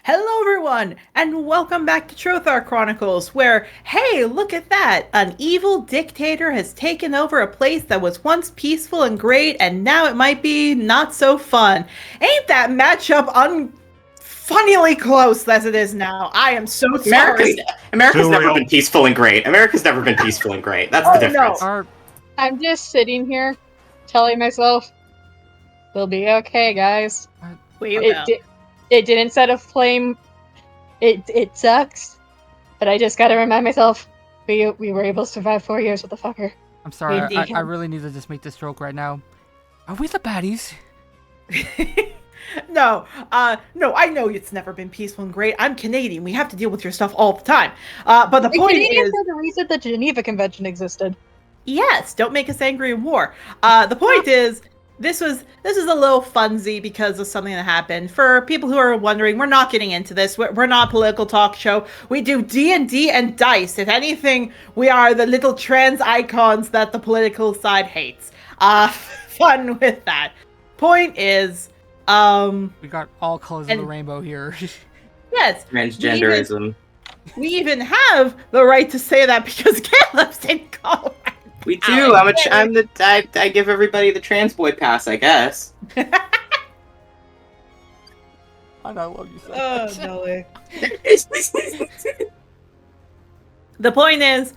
Hello, everyone, and welcome back to Trothar Chronicles, where, hey, look at that! An evil dictator has taken over a place that was once peaceful and great, and now it might be not so fun. Ain't that matchup unfunnily close as it is now? I am so sorry. America's never been peaceful and great. America's never been peaceful and great. That's the difference. No. I'm just sitting here telling myself, we'll be okay, guys. It didn't set a flame. It sucks. But I just gotta remind myself, we were able to survive 4 years with the fucker. I'm sorry, I really need to just make this joke right now. Are we the baddies? No, I know it's never been peaceful and great. I'm Canadian. We have to deal with your stuff all the time. But the point is... the reason the Geneva Convention existed. Yes, don't make us angry in war. The point is... This is a little funsy because of something that happened. For people who are wondering, we're not getting into this. We're not a political talk show. We do D&D and dice. If anything, we are the little trans icons that the political side hates. Fun with that. Point is, we got all colors of the rainbow here. Yes. Transgenderism. We even have the right to say that because Caleb's in Colorado. We do. I give everybody the trans boy pass, I guess. I love you so much. No. The point is,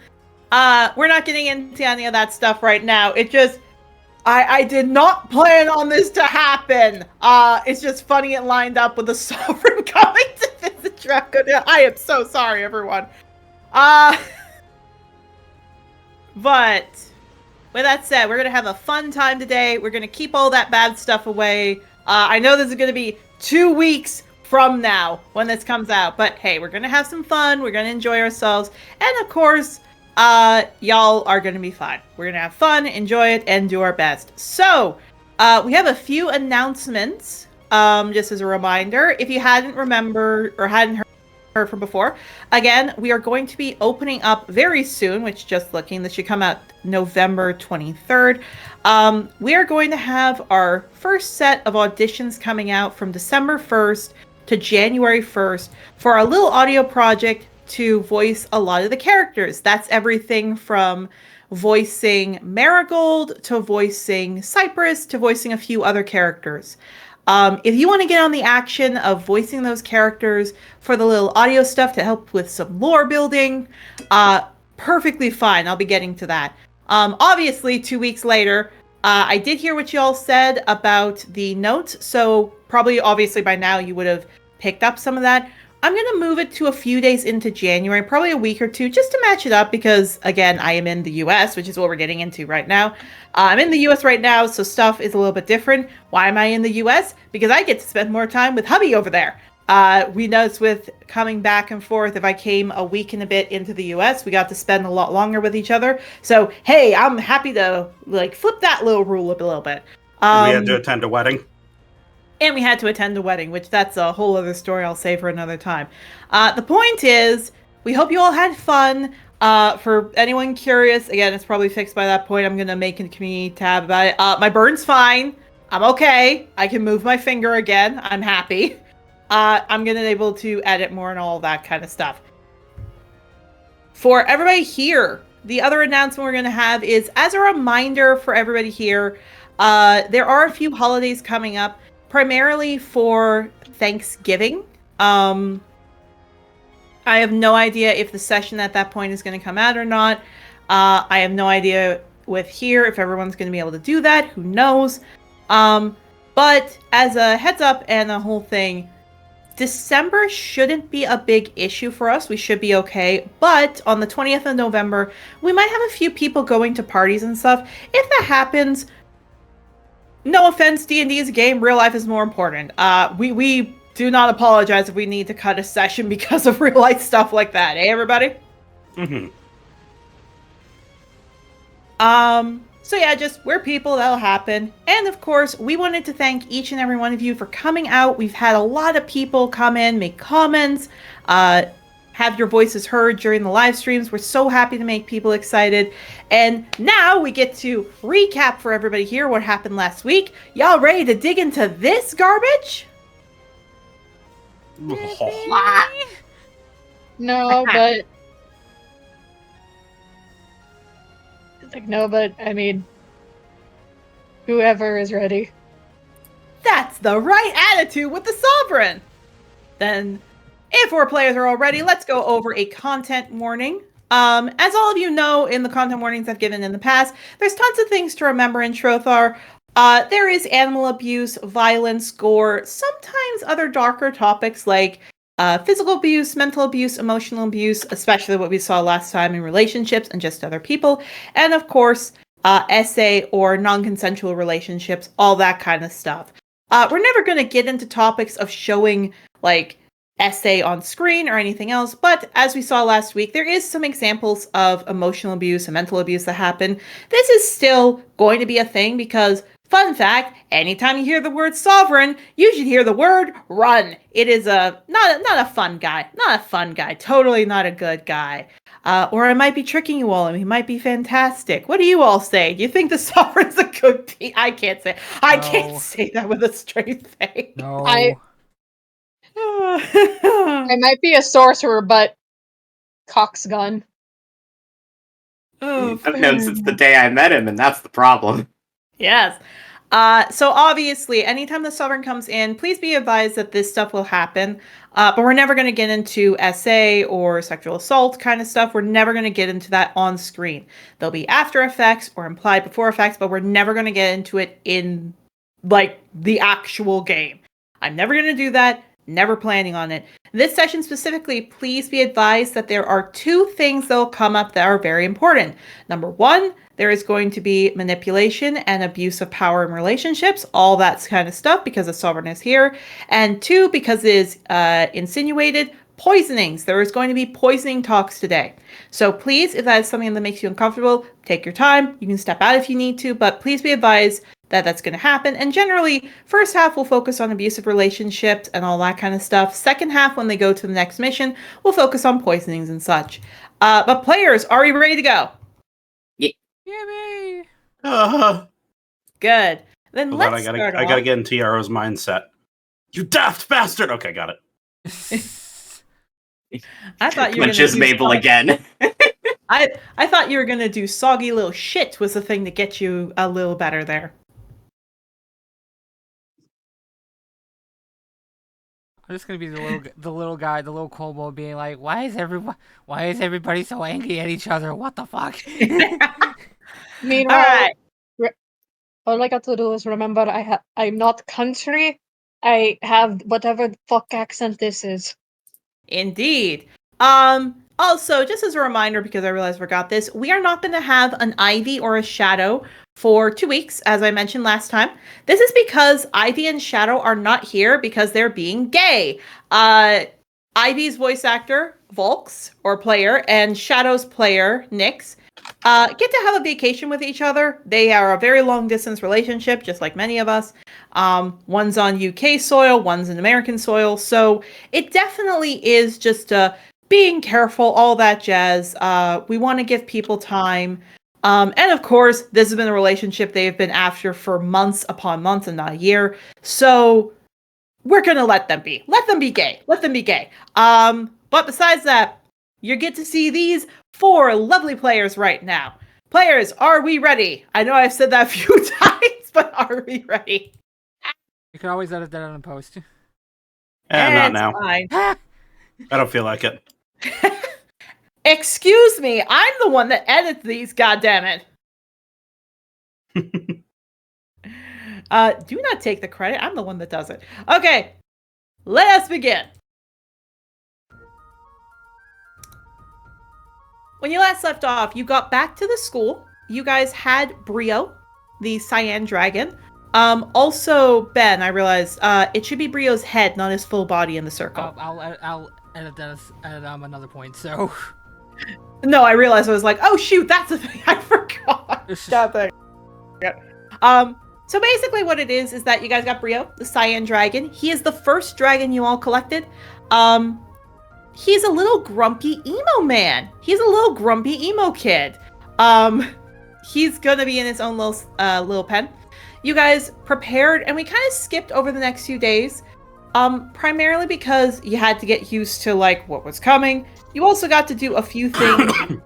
we're not getting into any of that stuff right now. It just, I did not plan on this to happen. It's just funny it lined up with the sovereign coming to visit Draconia. I am so sorry, everyone. But with that said, we're going to have a fun time today. We're going to keep all that bad stuff away. I know this is going to be 2 weeks from now when this comes out. But hey, we're going to have some fun. We're going to enjoy ourselves. And of course, y'all are going to be fine. We're going to have fun, enjoy it, and do our best. So, we have a few announcements, just as a reminder. If you hadn't remembered or hadn't heard from before. Again, we are going to be opening up very soon, which just looking, this should come out November 23rd. We are going to have our first set of auditions coming out from December 1st to January 1st for our little audio project to voice a lot of the characters. That's everything from voicing Marigold to voicing Cypress to voicing a few other characters. If you want to get on the action of voicing those characters for the little audio stuff to help with some lore building, perfectly fine. I'll be getting to that. Obviously, 2 weeks later, I did hear what y'all said about the notes, so probably, obviously, by now you would have picked up some of that. I'm going to move it to a few days into January, probably a week or two, just to match it up because, again, I am in the U.S., which is what we're getting into right now. I'm in the U.S. right now, so stuff is a little bit different. Why am I in the U.S.? Because I get to spend more time with hubby over there. We noticed with coming back and forth, if I came a week and a bit into the U.S., we got to spend a lot longer with each other. So, hey, I'm happy to, flip that little rule up a little bit. We had to attend a wedding. And we had to attend a wedding, which that's a whole other story I'll save for another time. The point is, we hope you all had fun. For anyone curious, again, it's probably fixed by that point. I'm going to make a community tab about it. My burn's fine. I'm okay. I can move my finger again. I'm happy. I'm going to be able to edit more and all that kind of stuff. For everybody here, the other announcement we're going to have is, as a reminder for everybody here, there are a few holidays coming up. Primarily for Thanksgiving. I have no idea if the session at that point is going to come out or not. I have no idea with here if everyone's going to be able to do that. Who knows? But as a heads up and the whole thing, December shouldn't be a big issue for us. We should be okay. But on the 20th of November, we might have a few people going to parties and stuff. If that happens... No offense, D&D is a game. Real life is more important. We do not apologize if we need to cut a session because of real life stuff like that. Eh, everybody? Mm-hmm. So yeah, just we're people. That'll happen. And of course, we wanted to thank each and every one of you for coming out. We've had a lot of people come in, make comments, have your voices heard during the live streams. We're so happy to make people excited. And now we get to recap for everybody here what happened last week. Y'all ready to dig into this garbage? No, but I mean, whoever is ready. That's the right attitude with the Sovereign! Then, if our players are all ready, let's go over a content warning. As all of you know, in the content warnings I've given in the past, there's tons of things to remember in Trothar. There is animal abuse, violence, gore, sometimes other darker topics like physical abuse, mental abuse, emotional abuse, especially what we saw last time in relationships and just other people. And of course, SA or non-consensual relationships, all that kind of stuff. We're never going to get into topics of showing like SA on screen or anything else, but as we saw last week, there is some examples of emotional abuse and mental abuse that happen. This is still going to be a thing because, fun fact, anytime you hear the word sovereign, you should hear the word run. It is not a fun guy. Not a fun guy. Totally not a good guy. Or I might be tricking you all and he might be fantastic. What do you all say? Do you think the sovereign's a good I can't say. I can't say that with a straight face. No. I might be a sorcerer, but Cock's gun. I've known since the day I met him, and that's the problem. Yes. So obviously, anytime the Sovereign comes in, please be advised that this stuff will happen. But we're never going to get into SA or sexual assault kind of stuff. We're never going to get into that on screen. There'll be after effects or implied before effects, but we're never going to get into it in, like, the actual game. I'm never going to do that. Never planning on it. This session specifically, please be advised that there are two things that will come up that are very important. Number one, there is going to be manipulation and abuse of power in relationships, all that kind of stuff because the Sovereign is here. And two, because it is insinuated, poisonings. There is going to be poisoning talks today. So please, if that is something that makes you uncomfortable, take your time. You can step out if you need to, but please be advised that that's going to happen. And generally, first half will focus on abusive relationships and all that kind of stuff. Second half, when they go to the next mission, will focus on poisonings and such. But players, are we ready to go? Yeah. Yippee! Good. Then Hold on, let's start I gotta get into Yaro's mindset. You daft bastard! Okay, got it. I thought you were Punches Mabel again. I thought you were gonna do soggy little shit was the thing to get you a little better there. I'm just gonna be the little guy, the little kobold, being like, "Why is everybody so angry at each other? What the fuck?" Meanwhile, all I got to do is remember I'm not country. I have whatever the fuck accent this is. Indeed. Also, just as a reminder, because I realized I forgot this, we are not going to have an Ivy or a Shadow for 2 weeks, as I mentioned last time. This is because Ivy and Shadow are not here because they're being gay. Ivy's voice actor, Volks, or player, and Shadow's player, Nyx, get to have a vacation with each other. They are a very long-distance relationship, just like many of us. One's on UK soil, one's in American soil, so it definitely is just being careful, all that jazz. We want to give people time. And of course, this has been a relationship they've been after for months upon months and not a year. So we're going to let them be. Let them be gay. Let them be gay. But besides that, you get to see these 4 lovely players right now. Players, are we ready? I know I've said that a few times, but are we ready? You can always edit that out in post. Not now. Fine. I don't feel like it. Excuse me, I'm the one that edits these, goddammit. Do not take the credit. I'm the one that does it. Okay, let us begin. When you last left off, you got back to the school. You guys had Brio, the cyan dragon. Also, Ben, I realized it should be Brio's head, not his full body in the circle. I'll edit that at another point. So. No, I realized I was like, oh shoot, that's the thing I forgot. That thing. So basically what it is that you guys got Brio, the cyan dragon. He is the first dragon you all collected. He's a little grumpy emo man. He's a little grumpy emo kid. He's gonna be in his own little pen. You guys prepared, and we kind of skipped over the next few days. Primarily because you had to get used to, like, what was coming. You also got to do a few things,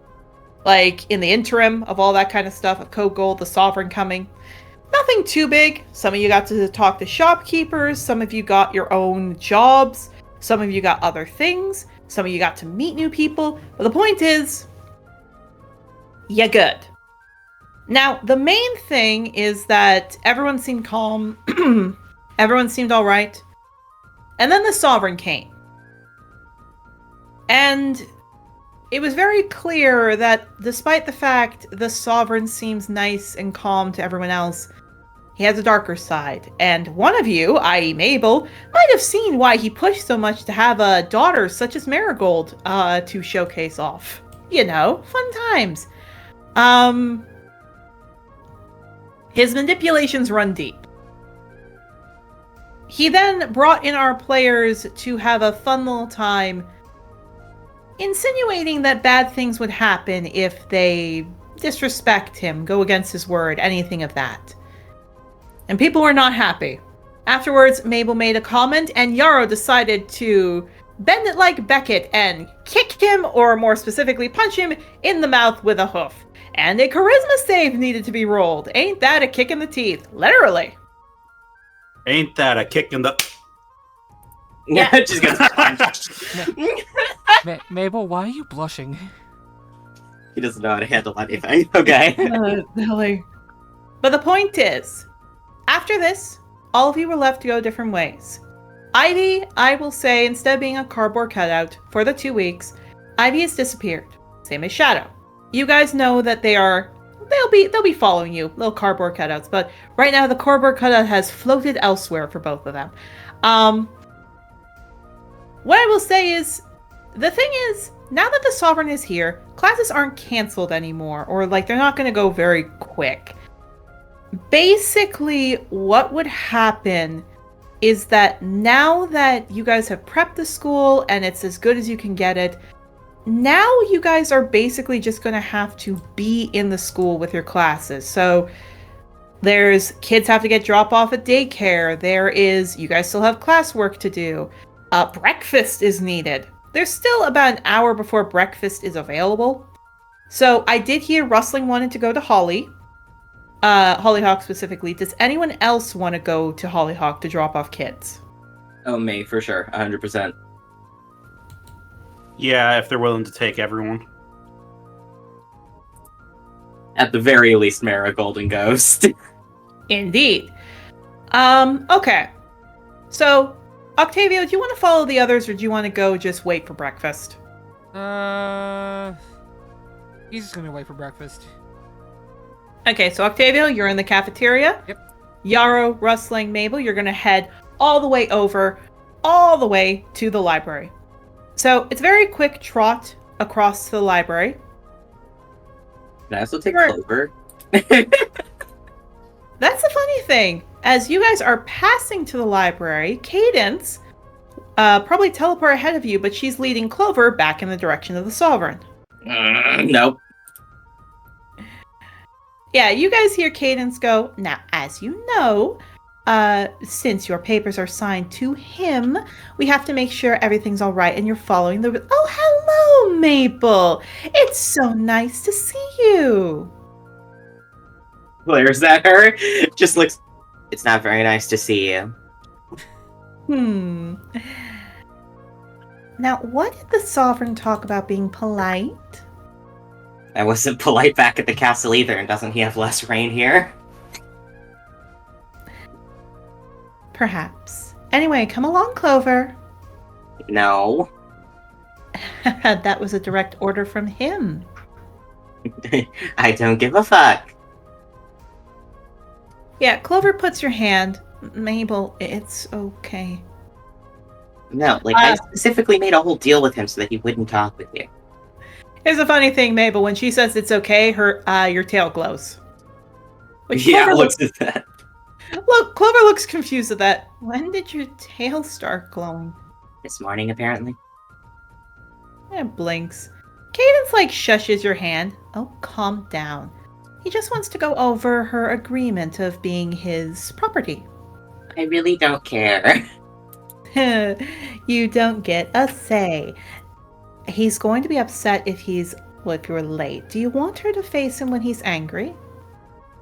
like, in the interim of all that kind of stuff, of Code Gold, the Sovereign coming. Nothing too big. Some of you got to talk to shopkeepers, some of you got your own jobs, some of you got other things, some of you got to meet new people, but the point is, you're good. Now, the main thing is that everyone seemed calm, everyone seemed alright, and then the Sovereign came. And it was very clear that despite the fact the Sovereign seems nice and calm to everyone else, he has a darker side. And one of you, i.e. Mabel, might have seen why he pushed so much to have a daughter such as Marigold to showcase off. You know, fun times. His manipulations run deep. He then brought in our players to have a fun little time insinuating that bad things would happen if they disrespect him, go against his word, anything of that. And people were not happy. Afterwards, Mabel made a comment, and Yarrow decided to bend it like Beckett and kick him, or more specifically, punch him in the mouth with a hoof. And a charisma save needed to be rolled. Ain't that a kick in the teeth? Literally. Ain't that a kick in the... Yeah, just gets punched. Mabel, why are you blushing? He doesn't know how to handle anything. Okay. Really. But the point is, after this, all of you were left to go different ways. Ivy, I will say, instead of being a cardboard cutout for the 2 weeks, Ivy has disappeared. Same as Shadow. You guys know that they'll be following you, little cardboard cutouts, but right now the cardboard cutout has floated elsewhere for both of them. What I will say is, the thing is, now that the Sovereign is here, classes aren't canceled anymore, or like they're not going to go very quick. Basically, what would happen is that now that you guys have prepped the school and it's as good as you can get it, now you guys are basically just going to have to be in the school with your classes. So there's kids have to get dropped off at daycare. You guys still have classwork to do. Breakfast is needed. There's still about an hour before breakfast is available. So I did hear Rustling wanted to go to Hollyhock specifically. Does anyone else want to go to Hollyhock to drop off kids? Oh, me, for sure. 100%. Yeah, if they're willing to take everyone. At the very least, Marigold and Ghost. Indeed. Okay. So, Octavio, do you want to follow the others, or do you want to go just wait for breakfast? He's just gonna wait for breakfast. Okay, so Octavio, you're in the cafeteria. Yep. Yarrow, Rustling, Mabel, you're gonna head all the way over, all the way to the library. So, it's a very quick trot across to the library. Can I also take Clover? That's the funny thing. As you guys are passing to the library, Cadence probably teleport ahead of you, but she's leading Clover back in the direction of the Sovereign. Nope. Yeah, you guys hear Cadence go, now, as you know, since your papers are signed to him, we have to make sure everything's all right and you're following the... Oh, hello, Maple! It's so nice to see you! Glares at her. Just looks... It's not very nice to see you. Now, what did the Sovereign talk about being polite? I wasn't polite back at the castle either, and doesn't he have less rain here? Perhaps. Anyway, come along, Clover. No. That was a direct order from him. I don't give a fuck. Yeah, Clover puts your hand. Mabel, it's okay. No, I specifically made a whole deal with him so that he wouldn't talk with you. Here's the funny thing, Mabel. When she says it's okay, your tail glows. Which Yeah, looks at that. Look, Clover looks confused at that. When did your tail start glowing? This morning, apparently. It blinks. Cadence, shushes your hand. Oh, calm down. He just wants to go over her agreement of being his property. I really don't care. You don't get a say. He's going to be upset if you're late. Do you want her to face him when he's angry?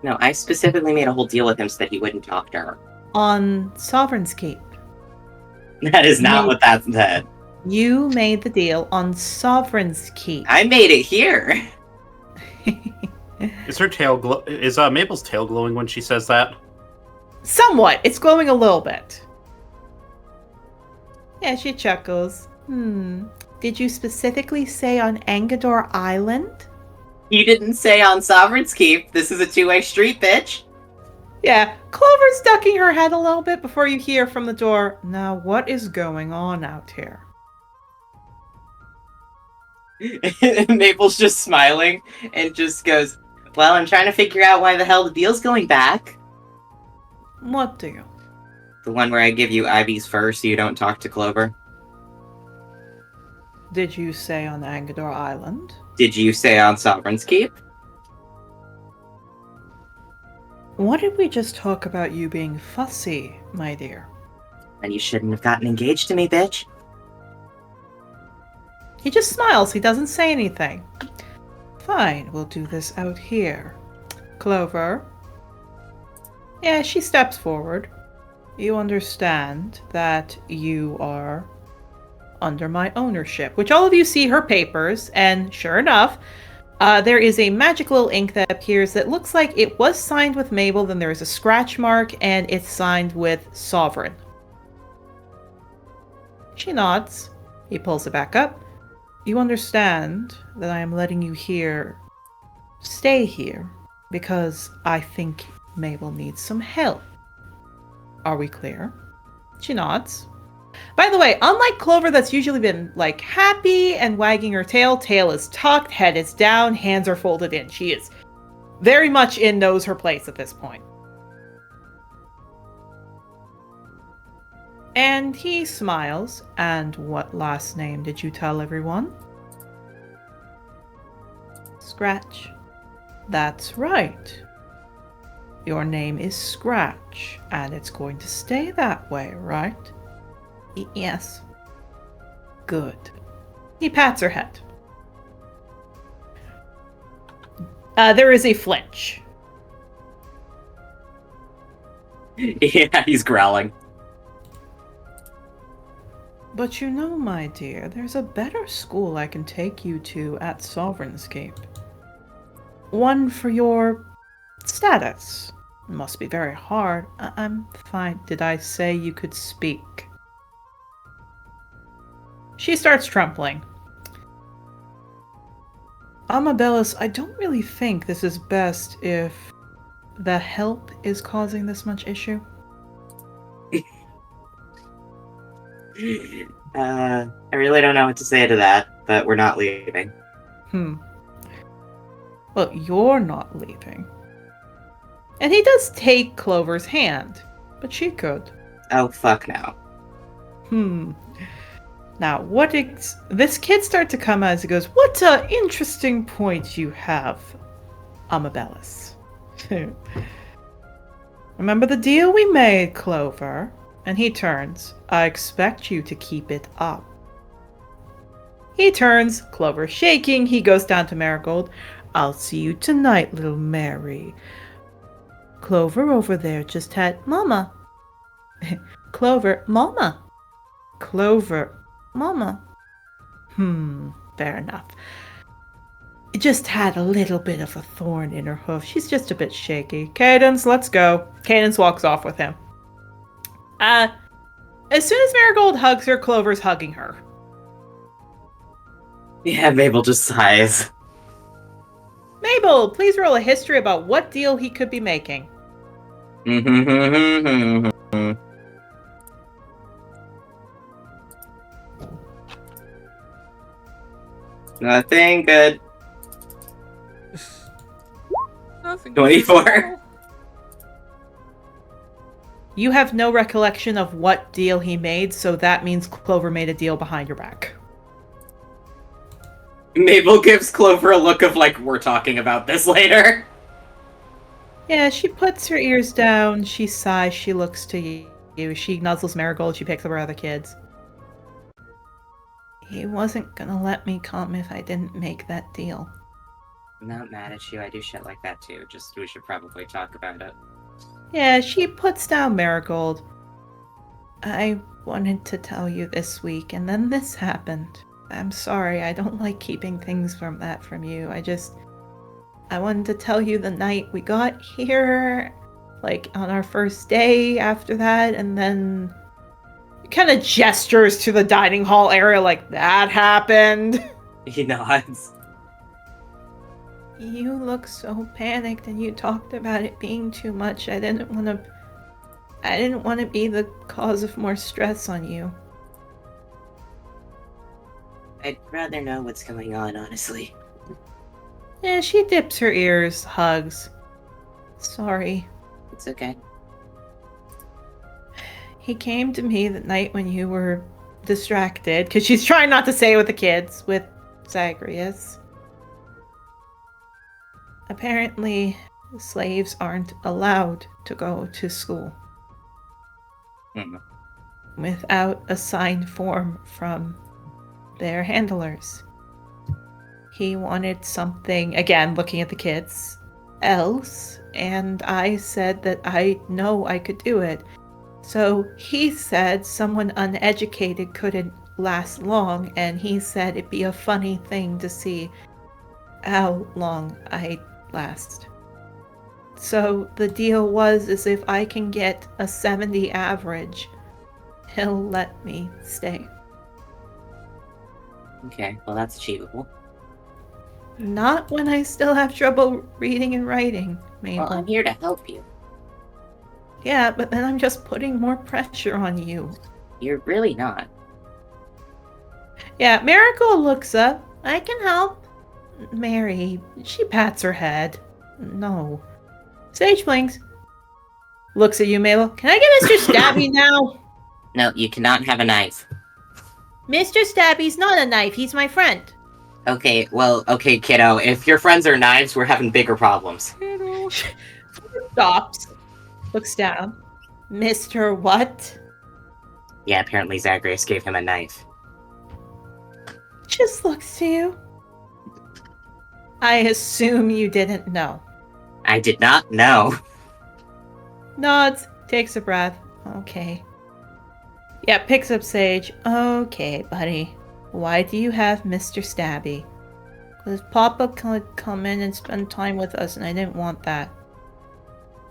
No, I specifically made a whole deal with him so that he wouldn't talk to her. On Sovereign's Keep. That is not what that said. You made the deal on Sovereign's Keep. I made it here. Is her tail is Mabel's tail glowing when she says that? Somewhat. It's glowing a little bit. Yeah, she chuckles. Did you specifically say on Angador Island? You didn't say on Sovereign's Keep. This is a two-way street, bitch. Yeah, Clover's ducking her head a little bit before you hear from the door, now what is going on out here? Mabel's just smiling and just goes, well, I'm trying to figure out why the hell the deal's going back. What deal? The one where I give you Ivy's fur so you don't talk to Clover. Did you say on Angador Island? Did you say on Sovereign's Keep? What did we just talk about you being fussy, my dear? And you shouldn't have gotten engaged to me, bitch. He just smiles. He doesn't say anything. Fine, we'll do this out here. Clover? Yeah, she steps forward. You understand that you are under my ownership, which all of you see her papers, and sure enough, there is a magic little ink that appears that looks like it was signed with Mabel, then there is a scratch mark, and it's signed with Sovereign. She nods. He pulls it back up. You understand that I am letting you stay here, because I think Mabel needs some help. Are we clear? She nods. By the way, unlike Clover that's usually been, like, happy and wagging her tail is tucked, head is down, hands are folded in. She is very much knows her place at this point. And he smiles. And what last name did you tell everyone? Scratch. That's right. Your name is Scratch, and it's going to stay that way, right? Yes. Good. He pats her head. There is a flinch. Yeah, he's growling. But you know, my dear, there's a better school I can take you to at Sovereign's Keep. One for your status. It must be very hard. I'm fine. Did I say you could speak? She starts trembling. Amabellis, I don't really think this is best if the help is causing this much issue. I really don't know what to say to that, but we're not leaving. Well, you're not leaving. And he does take Clover's hand, but she could. Oh, fuck no. Now, this kid starts to come as he goes, what an interesting point you have, Amabellis. Remember the deal we made, Clover? And he turns. I expect you to keep it up. He turns, Clover shaking. He goes down to Marigold. I'll see you tonight, little Mary. Clover over there just had Mama. Clover, Mama. Clover, Mama. Fair enough. It just had a little bit of a thorn in her hoof. She's just a bit shaky. Cadence, let's go. Cadence walks off with him. As soon as Marigold hugs her, Clover's hugging her. Yeah, Mabel just sighs. Mabel, please roll a history about what deal he could be making. Nothing good. Nothing. 24. You have no recollection of what deal he made, so that means Clover made a deal behind your back. Mabel gives Clover a look of like, we're talking about this later. Yeah, she puts her ears down, she sighs, she looks to She nuzzles Marigold, she picks up her other kids. He wasn't gonna let me come if I didn't make that deal. I'm not mad at you. I do shit like that too. Just we should probably talk about it. Yeah, she puts down Marigold. I wanted to tell you this week, and then this happened. I'm sorry, I don't like keeping things from you. I wanted to tell you the night we got here, like on our first day after that, and then kind of gestures to the dining hall area like that happened. He nods. You look so panicked and you talked about it being too much. I didn't want to be the cause of more stress on you. I'd rather know what's going on, honestly. Yeah, she dips her ears, hugs. Sorry. It's okay. He came to me the night when you were distracted, because she's trying not to say it with the kids, with Zagreus. Apparently, slaves aren't allowed to go to school without a signed form from their handlers. He wanted something, again, looking at the kids, else, and I said that I know I could do it. So he said someone uneducated couldn't last long, and he said it'd be a funny thing to see how long I'd last. So the deal was, is if I can get a 70 average, he'll let me stay. Okay, well that's achievable. Not when I still have trouble reading and writing, Mabel. Well, I'm here to help you. Yeah, but then I'm just putting more pressure on you. You're really not. Yeah, Miracle looks up. I can help. Mary, she pats her head. No. Sage blinks. Looks at you, Mabel. Can I get Mr. Stabby now? No, you cannot have a knife. Mr. Stabby's not a knife. He's my friend. Okay, well, okay, kiddo. If your friends are knives, we're having bigger problems. Stops. Looks down. Mr. What? Yeah, apparently Zagreus gave him a knife. Just looks to you. I assume you didn't know. I did not know. Nods, takes a breath. Okay. Yeah, picks up Sage. Okay, buddy. Why do you have Mr. Stabby? Because Papa could come in and spend time with us, and I didn't want that.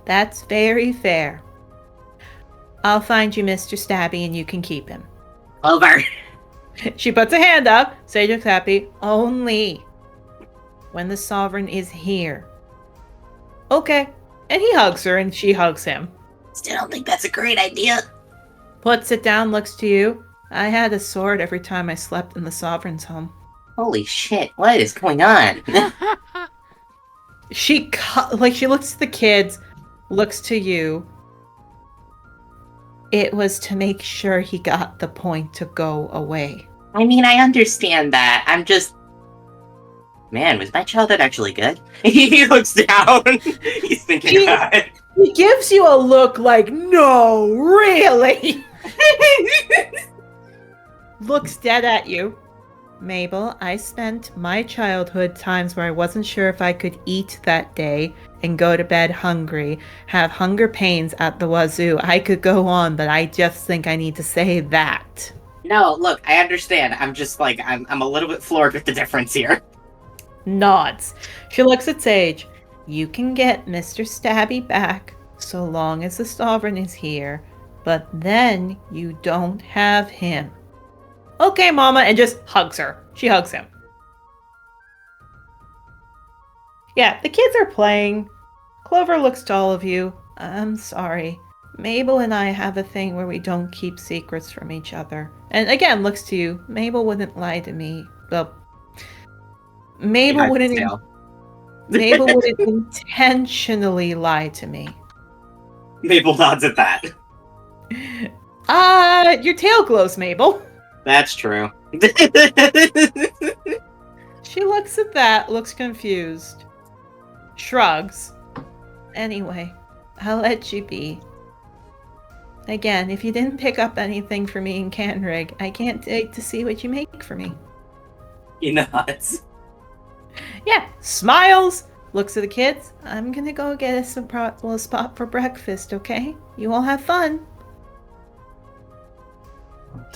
That's very fair. I'll find you Mr. Stabby, and you can keep him. Over. She puts a hand up. Sage looks happy. Only when the Sovereign is here. Okay. And he hugs her, and she hugs him. Still don't think that's a great idea. Puts it down, looks to you. I had a sword every time I slept in the Sovereign's home. Holy shit, what is going on? She looks at the kids, looks to you. It was to make sure he got the point to go away. I mean, I understand that. I'm just... Man, was my childhood actually good? He looks down. He's thinking about it. He gives you a look like, no, really? Looks dead at you. Mabel, I spent my childhood times where I wasn't sure if I could eat that day and go to bed hungry, have hunger pains at the wazoo. I could go on, but I just think I need to say that. No, look, I understand. I'm just like, I'm a little bit floored with the difference here. Nods. She looks at Sage. You can get Mr. Stabby back so long as the Sovereign is here, but then you don't have him. Okay, Mama, and just hugs her. She hugs him. Yeah, the kids are playing. Clover looks to all of you. I'm sorry. Mabel and I have a thing where we don't keep secrets from each other. And again, looks to you. Mabel wouldn't lie to me. Well, Mabel wouldn't intentionally lie to me. Mabel nods at that. Your tail glows, Mabel. That's true. She looks at that, looks confused. Shrugs. Anyway, I'll let you be. again, if you didn't pick up anything for me in Canrig, I can't wait to see what you make for me. He nods. Yeah, smiles, looks at the kids. I'm gonna go get us a little spot for breakfast, okay? You all have fun.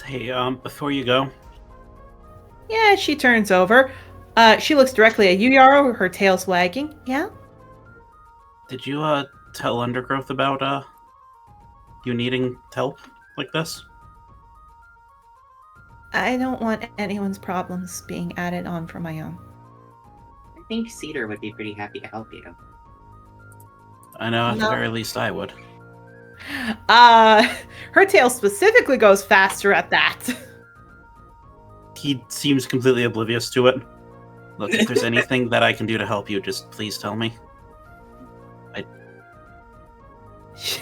Hey, before you go, Yeah, she turns over. She looks directly at you, Yarrow, her tail's wagging. Yeah? did you, tell Undergrowth about, you needing help like this? I don't want anyone's problems being added on for my own. I think Cedar would be pretty happy to help you. I know, at No. the very least I would. Her tail specifically goes faster at that. He seems completely oblivious to it. Look, if there's anything that I can do to help you, just please tell me.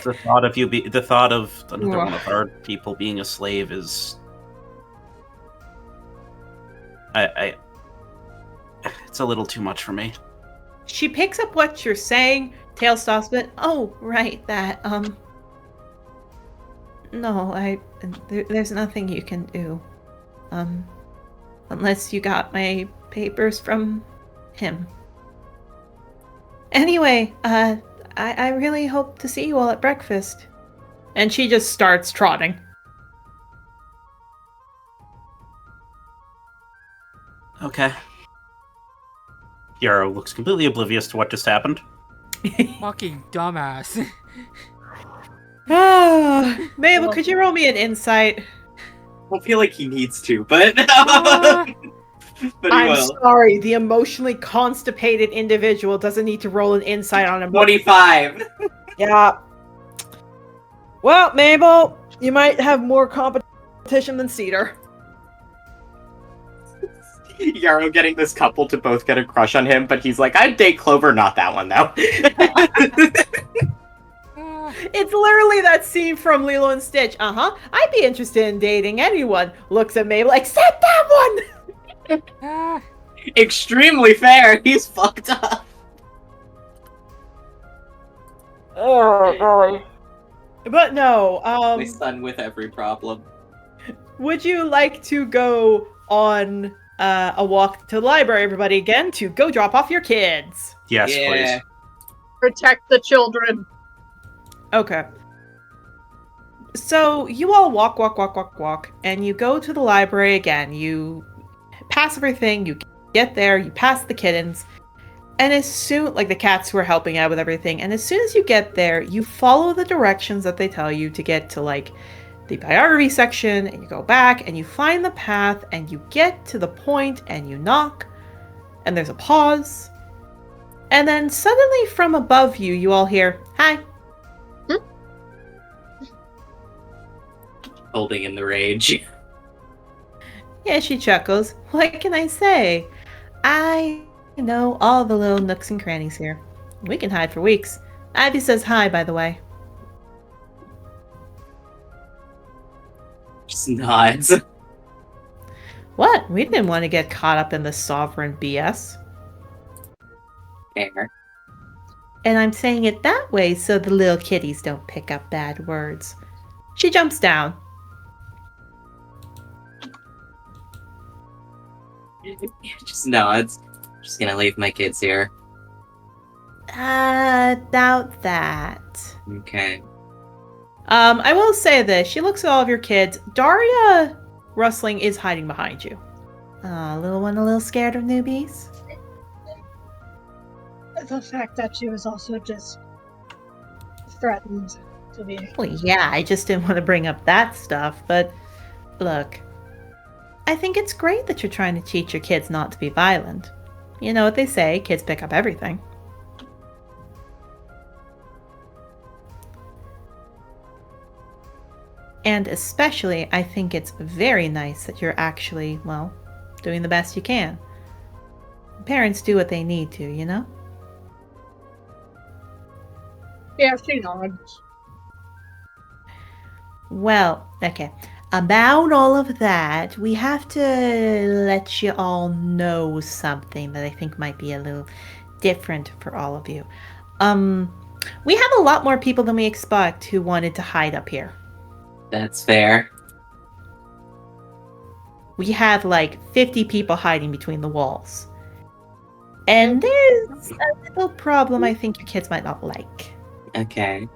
The thought of another one of our people being a slave is... It's a little too much for me. She picks up what you're saying, tail stops, but oh, right, that, no, there's nothing you can do. Unless you got my papers from him. Anyway, I really hope to see you all at breakfast. And she just starts trotting. Okay. Yarrow looks completely oblivious to what just happened. Fucking dumbass. Mabel, could you roll me an insight? I don't feel like he needs to, but but he I'm will. sorry, the emotionally constipated individual doesn't need to roll an insight on him. 25. Yeah. Well, Mabel, you might have more competition than Cedar. Yarrow getting this couple to both get a crush on him, but he's like, I'd date Clover, not that one though. It's literally that scene from Lilo and Stitch. I'd be interested in dating anyone. Looks at Mabel, except that one! Extremely fair. He's fucked up. Oh, golly. But no, My son with every problem. would you like to go on a walk to the library, everybody, again, to go drop off your kids? Yes, Yeah. please. Protect the children. Okay. So you all walk, and you go to the library again. You pass everything, you get there, you pass the kittens, and as soon, like the cats who are helping out with everything, and as soon as you get there, you follow the directions that they tell you to get to, like, the biography section, and you go back, and you find the path, and you get to the point, and you knock, and there's a pause, and then suddenly from above you, you all hear, "Hi." Holding in the rage. Yeah, she chuckles. What can I say? I know all the little nooks and crannies here. We can hide for weeks. Ivy says hi, by the way. Just nods. What? We didn't want to get caught up in the sovereign BS. Fair. And I'm saying it that way so the little kitties don't pick up bad words. She jumps down. Just nods. Just gonna leave my kids here. Doubt that. Okay. I will say this. She looks at all of your kids. Daria Rustling is hiding behind you. Little one a little scared of newbies? The fact that she was also just threatened to be. Well, yeah, I just didn't want to bring up that stuff, but look, I think it's great that you're trying to teach your kids not to be violent. You know what they say, kids pick up everything. And especially, I think it's very nice that you're actually, well, doing the best you can. Parents do what they need to, you know? Yeah, she nods. Well, okay. About all of that, we have to let you all know something that I think might be a little different for all of you. We have a lot more people than we expect who wanted to hide up here. That's fair. We have like 50 people hiding between the walls. And there's a little problem I think your kids might not like. Okay.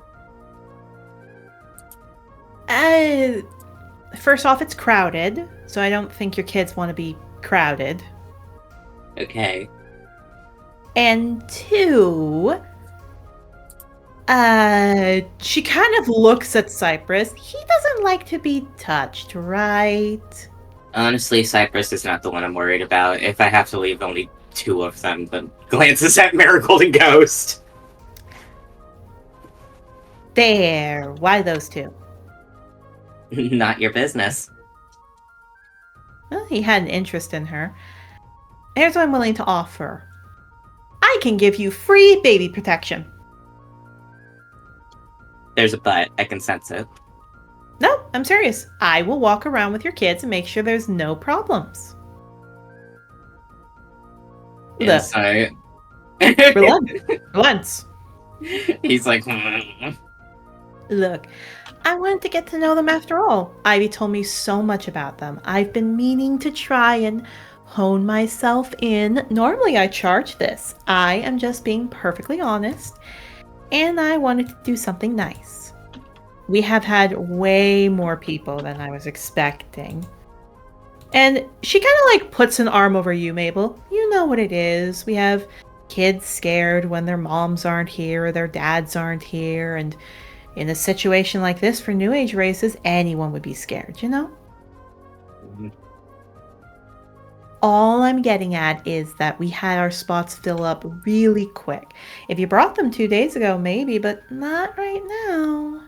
First off, it's crowded, so I don't think your kids want to be crowded. Okay. And two, she kind of looks at Cypress. He doesn't like to be touched, right? Honestly, Cypress is not the one I'm worried about. If I have to leave only 2 of them, then glances at Marigold and Ghost. There. Why those two? Not your business. Well, he had an interest in her. Here's what I'm willing to offer. I can give you free baby protection. There's a but. I can sense it. No, I'm serious. I will walk around with your kids and make sure there's no problems. Look, Insight. relents. He's like, Look, I wanted to get to know them after all. Ivy told me so much about them. I've been meaning to try and hone myself in. Normally I charge this. I am just being perfectly honest. And I wanted to do something nice. We have had way more people than I was expecting. And she kind of like puts an arm over you, Mabel. You know what it is. We have kids scared when their moms aren't here or their dads aren't here. And in a situation like this for New Age races, anyone would be scared, you know? All I'm getting at is that we had our spots fill up really quick. If you brought them 2 days ago, maybe, but not right now.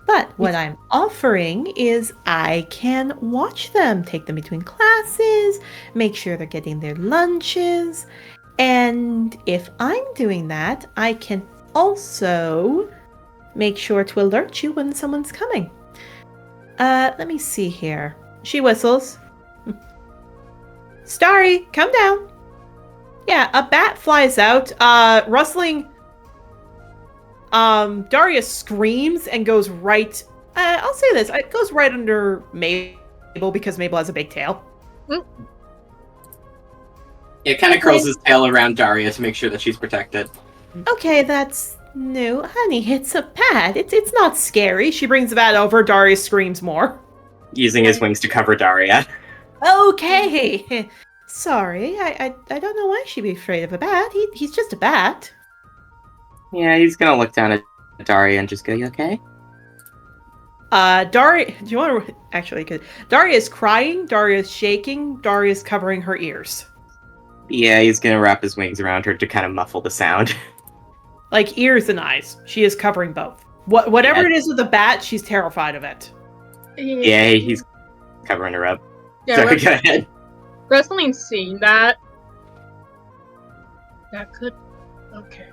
But what I'm offering is I can watch them, take them between classes, make sure they're getting their lunches. And if I'm doing that, I can also make sure to alert you when someone's coming. Let me see here. She whistles. Starry, come down. Yeah, a bat flies out, rustling. Darius screams and goes right. I'll say this: it goes right under Mabel because Mabel has a big tail. It kind of curls his tail around Daria to make sure that she's protected. Okay, that's new, honey. It's a bat. It's not scary. She brings the bat over. Darius screams more, Using his wings to cover Daria. Okay. Sorry, I don't know why she'd be afraid of a bat. He's just a bat. Yeah, he's gonna look down at Daria and just go, "You okay?" Daria, do you want to actually? Daria is crying. Daria is shaking. Daria is covering her ears. Yeah, he's gonna wrap his wings around her to kind of muffle the sound. Like ears and eyes. She is covering both. Whatever it is with the bat, she's terrified of it. Yeah, he's covering her up. Yeah, Sorry, go ahead. Wrestling's seeing that. That could. Okay.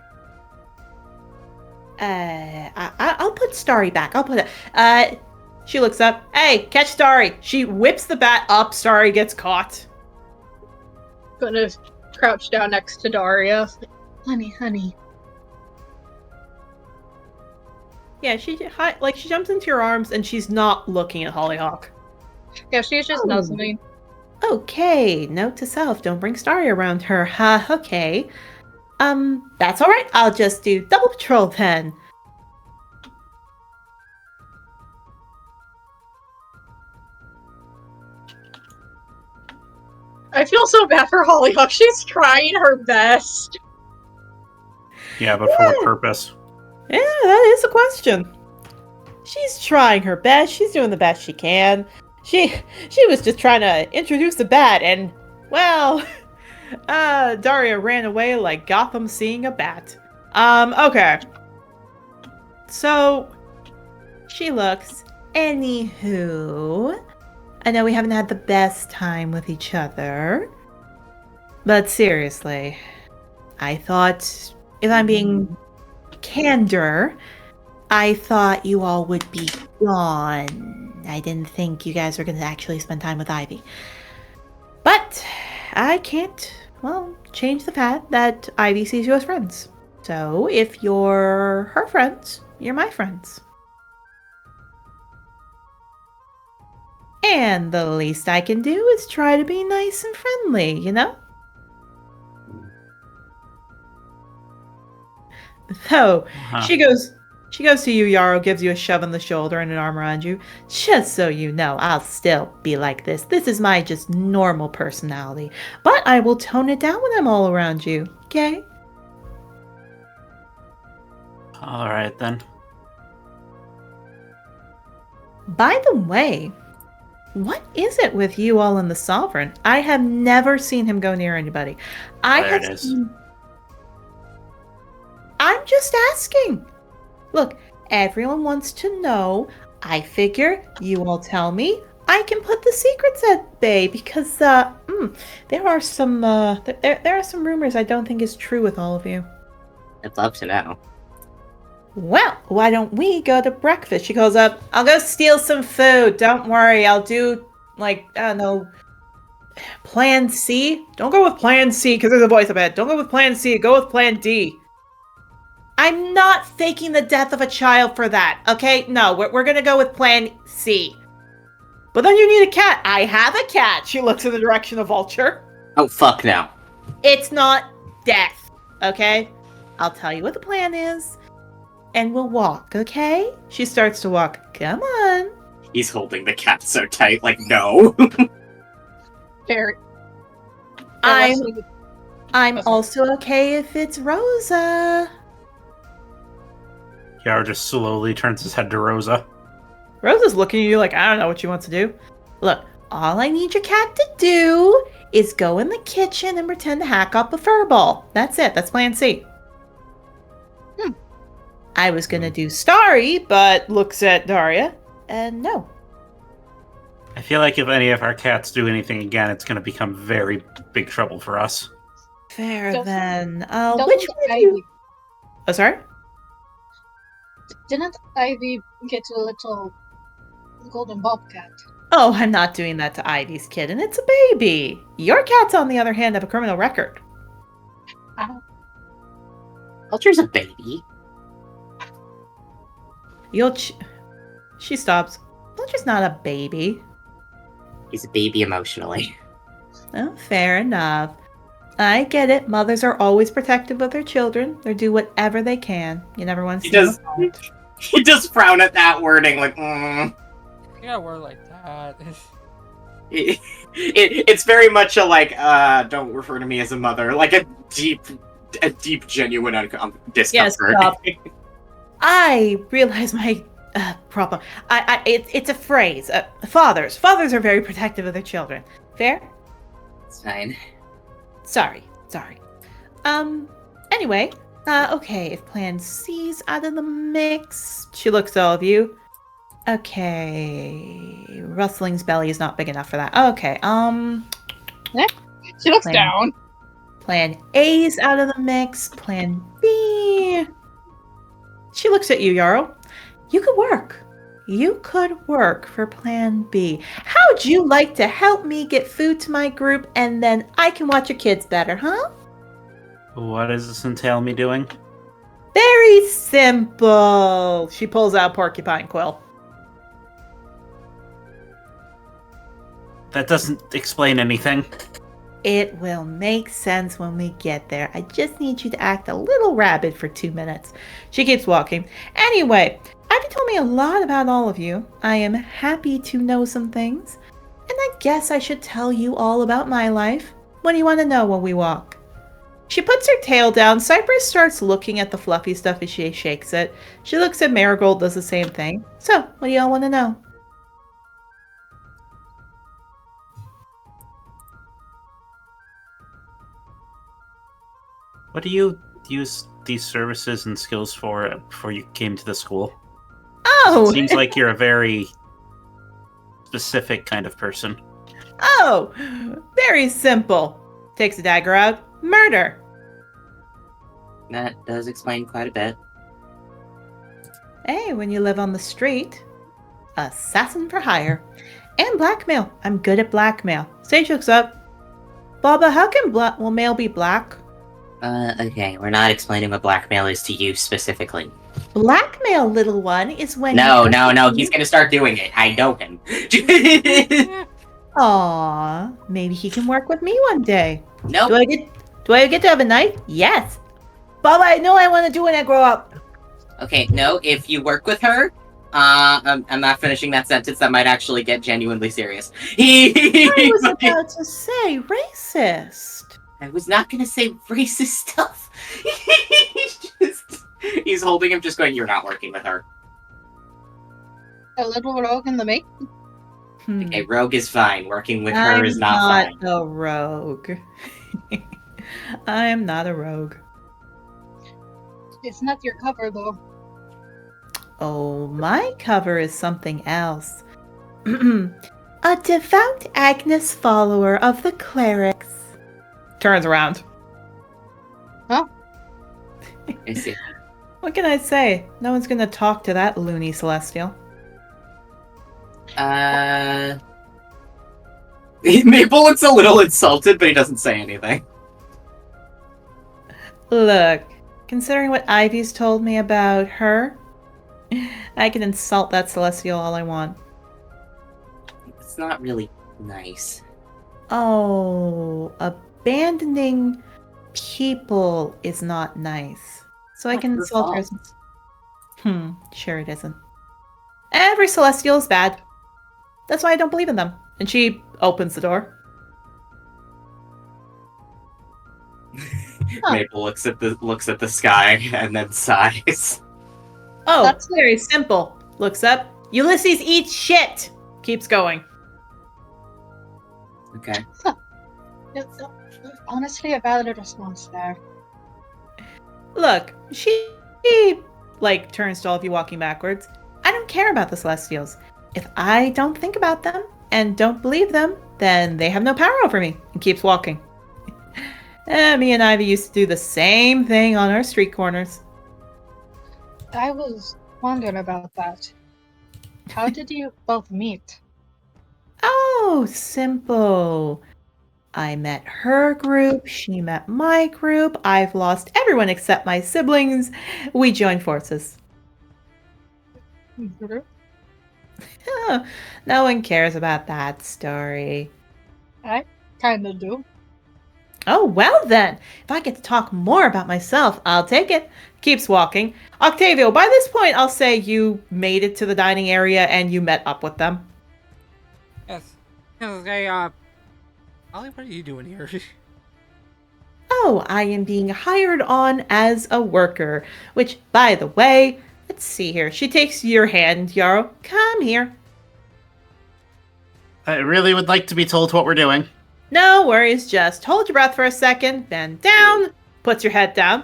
I'll put Starry back. I'll put it. She looks up. Hey, catch Starry. She whips the bat up. Starry gets caught. Gonna crouch down next to Daria. Honey. Yeah, she jumps into your arms and she's not looking at Hollyhock. Yeah, she's just nuzzling. Okay, note to self: don't bring Starry around her. Okay. That's all right. I'll just do double patrol then. I feel so bad for Hollyhock. She's trying her best. Yeah, but for what purpose? Yeah, that is a question. She's trying her best. She's doing the best she can. She was just trying to introduce the bat, and well, Daria ran away like Gotham seeing a bat. Okay. So she looks. Anywho, I know we haven't had the best time with each other, but seriously, I thought, if I'm being candor, I thought you all would be gone. I didn't think you guys were going to actually spend time with Ivy. But I can't well, change the fact that Ivy sees you as friends. So if you're her friends, you're my friends. And the least I can do is try to be nice and friendly, you know? So she goes to you, Yarrow, gives you a shove on the shoulder and an arm around you. Just so you know, I'll still be like this. This is my just normal personality. But I will tone it down when I'm all around you, okay? Alright then. By the way, what is it with you all and the Sovereign? I have never seen him go near anybody. There it is. I'm just asking. Look, everyone wants to know. I figure you all tell me. I can put the secrets at bay because there are some there are some rumors I don't think is true with all of you. I'd love to know. Well, why don't we go to breakfast? She goes up. I'll go steal some food. Don't worry. I'll do, like, I don't know, plan C? Don't go with plan C because there's a voice up ahead. Don't go with plan C. Go with plan D. I'm not faking the death of a child for that, okay? No, we're going to go with plan C. But then you need a cat. I have a cat. She looks in the direction of Vulture. Oh, fuck no. It's not death, okay? I'll tell you what the plan is. And we'll walk, okay? She starts to walk. Come on. He's holding the cat so tight, like, no. Very. I'm also okay if it's Rosa. Yar just slowly turns his head to Rosa. Rosa's looking at you like, I don't know what she wants to do. Look, all I need your cat to do is go in the kitchen and pretend to hack up a fur ball. That's it. That's plan C. I was going to do Starry, but looks at Daria, and no. I feel like if any of our cats do anything again, it's going to become very big trouble for us. Fair Don't- then. Don't Which one of you... Oh, sorry? Didn't Ivy get a little golden bobcat? Oh, I'm not doing that to Ivy's kid, and it's a baby. Your cats, on the other hand, have a criminal record. Vulture's a baby. She stops. Vulture's not a baby. He's a baby emotionally. Oh, fair enough. I get it. Mothers are always protective of their children. They do whatever they can. You never want to see them apart. He does frown at that wording, like, mm. You gotta word like that. It's very much a, like, don't refer to me as a mother. Like, a deep, genuine discomfort. Yes, stop. I realize my problem. It's a phrase. Fathers are very protective of their children. Fair? It's fine. Sorry. Anyway, okay, if plan C's out of the mix, she looks at all of you. Okay, Rustling's belly is not big enough for that. Okay, She looks down. Plan A's out of the mix. Plan B. She looks at you, Yarrow. You could work for plan B. How'd you like to help me get food to my group and then I can watch your kids better, huh? What does this entail me doing? Very simple. She pulls out porcupine quill. That doesn't explain anything. It will make sense when we get there. I just need you to act a little rabid for 2 minutes. She keeps walking. Anyway, Ivy told me a lot about all of you. I am happy to know some things. And I guess I should tell you all about my life. What do you want to know when we walk? She puts her tail down. Cypress starts looking at the fluffy stuff as she shakes it. She looks at Marigold, does the same thing. So, what do y'all want to know? What do you use these services and skills for before you came to the school? Oh! It seems like you're a very specific kind of person. Oh! Very simple. Takes a dagger out. Murder. That does explain quite a bit. Hey, when you live on the street. Assassin for hire. And blackmail. I'm good at blackmail. Sage looks up. Baba, how can mail be black? Okay, we're not explaining what blackmail is to you specifically. Blackmail, little one, is when No, he's gonna start doing it. I know him. Aw, maybe he can work with me one day. Nope. Do I get to have a knife? Yes. Baba, I know I want to do when I grow up. Okay, no, if you work with her, I'm not finishing that sentence. That might actually get genuinely serious. I was about to say racist. I was not gonna say racist stuff. He's holding him, just going, "You're not working with her." A little rogue in the make. Okay, rogue is fine. Working with her is not fine. I'm not a rogue. I'm not a rogue. It's not your cover, though. Oh, my cover is something else. A devout Agnes follower of the clerics. Turns around. Huh? I see. What can I say? No one's gonna talk to that loony celestial. Maple looks a little insulted, but he doesn't say anything. Look, considering what Ivy's told me about her, I can insult that celestial all I want. It's not really nice. Oh, abandoning people is not nice. So I can insult her. Sure it isn't. Every celestial is bad. That's why I don't believe in them. And she opens the door. Maple looks at the sky and then sighs. Oh, That's very simple. Looks up. Ulysses eats shit. Keeps going. Okay. It's honestly a valid response there. Look, she turns to all of you walking backwards. I don't care about the Celestials. If I don't think about them and don't believe them, then they have no power over me. And keeps walking. Me and Ivy used to do the same thing on our street corners. I was wondering about that. How did you both meet? Oh, simple. I met her group, she met my group, I've lost everyone except my siblings. We joined forces. Oh, no one cares about that story. I kinda do. Oh, well then. If I get to talk more about myself, I'll take it. Keeps walking. Octavio, by this point, I'll say you made it to the dining area and you met up with them. Yes. Okay, Ollie, what are you doing here? Oh, I am being hired on as a worker. Which, by the way, let's see here. She takes your hand, Yarrow. Come here. I really would like to be told what we're doing. No worries, just hold your breath for a second, bend down, puts your head down.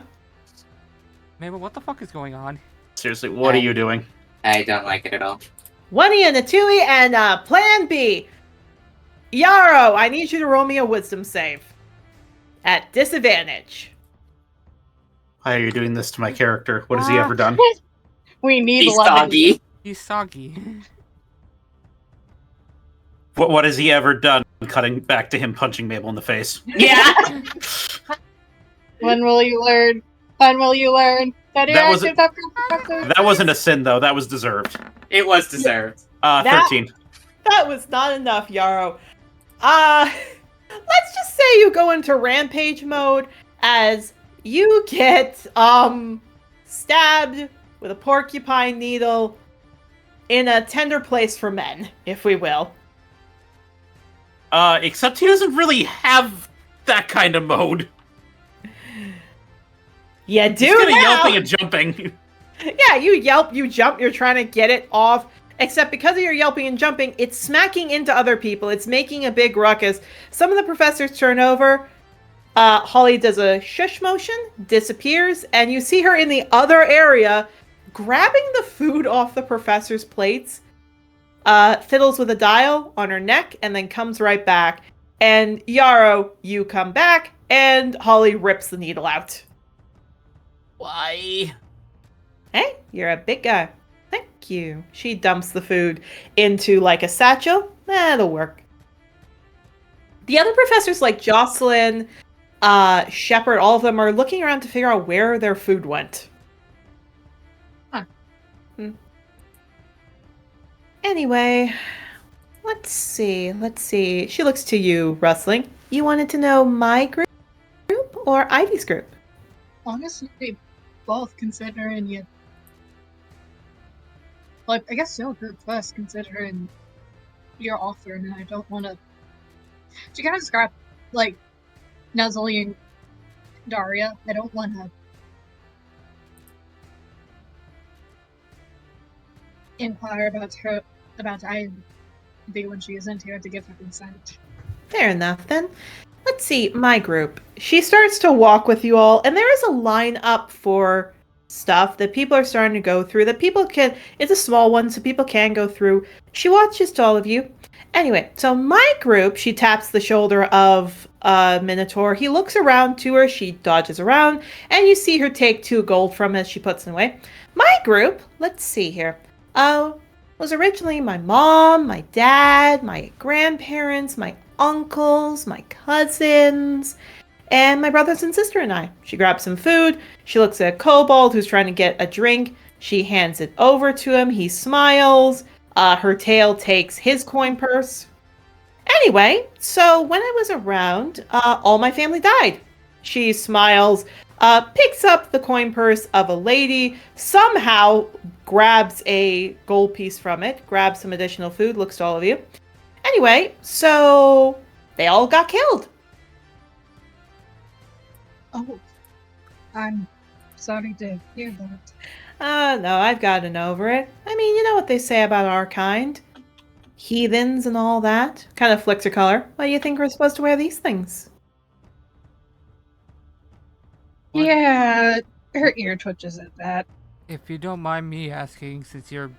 Mabel, what the fuck is going on? Seriously, what are you doing? I don't like it at all. 1E and a 2E and plan B. Yarrow, I need you to roll me a wisdom save. At disadvantage. Why are you doing this to my character? What has he ever done? We need He's 11. soggy. He's soggy. What has he ever done? Cutting back to him punching Mabel in the face. Yeah. When will you learn? When will you learn? That wasn't a sin, though. That was deserved. It was deserved. 13. That was not enough, Yarrow. Let's just say you go into rampage mode as you get stabbed with a porcupine needle in a tender place for men, if we will. Except he doesn't really have that kind of mode. You do He's kinda now. yelping and jumping. Yeah, you yelp, you jump, you're trying to get it off. Except because of your yelping and jumping, it's smacking into other people. It's making a big ruckus. Some of the professors turn over. Holly does a shush motion, disappears, and you see her in the other area grabbing the food off the professor's plates, fiddles with a dial on her neck, and then comes right back. And Yarrow, you come back, and Holly rips the needle out. Why? Hey, you're a big guy. Thank you. She dumps the food into like a satchel. That'll work. The other professors, like Jocelyn, Shepard, all of them are looking around to figure out where their food went. Huh. Anyway, let's see. She looks to you, Rustling. You wanted to know my group or Ivy's group? Honestly, both, considering you. Like, I guess your group first, considering your offer, and I don't want to. To kind of describe, like, Nuzzly and Daria, I don't want to inquire about Ivy when she isn't here to give her consent. Fair enough, then. Let's see, my group. She starts to walk with you all, and there is a line up for stuff that people are starting to go through, that people can... It's a small one, so people can go through. She watches to all of you. Anyway, so my group, she taps the shoulder of Minotaur. He looks around to her, she dodges around, and you see her take 2 gold from it as she puts it away. My group, let's see here, was originally my mom, my dad, my grandparents, my uncles, my cousins, and my brothers and sister and I. She grabs some food. She looks at a kobold who's trying to get a drink. She hands it over to him. He smiles. Her tail takes his coin purse. Anyway, so when I was around, all my family died. She smiles, picks up the coin purse of a lady, somehow grabs a gold piece from it, grabs some additional food, looks to all of you. Anyway, so they all got killed. Oh, I'm sorry to hear that. No, I've gotten over it. I mean, you know what they say about our kind. Heathens and all that. Kind of flicks her color. Why do you think we're supposed to wear these things? What? Yeah, her ear twitches at that. If you don't mind me asking, since you're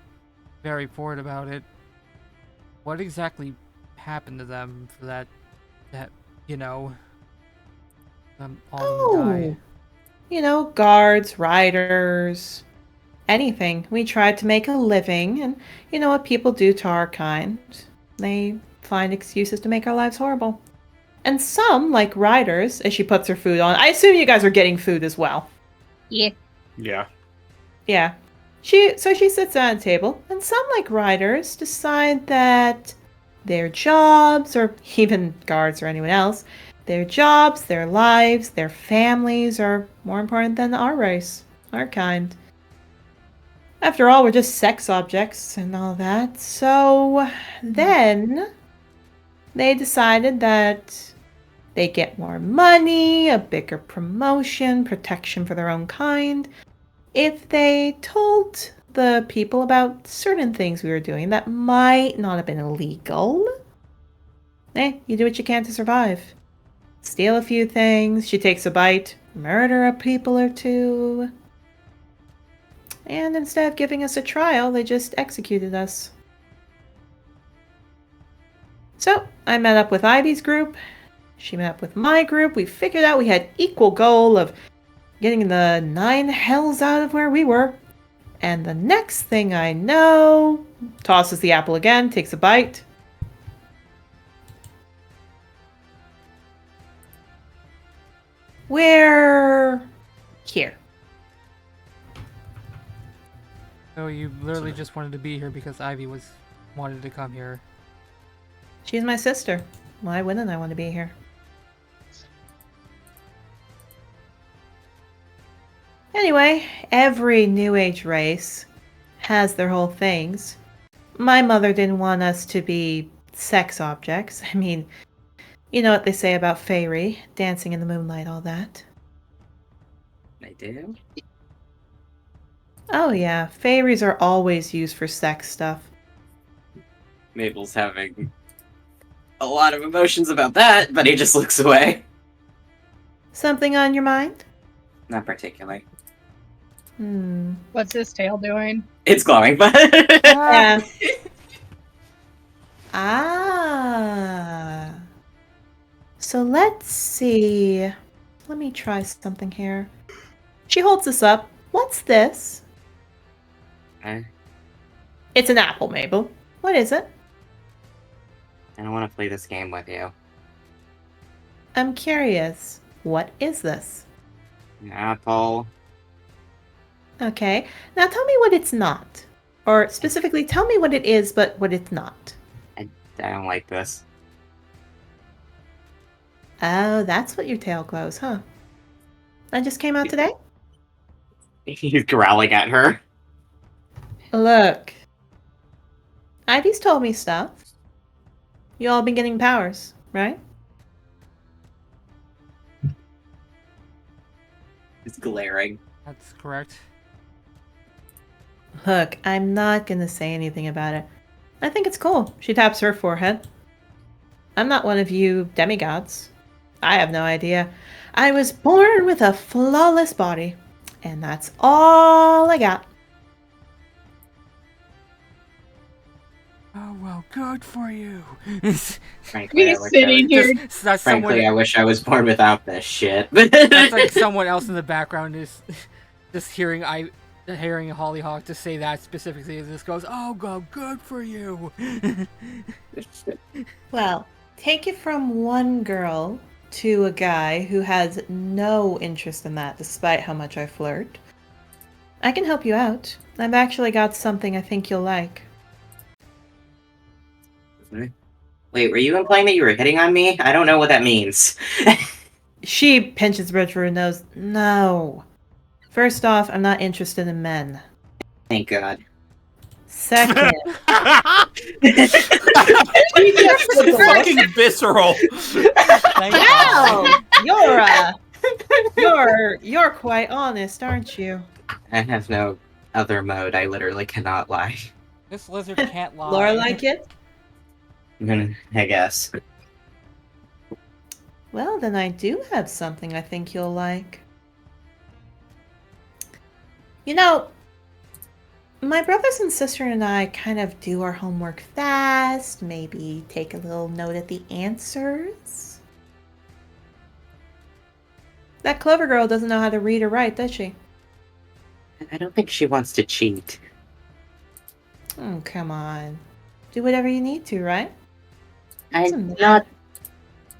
very forward about it, what exactly happened to them for that all of them die? You know, guards, riders, anything. We tried to make a living, and you know what people do to our kind. They find excuses to make our lives horrible. And some, like riders, as she puts her food on. I assume you guys are getting food as well. Yeah. Yeah. Yeah. She sits down at a table, and some, like riders, decide that their jobs, or even guards or anyone else, their jobs, their lives, their families are more important than our race, our kind. After all, we're just sex objects and all that. So then they decided that they get more money, a bigger promotion, protection for their own kind, if they told the people about certain things we were doing that might not have been illegal. You do what you can to survive. Steal a few things, she takes a bite, murder a people or two. And instead of giving us a trial, they just executed us. So, I met up with Ivy's group. She met up with my group. We figured out we had equal goal of getting the 9 hells out of where we were. And the next thing I know, tosses the apple again, takes a bite. We're here. So you literally just wanted to be here because Ivy wanted to come here. She's my sister. Why wouldn't I want to be here? Anyway, every New Age race has their whole things. My mother didn't want us to be sex objects. I mean, you know what they say about fairy, dancing in the moonlight, all that. I do. Oh yeah, fairies are always used for sex stuff. Mabel's having a lot of emotions about that, but he just looks away. Something on your mind? Not particularly. What's his tail doing? It's glowing, but... Yeah. Ah. So let's see. Let me try something here. She holds this up. What's this? It's an apple, Mabel. What is it? I don't want to play this game with you. I'm curious. What is this? An apple. Okay. Now tell me what it's not. Or specifically, tell me what it is, but what it's not. I don't like this. Oh, that's what your tail glows, huh? That just came out today? He's growling at her. Look. Ivy's told me stuff. You all been getting powers, right? He's glaring. That's correct. Look, I'm not gonna say anything about it. I think it's cool. She taps her forehead. I'm not one of you demigods. I have no idea. I was born with a flawless body, and that's all I got. Oh well, good for you. Frankly, Me sitting here. That's someone. Frankly, I wish I was born without this shit. That's like someone else in the background is just hearing Hollyhock to say that specifically. This goes, oh, good for you. Well, take it from one girl to a guy who has no interest in that, despite how much I flirt. I can help you out. I've actually got something I think you'll like. Wait, were you implying that you were hitting on me? I don't know what that means. She pinches the bridge for her nose. No. First off, I'm not interested in men. Thank God. Second, Fucking visceral. Thank God. wow, you're quite honest, aren't you? I have no other mode. I literally cannot lie. This lizard can't lie. Laura like it? I guess. Well, then I do have something I think you'll like. You know, my brothers and sister and I kind of do our homework fast, maybe take a little note at the answers. That clever girl doesn't know how to read or write, does she? I don't think she wants to cheat. Oh, come on. Do whatever you need to, right? I'm not.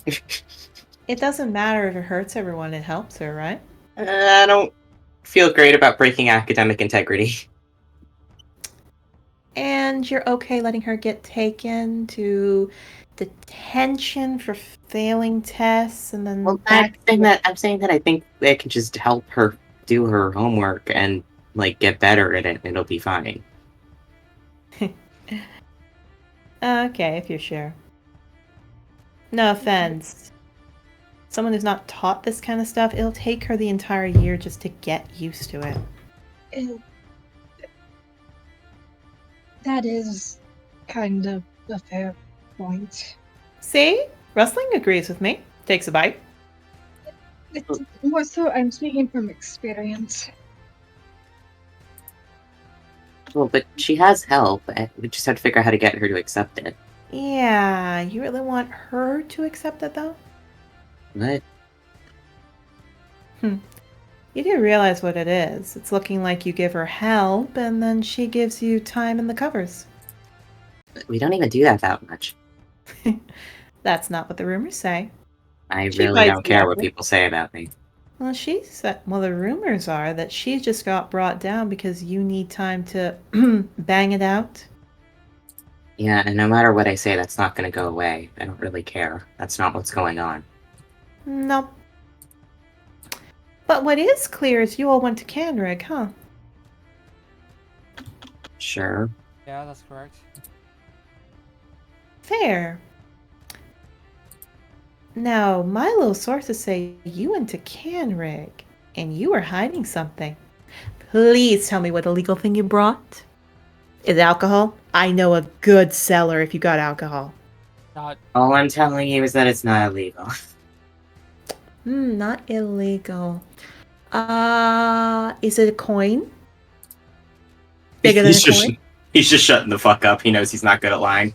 It doesn't matter if it hurts everyone, it helps her, right? I don't feel great about breaking academic integrity. And you're okay letting her get taken to detention for failing tests and then Well, I'm saying that I think it can just help her do her homework and like get better at it. It'll be fine. Okay, if you're sure. No offense. Someone who's not taught this kind of stuff, it'll take her the entire year just to get used to it. That is kind of a fair point. See? Rustling agrees with me. Takes a bite. It's more so I'm speaking from experience. Well, but she has help. We just have to figure out how to get her to accept it. Yeah, you really want her to accept it though? What? You do realize what it is. It's looking like you give her help and then she gives you time in the covers. We don't even do that much. That's not what the rumors say. I She really bites don't care the what apple. people say about me. Well, the rumors are that she just got brought down because you need time to bang it out. Yeah, and no matter what I say, that's not going to go away. I don't really care. That's not what's going on. Nope. But what is clear is you all went to Canrig, huh? Sure. Yeah, that's correct. Fair. Now, my little sources say you went to Canrig, and you were hiding something. Please tell me what illegal thing you brought. Is it alcohol? I know a good seller if you got alcohol. Not. All I'm telling you is that it's not illegal. Not illegal. Is it a coin? Bigger than a coin? He's just shutting the fuck up. He knows he's not good at lying.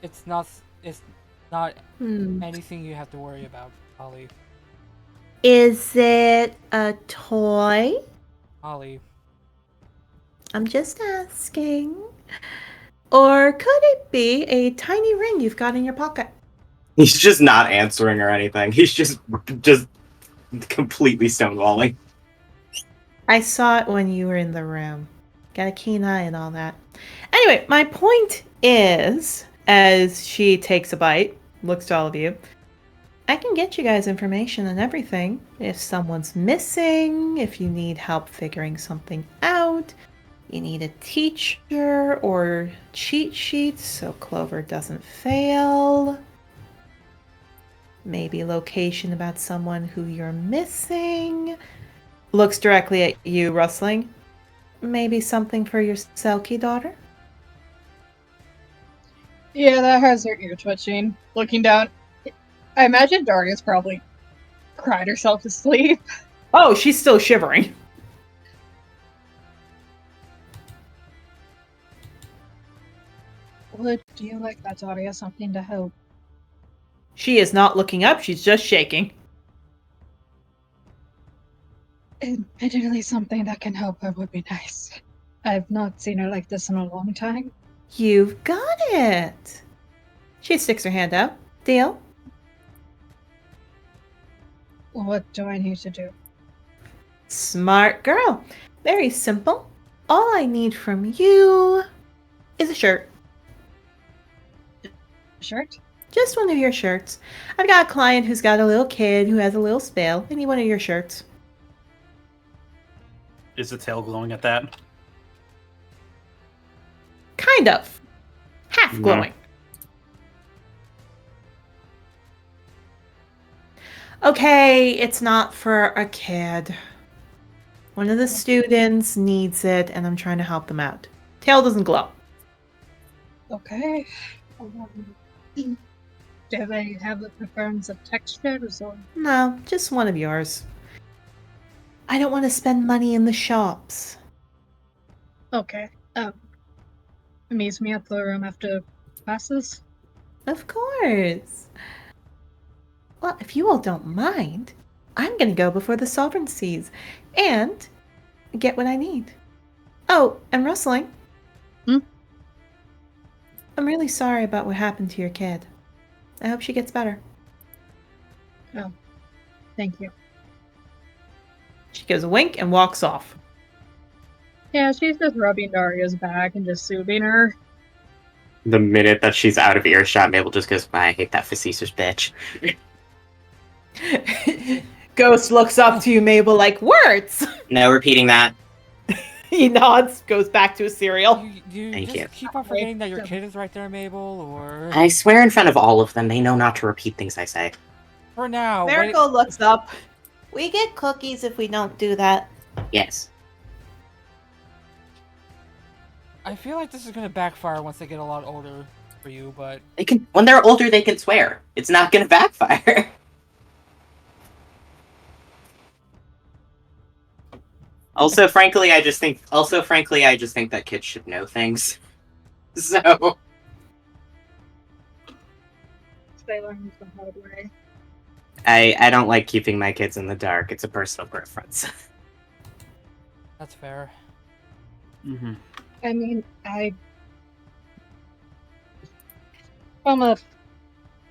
It's not. It's not Hmm. anything you have to worry about, Holly. Is it a toy? Holly. I'm just asking. Or could it be a tiny ring you've got in your pocket? He's just not answering or anything. He's just completely stonewalling. I saw it when you were in the room. Got a keen eye and all that. Anyway, my point is, as she takes a bite, looks to all of you, I can get you guys information and everything. If someone's missing, if you need help figuring something out, you need a teacher or cheat sheets so Clover doesn't fail. Maybe location about someone who you're missing. Looks directly at you, Rustling. Maybe something for your Selkie daughter? Yeah, that has her ear twitching. Looking down, I imagine Daria's probably cried herself to sleep. Oh, she's still shivering. Would you like that, Daria? Something to help? She is not looking up, she's just shaking. Admittedly, something that can help her would be nice. I've not seen her like this in a long time. You've got it. She sticks her hand out. Deal? What do I need to do? Smart girl. Very simple. All I need from you is a shirt. Shirt? Just one of your shirts. I've got a client who's got a little kid who has a little spell. I need one of your shirts. Is the tail glowing at that? Kind of. Half glowing. Okay, it's not for a kid. One of the students needs it, and I'm trying to help them out. Tail doesn't glow. Okay. Do they have the preference of textures or? No, just one of yours. I don't want to spend money in the shops. Okay. Meet me at the room after classes. Of course. Well, if you all don't mind, I'm going to go before the Sovereign sees and get what I need. Oh, and Rustling. I'm really sorry about what happened to your kid. I hope she gets better. Oh, thank you. She gives a wink and walks off. Yeah, she's just rubbing Daria's back and just soothing her. The minute that she's out of earshot, Mabel just goes, I hate that facetious bitch. Ghost looks up to you, Mabel, like, words! No repeating that. He nods, goes back to his cereal. You Thank just you. keep on forgetting that your kid is right there, Mabel, or... I swear in front of all of them, they know not to repeat things I say. For now. Miracle looks up. We get cookies if we don't do that. Yes. I feel like this is going to backfire once they get a lot older for you, but... They can. When they're older, they can swear. It's not gonna backfire. Also, frankly, I just think that kids should know things. So... They learn the hard way. I don't like keeping my kids in the dark. It's a personal preference. That's fair. Mm-hmm. I mean, from a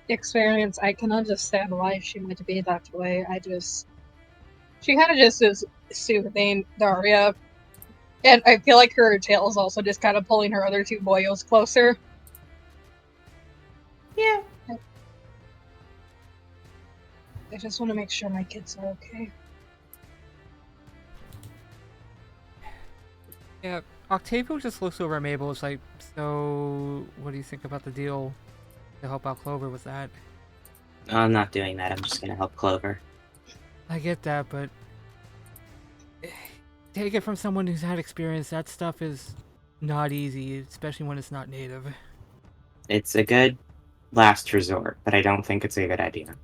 experience, I can understand why she might be that way. She kind of just is soothing Daria, and I feel like her tail is also just kind of pulling her other two boyos closer. Yeah. I just want to make sure my kids are okay. Yeah, Octavio just looks over at Mabel. It's like, so what do you think about the deal to help out Clover with that? I'm not doing that. I'm just gonna help Clover. I get that, but take it from someone who's had experience. That stuff is not easy, especially when it's not native. It's a good last resort, but I don't think it's a good idea.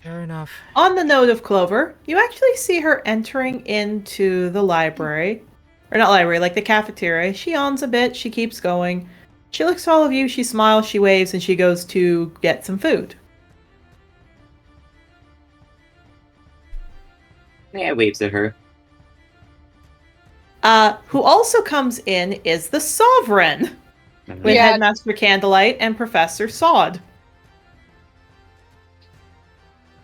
Fair enough. On the note of Clover, you actually see her entering into the library. Or not library, like the cafeteria. She yawns a bit, she keeps going. She looks at all of you, she smiles, she waves, and she goes to get some food. Yeah, waves at her. Who also comes in is the Sovereign. With Yeah. Headmaster Candlelight and Professor Sod.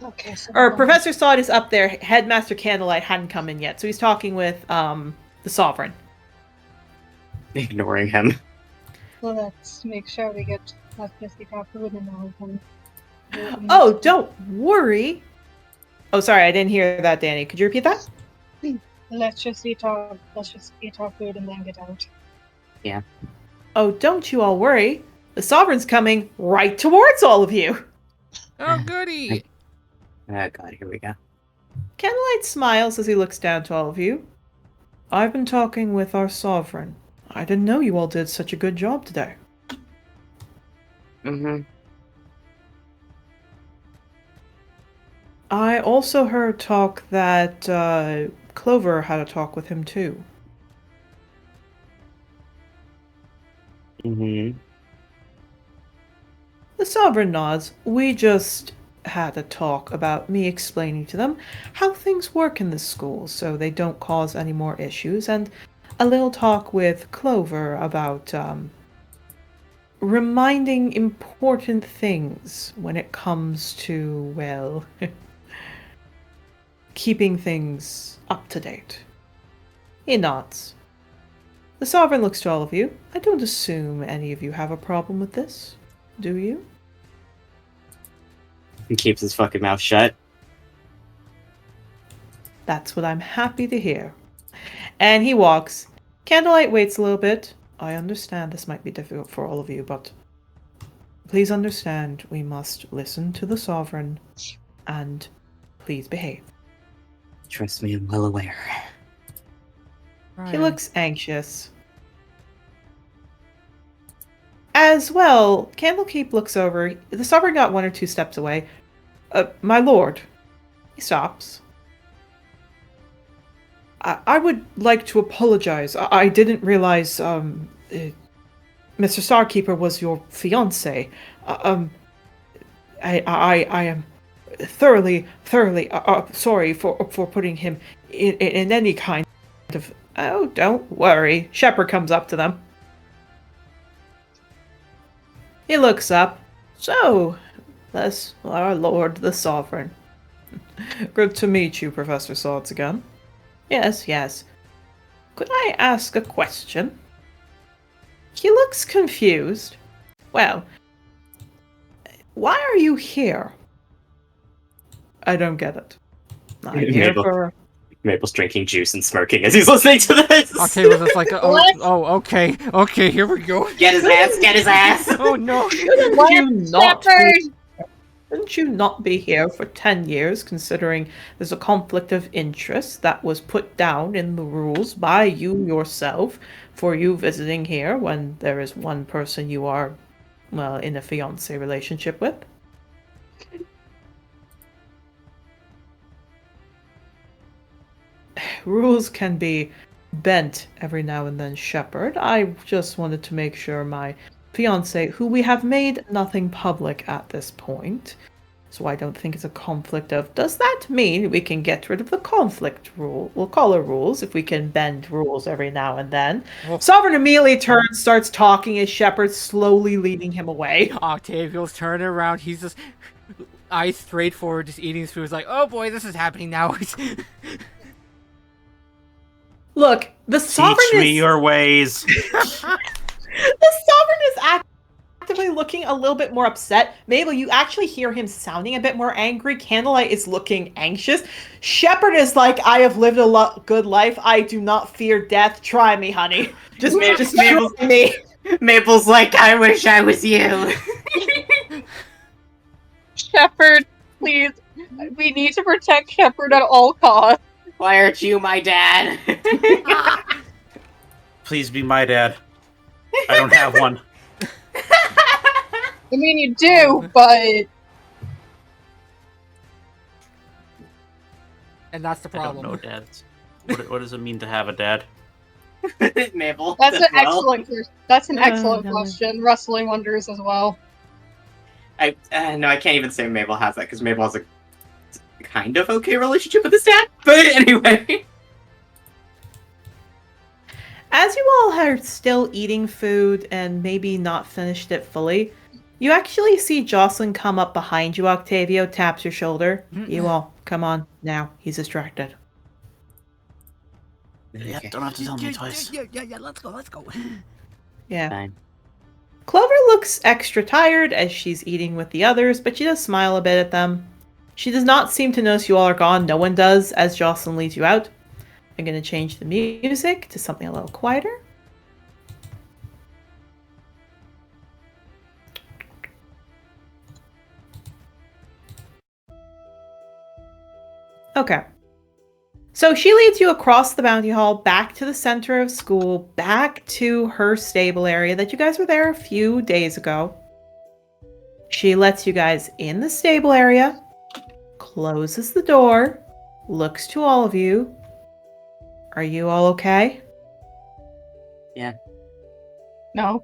Okay, so Or Professor Sod is up there. Headmaster Candlelight hadn't come in yet, so he's talking with the Sovereign. Ignoring him. well, let's make sure we get Jesse food and all of them. Oh, don't worry. Oh, sorry, I didn't hear that, Danny. Could you repeat that? Let's just eat our food and then get out. Yeah. Oh, don't you all worry. The Sovereign's coming right towards all of you. Oh, goody! Oh god, here we go. Candlelight smiles as he looks down to all of you. I've been talking with our Sovereign. I didn't know you all did such a good job today. Mm-hmm. I also heard talk that Clover had a talk with him too. Mm-hmm. The Sovereign nods. We just had a talk about me explaining to them how things work in this school so they don't cause any more issues, and a little talk with Clover about reminding important things when it comes to, well, keeping things up to date. He nods. The Sovereign looks to all of you. I don't assume any of you have a problem with this, do you? He keeps his fucking mouth shut. That's what I'm happy to hear. And he walks. Candlelight waits a little bit. I understand this might be difficult for all of you, but please understand we must listen to the Sovereign and please behave. Trust me, I'm well aware. He looks anxious. As well, Candlekeep looks over. The Sovereign got 1 or 2 steps away. My lord. He stops. I would like to apologize. I didn't realize Mr. Starkeeper was your fiancé. I am thoroughly sorry for putting him in any kind of... Oh, don't worry. Shepherd comes up to them. He looks up. So, that's our lord, the Sovereign. Good to meet you, Professor Swords again. Yes, yes. Could I ask a question? He looks confused. Well, why are you here? I don't get it. I'm here for... Mabel's drinking juice and smirking as he's listening to this. Octave was just like, okay, here we go. Get his ass, get his ass! Oh no. Shouldn't you not be here for 10 years, considering there's a conflict of interest that was put down in the rules by you yourself for you visiting here when there is one person you are, well, in a fiancé relationship with? Rules can be bent every now and then, Shepherd. I just wanted to make sure my fiancé, who we have made nothing public at this point, so I don't think it's a conflict of, does that mean we can get rid of the conflict rule? We'll call her rules if we can bend rules every now and then. Oh. Sovereign immediately turns, starts talking as Shepherd slowly leading him away. Octavio's turning around. He's just eyes straight forward, just eating his food. He's like, oh boy, this is happening now. Look, the Sovereign Teach me is... your ways. The Sovereign is actively looking a little bit more upset. Mabel, you actually hear him sounding a bit more angry. Candlelight is looking anxious. Shepherd is like, I have lived a good life. I do not fear death. Try me, honey. Just try me. Mabel's like, I wish I was you. Shepherd, please. We need to protect Shepherd at all costs. Why aren't you my dad? Please be my dad. I don't have one. I mean, you do, but... And that's the I don't problem. know dads. What does it mean to have a dad? Mabel. That's an well. excellent question. Rustling wonders as well. No, I can't even say Mabel has that, because Mabel has a kind of okay relationship with his dad. But anyway. As you all are still eating food and maybe not finished it fully, You actually see Jocelyn come up behind you, Octavio, taps your shoulder. You all, come on, now. He's distracted. Yeah, don't have to tell me twice. Yeah, let's go. Yeah. Fine. Clover looks extra tired as she's eating with the others, but she does smile a bit at them. She does not seem to notice you all are gone. No one does, as Jocelyn leads you out. I'm going to change the music to something a little quieter. Okay. So she leads you across the bounty hall, back to the center of school, back to her stable area that you guys were there a few days ago. She lets you guys in the stable area, closes the door, looks to all of you. Are you all okay? Yeah. No.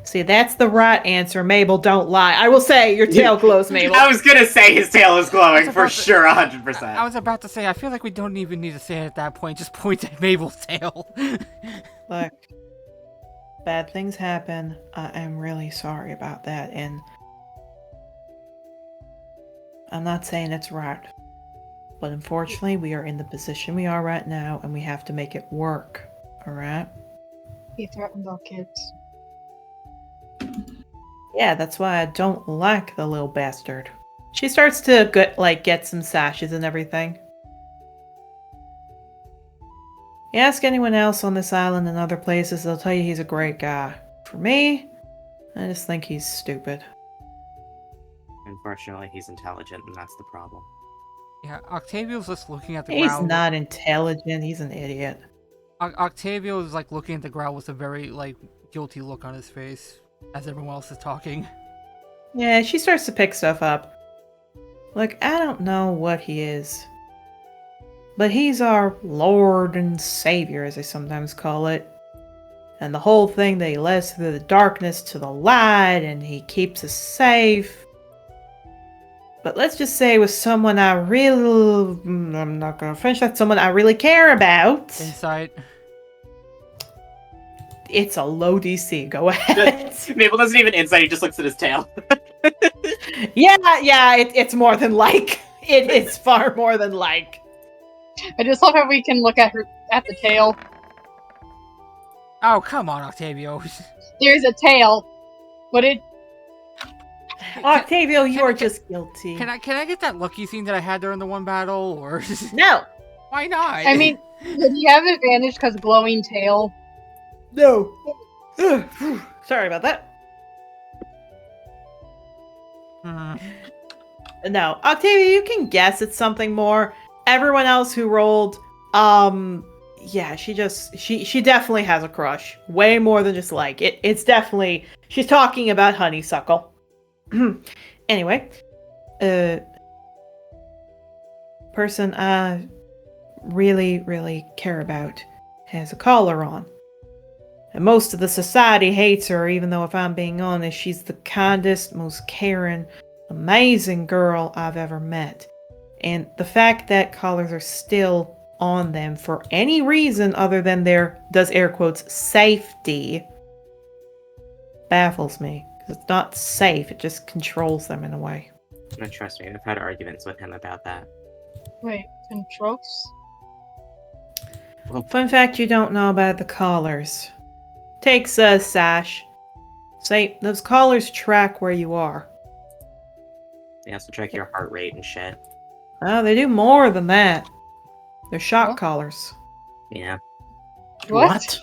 See, that's the right answer. Mabel, don't lie. I will say, your tail glows, Mabel. I was gonna say his tail is glowing for sure, 100%. I was about to say, I feel like we don't even need to say it at that point. Just point at Mabel's tail. Look, bad things happen. I am really sorry about that, and I'm not saying it's right. But unfortunately, we are in the position we are right now, and we have to make it work. Alright? He threatened our kids. Yeah, that's why I don't like the little bastard. She starts to get some sashes and everything. You ask anyone else on this island and other places, they'll tell you he's a great guy. For me, I just think he's stupid. Unfortunately, he's intelligent, and that's the problem. Yeah, Octavio's just looking at the He's ground. not intelligent, he's an idiot. Octavio's like looking at the ground with a very guilty look on his face as everyone else is talking. Yeah, she starts to pick stuff up. Look, I don't know what he is, but he's our Lord and Savior, as they sometimes call it. And the whole thing that he led us through the darkness to the light, and he keeps us safe. But let's just say it was someone I'm not gonna finish that, someone I really care about. Insight. It's a low DC, go ahead. Mabel doesn't even insight, he just looks at his tail. yeah, it's more than like. It is far more than like. I just love how we can look at the tail. Oh, come on, Octavio. There's a tail. But it... Octavio, you're just guilty. Can I get that lucky thing that I had during the one battle, or No. why not? I mean, did he have advantage because glowing tail? No. Sorry about that. No, Octavia, you can guess it's something more. Everyone else who rolled, yeah, she definitely has a crush. Way more than just like it. It's definitely, she's talking about honeysuckle. Anyway, person I really, really care about has a collar on. And most of the society hates her, even though if I'm being honest, she's the kindest, most caring, amazing girl I've ever met. And the fact that collars are still on them for any reason other than their, does air quotes, safety, baffles me. Because it's not safe, it just controls them in a way. No, trust me, I've had arguments with him about that. Wait, controls? Fun fact you don't know about the collars. Takes a sash. Say, those collars track where you are. They also track your heart rate and shit. Oh, they do more than that. They're shock collars. Yeah. What?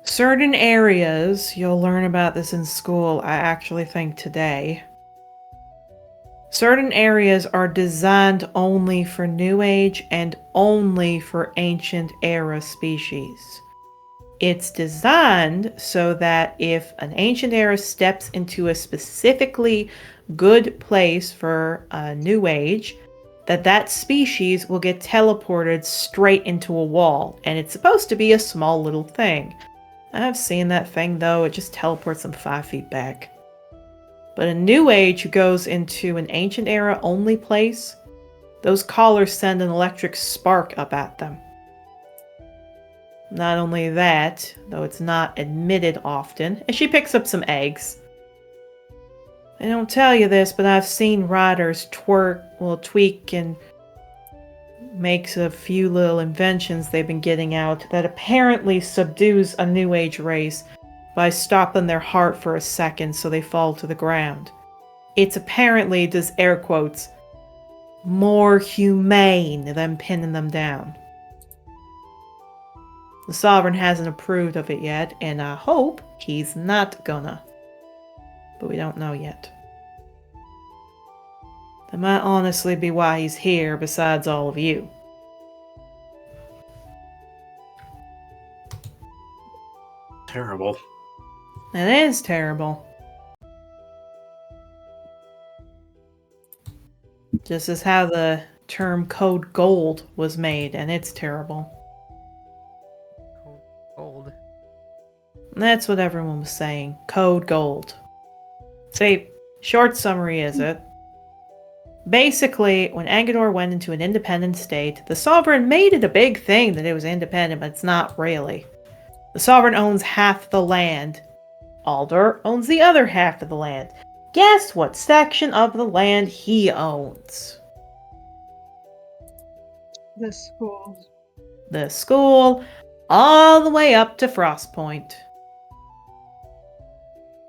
Certain areas, you'll learn about this in school, I actually think today. Certain areas are designed only for New Age and only for Ancient Era species. It's designed so that if an Ancient Era steps into a specifically good place for a New Age, that species will get teleported straight into a wall. And it's supposed to be a small little thing. I've seen that thing though, it just teleports them 5 feet back. But a New Age who goes into an Ancient Era only place, those collars send an electric spark up at them. Not only that, though it's not admitted often, and she picks up some eggs. I don't tell you this, but I've seen riders tweak and makes a few little inventions they've been getting out that apparently subdues a New Age race by stopping their heart for a second so they fall to the ground. It's apparently, does air quotes, more humane than pinning them down. The Sovereign hasn't approved of it yet, and I hope he's not gonna. But we don't know yet. That might honestly be why he's here, besides all of you. Terrible. It is terrible. Just as how the term Code Gold was made, and it's terrible. Gold. That's what everyone was saying. Code Gold. See, short summary is it. Basically, when Angador went into an independent state, the Sovereign made it a big thing that it was independent, but it's not really. The Sovereign owns half the land. Alder owns the other half of the land. Guess what section of the land he owns? The school. The school, all the way up to Frostpoint.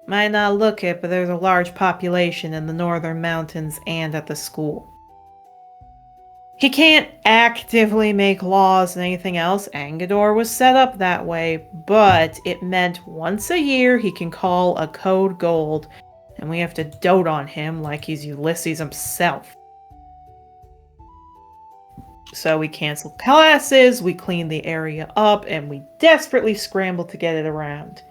Might not look it, but there's a large population in the northern mountains and at the school. He can't actively make laws and anything else. Angador was set up that way, but it meant once a year he can call a Code Gold, and we have to dote on him like he's Ulysses himself. So we cancel classes, we clean the area up, and we desperately scramble to get it around.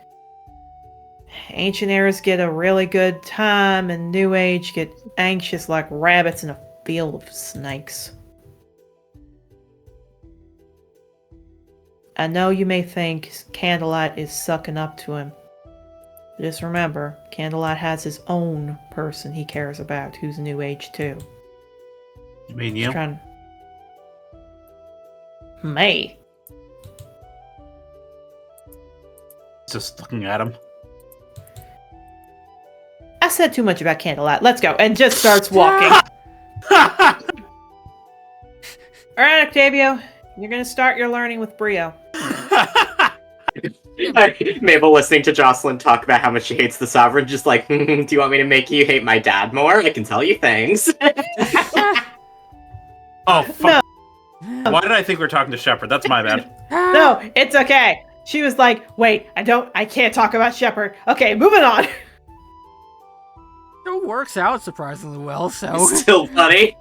Ancient Eras get a really good time, and New Age get anxious like rabbits in a field of snakes. I know you may think Candlelight is sucking up to him. Just remember, Candlelight has his own person he cares about, who's New Age too. You mean you? Me? Just looking at him. I said too much about Candlelight. Let's go. And just starts walking. Alright, Octavio. You're gonna start your learning with Brio. Mabel listening to Jocelyn talk about how much she hates the Sovereign, just like, do you want me to make you hate my dad more? I can tell you things. Oh, fuck. No. Why did I think we were talking to Shepard? That's my bad. No, it's okay. She was like, wait, I can't talk about Shepard. Okay, moving on. It works out surprisingly well, so... Still funny.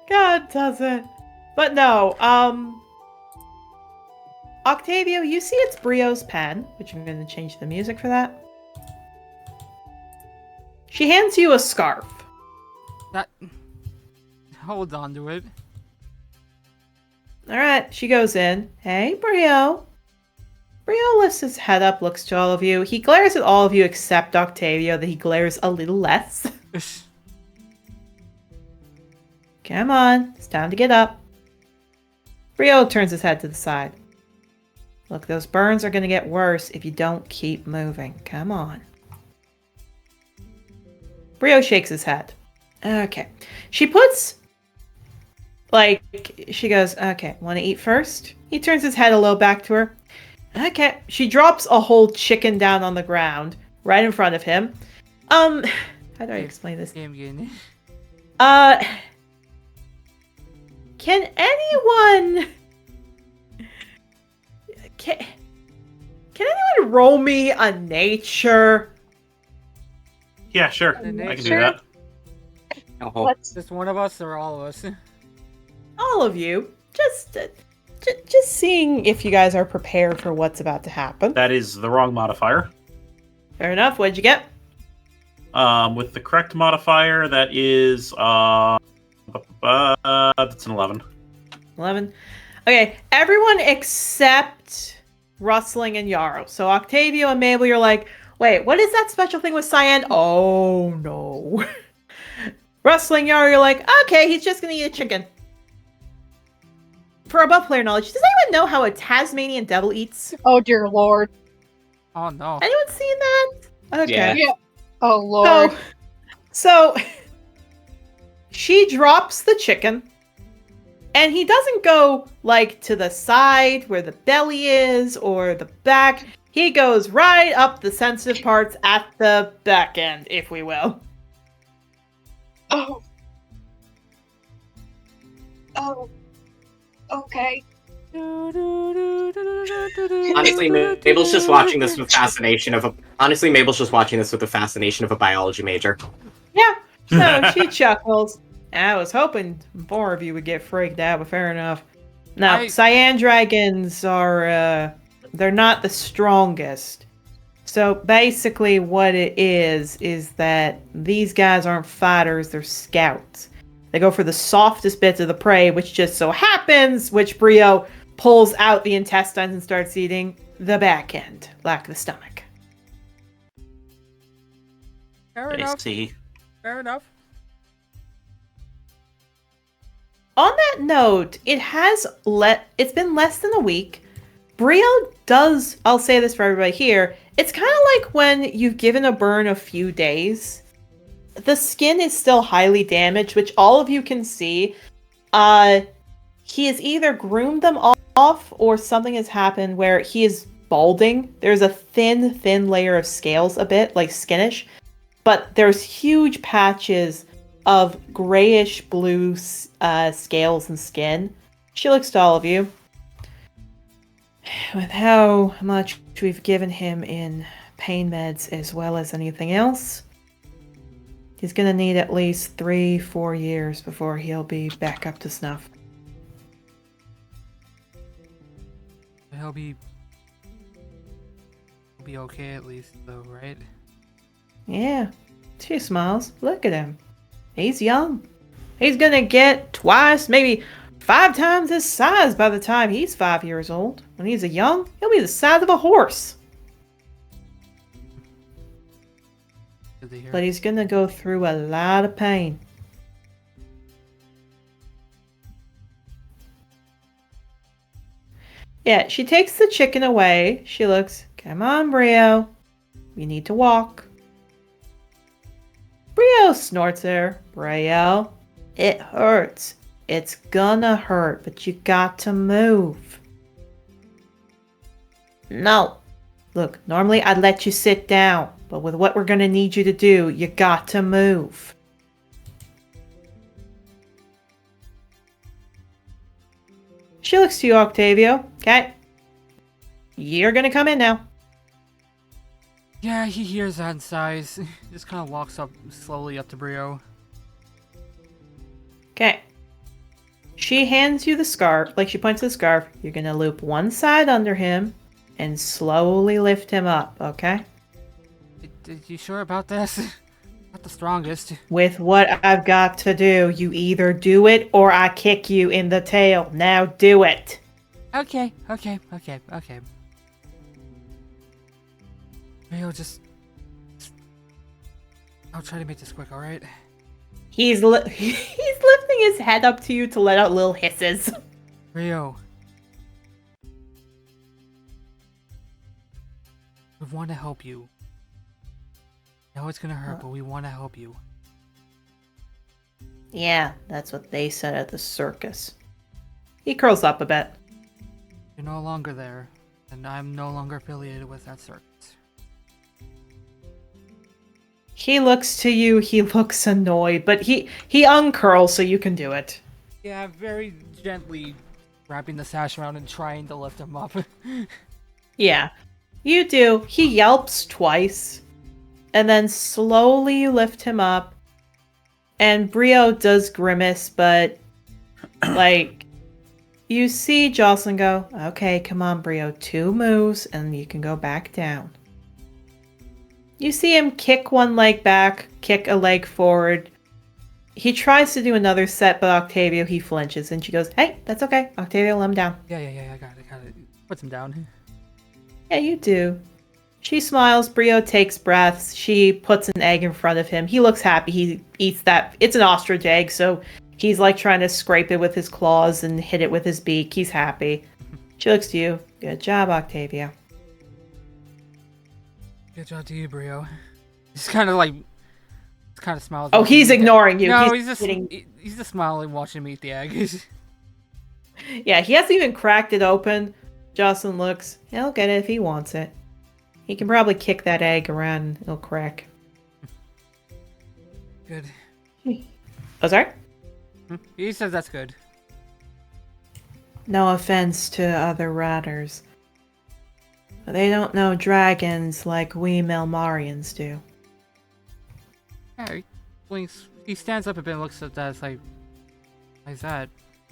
God does it. But no, Octavio, you see it's Brio's pen, which I'm going to change the music for that. She hands you a scarf. That... Hold on to it. Alright, she goes in. Hey, Brio. Brio lifts his head up, looks to all of you. He glares at all of you except Octavio, that he glares a little less. Come on, it's time to get up. Brio turns his head to the side. Look, those burns are going to get worse if you don't keep moving. Come on. Brio shakes his head. Okay. She puts... she goes, okay, want to eat first? He turns his head a little back to her. Okay. She drops a whole chicken down on the ground, right in front of him. How do I explain this? Can anyone... Can anyone roll me a nature? Yeah, sure. I can do that. Oh. Just one of us or all of us? All of you. Just seeing if you guys are prepared for what's about to happen. That is the wrong modifier. Fair enough. What'd you get? With the correct modifier, that is that's an 11. 11. Okay, everyone except Rustling and Yarrow. So Octavio and Mabel, you're like, wait, what is that special thing with Cyan? Oh, no. Rustling Yarrow, you're like, okay, he's just gonna eat a chicken. for above player knowledge, does anyone know how a Tasmanian devil eats? Oh dear lord. Oh no. Anyone seen that? Okay. Yeah. Oh lord. So she drops the chicken, and he doesn't go like to the side where the belly is or the back. He goes right up the sensitive parts at the back end, if we will. Oh. Oh. Okay. Honestly, Mabel's just watching this with fascination of a. Honestly, Mabel's just watching this with the fascination of a biology major. Yeah. So she chuckles. I was hoping more of you would get freaked out, but fair enough. Now, cyan dragons are, they're not the strongest. So basically what it is that these guys aren't fighters, they're scouts. They go for the softest bits of the prey, which just so happens, which Brio pulls out the intestines and starts eating the back end, like the stomach. Fair I enough. see. Fair enough. On that note, it's been less than a week. Brio does, I'll say this for everybody here, it's kind of like when you've given a burn a few days. The skin is still highly damaged, which all of you can see. He has either groomed them off or something has happened where he is balding. There's a thin layer of scales a bit, like skinish. But there's huge patches of grayish blue scales and skin. She looks to all of you. With how much we've given him in pain meds as well as anything else, he's gonna need at least 3-4 years before he'll be back up to snuff. He'll be okay at least, though, right? Yeah. She smiles. Look at him. He's young. He's gonna get twice, maybe 5 times his size by the time he's 5 years old. When he's young, he'll be the size of a horse. But he's gonna go through a lot of pain. Yeah, she takes the chicken away. She looks, come on, Brio. You need to walk. Brio snorts there. Brio, it hurts. It's gonna hurt, but you got to move. No. Look, normally I'd let you sit down, but with what we're gonna need you to do, you got to move. She looks to you, Octavio. Okay. You're gonna come in now. Yeah, he hears that and sighs. Just kind of walks up slowly up to Brio. Okay. She hands you the scarf, like she points to the scarf. You're gonna loop one side under him and slowly lift him up, okay? You sure about this? Not the strongest. With what I've got to do, you either do it or I kick you in the tail. Now do it. Okay. Rio, I'll try to make this quick, alright? He's lifting his head up to you to let out little hisses. Rio. We want to help you. I know it's gonna hurt, but we want to help you. Yeah, that's what they said at the circus. He curls up a bit. You're no longer there, and I'm no longer affiliated with that circus. He looks to you, he looks annoyed, but he uncurls so you can do it. Yeah, very gently wrapping the sash around and trying to lift him up. Yeah, you do. He yelps twice, and then slowly you lift him up, and Brio does grimace, but, like, you see Jocelyn go, okay, come on, Brio, 2 moves, and you can go back down. You see him kick one leg back, kick a leg forward. He tries to do another set, but Octavio, he flinches, and she goes, hey, that's okay. Octavio, let him down. Yeah, I got it. Puts him down. Yeah, you do. She smiles. Brio takes breaths. She puts an egg in front of him. He looks happy. He eats that. It's an ostrich egg, so He's like trying to scrape it with his claws and hit it with his beak. He's happy. She looks to you. Good job, Octavia. Good job to you, Brio. He's kind of smiles. Oh, he's ignoring you. No, he's just smiling, watching me eat the egg. Yeah, he hasn't even cracked it open. Jocelyn looks. He'll get it if he wants it. He can probably kick that egg around and it'll crack. Good. Oh, sorry? He says that's good. No offense to other ratters. But they don't know dragons like we Melmarians do. Yeah, he blinks. He stands up a bit and looks at that. It's like, why is that?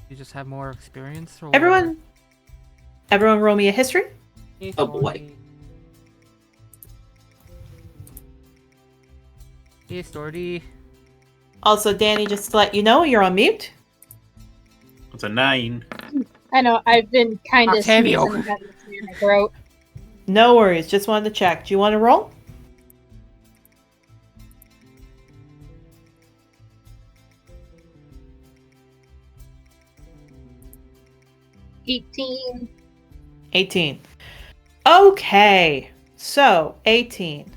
You just have more experience? Or Everyone roll me a history. Oh boy. Hey, Stordy. Also, Danny, just to let you know, you're on mute. It's a 9. I know, I've been kind of Octavio. sneezing and having to clear my throat. No worries, just wanted to check. Do you want to roll? $18. 18. Okay, so 18.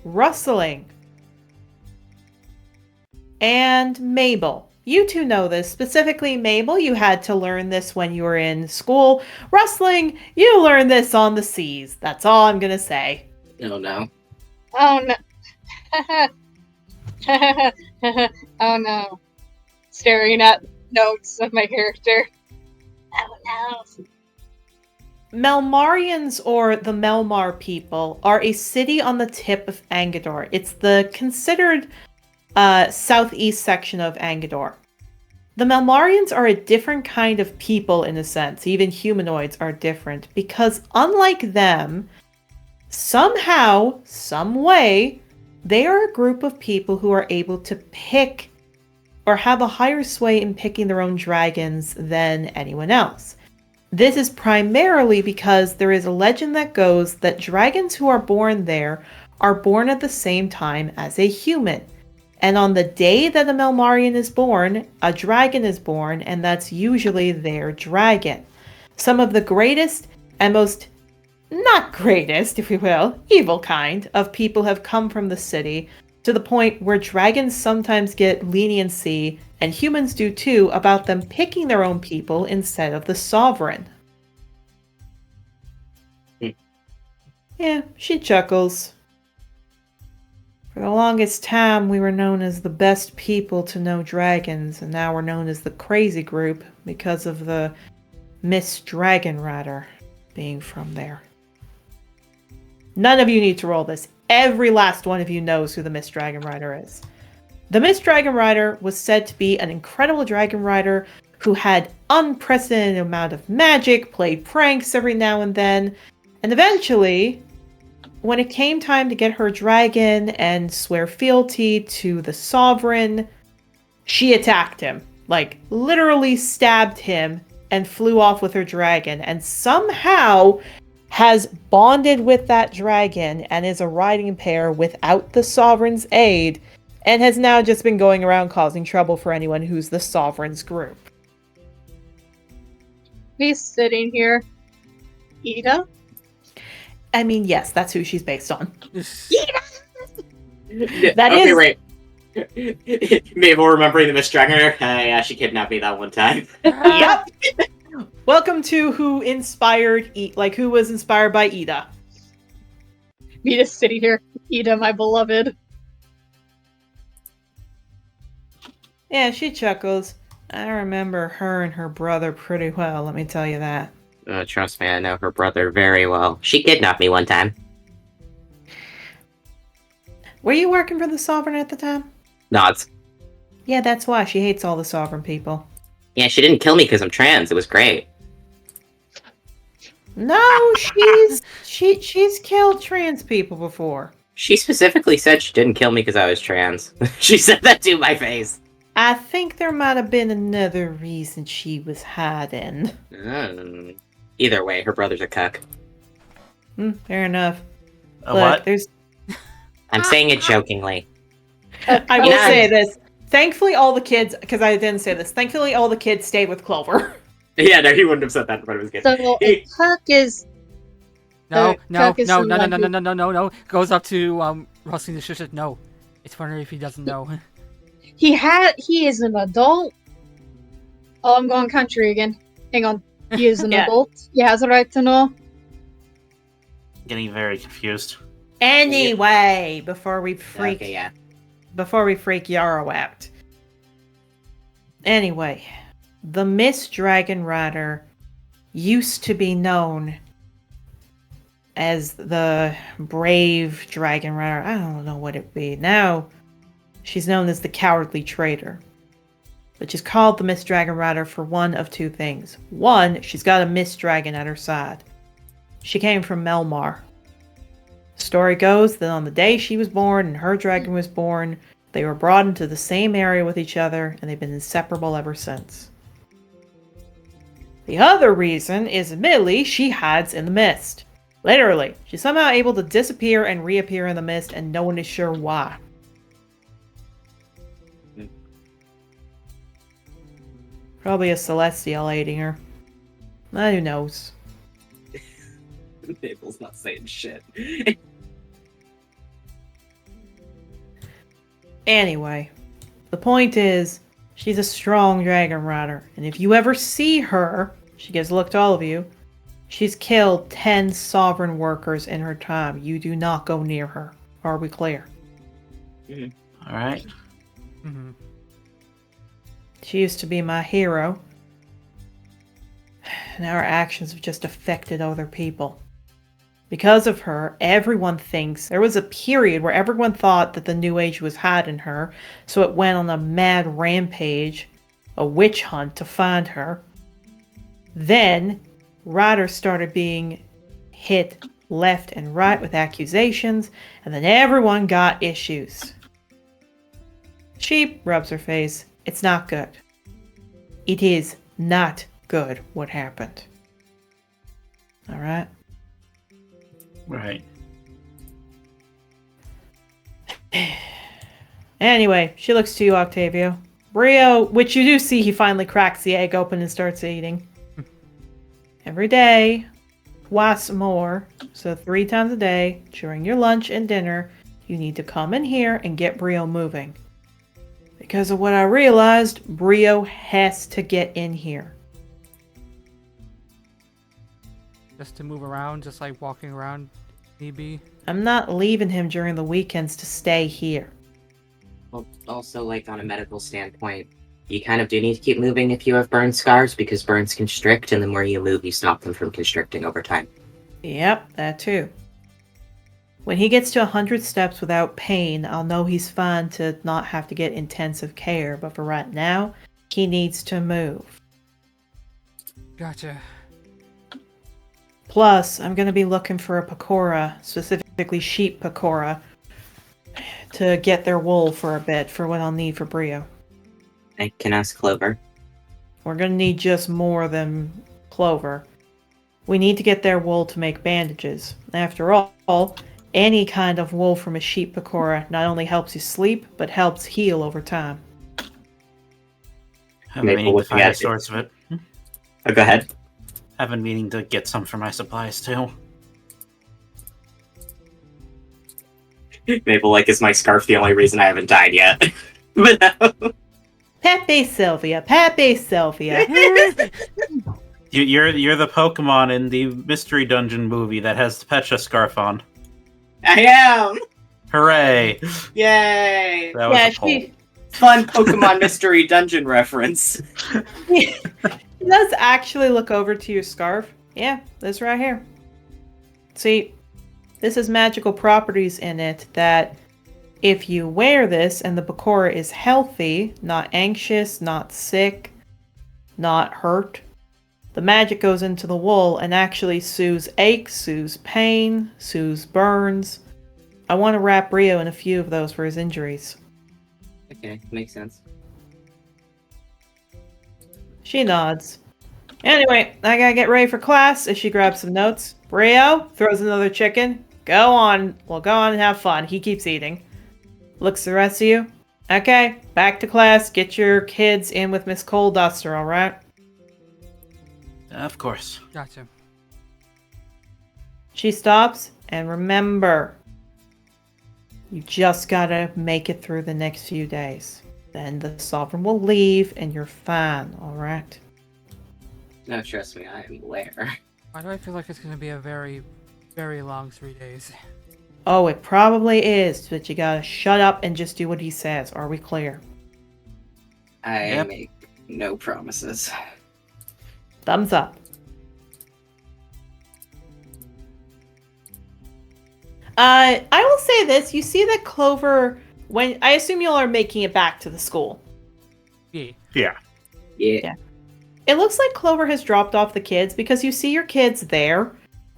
Rustling. And Mabel. You two know this. Specifically, Mabel, you had to learn this when you were in school. Rustling, you learned this on the seas. That's all I'm gonna say. Oh no. Oh no. Oh no. Staring at notes of my character. Oh no. Melmarians, or the Melmar people, are a city on the tip of Angador. It's the considered southeast section of Angador. The Melmarians are a different kind of people in a sense. Even humanoids are different because unlike them, somehow, some way, they are a group of people who are able to pick or have a higher sway in picking their own dragons than anyone else. This is primarily because there is a legend that goes that dragons who are born there are born at the same time as a human. And on the day that a Melmarian is born, a dragon is born, and that's usually their dragon. Some of the greatest and most, not greatest, if you will, evil kind of people have come from the city, to the point where dragons sometimes get leniency, and humans do too, about them picking their own people instead of the sovereign. Yeah, she chuckles. For the longest time, we were known as the best people to know dragons, and now we're known as the crazy group because of the Miss Dragon Rider being from there. None of you need to roll this. Every last one of you knows who the Miss Dragon Rider is. The Miss Dragon Rider was said to be an incredible dragon rider who had unprecedented amount of magic, played pranks every now and then, and eventually, when it came time to get her dragon and swear fealty to the sovereign, she attacked him. Like, literally stabbed him and flew off with her dragon, and somehow has bonded with that dragon and is a riding pair without the sovereign's aid, and has now just been going around causing trouble for anyone who's the sovereign's group. He's sitting here. Ida? I mean, yes, that's who she's based on. That okay, is... right. Mabel remembering the Miss Dragon. Yeah, she kidnapped me that one time. Yep. Welcome to who inspired who was inspired by Ida. Me just sitting here. Ida, my beloved. Yeah, she chuckles. I remember her and her brother pretty well, let me tell you that. Trust me, I know her brother very well. She kidnapped me one time. Were you working for the Sovereign at the time? Nods. Yeah, that's why. She hates all the Sovereign people. Yeah, she didn't kill me because I'm trans. It was great. No, she's killed trans people before. She specifically said she didn't kill me because I was trans. She said that to my face. I think there might have been another reason she was hiding. Either way, her brother's a cuck. Fair enough. What? There's... I'm saying it jokingly. I will say this. Thankfully, all the kids, because I didn't say this, thankfully all the kids stayed with Clover. Yeah, no, he wouldn't have said that in front of his kids. So Puck is No, no, Chuck is no, the no, no, one no, who- no, no, no, no. Goes up to Rustling the Shush. No, it's funny if he doesn't know. he is an adult. Oh, I'm going country again. Hang on. He is an Yeah. adult. He has a right to know. Getting very confused. Anyway, before we freak Okay, Yarrow out. Anyway, the Miss Dragon Rider used to be known as the Brave Dragon Rider. I don't know what it'd be. Now, she's known as the Cowardly Traitor. But she's called the Miss Dragon Rider for one of two things. One, she's got a Miss Dragon at her side. She came from Melmar. Story goes that on the day she was born and her dragon was born, they were brought into the same area with each other, and they've been inseparable ever since. The other reason is, admittedly, she hides in the mist. Literally, she's somehow able to disappear and reappear in the mist, and no one is sure why. Probably a celestial aiding her. Who knows? Mabel's not saying shit. Anyway, the point is, she's a strong dragon rider, and if you ever see her, she gives a look to all of you, she's killed 10 sovereign workers in her time. You do not go near her. Are we clear? All right. Mm-hmm. She used to be my hero. Now her actions have just affected other people. Because of her, everyone thinks there was a period where everyone thought that the New Age was hiding her, so it went on a mad rampage, a witch hunt to find her. Then, riders started being hit left and right with accusations, and then everyone got issues. She rubs her face. It's not good. It is not good what happened. Alright? Right. Anyway, she looks to you, Octavio. Brio, which you do see he finally cracks the egg open and starts eating. Every day, twice more, so 3 times a day, during your lunch and dinner, you need to come in here and get Brio moving. Because of what I realized, Brio has to get in here. Just to move around, just like walking around, maybe. I'm not leaving him during the weekends to stay here. Well, also, like, on a medical standpoint, you kind of do need to keep moving if you have burn scars, because burns constrict, and the more you move, you stop them from constricting over time. Yep, that too. When he gets to 100 steps without pain, I'll know he's fine to not have to get intensive care, but for right now, he needs to move. Gotcha. Plus, I'm going to be looking for a Pecora, specifically sheep Pecora, to get their wool for a bit, for what I'll need for Brio. I can ask Clover. We're going to need just more than Clover. We need to get their wool to make bandages. After all, any kind of wool from a sheep Pecora not only helps you sleep, but helps heal over time. I've been meaning to looking find at a it. source of it. Oh, go ahead. I've been meaning to get some for my supplies too. Mabel, like, is my scarf the only reason I haven't died yet? But no. Pepe Sylvia, Pepe Sylvia. You're the Pokemon in the Mystery Dungeon movie that has the Pecha scarf on. I am! Hooray! Yay! That was Yeah, a poll. Fun Pokemon Mystery Dungeon reference. She does actually look over to your scarf. Yeah, this right here. See, this has magical properties in it that if you wear this and the Pecora is healthy, not anxious, not sick, not hurt, the magic goes into the wool and actually soothes aches, soothes pain, soothes burns. I want to wrap Rio in a few of those for his injuries. Okay, makes sense. She nods. Anyway, I gotta get ready for class as she grabs some notes. Rio throws another chicken. Go on. Well, go on and have fun. He keeps eating. Looks at the rest of you. Okay, back to class. Get your kids in with Miss Coal Duster, all right? Of course. Gotcha. She stops, and remember, you just gotta make it through the next few days. Then the Sovereign will leave, and you're fine, all right? No, trust me, I am aware. Why do I feel like it's going to be a very, very long 3 days? Oh, it probably is, but you gotta shut up and just do what he says. Are we clear? I make no promises. Thumbs up. I will say this. You see that Clover, when I assume y'all are making it back to the school. Yeah. Yeah. Yeah. It looks like Clover has dropped off the kids because you see your kids there.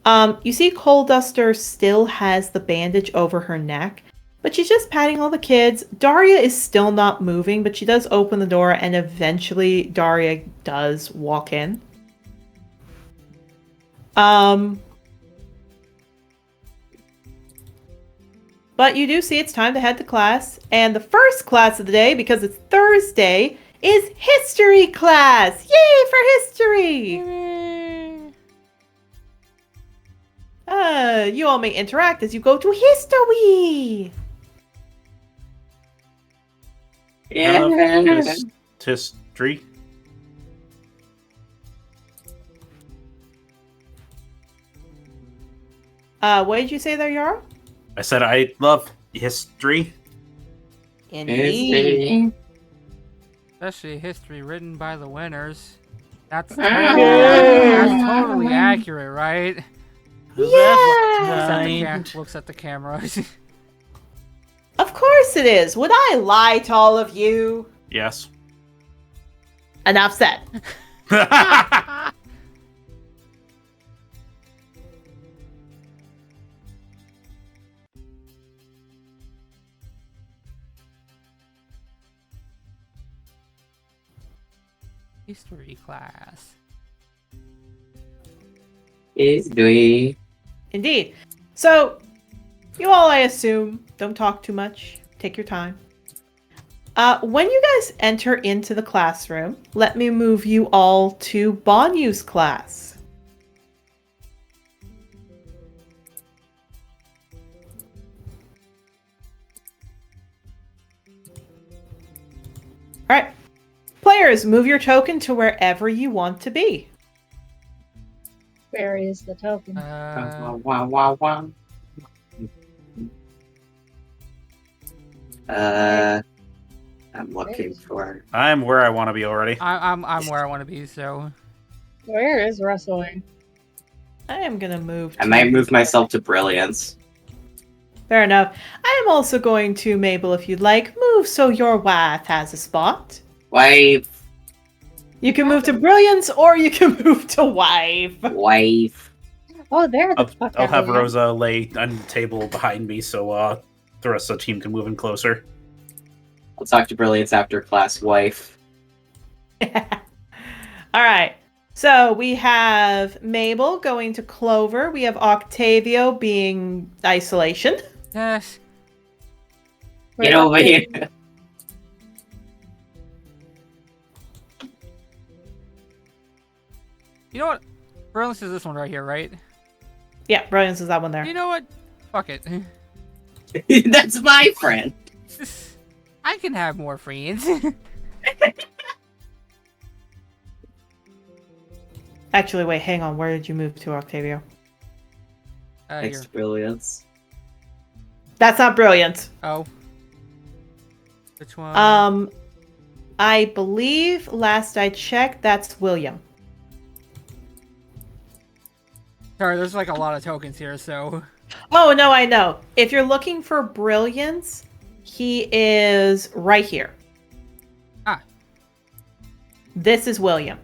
You see Coal Duster still has the bandage over her neck, but she's just patting all the kids. Daria is still not moving, but she does open the door, and eventually Daria does walk in. But you do see it's time to head to class, and the first class of the day, because it's Thursday, is history class! Yay for history! You all may interact as you go to history! Yeah. History. What did you say there, Yara? I said I love history. Indeed. Especially history written by the winners. That's Yeah. totally accurate, right? Yeah! Looks at the camera. Of course it is! Would I lie to all of you? Yes. Enough said. History class. History. Indeed. So, you all, I assume, don't talk too much. Take your time. When you guys enter into the classroom, let me move you all to Banyu's class. Alright. Players, move your token to wherever you want to be. Where is the token? Wow. I'm looking for. I'm where I want to be already. I'm where I want to be, so. Where is wrestling? I am going to move I might move myself to brilliance. Fair enough. I am also going to, Mabel, if you'd like, move so your wife has a spot. Wife. You can move to Brilliance, or you can move to Wife. Oh, there the fuck I'll have are you? Rosa lay on the table behind me so the rest of the team can move in closer. I'll talk to brilliance after class. Wife. Alright. So we have Mabel going to Clover. We have Octavio being Isolation. Yes. Get over here. You know what? Brilliance is this one right here, right? Yeah, Brilliance is that one there. You know what? Fuck it. That's my friend. I can have more friends. Actually, wait, hang on. Where did you move to, Octavio? Next Here. to brilliance. That's not Brilliant. Oh. Which one? I believe last I checked, that's William. Sorry, there's like a lot of tokens here, so. Oh, no, I know. If you're looking for Brilliance, he is right here. Ah. This is William.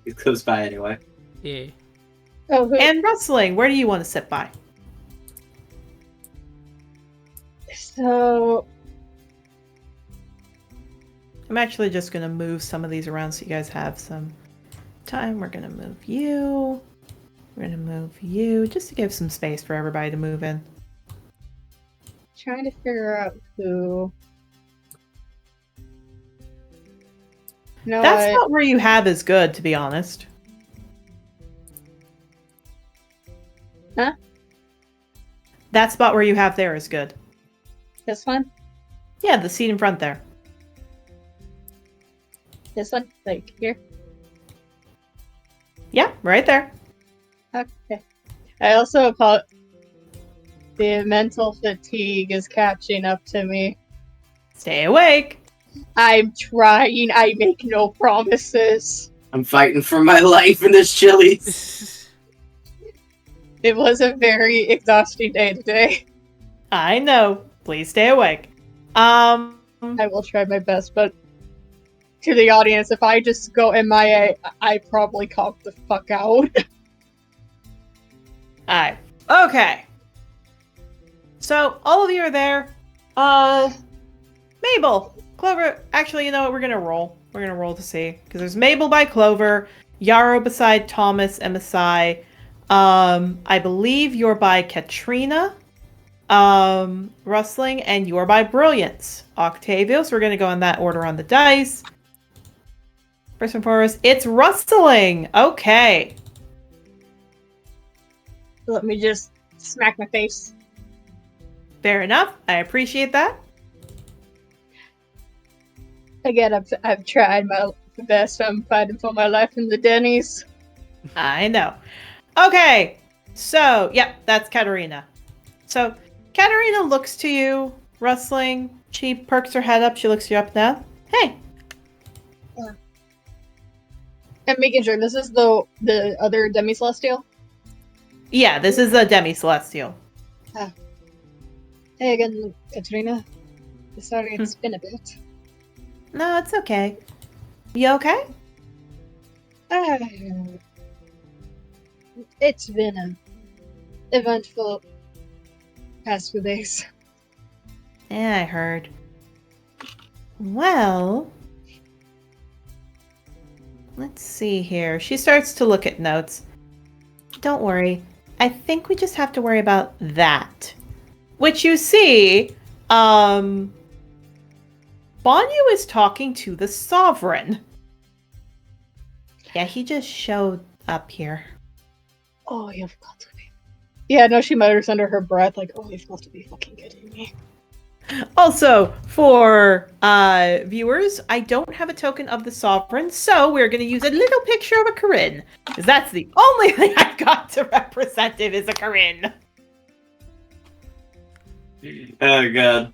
He's close by anyway. Yeah. Oh, who? And Rustling, where do you want to sit by? So, I'm actually just going to move some of these around so you guys have some time. We're going to move you. We're going to move you just to give some space for everybody to move in. trying to figure out who. No, That's not where you have is good, to be honest. Huh? That spot where you have there is good. This one? Yeah, the seat in front there. This one? Like here? Yeah, right there. Okay. I also call the mental fatigue is catching up to me. Stay awake. I'm trying. I make no promises. I'm fighting for my life in this Chili's. It was a very exhausting day today. I know. Please stay awake. I will try my best, but to the audience, if I just go MIA, I probably conk the fuck out. Alright. Okay. So, all of you are there. Mabel. Clover. Actually, you know what? We're gonna roll. We're gonna roll to see. Because there's Mabel by Clover, Yarrow beside Thomas and Masai. I believe you're by Katrina. Rustling, and you're by Brilliance. Octavio, so we're gonna go in that order on the dice. First and foremost, it's Rustling! Okay. Let me just smack my face. Fair enough. I appreciate that. Again, I've tried my best. I'm fighting for my life in the Denny's. I know. Okay. So, yep, that's Katerina. So, Katerina looks to you, Rustling. She perks her head up. She looks you up now. Hey. I'm making sure this is the other demi-celestial. Yeah, this is a demi-celestial. Hey again, Katrina. Sorry, it's been a bit. No, it's okay. You okay? It's been an eventful past few days. Yeah, I heard. Well, let's see here. She starts to look at notes. Don't worry. I think we just have to worry about that. Which you see, Banyu is talking to the Sovereign. Yeah, he just showed up here. Oh, you've got to be. Yeah, no, she mutters under her breath, like, oh, you've got to be fucking kidding me. Also, for viewers, I don't have a token of the Sovereign, so we're going to use a little picture of a Corinne. Because that's the only thing I've got to represent it is a Corinne. Oh god.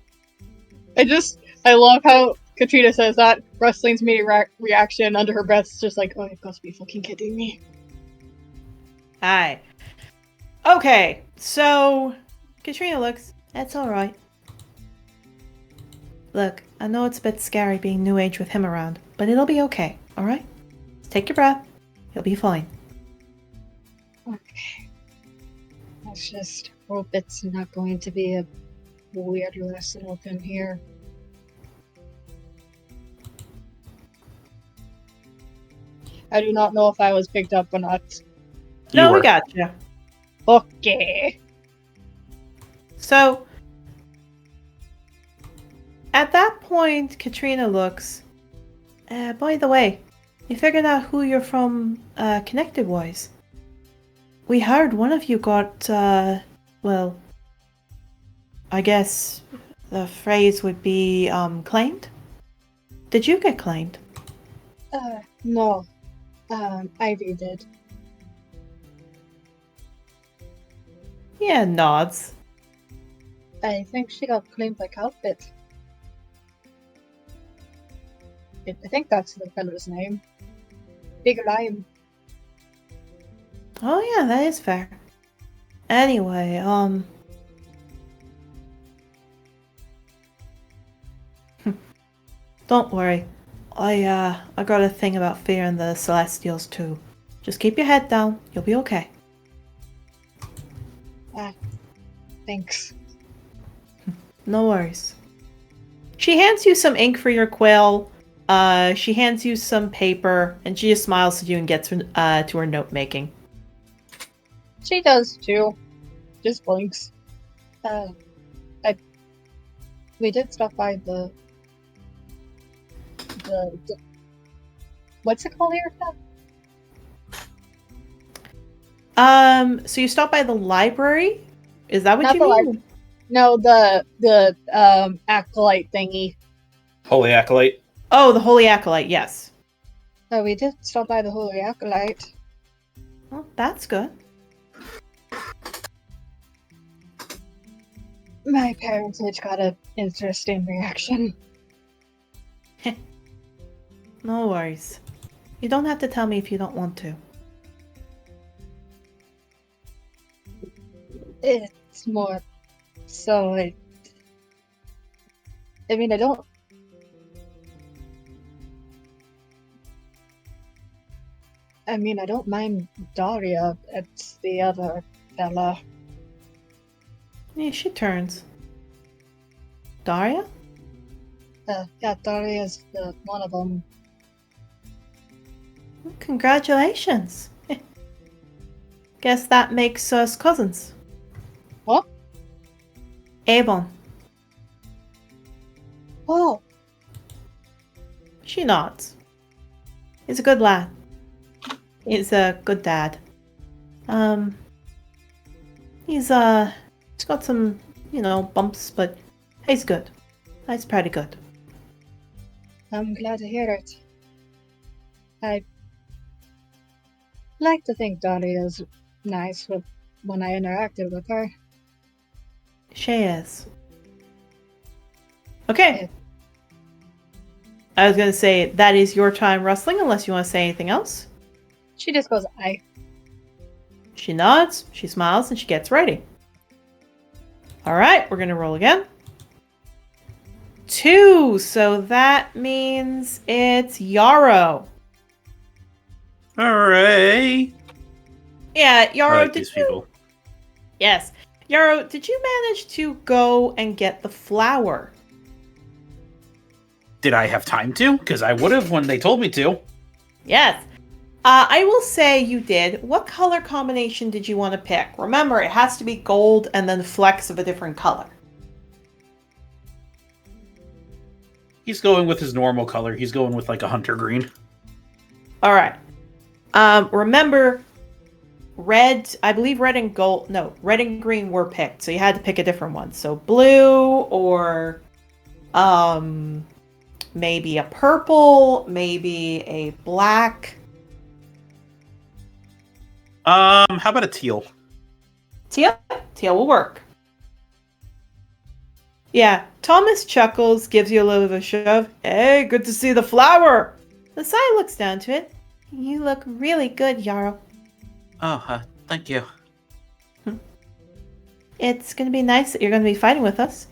I love how Katrina says that. Rustling's immediate reaction under her breath is just like, oh, you've got to be fucking kidding me. Hi. Okay, so Katrina looks. That's alright. Look, I know it's a bit scary being New Age with him around, but it'll be okay, alright? Just take your breath. You'll be fine. Okay. Let's just hope it's not going to be a weird lesson with him here. I do not know if I was picked up or not. No, we were. gotcha. Okay. So, at that point, Katrina looks. By the way, you figured out who you're from, connected-wise. We heard one of you got, well, I guess the phrase would be, claimed? Did you get claimed? No. Ivy did. Yeah, nods. I think she got claimed by Calpit. I think that's the fellow's name. Big Lime. Oh yeah, that is fair. Anyway, don't worry. I got a thing about fearing the Celestials too. Just keep your head down. You'll be okay. Thanks. No worries. She hands you some ink for your quill. She hands you some paper, and she just smiles at you and gets to her note making. She does too. Just blinks. We did stop by the What's it called here? So you stop by the library? Is that what Not you the mean? library. No, the acolyte thingy. Holy Acolyte. Oh, the Holy Acolyte, yes. Oh, we did stop by the Holy Acolyte. Well, that's good. My parentage got an interesting reaction. No worries. You don't have to tell me if you don't want to. It's more so I mean, I don't mind Daria. It's the other fella. Yeah, she turns. Daria? Yeah, Daria's the one of them. Congratulations. Guess that makes us cousins. What? Avon. Oh, She nods. He's a good lad. He's a good dad. He's got some, bumps, but he's good. He's pretty good. I'm glad to hear it. I like to think Daria's nice when I interacted with her. She is. Okay. I was gonna say that is your time rustling, unless you want to say anything else. She just goes, "I." She nods, she smiles, and she gets ready. Alright, we're gonna roll again. 2, so that means it's Yarrow. Hooray! Yeah, I Yarrow, like these people. Yes. Yarrow, did you manage to go and get the flower? Did I have time to? Because I would have when they told me to. Yes. I will say you did. What color combination did you want to pick? Remember, it has to be gold and then flecks of a different color. He's going with his normal color. He's going with like a hunter green. All right. Remember, I believe red and green were picked, so you had to pick a different one. So blue or maybe a purple, maybe a black. How about a teal? Teal will work. Yeah, Thomas chuckles, gives you a little bit of a shove. Hey, good to see the flower. Messiah looks down to it. You look really good, Yarrow. Oh, thank you. It's gonna be nice that you're gonna be fighting with us.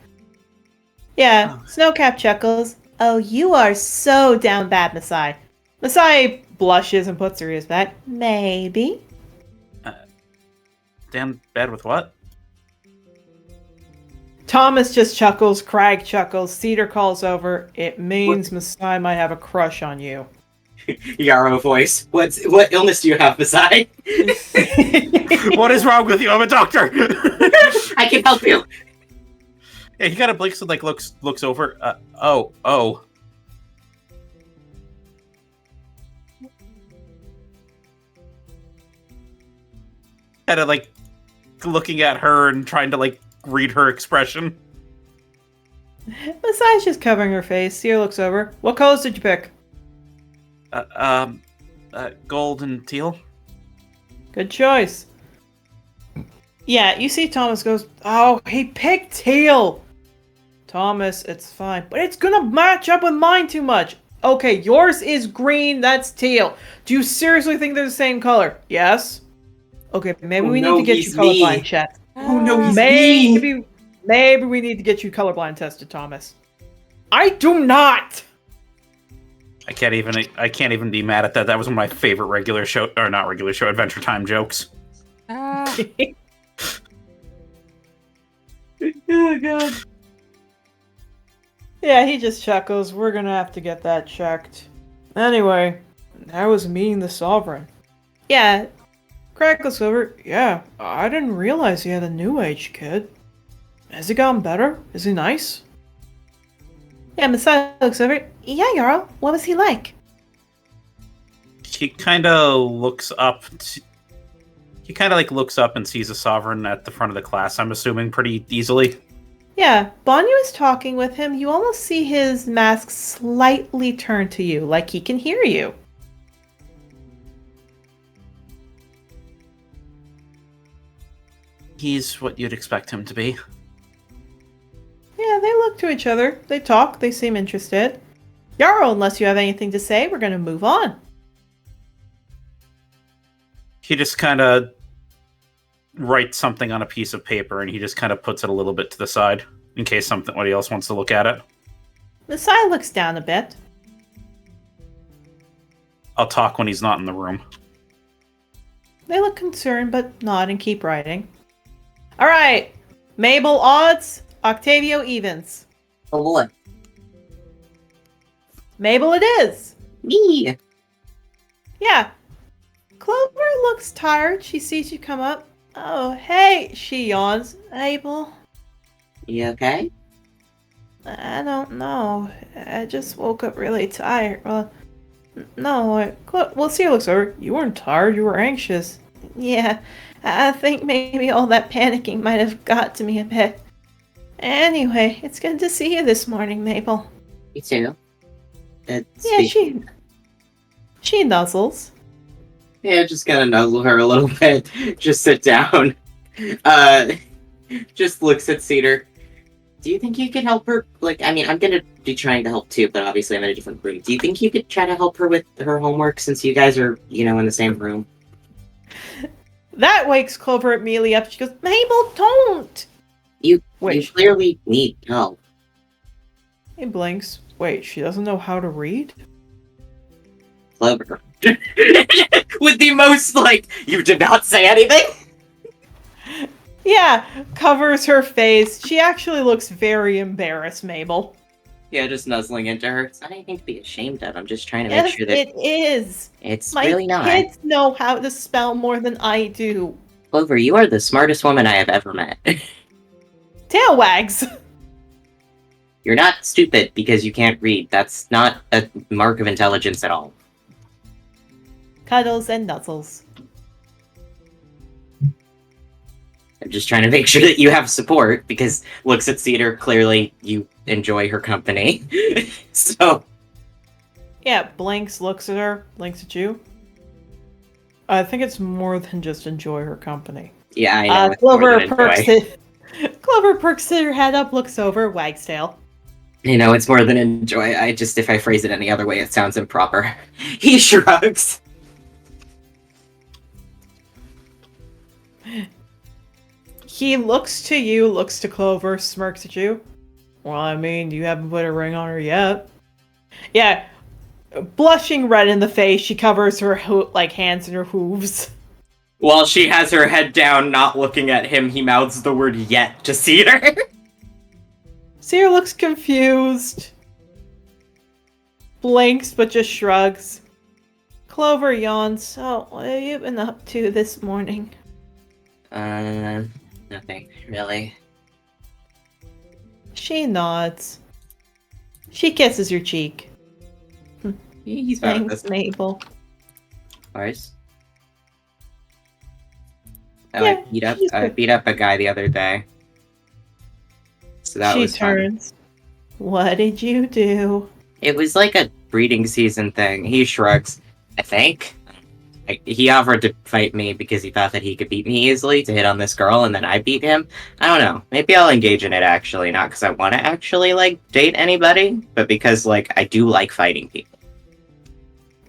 Yeah, Snowcap chuckles. Oh, you are so down bad, Messiah. Messiah blushes and puts her ears back. Maybe. Damn bad with what? Thomas just chuckles, Crag chuckles, Cedar calls over. It means Messiah might have a crush on you. Yarrow voice. What illness do you have, Messiah? What is wrong with you? I'm a doctor. I can help you. Yeah, he kind of blinks and like looks over. Oh. Kind of like looking at her and trying to like read her expression. Messiah's just covering her face. Cedar looks over. What colors did you pick? Gold and teal. Good choice. Yeah, you see Thomas goes, oh, he picked teal. Thomas, it's fine. But it's gonna match up with mine too much. Okay, yours is green, that's teal. Do you seriously think they're the same color? Yes. Okay, maybe we need to get you colorblind checked. Oh no, he's mean. Maybe we need to get you colorblind tested, Thomas. I do not! I can't even be mad at that. That was one of my favorite Adventure Time jokes. Ah. Oh, God. Yeah, he just chuckles. We're gonna have to get that checked. Anyway, that was meeting the Sovereign. Yeah, Craig looks over. Yeah, I didn't realize he had a new age kid. Has he gotten better? Is he nice? Yeah, Messiah looks over. Yeah, Jarl. What was he like? He kind of looks up. He kind of like looks up and sees a sovereign at the front of the class. I'm assuming pretty easily. Yeah, Banyu is talking with him. You almost see his mask slightly turn to you, like he can hear you. He's what you'd expect him to be. Yeah, they look to each other. They talk. They seem interested. Yarrow, unless you have anything to say, we're going to move on. He just kind of writes something on a piece of paper, and he just kind of puts it a little bit to the side in case somebody else wants to look at it. Messiah looks down a bit. I'll talk when he's not in the room. They look concerned, but nod and keep writing. All right, Mabel odds, Octavio evens. Oh boy. Mabel it is. Me. Yeah. Clover looks tired. She sees you come up. Oh, hey, she yawns. Mabel, You okay? I don't know. I just woke up really tired. Well, no, well, Sierra looks over. You weren't tired, you were anxious. Yeah, I think maybe all that panicking might have got to me a bit. Anyway, it's good to see you this morning, Mabel. You too. Yeah, she nuzzles. Yeah, just gonna nuzzle her a little bit. Just sit down. Just looks at Cedar. Do you think you could help her? Like, I mean, I'm gonna be trying to help too, but obviously I'm in a different room. Do you think you could try to help her with her homework since you guys are, in the same room? That wakes Clover immediately up. She goes, Mabel, don't! You Wait. clearly need help. He blinks. Wait, she doesn't know how to read? Clover. With the most, you did not say anything? Yeah, covers her face. She actually looks very embarrassed, Mabel. Yeah, just nuzzling into her. It's not anything to be ashamed of. I'm just trying to make sure that it is. it's My really not. kids know how to spell more than I do. Clover, you are the smartest woman I have ever met. Tail wags. You're not stupid because you can't read. That's not a mark of intelligence at all. Cuddles and nuzzles. I'm just trying to make sure that you have support because looks at Cedar, clearly you enjoy her company. So Yeah, blinks, looks at her, blinks at you. I think it's more than just enjoy her company. yeah, I know. It's more Clover than perks enjoy. it. Clover perks her head up, looks over, wags tail. It's more than enjoy. If I phrase it any other way, it sounds improper. He shrugs. He looks to you, looks to Clover, smirks at you. Well, I mean, you haven't put a ring on her yet. Yeah, blushing red in the face, she covers her hands in her hooves. While she has her head down, not looking at him, he mouths the word yet to Cedar. Cedar looks confused. Blinks, but just shrugs. Clover yawns. So, what have you been up to this morning? Nothing, really. She nods. She kisses your cheek. He's fine with Thanks, this. Mabel. Of course. Yeah, I beat up a guy the other day. So that was fun. turns. What did you do? It was like a breeding season thing. He shrugs, I think. He offered to fight me because he thought that he could beat me easily to hit on this girl, and then I beat him. I don't know. Maybe I'll engage in it, actually. Not because I want to actually, date anybody, but because, I do like fighting people.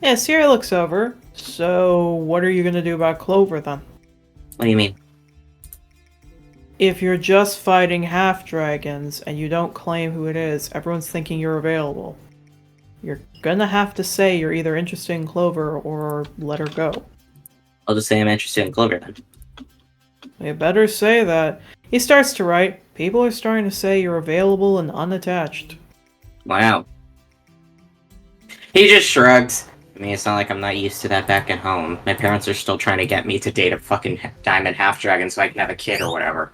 Yeah, Sierra looks over. So, what are you gonna do about Clover, then? What do you mean? If you're just fighting half-dragons, and you don't claim who it is, everyone's thinking you're available. You're gonna have to say you're either interested in Clover, or let her go. I'll just say I'm interested in Clover, then. You better say that. He starts to write. People are starting to say you're available and unattached. Wow. He just shrugs. I mean, it's not like I'm not used to that back at home. My parents are still trying to get me to date a fucking diamond half-dragon so I can have a kid or whatever.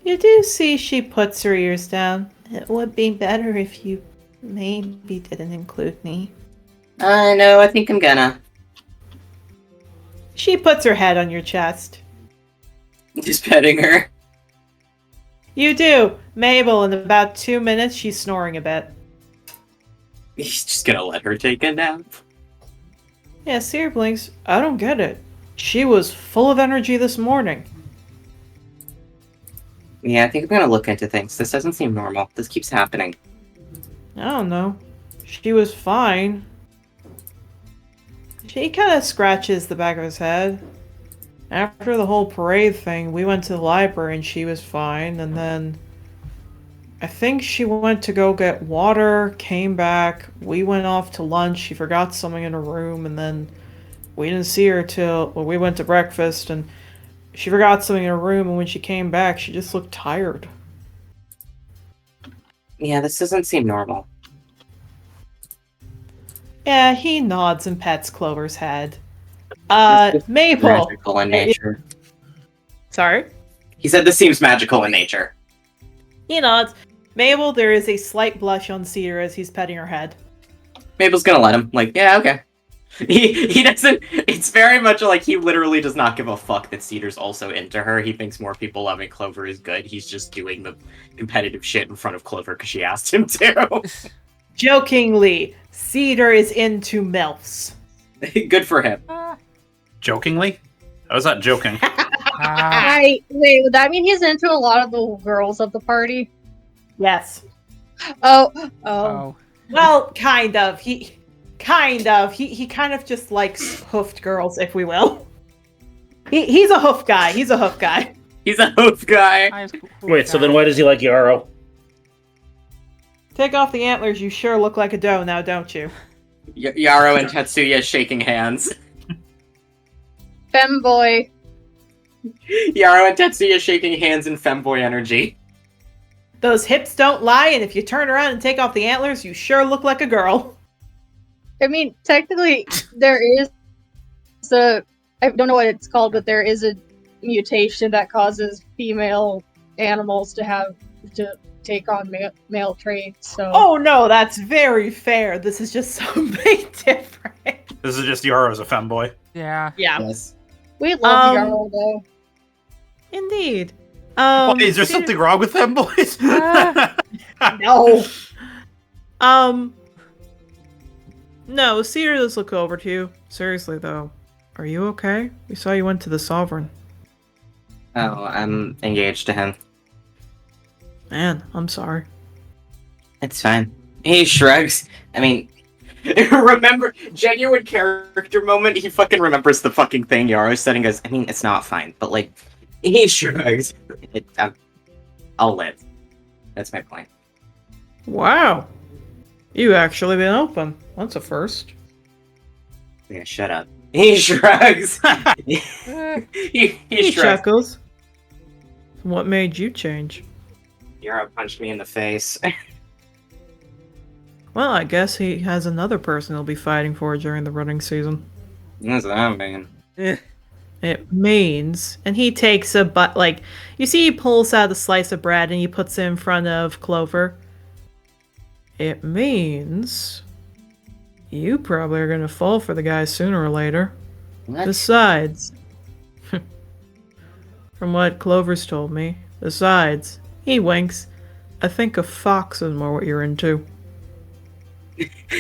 You do see she puts her ears down. It would be better if you maybe didn't include me. No, I think I'm gonna. She puts her head on your chest. Just petting her. You do. Mabel, in about 2 minutes, she's snoring a bit. He's just gonna let her take a nap. Yeah, Seer blinks. I don't get it. She was full of energy this morning. Yeah, I think I'm gonna look into things. This doesn't seem normal. This keeps happening. I don't know. She was fine. He kind of scratches the back of his head. After the whole parade thing, we went to the library and she was fine, and then I think she went to go get water, came back, we went off to lunch, she forgot something in her room, and then we didn't see her till we went to breakfast, and she forgot something in her room, and when she came back, she just looked tired. Yeah, this doesn't seem normal. Yeah, he nods and pets Clover's head. This is Maple! Magical in nature. Sorry? He said this seems magical in nature. He nods. Mabel, there is a slight blush on Cedar as he's petting her head. Mabel's gonna let him. Like, yeah, okay. He doesn't. It's very much like he literally does not give a fuck that Cedar's also into her. He thinks more people loving Clover is good. He's just doing the competitive shit in front of Clover because she asked him to. Jokingly, Cedar is into MILFs. Good for him. Jokingly? How is that joking? Wait, would that mean he's into a lot of the girls of the party? Yes. Oh. Well, kind of. He kind of just likes hoofed girls, if we will. He's a hoof guy. He's a hoof guy. He's a hoof guy. Wait, so then why does he like Yarrow? Take off the antlers, you sure look like a doe now, don't you? Yarrow and Tetsuya shaking hands. Femboy. Yarrow and Tetsuya shaking hands in femboy energy. Those hips don't lie, and if you turn around and take off the antlers, you sure look like a girl. I mean, technically, there is I don't know what it's called, but there is a mutation that causes female animals to take on male traits, so... Oh no, that's very fair. This is just something different. This is just Yarrow as a femboy. Yeah. Yeah. Yes. We love Yarrow, though. Indeed. Wait, is there something wrong with femboys? No. No, Cedar does look over to you. Seriously, though. Are you okay? We saw you went to the Sovereign. Oh, I'm engaged to him. Man, I'm sorry. It's fine. He shrugs. I mean, remember, genuine character moment, he fucking remembers the fucking thing Yarrow said and goes, I mean, it's not fine, but like, he shrugs. I'll live. That's my point. Wow. You actually been open. That's a first. Yeah, shut up. He shrugs. he He shrugs. chuckles. What made you change? Yarrow punched me in the face. Well, I guess he has another person he'll be fighting for during the running season. What's that mean? It means, and he takes you see he pulls out a slice of bread and he puts it in front of Clover. It means you probably are going to fall for the guy sooner or later. What? Besides, from what Clover's told me, he winks, I think a fox is more what you're into.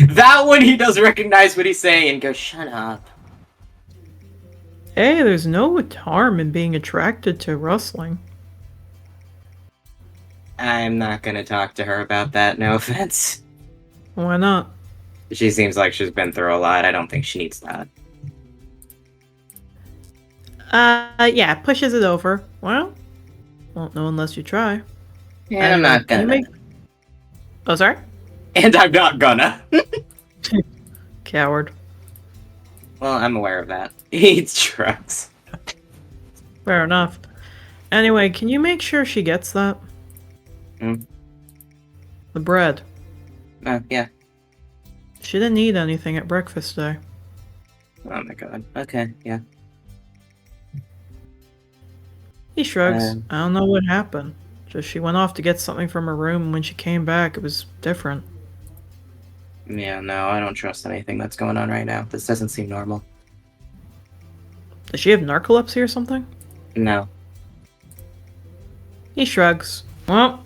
That one he does recognize what he's saying and goes, shut up. Hey, there's no harm in being attracted to rustling. I'm not gonna talk to her about that, no offense. Why not? She seems like she's been through a lot. I don't think she needs that. Yeah, pushes it over. Well, won't know unless you try. And I'm not gonna. Oh, sorry? And I'm not gonna. Coward. Well, I'm aware of that. He eats drugs. Fair enough. Anyway, can you make sure she gets that? Mm. The bread. Yeah. She didn't eat anything at breakfast today. Oh my god. Okay, yeah. He shrugs. I don't know what happened. Just she went off to get something from her room, and when she came back, it was different. Yeah, no, I don't trust anything that's going on right now. This doesn't seem normal. Does she have narcolepsy or something? No. He shrugs. Well,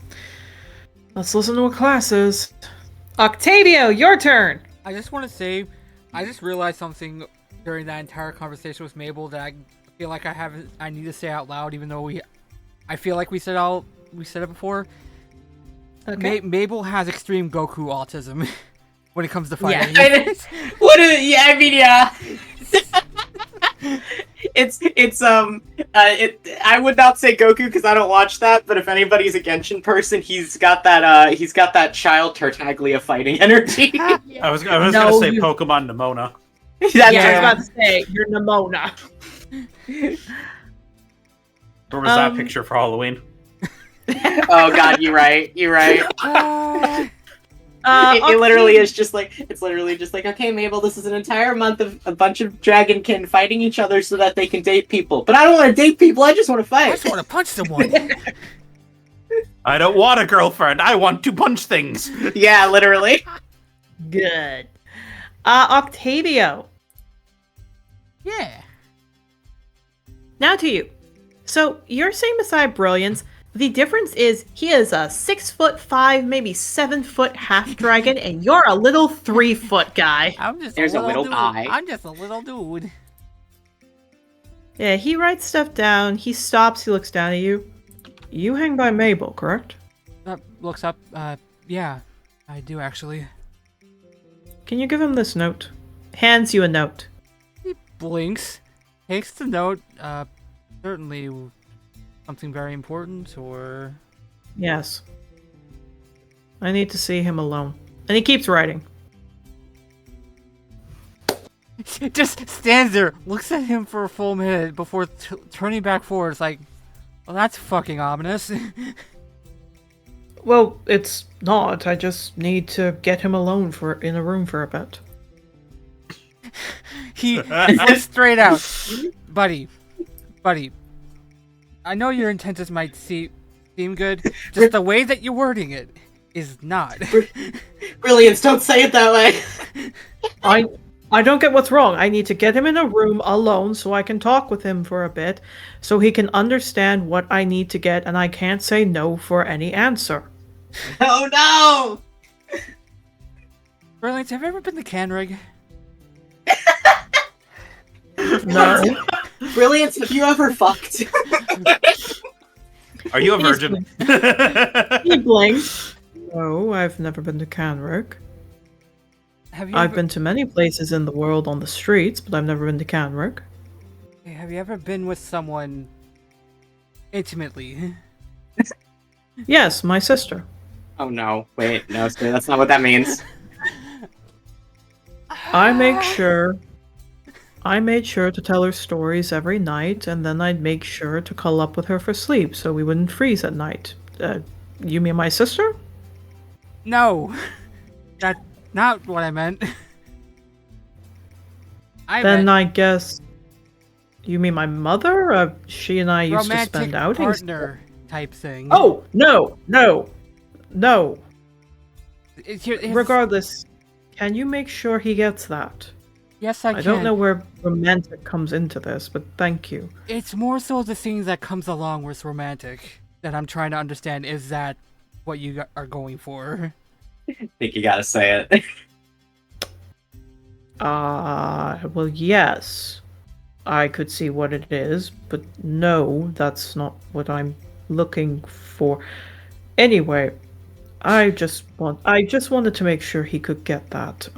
let's listen to what class is. Octavio, your turn! I just want to say, I just realized something during that entire conversation with Mabel that I feel like I need to say out loud, even though I feel like we said it before. Okay. Mabel has extreme Goku autism when it comes to fighting. Yeah. I would not say Goku because I don't watch that, but if anybody's a Genshin person, he's got that child Tartaglia fighting energy. I was gonna say Pokemon Nimona. That's I was about to say, you're Nimona. Where was that picture for Halloween? Oh god, you're right. It literally is just like, okay, Mabel, this is an entire month of a bunch of dragonkin fighting each other so that they can date people. But I don't want to date people, I just want to fight. I just want to punch someone. I don't want a girlfriend, I want to punch things. Yeah, literally. Good. Octavio. Yeah. Now to you. So, you're saying beside brilliance, the difference is he is a 6'5", maybe 7 foot half dragon, and you're a little 3 foot guy. There's a little dude. guy. I'm just a little dude. Yeah, he writes stuff down, he stops, he looks down at you. You hang by Mabel, correct? Looks up. Yeah, I do actually. Can you give him this note? Hands you a note. He blinks, takes the note. Certainly something very important, or... Yes. I need to see him alone. And he keeps writing. Just stands there, looks at him for a full minute before turning back forward. It's like, well, that's fucking ominous. Well, it's not. I just need to get him alone in a room for a bit. He looks straight out. Buddy. I know your intentions might seem good, just the way that you're wording it is not. Brilliance, don't say it that way. I don't get what's wrong. I need to get him in a room alone so I can talk with him for a bit, so he can understand what I need to get, and I can't say no for any answer. Oh no! Brilliance, have you ever been to Canrig? No. Brilliance, have you ever fucked? Are you a virgin? He blinks. No, I've never been to Canrig. I've been to many places in the world on the streets, but I've never been to Canrig. Have you ever been with someone intimately? Yes, my sister. Oh no, wait, no, that's not what that means. I made sure to tell her stories every night, and then I'd make sure to cuddle up with her for sleep so we wouldn't freeze at night. You mean my sister? No. That's not what I meant. I guess you mean my mother? She and I used to spend outings. Partner type thing. Oh, no. It's Regardless, can you make sure he gets that? Yes, I can. I don't know where romantic comes into this, but thank you. It's more so the things that comes along with romantic that I'm trying to understand. Is that what you are going for? I think you gotta say it. Well, yes. I could see what it is, but no, that's not what I'm looking for. Anyway, I just wanted to make sure he could get that.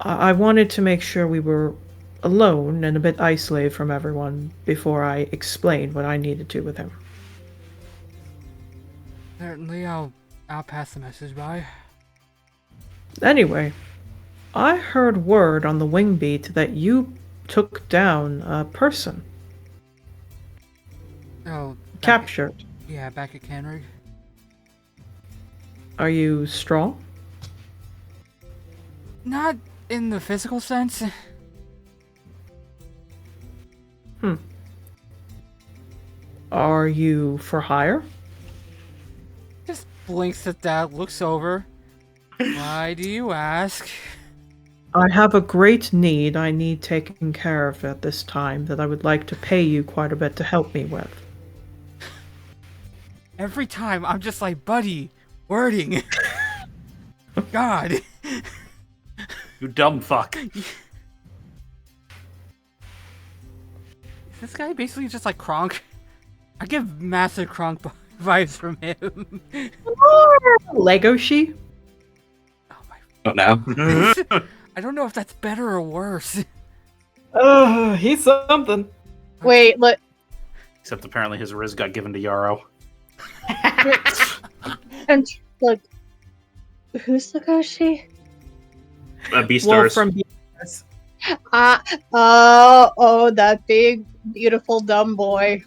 I wanted to make sure we were alone and a bit isolated from everyone before I explained what I needed to with him. Certainly, I'll pass the message by. Anyway, I heard word on the wing beat that you took down a person. Oh, Captured. Back at Canrig. Are you strong? Not in the physical sense. Are you for hire? Just blinks at that, looks over. Why do you ask? I have a great need I need taken care of at this time that I would like to pay you quite a bit to help me with. Every time I'm just like, buddy, wording. God. You dumb fuck. Is this guy basically just like Kronk? I get massive Kronk vibes from him. Lego she? Oh my. Don't know. I don't know if that's better or worse. He's something. Wait, look. Except apparently his Riz got given to Yarrow. And look. Who's Legoshi? Beastars. From That big, beautiful, dumb boy.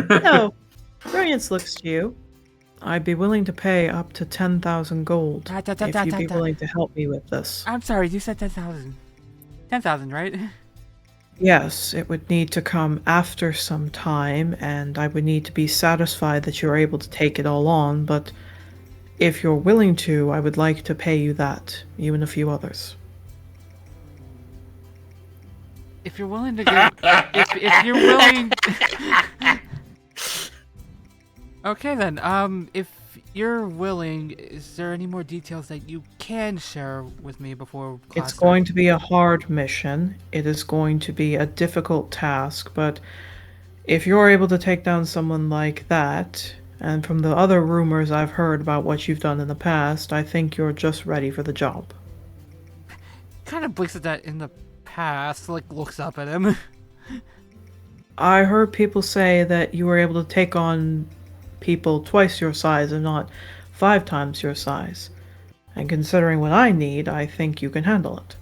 No. Brilliance looks to you. I'd be willing to pay up to 10,000 gold if you'd be willing to help me with this. I'm sorry, you said 10,000. 10,000, right? Yes, it would need to come after some time, and I would need to be satisfied that you're able to take it all on, but if you're willing to, I would like to pay you that, you and a few others. If you're willing to give... if you're willing... Okay then, if you're willing, is there any more details that you can share with me before class? It's going to be a hard mission. It is going to be a difficult task, but if you're able to take down someone like that, and from the other rumors I've heard about what you've done in the past, I think you're just ready for the job. Kind of blinks at that in the past, like looks up at him. I heard people say that you were able to take on people twice your size and not 5 times your size. And considering what I need, I think you can handle it.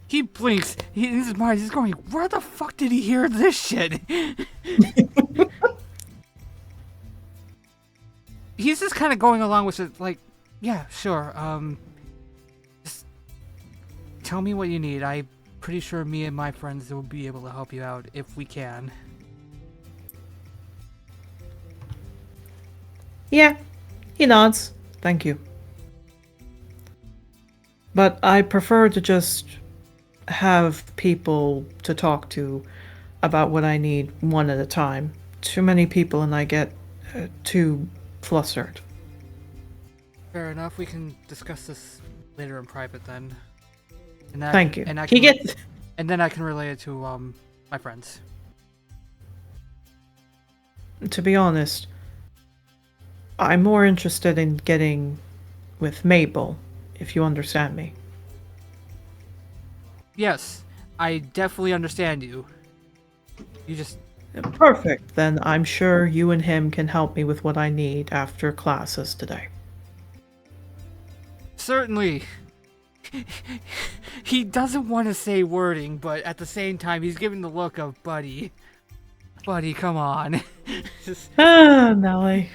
He blinks. In his mind, he's going, where the fuck did he hear this shit? He's just kind of going along with it, like, yeah, sure, just tell me what you need. I'm pretty sure me and my friends will be able to help you out if we can. Yeah, he nods. Thank you. But I prefer to just have people to talk to about what I need one at a time. Too many people and I get too flustered. Fair enough. We can discuss this later in private then. Thank you. And I He can gets... and then I can relay it to my friends. To be honest, I'm more interested in getting with Mabel, if you understand me. Yes, I definitely understand you. You just... Perfect. Then I'm sure you and him can help me with what I need after classes today. Certainly. He doesn't want to say wording, but at the same time, he's giving the look of, buddy. Buddy, come on. Nelly.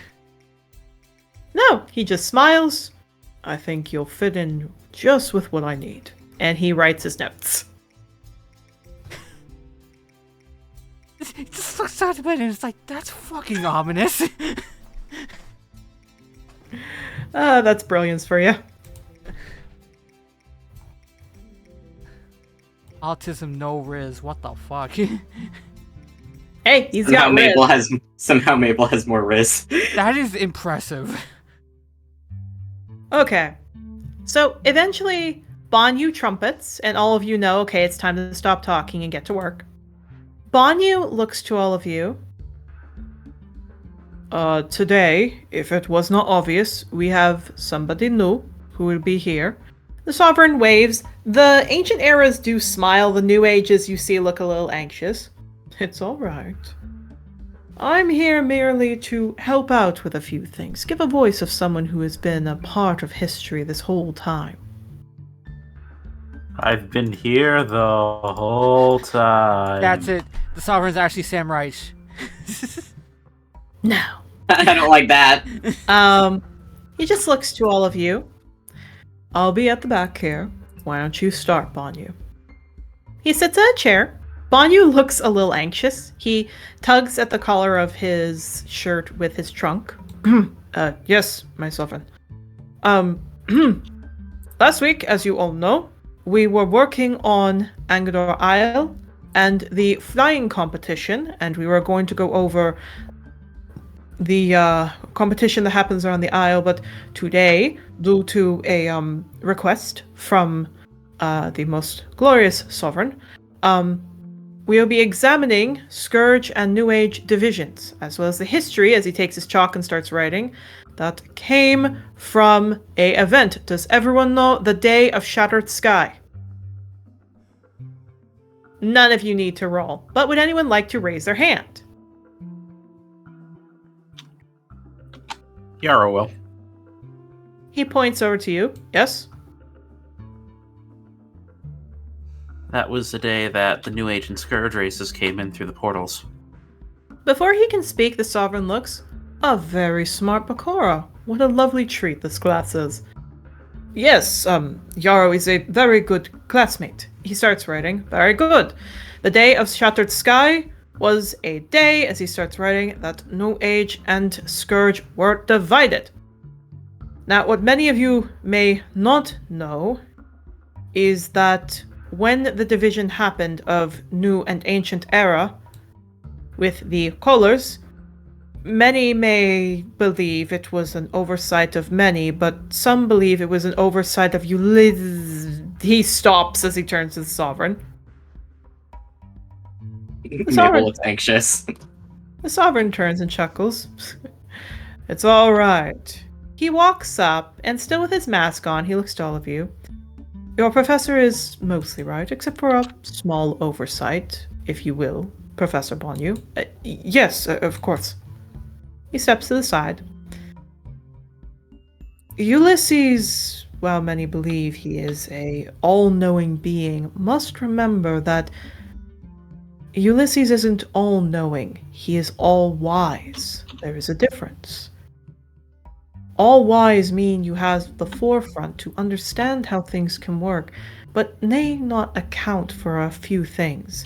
No, he just smiles. I think you'll fit in just with what I need. And he writes his notes. He just looks at it and it's like, that's fucking ominous. That's brilliance for you. Autism, no Riz. What the fuck? Hey, he's got Riz. Somehow Mabel has more Riz. That is impressive. Okay. So eventually, Banyu trumpets, and all of you know, okay, it's time to stop talking and get to work. Banyu looks to all of you. Today, if it was not obvious, we have somebody new who will be here. The Sovereign waves. The Ancient Eras do smile. The New Ages, you see, look a little anxious. It's all right. I'm here merely to help out with a few things. Give a voice of someone who has been a part of history this whole time. I've been here the whole time. That's it. The Sovereign's actually Sam Reich. No. I don't like that. He just looks to all of you. I'll be at the back here. Why don't you start, Banyu? He sits in a chair. Banyu looks a little anxious. He tugs at the collar of his shirt with his trunk. Yes, my sovereign. Last week, as you all know, we were working on Angador Isle and the flying competition, and we were going to go over the competition that happens around the Isle, but today, due to a request from the most glorious sovereign, we will be examining Scourge and New Age divisions, as well as the history, as he takes his chalk and starts writing, that came from a event. Does everyone know the Day of Shattered Sky? None of you need to roll, but would anyone like to raise their hand? Yarrow will. He points over to you. Yes? That was the day that the New Age and Scourge races came in through the portals. Before he can speak, the sovereign looks. A very smart Bakura. What a lovely treat this class is. Yes, Yarrow is a very good classmate. He starts writing. Very good. The Day of Shattered Sky was a day, as he starts writing, that New Age and Scourge were divided. Now, what many of you may not know is that when the division happened of New and Ancient Era with the colors, many may believe it was an oversight of many, but some believe it was an oversight of Ulysses. He stops as he turns to the sovereign. Mabel looks anxious. The sovereign turns and chuckles. It's all right. He walks up, and still with his mask on, he looks to all of you. Your professor is mostly right, except for a small oversight, if you will, Professor Bonneau. Yes, of course. He steps to the side. Ulysses, while many believe he is a all-knowing being, must remember that Ulysses isn't all-knowing. He is all-wise. There is a difference. All-wise mean you have the forefront to understand how things can work, but may not account for a few things,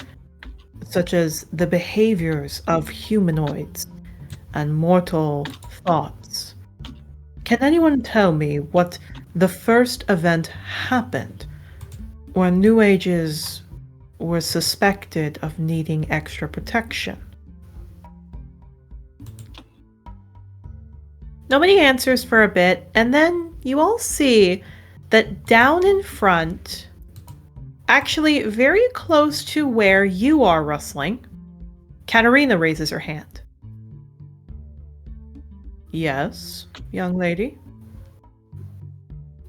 such as the behaviors of humanoids and mortal thoughts. Can anyone tell me what the first event happened when New Ages were suspected of needing extra protection? Nobody answers for a bit, and then you all see that down in front, actually very close to where you are rustling, Katarina raises her hand. Yes, young lady.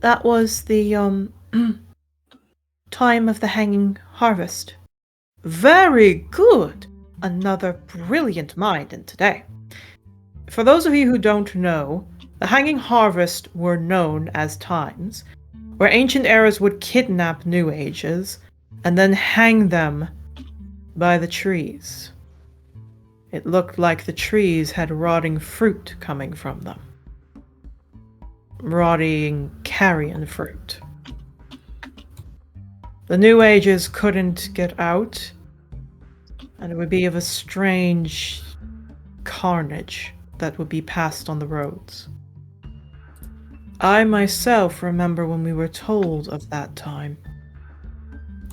That was the, time of the hanging harvest. Very good! Another brilliant mind in today. For those of you who don't know, the hanging harvest were known as times where ancient eras would kidnap New Ages and then hang them by the trees. It looked like the trees had rotting fruit coming from them. Rotting carrion fruit. The New Ages couldn't get out, and it would be of a strange carnage that would be passed on the roads. I myself remember when we were told of that time.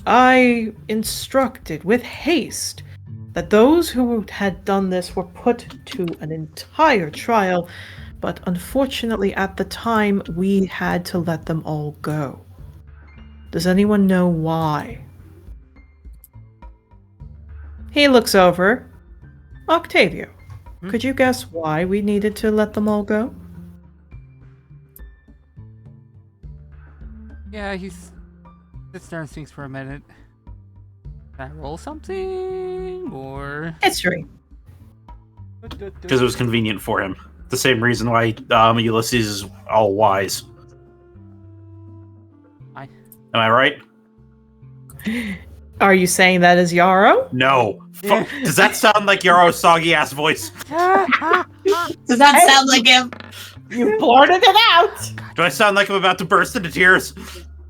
I instructed with haste that those who had done this were put to an entire trial, but unfortunately at the time we had to let them all go. Does anyone know why? He looks over. Octavio, could you guess why we needed to let them all go? Yeah, he sits there and thinks for a minute. Can I roll something, or...? History. Because it was convenient for him. The same reason why Ulysses is all wise. Am I right? Are you saying that is Yarrow? No. Does that sound like Yarrow's soggy ass voice? Does that sound like him? You blurted it out! Do I sound like I'm about to burst into tears?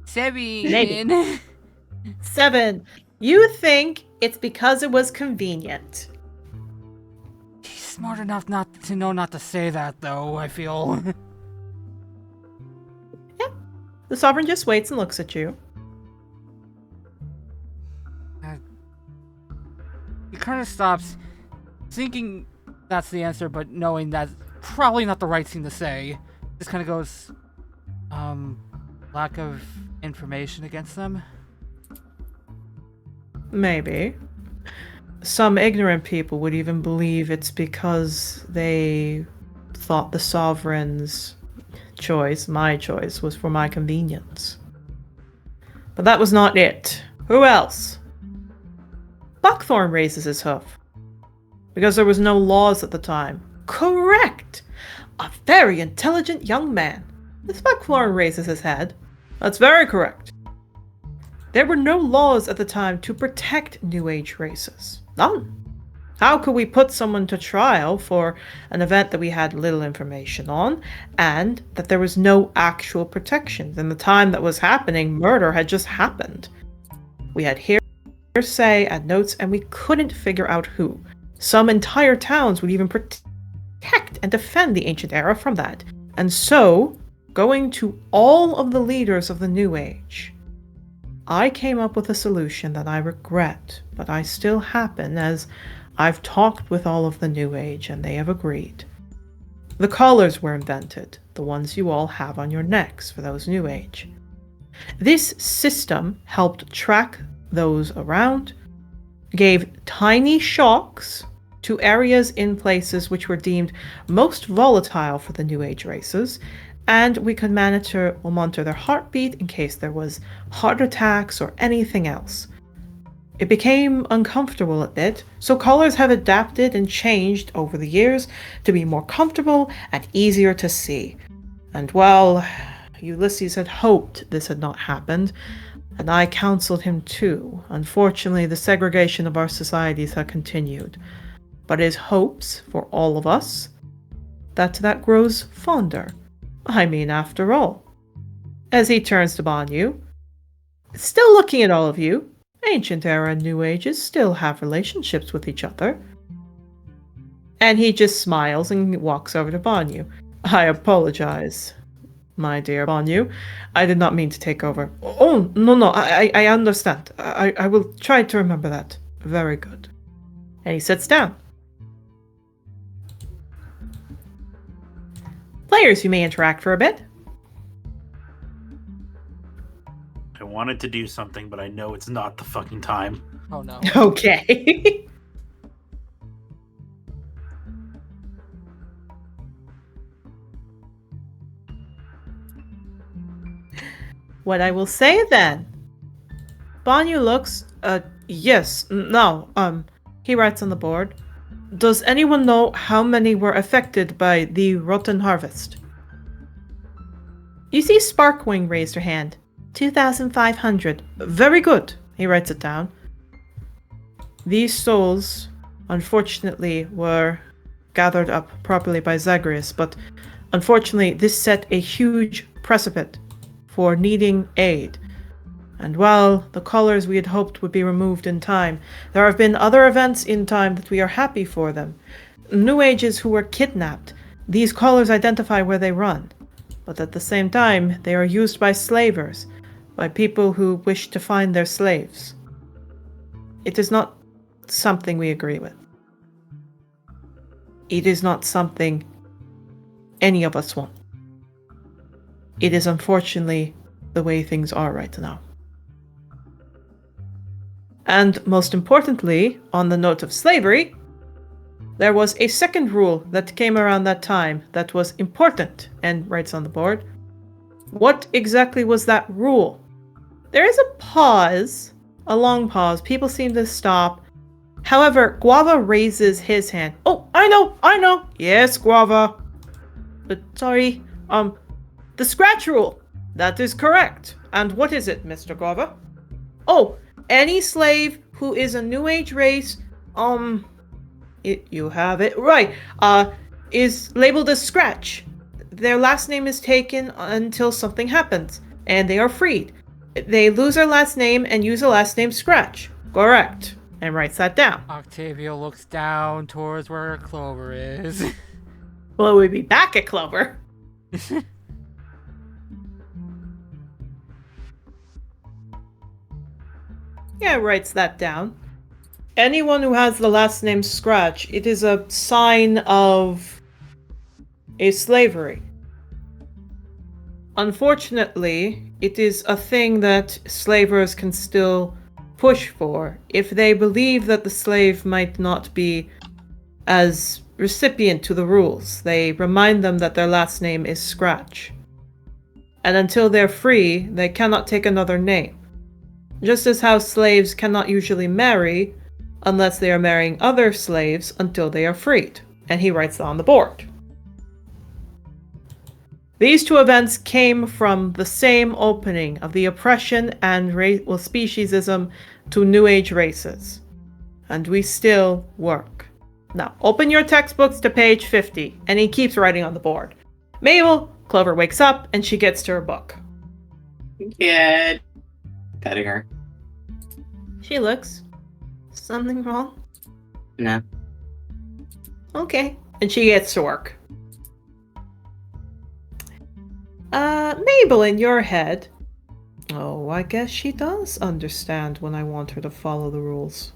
7. 7. You think it's because it was convenient. He's smart enough not to know not to say that, though, I feel. The sovereign just waits and looks at you. He kind of stops, thinking that's the answer, but knowing that's probably not the right thing to say. Just kind of goes, lack of information against them? Maybe. Some ignorant people would even believe it's because they thought the sovereign's choice, my choice, was for my convenience. But that was not it. Who else? Buckthorn raises his hoof. Because there was no laws at the time. Correct! A very intelligent young man. Miss Buckthorn raises his head. That's very correct. There were no laws at the time to protect New Age races. None. How could we put someone to trial for an event that we had little information on, and that there was no actual protections? In the time that was happening, murder had just happened. We had hearsay and notes, and we couldn't figure out who. Some entire towns would even protect and defend the ancient era from that. And so, going to all of the leaders of the New Age, I came up with a solution that I regret, but I still happen, as I've talked with all of the New Age and they have agreed. The collars were invented, the ones you all have on your necks for those New Age. This system helped track those around, gave tiny shocks to areas in places which were deemed most volatile for the New Age races, and we could monitor their heartbeat in case there was heart attacks or anything else. It became uncomfortable a bit, so collars have adapted and changed over the years to be more comfortable and easier to see. And well, Ulysses had hoped this had not happened, and I counseled him too. Unfortunately, the segregation of our societies had continued. But his hopes for all of us, that grows fonder. I mean, after all. As he turns to Banyu, still looking at all of you, Ancient Era and New Ages still have relationships with each other. And he just smiles and walks over to Banyu. I apologize, my dear Banyu. I did not mean to take over. Oh, no, I understand. I will try to remember that. Very good. And he sits down. Players, you may interact for a bit. I wanted to do something, but I know it's not the fucking time. Oh no. Okay. What I will say then. Banyu looks, yes, no, he writes on the board. Does anyone know how many were affected by the rotten harvest? You see Sparkwing raised her hand. 2,500. Very good. He writes it down. These souls, unfortunately, were gathered up properly by Zagreus, but unfortunately this set a huge precedent for needing aid. And while the collars we had hoped would be removed in time, there have been other events in time that we are happy for them. New Ages who were kidnapped. These collars identify where they run. But at the same time, they are used by slavers, by people who wish to find their slaves. It is not something we agree with. It is not something any of us want. It is unfortunately the way things are right now. And most importantly, on the note of slavery, there was a second rule that came around that time that was important, and writes on the board. What exactly was that rule? There is a pause, a long pause. People seem to stop. However, Guava raises his hand. Oh, I know. Yes, Guava. Sorry, the scratch rule. That is correct. And what is it, Mr. Guava? Oh, any slave who is a New Age race, you have it right, is labeled as Scratch. Their last name is taken until something happens, and they are freed. They lose their last name and use the last name Scratch. Correct. And writes that down. Octavia looks down towards where Clover is. Well, we'd be back at Clover. Yeah, writes that down. Anyone who has the last name Scratch, it is a sign of a slavery. Unfortunately, it is a thing that slavers can still push for if they believe that the slave might not be as recipient to the rules. They remind them that their last name is Scratch. And until they're free, they cannot take another name. Just as how slaves cannot usually marry unless they are marrying other slaves until they are freed. And he writes that on the board. These two events came from the same opening of the oppression and speciesism to New Age races. And we still work. Now, open your textbooks to page 50, and he keeps writing on the board. Mabel, Clover wakes up, and she gets to her book. Good. Petting her. She looks. Something wrong? No. Okay. And she gets to work. Mabel, in your head. Oh, I guess she does understand when I want her to follow the rules.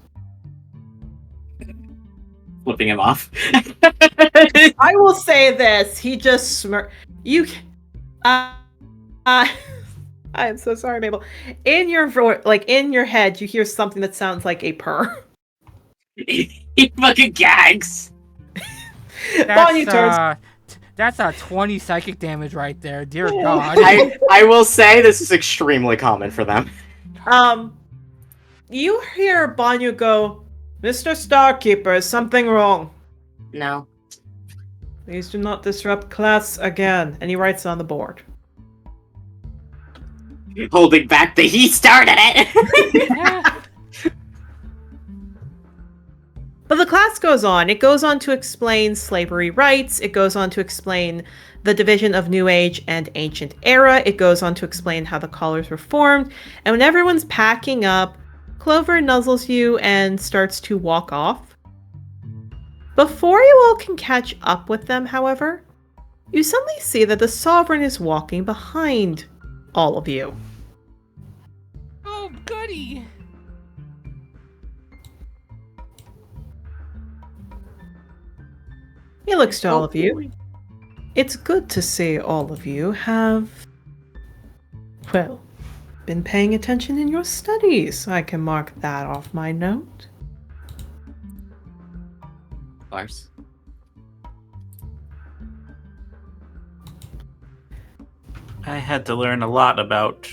Flipping him off. I will say this. He just You. I am so sorry, Mabel. In your head, you hear something that sounds like a purr. He fucking gags. Bonnie turns. That's a 20 psychic damage right there. Dear Yeah. God. I will say this is extremely common for them. You hear Banyu go, Mr. Starkeeper, is something wrong? No. Please do not disrupt class again. And he writes it on the board. Holding back the he started it. But the class goes on. It goes on to explain slavery rights. It goes on to explain the division of New Age and Ancient Era. It goes on to explain how the collars were formed. And when everyone's packing up, Clover nuzzles you and starts to walk off. Before you all can catch up with them, however, you suddenly see that the Sovereign is walking behind all of you. Oh, goody. He looks to all of you. It's good to see all of you have, well, been paying attention in your studies. I can mark that off my note. Of course. I had to learn a lot about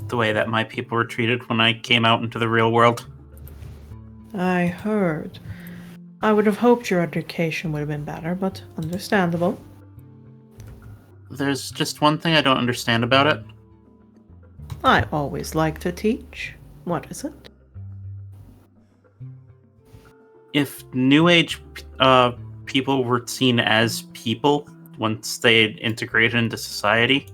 the way that my people were treated when I came out into the real world. I heard. I would have hoped your education would have been better, but understandable. There's just one thing I don't understand about it. I always like to teach. What is it? If New Age people were seen as people once they had integrated into society,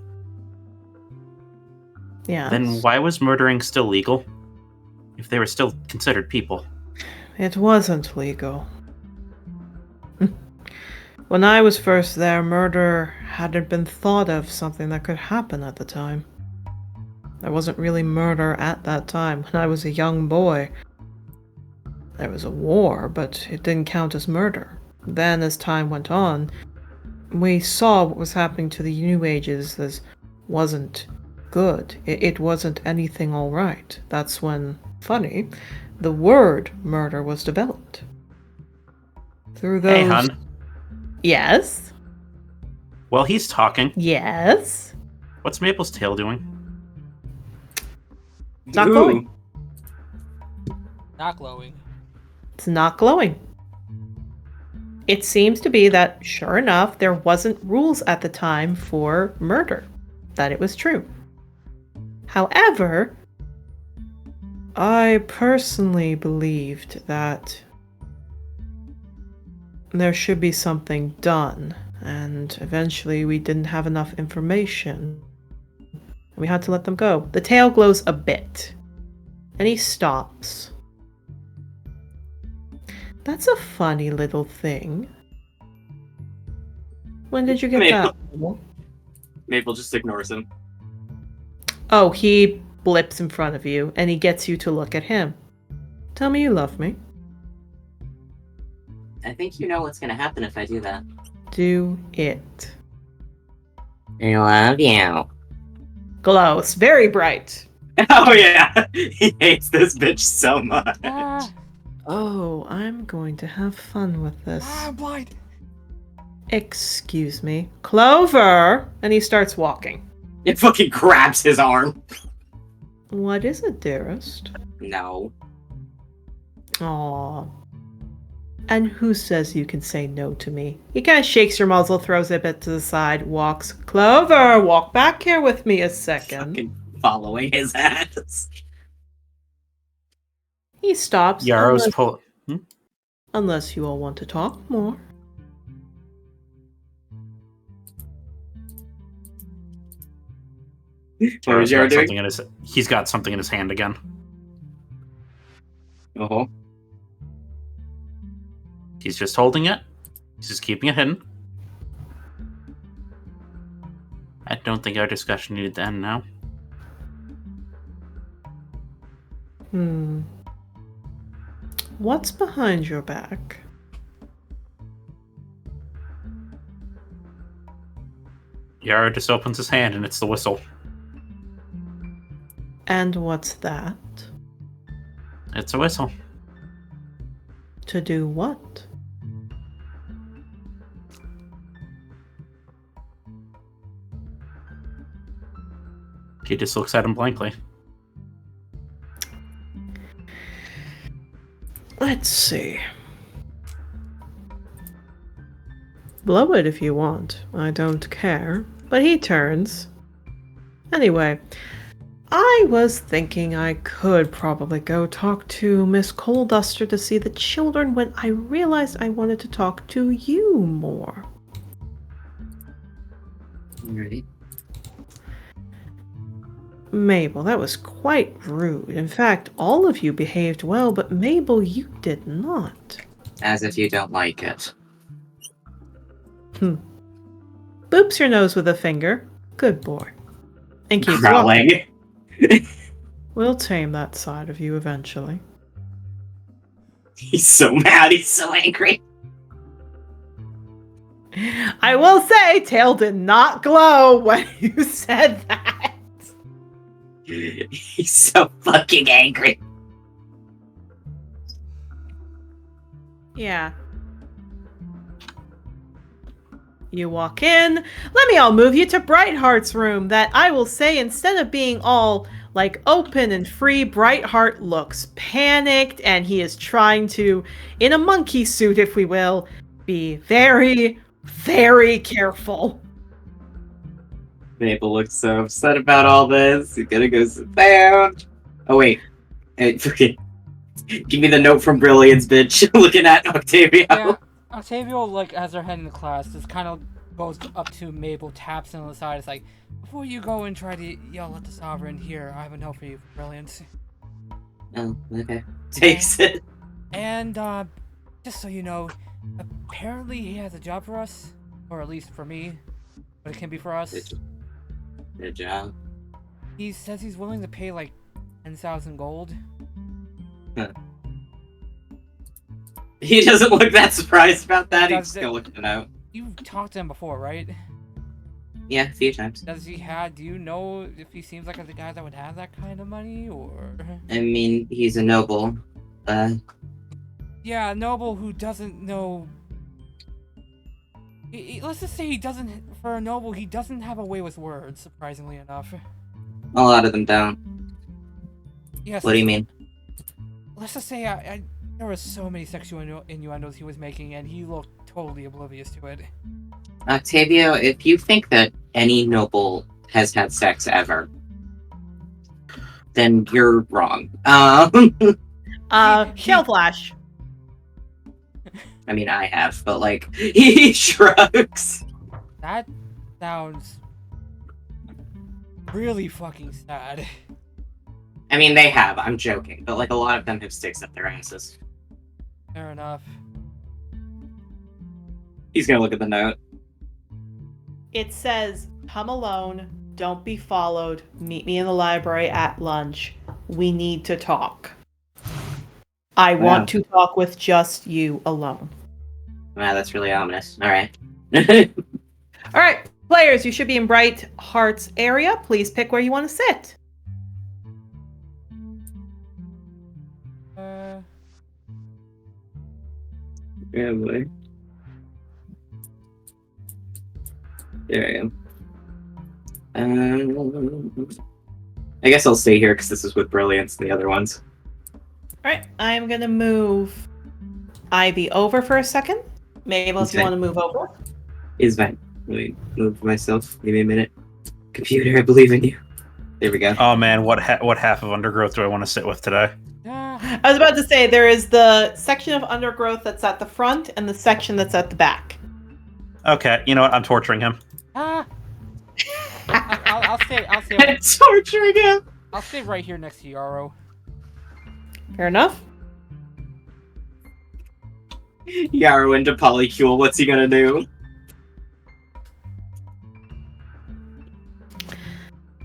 Yeah. then why was murdering still legal? If they were still considered people. It wasn't legal. When I was first there, murder hadn't been thought of something that could happen at the time. There wasn't really murder at that time. When I was a young boy, there was a war, but it didn't count as murder. Then, as time went on, we saw what was happening to the New Ages as wasn't good. It wasn't anything all right. That's when, funny, the word murder was developed. Through those... Hey, hun. Yes? While he's talking, Yes? what's Maple's tail doing? It's not glowing. Not glowing. It's not glowing. It seems to be that, sure enough, there wasn't rules at the time for murder. That it was true. However, I personally believed that there should be something done, and eventually we didn't have enough information. We had to let them go. The tail glows a bit, and he stops. That's a funny little thing. When did you get that? Maple just ignores him. Oh, he blips in front of you, and he gets you to look at him. Tell me you love me. I think you know what's gonna happen if I do that. Do it. I love you. Glows. Very bright. Oh yeah, he hates this bitch so much. Oh, I'm going to have fun with this. I'm blind. Excuse me. Clover! And he starts walking. It fucking grabs his arm. What is it, dearest? No. Aww. And who says you can say no to me? He kind of shakes your muzzle, throws it a bit to the side, walks. Clover, walk back here with me a second. Fucking following his ass. He stops. Yarrow's Unless you all want to talk more. What is Yarrow doing? He's got something in his hand again. Uh-huh. He's just holding it. He's just keeping it hidden. I don't think our discussion needed to end now. What's behind your back? Yarrow just opens his hand and it's the whistle. And what's that? It's a whistle. To do what? He just looks at him blankly. Let's see. Blow it if you want. I don't care. But he turns. Anyway, I was thinking I could probably go talk to Miss Coalduster to see the children when I realized I wanted to talk to you more. Alright. Mabel, that was quite rude. In fact, all of you behaved well, but Mabel, you did not. As if you don't like it. Boops your nose with a finger. Good boy. And keep Growling. walking. We'll tame that side of you eventually. He's so mad, he's so angry. I will say, Tail did not glow when you said that. He's so fucking angry. Yeah. You walk in. Let me all move you to Brightheart's room. That I will say, instead of being all like open and free, Brightheart looks panicked and he is trying to, in a monkey suit, if we will, be very, very careful. Mabel looks so upset about all this. He's gonna go sit down. Oh wait. Give me the note from Brilliance, bitch. Looking at Octavio. Yeah, Octavio, like, as they're heading to class, just kind of goes up to Mabel, taps him on the side. It's like, before you go and try to yell at the Sovereign, here, I have a note for you, Brilliance. Oh, okay. Takes it. And, just so you know, apparently he has a job for us, or at least for me, but it can be for us. Good job. He says he's willing to pay, like, 10,000 gold. Huh. He doesn't look that surprised about that. He's just gonna look it out. You've talked to him before, right? Yeah, a few times. Do you know if he seems like the guy that would have that kind of money, or? I mean, he's a noble. Yeah, a noble who doesn't know. Let's just say he doesn't. For a noble, he doesn't have a way with words. Surprisingly enough. A lot of them don't. Yes. What do you mean? Let's just say there were so many sexual innuendos he was making, and he looked totally oblivious to it. Octavio, if you think that any noble has had sex ever, then you're wrong. Shell Flash. I mean, I have, but like, he shrugs. That sounds really fucking sad. I mean, they have. I'm joking, but like, a lot of them have sticks up their asses. Fair enough. He's gonna look at the note. It says, come alone, Don't be followed. Meet me in the library at lunch. We need to talk. I want to talk with just you alone. Wow, that's really ominous. All right. All right, players, you should be in Bright Heart's area. Please pick where you want to sit. Yeah, boy. There I am. I guess I'll stay here because this is with Brilliance and the other ones. All right, I'm going to move Ivy over for a second. Mabel, if you want to move over. Is fine. Let me move myself. Give me a minute. Computer, I believe in you. There we go. Oh man, what half of Undergrowth do I want to sit with today? I was about to say, there is the section of Undergrowth that's at the front and the section that's at the back. Okay, you know what? I'm torturing him. I'll stay. Torturing him. I'll stay right here next to Yarrow. Fair enough. Yarrow into Polycule. What's he gonna do?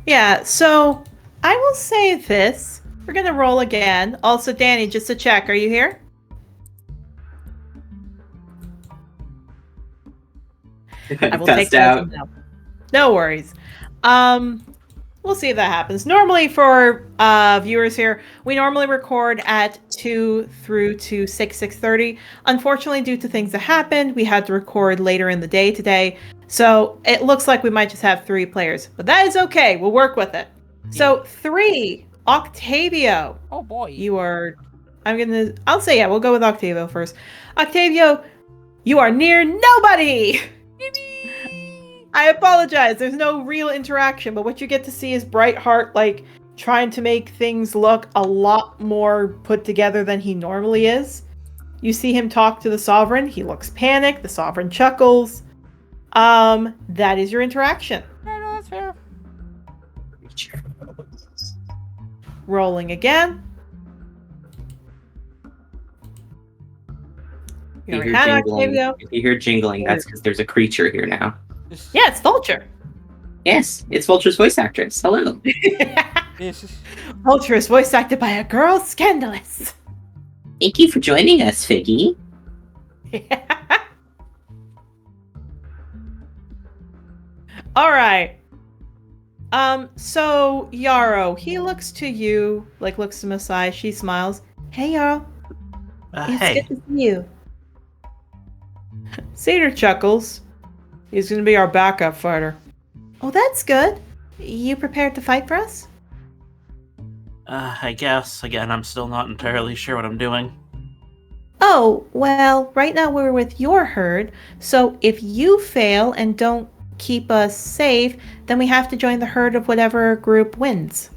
Yeah, so I will say this. We're going to roll again. Also, Danny, just to check, are you here? I will take out. No worries. We'll see if that happens. Normally for viewers here, we normally record at 2 through to 6:30. Unfortunately, due to things that happened, we had to record later in the day today. So it looks like we might just have 3 players, but that is okay. We'll work with it. So 3, Octavio. Oh boy. I'll say, yeah, we'll go with Octavio first. Octavio, you are near nobody. I apologize. There's no real interaction, but what you get to see is Brightheart, like, trying to make things look a lot more put together than he normally is. You see him talk to the Sovereign. He looks panicked. The Sovereign chuckles. That is your interaction. Yeah, no, that's fair. Rolling again. You already had Octavio. If you hear jingling, that's because there's a creature here now. Yeah, it's Vulture. Yes, it's Vulture's voice actress. Hello. Vulture is voice acted by a girl, Scandalous. Thank you for joining us, Figgy. All right. So Yarrow, he looks to you, like looks to Masai. She smiles. Hey, Yarrow. It's Hey. good to see you. Cedar chuckles. He's going to be our backup fighter. Oh, that's good. You prepared to fight for us? I guess. Again, I'm still not entirely sure what I'm doing. Oh, well, right now we're with your herd, so if you fail and don't keep us safe, then we have to join the herd of whatever group wins.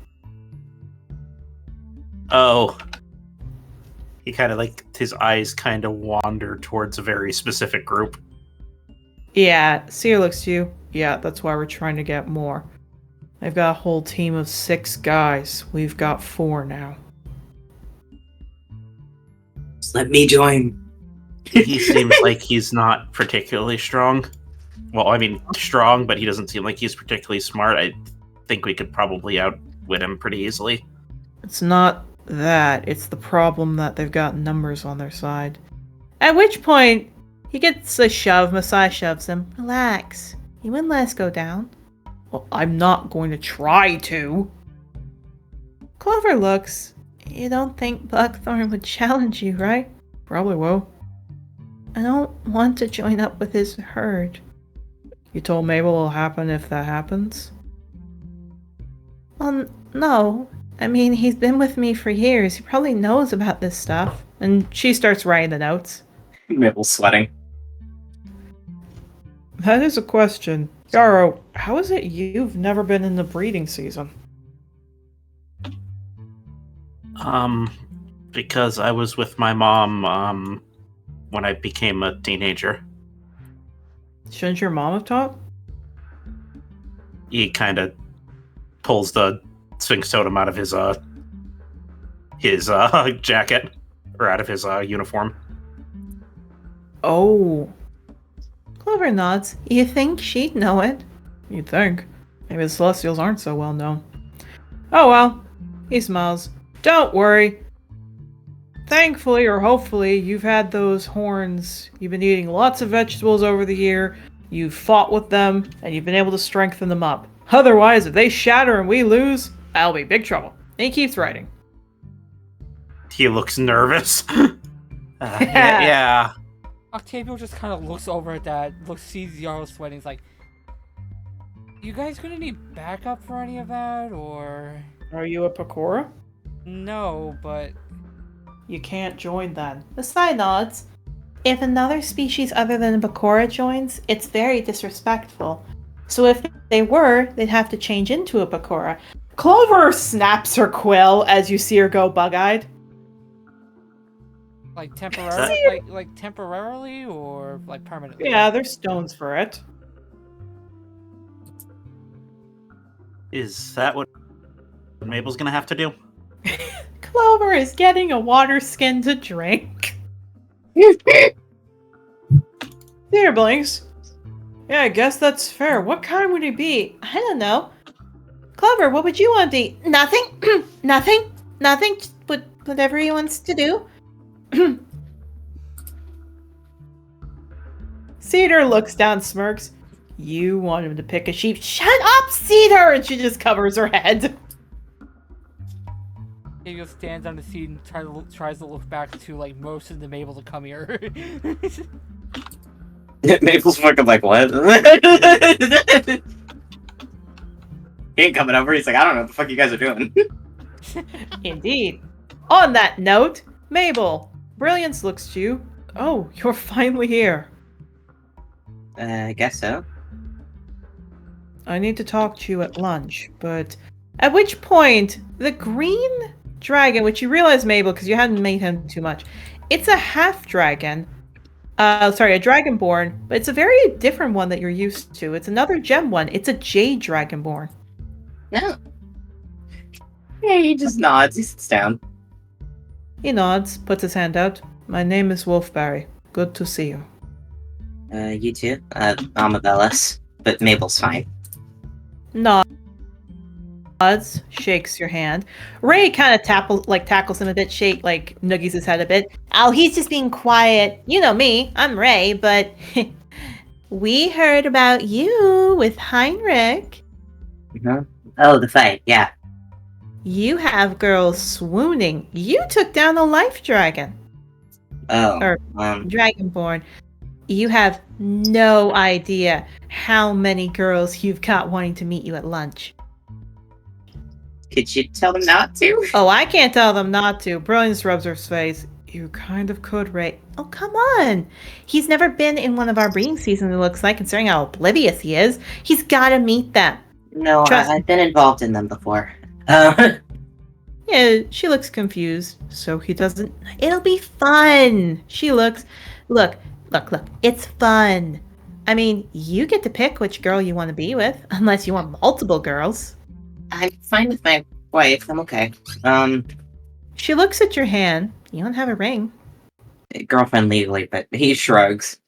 Oh. He kind of, like, his eyes kind of wander towards a very specific group. Yeah, Seer looks to you. Yeah, that's why we're trying to get more. I've got a whole team of 6 guys. We've got 4 now. Just let me join. He seems like he's not particularly strong. Well, I mean, strong, but he doesn't seem like he's particularly smart. I think we could probably outwit him pretty easily. It's not that. It's the problem that they've got numbers on their side. At which point, he gets a shove. Masai shoves him. Relax. You wouldn't let us go down. Well, I'm not going to try to. Clover looks. You don't think Buckthorn would challenge you, right? Probably will. I don't want to join up with his herd. You told Mabel it'll happen if that happens? Well, no. I mean, he's been with me for years. He probably knows about this stuff. And she starts writing the notes. Mabel's sweating. That is a question. Yarrow, how is it you've never been in the breeding season? Because I was with my mom, when I became a teenager. Shouldn't your mom have taught? He kind of pulls the Sphinx Totem out of his jacket, or out of his uniform. Oh, Clover nods. You think she'd know it? you'd think. Maybe the Celestials aren't so well known. Oh well. He smiles. Don't worry. Thankfully, or hopefully, you've had those horns. You've been eating lots of vegetables over the year. You've fought with them, and you've been able to strengthen them up. Otherwise, if they shatter and we lose, that'll be big trouble. And he keeps writing. He looks nervous. Yeah. Yeah. Octavio just kind of looks over at that, sees Jarl sweating, he's like, you guys gonna need backup for any of that, or? Are you a Pakora? No, but... You can't join then. The side nods. If another species other than Bakura joins, it's very disrespectful. So if they were, they'd have to change into a Bakura. Clover snaps her quill as you see her go bug-eyed. Like temporarily, like temporarily, or like permanently? Yeah, there's stones for it. Is that what Mabel's gonna have to do? Clover is getting a water skin to drink. There, Blinks. Yeah, I guess that's fair. What kind would he be? I don't know. Clover, what would you want to eat? Nothing. Nothing. Nothing. Just whatever he wants to do. Cedar looks down, smirks. You want him to pick a sheep. Shut up, Cedar! And she just covers her head. Octavio stands on the seat and tries to look back to like motion to Mabel to come here. Maple's fucking like, what? He ain't coming over. He's like, I don't know what the fuck you guys are doing. Indeed. On that note, Mabel, Brilliance looks to you. Oh, you're finally here. I guess so. I need to talk to you at lunch, but at which point, the green dragon, which you realize, Mabel, because you hadn't made him too much, it's a half dragon. A dragonborn, but it's a very different one that you're used to. It's another gem one. It's a jade dragonborn. No. Yeah, he just nods. He sits down. He nods, puts his hand out. My name is Wolfberry. Good to see you. You too. I'm a Bellis, but Mabel's fine. Nods, shakes your hand. Ray kind of tackles him a bit, nuggies his head a bit. Oh, he's just being quiet. You know me, I'm Ray, but we heard about you with Heinrich. Mm-hmm. Oh, the fight, yeah. You have girls swooning. You took down a life dragon. Oh, Or dragonborn. You have no idea how many girls you've got wanting to meet you at lunch. Could you tell them not to? Oh, I can't tell them not to. Brilliance rubs her face. You kind of could, Ray. Oh, come on. He's never been in one of our breeding seasons, it looks like, considering how oblivious he is. He's got to meet them. No, I've been involved in them before. Yeah, she looks confused, so he doesn't. It'll be fun. She looks. Look. It's fun. I mean, you get to pick which girl you want to be with, unless you want multiple girls. I'm fine with my wife. I'm okay. She looks at your hand. You don't have a ring. Girlfriend legally, but he shrugs.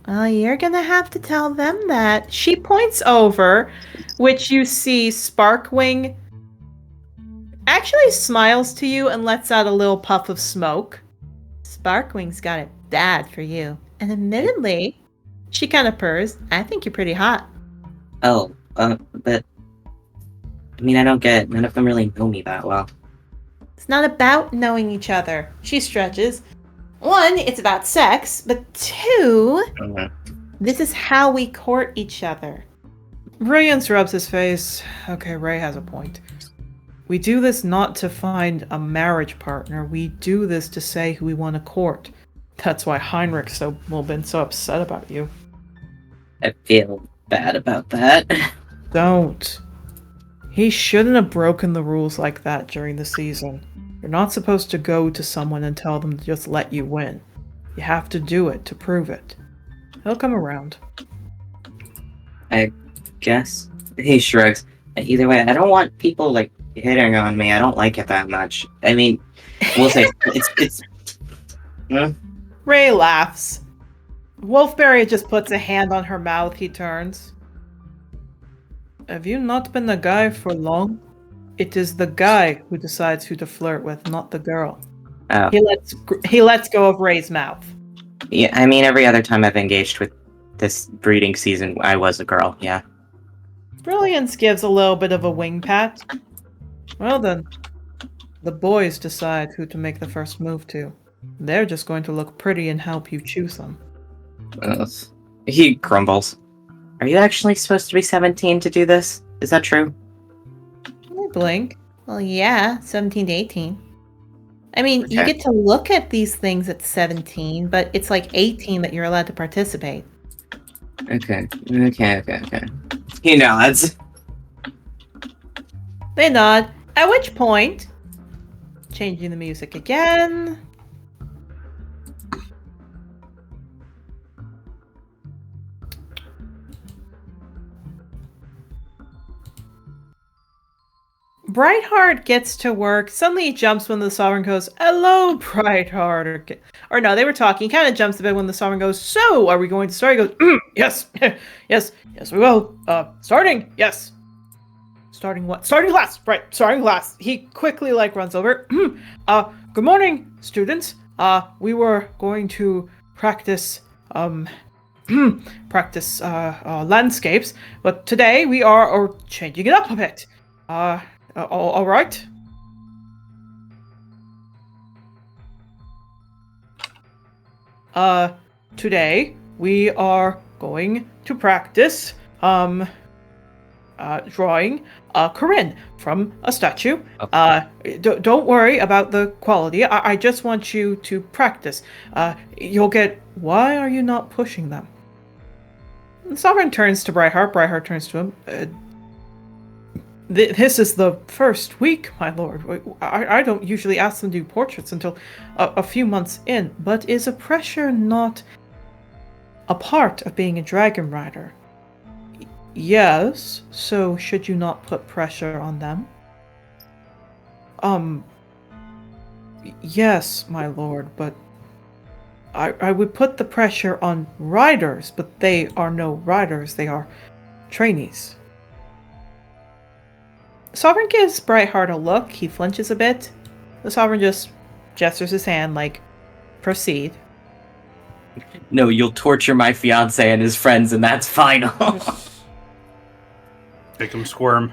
Well, you're gonna have to tell them that. She points over, which you see Sparkwing actually smiles to you and lets out a little puff of smoke. Sparkwing's got it bad for you. And admittedly, she kind of purrs. I think you're pretty hot. Oh, but... I mean, I don't get... None of them really know me that well. It's not about knowing each other. She stretches. One, it's about sex, but two, this is how we court each other. Brilliance rubs his face. Okay, Ray has a point. We do this not to find a marriage partner. We do this to say who we want to court. That's why Heinrich's been so upset about you. I feel bad about that. Don't. He shouldn't have broken the rules like that during the season. You're not supposed to go to someone and tell them to just let you win. You have to do it to prove it. He'll come around. I guess. He shrugs. Either way, I don't want people, hitting on me. I don't like it that much. I mean, we'll say, it's Ray laughs. Wolfberry just puts a hand on her mouth. He turns. Have you not been the guy for long? It is the guy who decides who to flirt with, not the girl. Oh. He lets go of Ray's mouth. Yeah, I mean, every other time I've engaged with this breeding season, I was a girl, yeah. Brilliance gives a little bit of a wing pat. Well then, the boys decide who to make the first move to. They're just going to look pretty and help you choose them. He grumbles. Are you actually supposed to be 17 to do this? Is that true? I blink. Well, yeah, 17 to 18. I mean, you Okay. get to look at these things at 17, but it's like 18 that you're allowed to participate. Okay. He nods. They nod, at which point, changing the music again. Brightheart gets to work. Suddenly he jumps when the Sovereign goes, "Hello, Brightheart." Or no, they were talking. He kind of jumps a bit when the Sovereign goes, "So, are we going to start?" He goes, "Yes, yes, we will. Starting, yes." Starting what? Starting class, right, starting class. He quickly, runs over. Good morning, students. We were going to practice, landscapes, but today we are changing it up a bit. All right. Today we are going to practice drawing Corinne from a statue. Don't worry about the quality. I just want you to practice. You'll get. Why are you not pushing them? The Sovereign turns to Brightheart. Brightheart turns to him. This is the first week, my lord. I don't usually ask them to do portraits until a few months in, but is a pressure not a part of being a dragon rider? Yes, so should you not put pressure on them? Yes, my lord, but I would put the pressure on riders, but they are no riders, they are trainees. Sovereign gives Brightheart a look. He flinches a bit. The Sovereign just gestures his hand proceed. No, you'll torture my fiancé and his friends, and that's final. Make him squirm.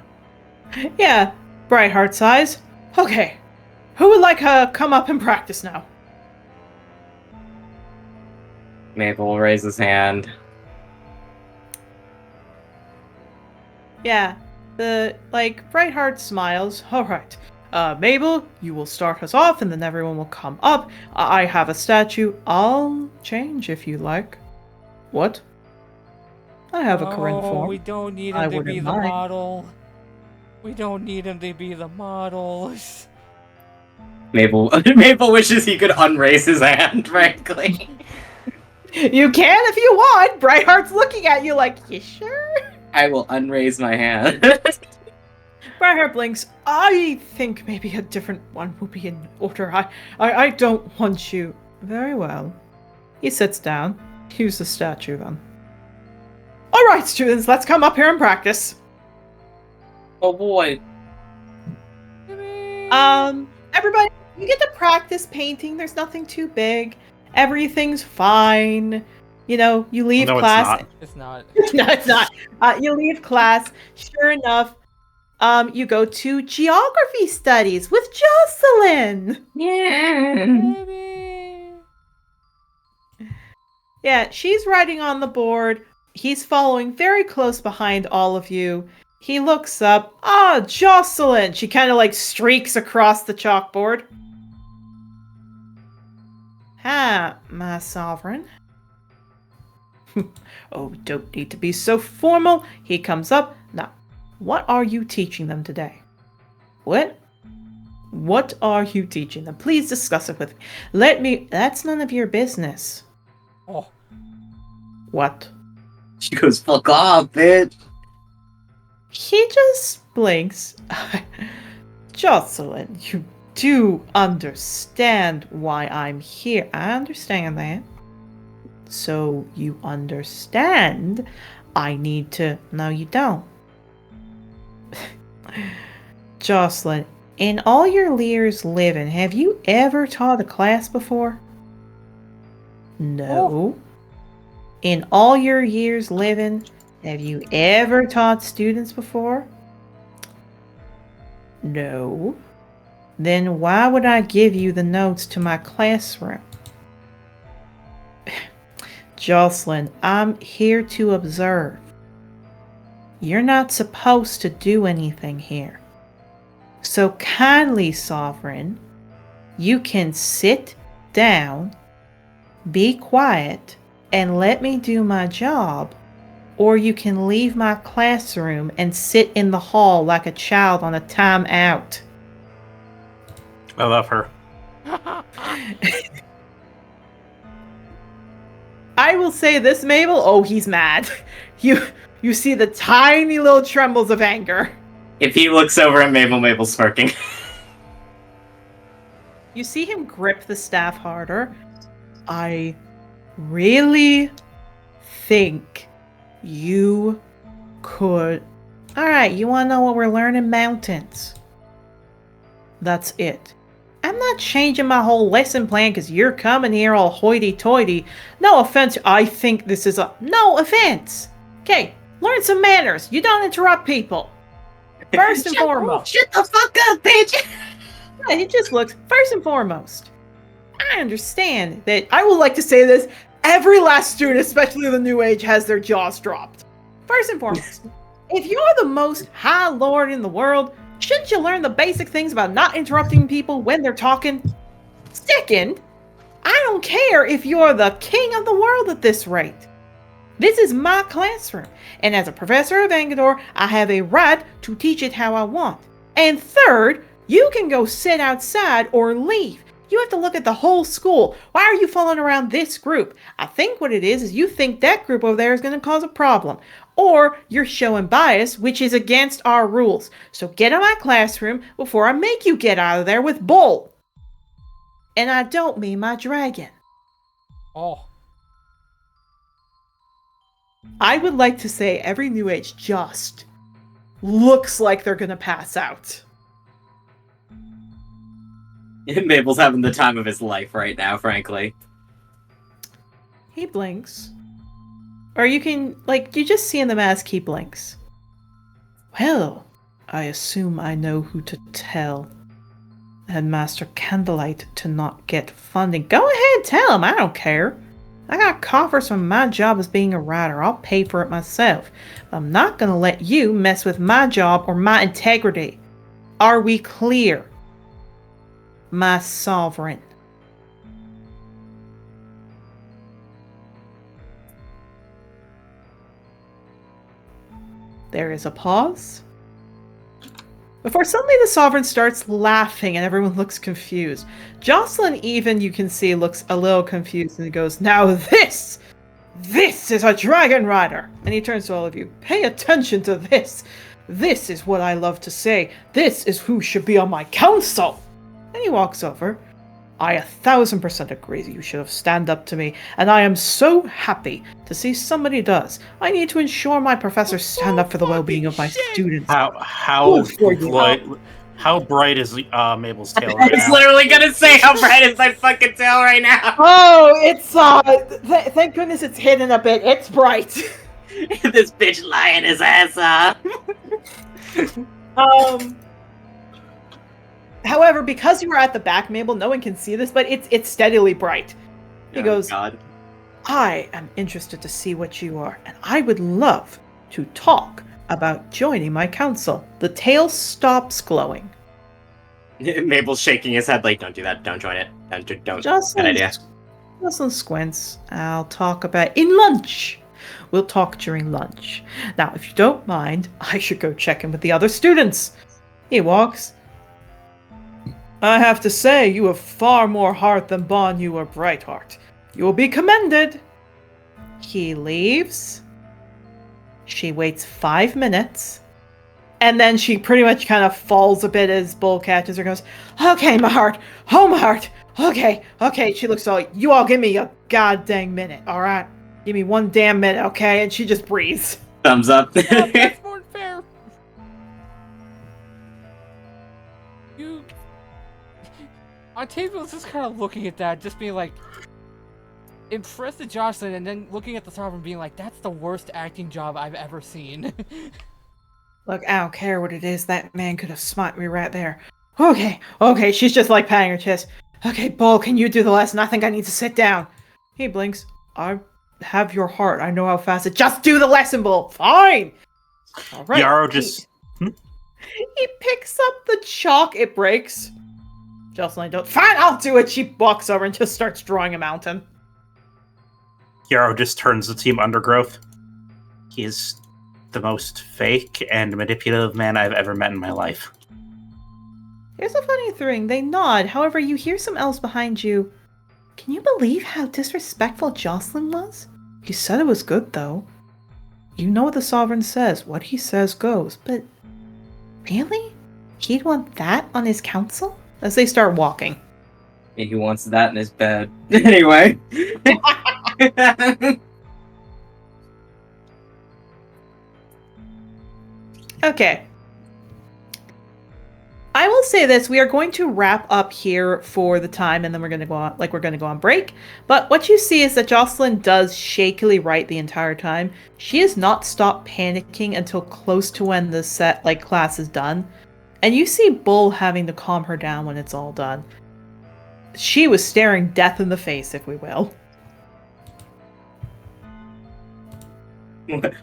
Yeah, Brightheart sighs. Okay, who would like to come up and practice now? Maple will raise his hand. Yeah, Brightheart smiles. All right, Mabel, you will start us off, and then everyone will come up. I have a statue. I'll change if you like. What? I have a Corinne form. We don't need him to be the model. We don't need him to be the model. Maple wishes he could unraise his hand, frankly. You can if you want. Brightheart's looking at you like, you sure? I will unraise my hand. Brightheart blinks. I think maybe a different one will be in order. I don't want you. Very well. He sits down. Use the statue then. Alright, students, let's come up here and practice. Oh boy. Everybody, you get to practice painting. There's nothing too big. Everything's fine. You know, you leave class. It's not. No, it's not. You leave class. Sure enough, you go to geography studies with Jocelyn. Yeah. Yeah, she's writing on the board. He's following very close behind all of you. He looks up. Ah, Jocelyn! She kind of streaks across the chalkboard. My sovereign. Oh, don't need to be so formal. He comes up. Now, what are you teaching them today? What? What are you teaching them? Please discuss it with me. That's none of your business. Oh. What? She goes, fuck off, bitch. He just blinks. Jocelyn, you do understand why I'm here. I understand that. So you understand I need to... No, you don't. Jocelyn, in all your years living, have you ever taught a class before? No. In all your years living, have you ever taught students before? No. Then why would I give you the notes to my classroom? Jocelyn, I'm here to observe. You're not supposed to do anything here. So kindly, Sovereign, you can sit down, be quiet, and let me do my job, or you can leave my classroom and sit in the hall like a child on a time out. I love her. I will say this, Mabel. Oh, he's mad. You see the tiny little trembles of anger. If he looks over at Mabel, Mabel's smirking. You see him grip the staff harder. I really think you could... Alright, you want to know what we're learning? Mountains. That's it. I'm not changing my whole lesson plan because you're coming here all hoity-toity. No offense, I think this is a... No offense! Okay, learn some manners. You don't interrupt people. First and foremost. Shut the fuck up, bitch! Yeah, he just looks... First and foremost, I understand that... I would like to say this. Every last student, especially the New Age, has their jaws dropped. First and foremost, if you're the most high lord in the world, shouldn't you learn the basic things about not interrupting people when they're talking? Second, I don't care if you're the king of the world at this rate. This is my classroom, and as a professor of Angador, I have a right to teach it how I want. And third, you can go sit outside or leave. You have to look at the whole school. Why are you following around this group? I think what it is you think that group over there is going to cause a problem. Or you're showing bias, which is against our rules. So get out of my classroom before I make you get out of there with bull. And I don't mean my dragon. Oh. I would like to say every New Age just looks like they're going to pass out. Mabel's having the time of his life right now, frankly. He blinks. Or you can, you just see in the mask he blinks. Well, I assume I know who to tell Headmaster Candlelight to not get funding. Go ahead, tell him, I don't care. I got coffers from my job as being a writer. I'll pay for it myself. But I'm not going to let you mess with my job or my integrity. Are we clear? My sovereign. There is a pause. Before suddenly the sovereign starts laughing and everyone looks confused. Jocelyn even, you can see, looks a little confused and he goes, now this is a dragon rider. And he turns to all of you. Pay attention to this. This is what I love to say. This is who should be on my council. And he walks over. I 1000% agree you should have stand up to me, and I am so happy to see somebody does. I need to ensure my professors stand up for the well-being of my students. How bright is Mabel's tail right I was now? literally gonna say how bright is my fucking tail right now. Oh, it's thank goodness it's hidden a bit. It's bright. This bitch lying his ass off. However, because you were at the back, Mabel, no one can see this, but it's steadily bright. He goes, God. I am interested to see what you are, and I would love to talk about joining my council. The tail stops glowing. Mabel's shaking his head like, don't do that, don't join it. Don't. Jocelyn, Bad idea. Jocelyn squints. I'll talk about in lunch. We'll talk during lunch. Now, if you don't mind, I should go check in with the other students. He walks. I have to say, you have far more heart than Bonnu or Brightheart. You will be commended. He leaves. She waits 5 minutes. And then she pretty much kind of falls a bit as Bull catches her and goes, okay, my heart. Oh, my heart. Okay. She looks all, you all give me a goddamn minute, all right? Give me one damn minute, okay? And she just breathes. Thumbs up. That's more fair. Octavia's just kind of looking at that, just being like, impressed at Jocelyn, and then looking at the Sovereign being like, that's the worst acting job I've ever seen. Look, I don't care what it is. That man could have smoked me right there. Okay. She's just like patting her chest. Okay, Bull, can you do the lesson? I think I need to sit down. He blinks. I have your heart. I know how fast it. Just do the lesson, Bull. Fine. All right. Yarrow just. He picks up the chalk. It breaks. Jocelyn, don't. Fine, I'll do it. She walks over and just starts drawing a mountain. Yarrow just turns to Team Undergrowth. He is the most fake and manipulative man I've ever met in my life. Here's a funny thing. They nod. However, you hear some elves behind you. Can you believe how disrespectful Jocelyn was? He said it was good, though. You know what the Sovereign says. What he says goes. But really? He'd want that on his council? As they start walking. He wants that in his bed. Anyway. Okay. I will say this, we are going to wrap up here for the time, and then we're going to go on break. But what you see is that Jocelyn does shakily write the entire time. She has not stopped panicking until close to when the class is done. And you see Bull having to calm her down when it's all done. She was staring death in the face, if we will.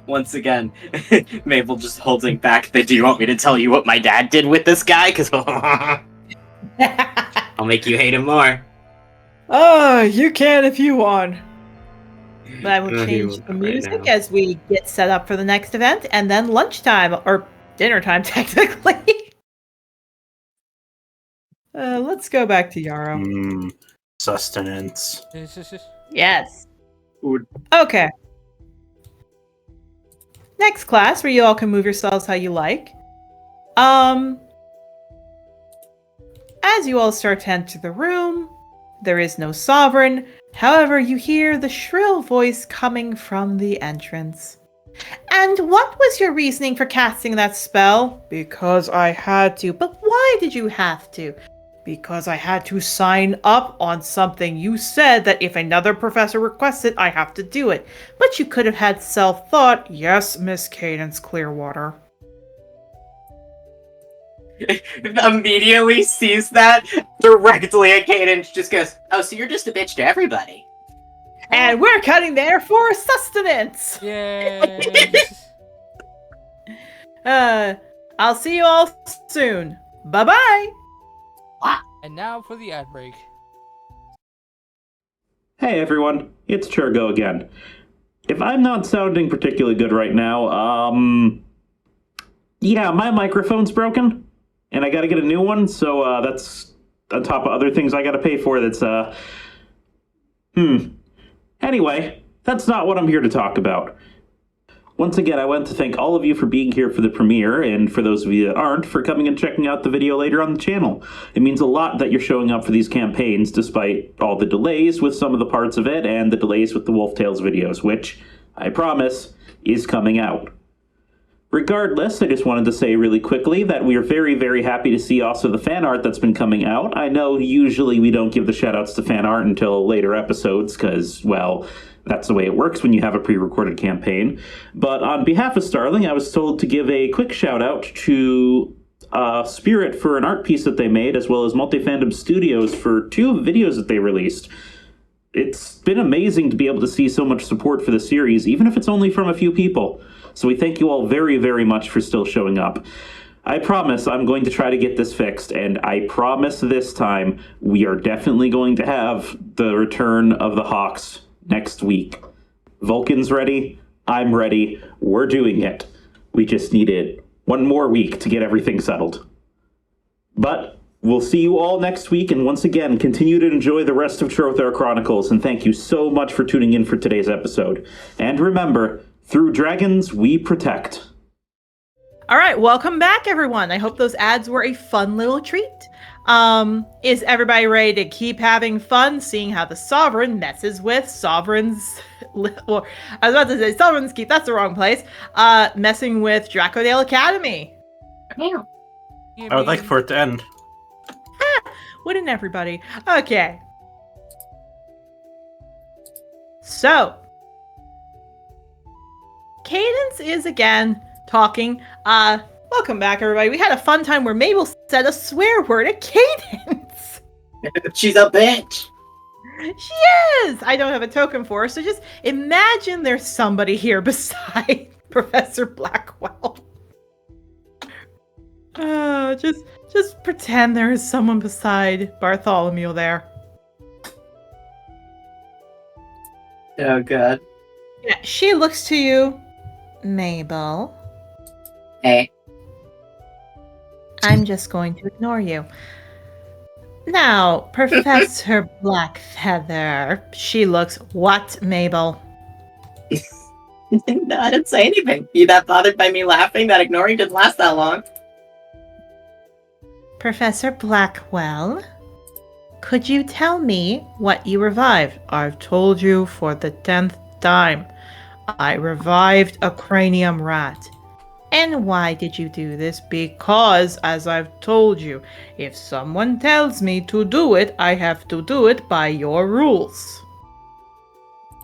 Once again, Mabel just holding back the, do you want me to tell you what my dad did with this guy? Because I'll make you hate him more. Oh, you can if you want. But I will change the music right as we get set up for the next event, and then lunchtime, or dinner time, technically. Let's go back to Yarrow. Sustenance. Yes. Food. Okay. Next class, where you all can move yourselves how you like. As you all start to enter the room, there is no Sovereign. However, you hear the shrill voice coming from the entrance. And what was your reasoning for casting that spell? Because I had to. But why did you have to? Because I had to sign up on something. You said that if another professor requests it, I have to do it. But you could have had self-thought. Yes, Miss Cadence Clearwater. Immediately sees that directly at Cadence, just goes, oh, so you're just a bitch to everybody. And we're cutting there for sustenance! Yay! I'll see you all soon. Bye-bye! And now for the ad break. Hey everyone, it's Churgo again. If I'm not sounding particularly good right now, yeah, my microphone's broken, and I gotta get a new one, so that's on top of other things I gotta pay for that's, Anyway, that's not what I'm here to talk about. Once again, I want to thank all of you for being here for the premiere, and for those of you that aren't, for coming and checking out the video later on the channel. It means a lot that you're showing up for these campaigns, despite all the delays with some of the parts of it, and the delays with the Wolf Tales videos, which, I promise, is coming out. Regardless, I just wanted to say really quickly that we are very, very happy to see also the fan art that's been coming out. I know usually we don't give the shoutouts to fan art until later episodes, because, well, that's the way it works when you have a pre-recorded campaign. But on behalf of Starling, I was told to give a quick shout-out to Spirit for an art piece that they made, as well as Multi-Fandom Studios for 2 videos that they released. It's been amazing to be able to see so much support for the series, even if it's only from a few people. So we thank you all very, very much for still showing up. I promise I'm going to try to get this fixed, and I promise this time we are definitely going to have the return of the Hawks next week. Vulcan's ready, I'm ready, we're doing it. We just needed 1 more week to get everything settled. But we'll see you all next week, and once again, continue to enjoy the rest of Trothar Chronicles, and thank you so much for tuning in for today's episode. And remember, through dragons we protect. All right, welcome back, everyone. I hope those ads were a fun little treat. Is everybody ready to keep having fun, seeing how the Sovereign messes with Sovereign's... Well, I was about to say Sovereign's Keep, that's the wrong place. Messing with Dracodale Academy. Yeah. I would like for it to end. Wouldn't everybody? Okay. So, Cadence is again talking. Welcome back, everybody. We had a fun time where Mabel said a swear word at Cadence. She's a bitch. She is. I don't have a token for her, so just imagine there's somebody here beside Professor Blackwell. Just pretend there is someone beside Bartholomew there. Oh god. Yeah, she looks to you, Mabel. Hey. I'm just going to ignore you. Now, Professor Blackfeather. She looks, what, Mabel? No, I didn't say anything. You that bothered by me laughing? That ignoring didn't last that long. Professor Blackwell, could you tell me what you revived? I've told you for the 10th time. I revived a cranium rat. And why did you do this? Because, as I've told you, if someone tells me to do it, I have to do it by your rules.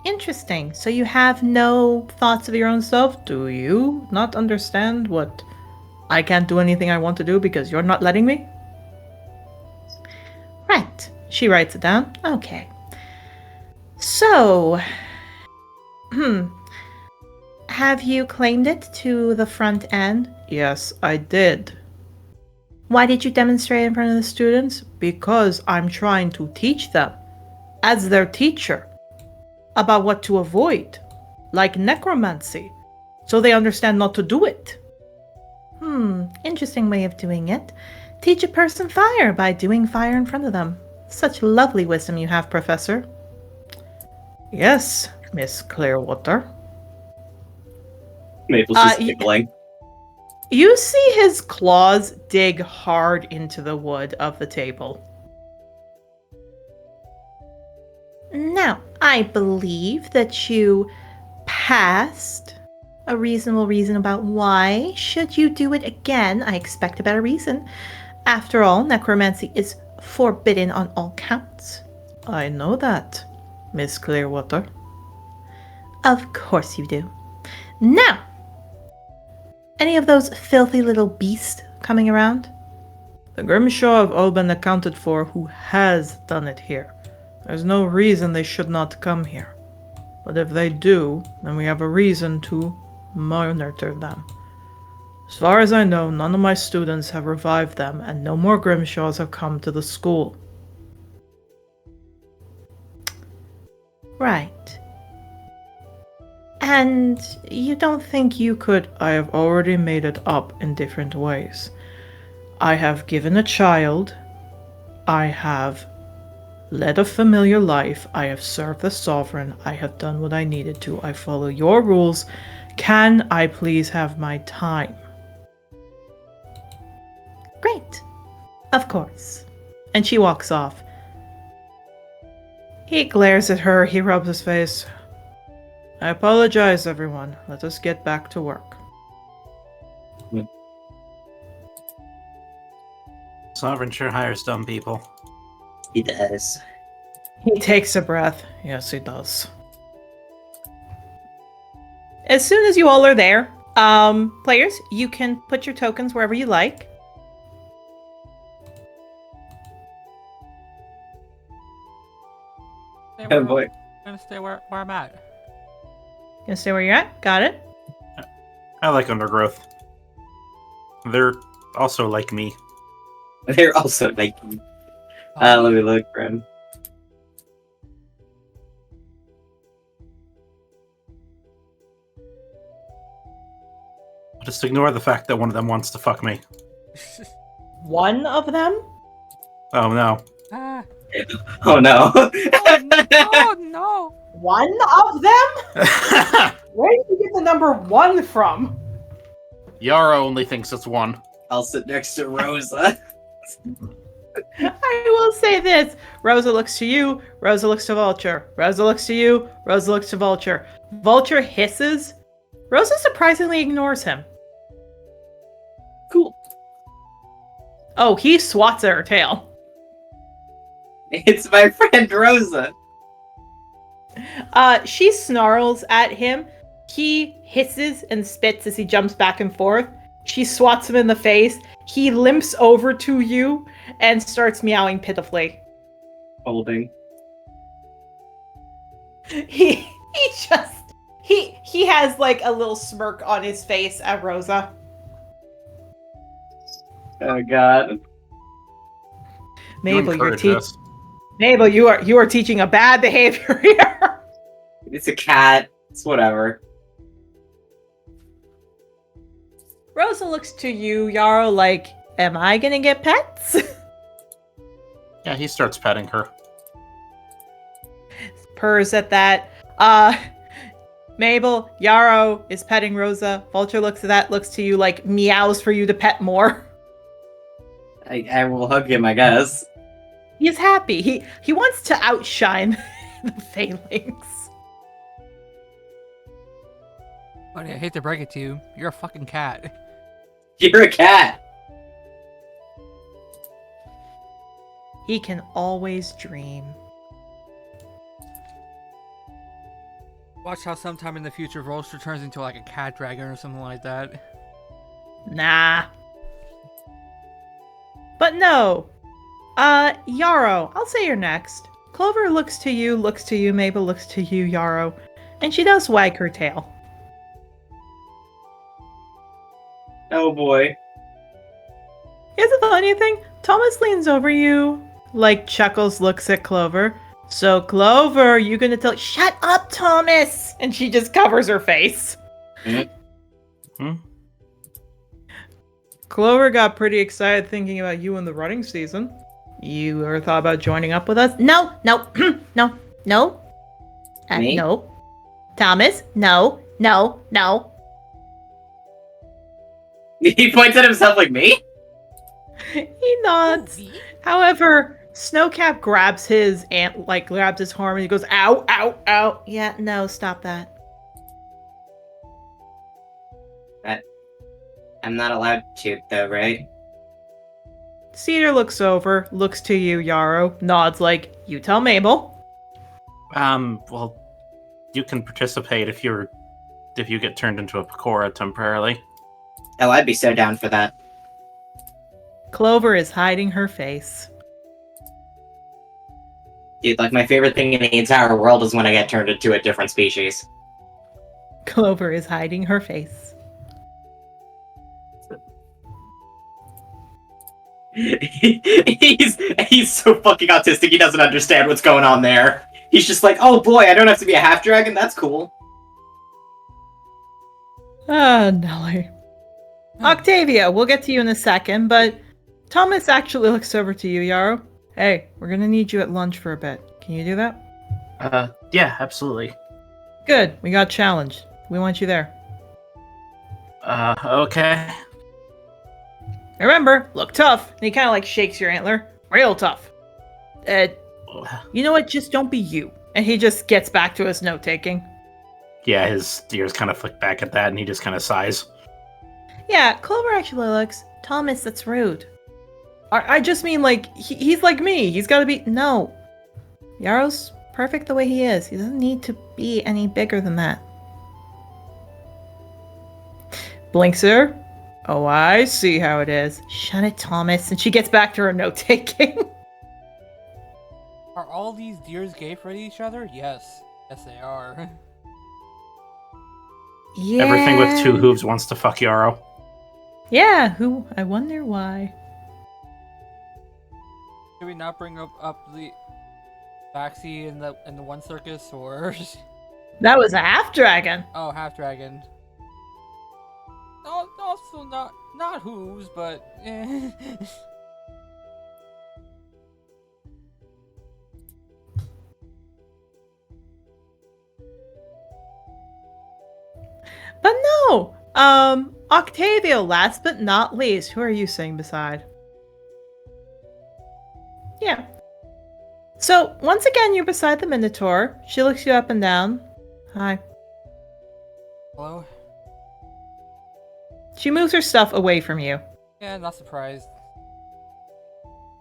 Interesting. So you have no thoughts of your own self? Do you not understand what I can't do anything I want to do because you're not letting me? Right. She writes it down. Okay. So, have you claimed it to the front end? Yes, I did. Why did you demonstrate in front of the students? Because I'm trying to teach them, as their teacher, about what to avoid, like necromancy, so they understand not to do it. Interesting way of doing it. Teach a person fire by doing fire in front of them. Such lovely wisdom you have, Professor. Yes, Miss Clearwater. Maple's just giggling. You see his claws dig hard into the wood of the table. Now, I believe that you passed a reasonable reason about why. Should you do it again, I expect a better reason. After all, necromancy is forbidden on all counts. I know that, Miss Clearwater. Of course you do. Now, any of those filthy little beasts coming around? The Grimshaw have all been accounted for who has done it here. There's no reason they should not come here. But if they do, then we have a reason to monitor them. As far as I know, none of my students have revived them, and no more Grimshaws have come to the school. Right. And you don't think you could... I have already made it up in different ways. I have given a child. I have led a familiar life. I have served the sovereign. I have done what I needed to. I follow your rules. Can I please have my time? Great. Of course. And she walks off. He glares at her. He rubs his face. I apologize, everyone. Let us get back to work. Sovereign sure hires dumb people. He does. He takes a breath. Yes, he does. As soon as you all are there, players, you can put your tokens wherever you like. Oh boy. I'm gonna stay where I'm at. Gonna stay where you're at? Got it? I like undergrowth. They're also like me. They're also like... let me look for him. Just ignore the fact that one of them wants to fuck me. One of them? Oh no. Ah. Oh no. Oh no! One of them? Where did you get the number one from? Yara only thinks it's one. I'll sit next to Rosa. I will say this. Rosa looks to you. Rosa looks to Vulture. Rosa looks to you. Rosa looks to Vulture. Vulture hisses. Rosa surprisingly ignores him. Cool. Oh, he swats at her tail. It's my friend Rosa. She snarls at him. He hisses and spits as he jumps back and forth. She swats him in the face. He limps over to you and starts meowing pitifully. Holding. He has like a little smirk on his face at Rosa. Oh god. Mabel, Mabel, you are teaching a bad behavior here. It's a cat. It's whatever. Rosa looks to you, Yarrow, like, am I gonna get pets? Yeah, he starts petting her. Purrs at that. Mabel, Yarrow is petting Rosa. Vulture looks at that, looks to you, like, meows for you to pet more. I will hug him, I guess. He's happy. He wants to outshine the Phalanx. Buddy, I hate to break it to you. You're a fucking cat. You're a cat. He can always dream. Watch how sometime in the future Rolster turns into like a cat dragon or something like that. Nah. But no. Yarrow, I'll say you're next. Clover looks to you, Mabel looks to you, Yarrow. And she does wag her tail. Oh boy. Here's the funny thing. Thomas leans over you, like chuckles, looks at Clover. So Clover, you gonna tell— Shut up, Thomas! And she just covers her face. Clover got pretty excited thinking about you in the running season. You ever thought about joining up with us? No. No. Me? No. Thomas, no. He points at himself like me? He nods. However, Snowcap grabs his grabs his arm and he goes, ow, ow, ow. Yeah, no, stop that. I'm not allowed to, though, right? Cedar looks over, looks to you, Yarrow, nods like, you tell Mabel. Well, you can participate if you get turned into a Pecora temporarily. Oh, I'd be so down for that. Clover is hiding her face. Dude, like, my favorite thing in the entire world is when I get turned into a different species. Clover is hiding her face. He's so fucking autistic, he doesn't understand what's going on there. He's just like, oh boy, I don't have to be a half dragon? That's cool. Nelly. Octavia, we'll get to you in a second, but Thomas actually looks over to you, Yarrow. Hey, we're gonna need you at lunch for a bit. Can you do that? Yeah, absolutely. Good, we got challenged. We want you there. Okay. Remember, look tough. And he kind of like shakes your antler. Real tough. You know what? Just don't be you. And he just gets back to his note-taking. Yeah, his ears kind of flick back at that, and he just kind of sighs. Yeah, Clover actually looks, Thomas, that's rude. I just mean, like, he's like me. He's got to be— No. Yarrow's perfect the way he is. He doesn't need to be any bigger than that. Blinks at her. Oh, I see how it is. Shut it, Thomas. And she gets back to her note-taking. Are all these deers gay for each other? Yes. Yes, they are. Yeah. Everything with two hooves wants to fuck Yarrow. Yeah, who? I wonder why. Should we not bring up the Baxi in the one circus, or? That was a half dragon. Oh, half dragon. Also not hooves, but eh. But no. Octavio, last but not least. Who are you saying beside? So, once again, you're beside the Minotaur. She looks you up and down. Hi. Hello? She moves her stuff away from you. Yeah, not surprised.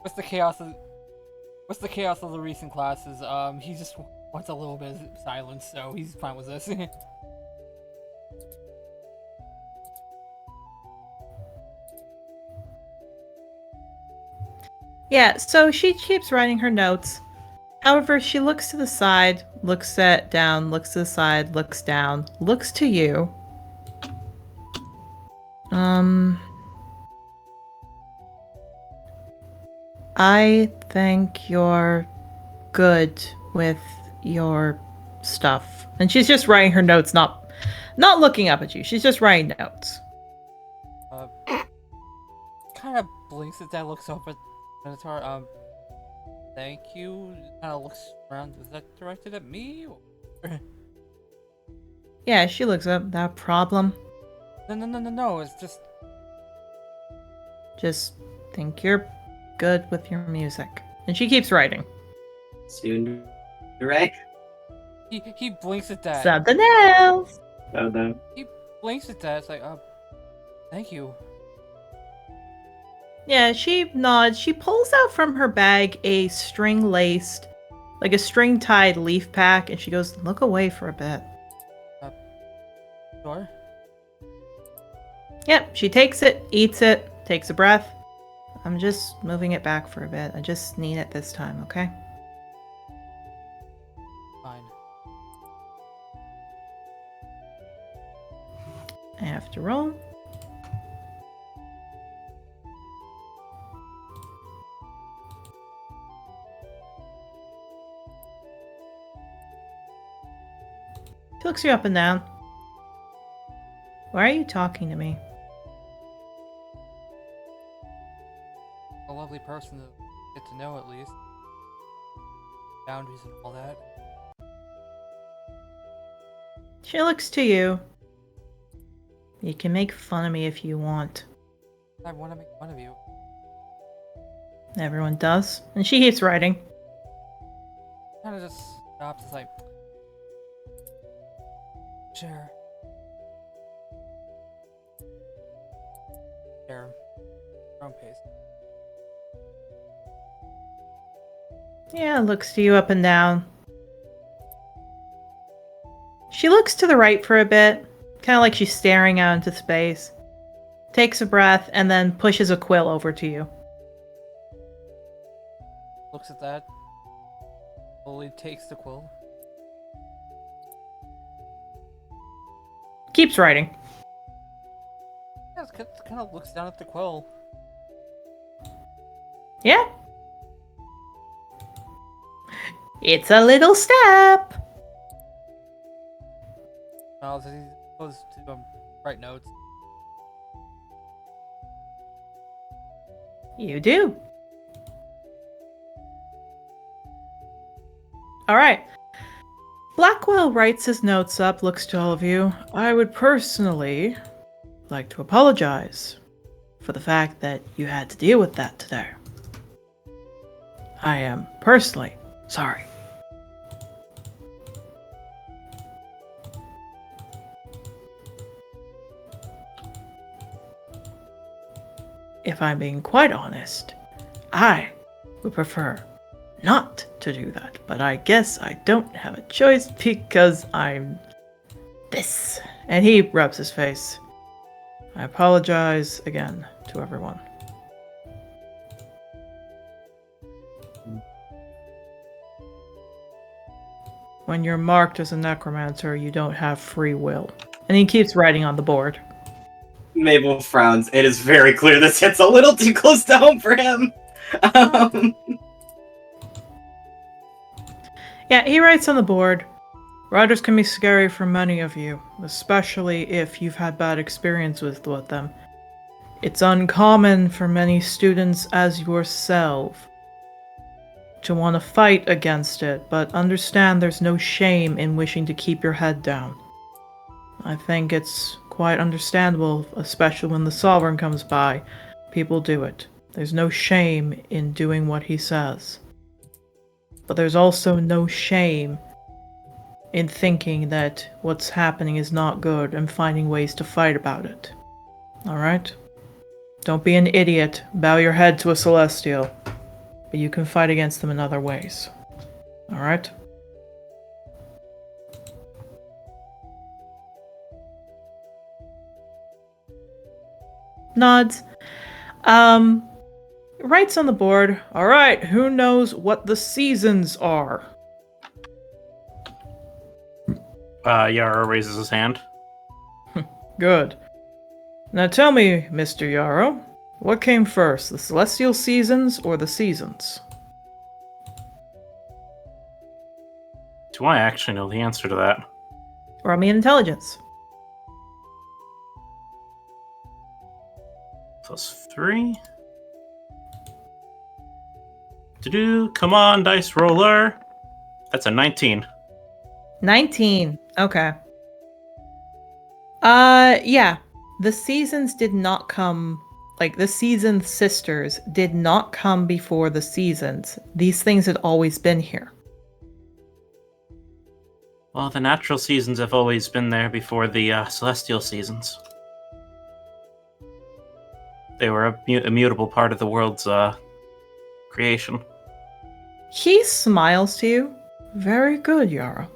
What's the chaos of the recent classes? He just wants a little bit of silence, so he's fine with this. Yeah, so she keeps writing her notes. However, she looks to the side, looks down, looks to the side, looks down, looks to you. I think you're good with your stuff. And she's just writing her notes, not looking up at you. She's just writing notes. Kind of blinks at that, looks up at Minotaur. Thank you. Kind of looks around. Is that directed at me? Or... Yeah, she looks up. That problem? No. It's just think you're good with your music. And she keeps writing. Soon, right? He blinks at that. Something else. Oh no. He blinks at that. It's like, thank you. Yeah, she nods. She pulls out from her bag a string-laced, like a string-tied leaf pack, and she goes, look away for a bit. Sure. Yep, she takes it, eats it, takes a breath. I'm just moving it back for a bit. I just need it this time, okay? Fine. I have to roll. She looks you up and down. Why are you talking to me? A lovely person to get to know, at least. Boundaries and all that. She looks to you. You can make fun of me if you want. I want to make fun of you. Everyone does. And she keeps writing. Kind of just stops. It's like, share. Wrong pace. Yeah, looks to you up and down. She looks to the right for a bit, kind of like she's staring out into space. Takes a breath and then pushes a quill over to you. Looks at that. Slowly takes the quill. Keeps writing. Yeah, it kind of looks down at the quill. Yeah. It's a little step. Well, he goes to write notes. You do. All right. Blackwell writes his notes up, looks to all of you. I would personally like to apologize for the fact that you had to deal with that today. I am personally sorry. If I'm being quite honest, I would prefer not to do that, but I guess I don't have a choice because I'm this. And he rubs his face. I apologize again to everyone. When you're marked as a necromancer, you don't have free will. And he keeps writing on the board. Mabel frowns. It is very clear this hits a little too close to home for him. Yeah, he writes on the board. Riders can be scary for many of you, especially if you've had bad experiences with them. It's uncommon for many students as yourself to want to fight against it, but understand there's no shame in wishing to keep your head down. I think it's quite understandable, especially when the Sovereign comes by. People do it. There's no shame in doing what he says. But there's also no shame in thinking that what's happening is not good and finding ways to fight about it. Alright? Don't be an idiot. Bow your head to a celestial. But you can fight against them in other ways. Alright? Nods. Writes on the board. Alright, who knows what the seasons are? Yara raises his hand. Good. Now tell me, Mr. Yarrow, what came first, the celestial seasons or the seasons? Do I actually know the answer to that? Roll me an intelligence. +3. Come on, dice roller. That's a 19. 19. Okay. Yeah. The seasons did not come, like, the season sisters did not come before the seasons. These things had always been here. Well, the natural seasons have always been there before the celestial seasons. They were a immutable part of the world's creation. He smiles to you. Very good, Yara.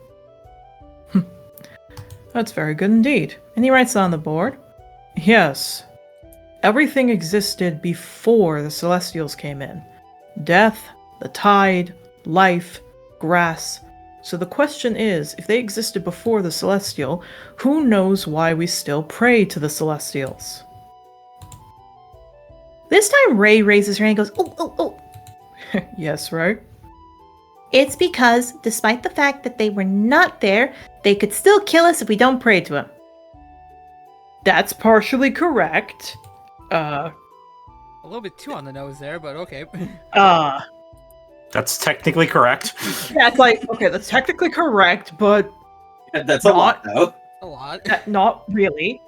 That's very good indeed. And he writes on the board. Yes. Everything existed before the Celestials came in. Death, the tide, life, grass. So the question is, if they existed before the Celestial, who knows why we still pray to the Celestials? This time Ray raises her hand and goes, oh. Yes, right? It's because, despite the fact that they were not there, they could still kill us if we don't pray to them. That's partially correct. A little bit too on the nose there, but okay. That's technically correct. Yeah, it's like, okay, that's technically correct, but That's a lot, though. A lot. not really.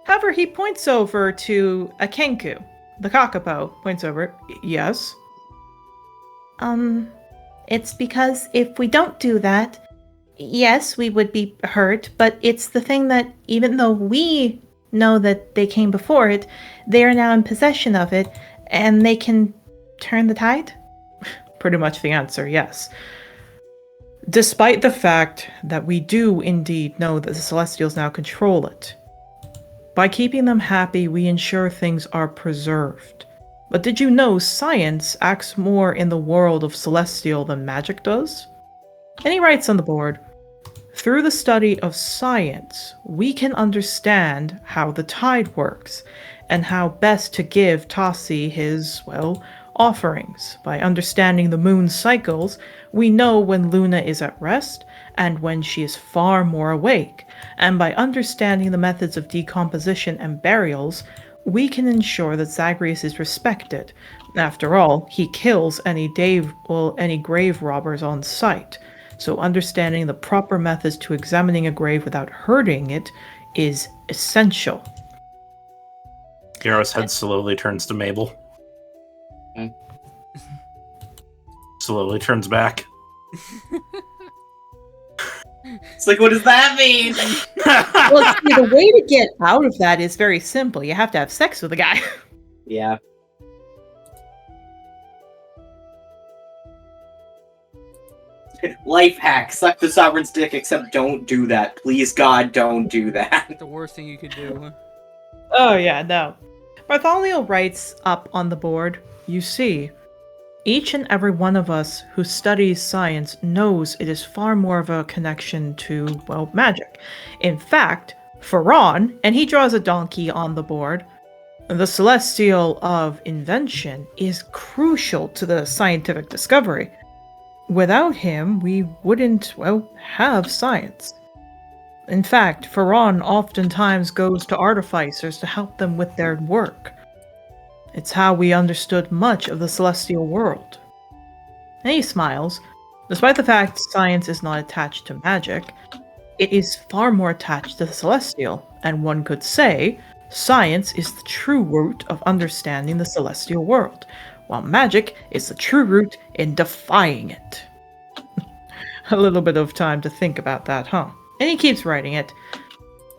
However, he points over to a Kenku. The Kakapo points over. Yes? It's because if we don't do that, yes, we would be hurt, but it's the thing that even though we know that they came before it, they are now in possession of it, and they can turn the tide? Pretty much the answer, yes. Despite the fact that we do indeed know that the Celestials now control it. By keeping them happy, we ensure things are preserved. But did you know science acts more in the world of Celestial than magic does? And he writes on the board, through the study of science, we can understand how the tide works, and how best to give Topsy his, well, offerings. By understanding the moon's cycles, we know when Luna is at rest, and when she is far more awake. And by understanding the methods of decomposition and burials, we can ensure that Zagreus is respected. After all, he kills any grave robbers on sight. So understanding the proper methods to examining a grave without hurting it is essential. Yara's head slowly turns to Mabel. Slowly turns back. It's like, what does that mean? Well, see, the way to get out of that is very simple. You have to have sex with a guy. Yeah. Life hack. Suck the sovereign's dick, except don't do that. Please, God, don't do that. The worst thing you could do. Oh, yeah, no. Bartholomew writes up on the board, you see, each and every one of us who studies science knows it is far more of a connection to, well, magic. In fact, Ferran, and he draws a donkey on the board, the celestial of invention is crucial to the scientific discovery. Without him, we wouldn't, well, have science. In fact, Ferran oftentimes goes to artificers to help them with their work. It's how we understood much of the celestial world. And he smiles. Despite the fact science is not attached to magic, it is far more attached to the celestial, and one could say science is the true root of understanding the celestial world, while magic is the true root in defying it. A little bit of time to think about that, huh? And he keeps writing it.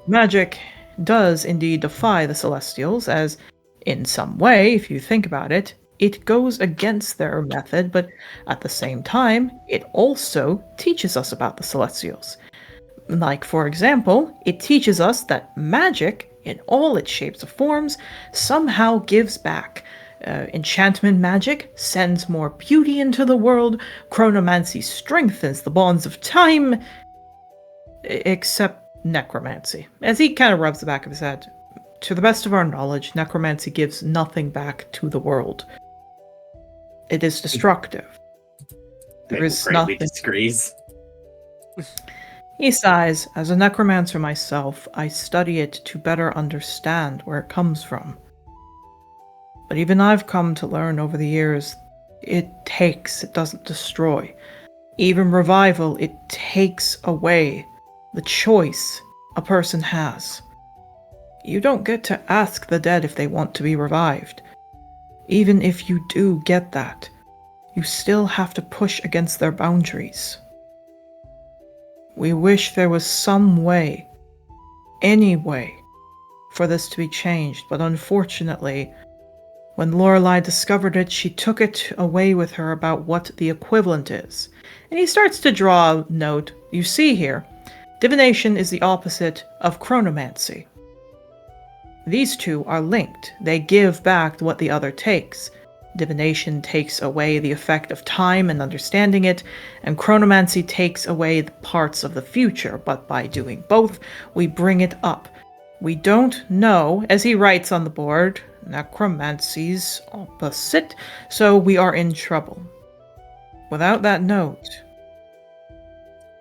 Magic does indeed defy the Celestials, as in some way, if you think about it, it goes against their method, but at the same time, it also teaches us about the Celestials. Like, for example, it teaches us that magic, in all its shapes or forms, somehow gives back. Enchantment magic sends more beauty into the world, chronomancy strengthens the bonds of time, except necromancy. As he kind of rubs the back of his head, to the best of our knowledge, necromancy gives nothing back to the world. It is destructive. There is nothing. Disagrees. He sighs. As a necromancer myself, I study it to better understand where it comes from. But even I've come to learn over the years, it takes, it doesn't destroy. Even revival, it takes away the choice a person has. You don't get to ask the dead if they want to be revived. Even if you do get that, you still have to push against their boundaries. We wish there was some way, any way, for this to be changed, but unfortunately, when Lorelei discovered it, she took it away with her about what the equivalent is. And he starts to draw a note. You see here, divination is the opposite of chronomancy. These two are linked. They give back what the other takes. Divination takes away the effect of time and understanding it, and chronomancy takes away the parts of the future, but by doing both, we bring it up. We don't know, as he writes on the board, necromancy's opposite, so we are in trouble. Without that note,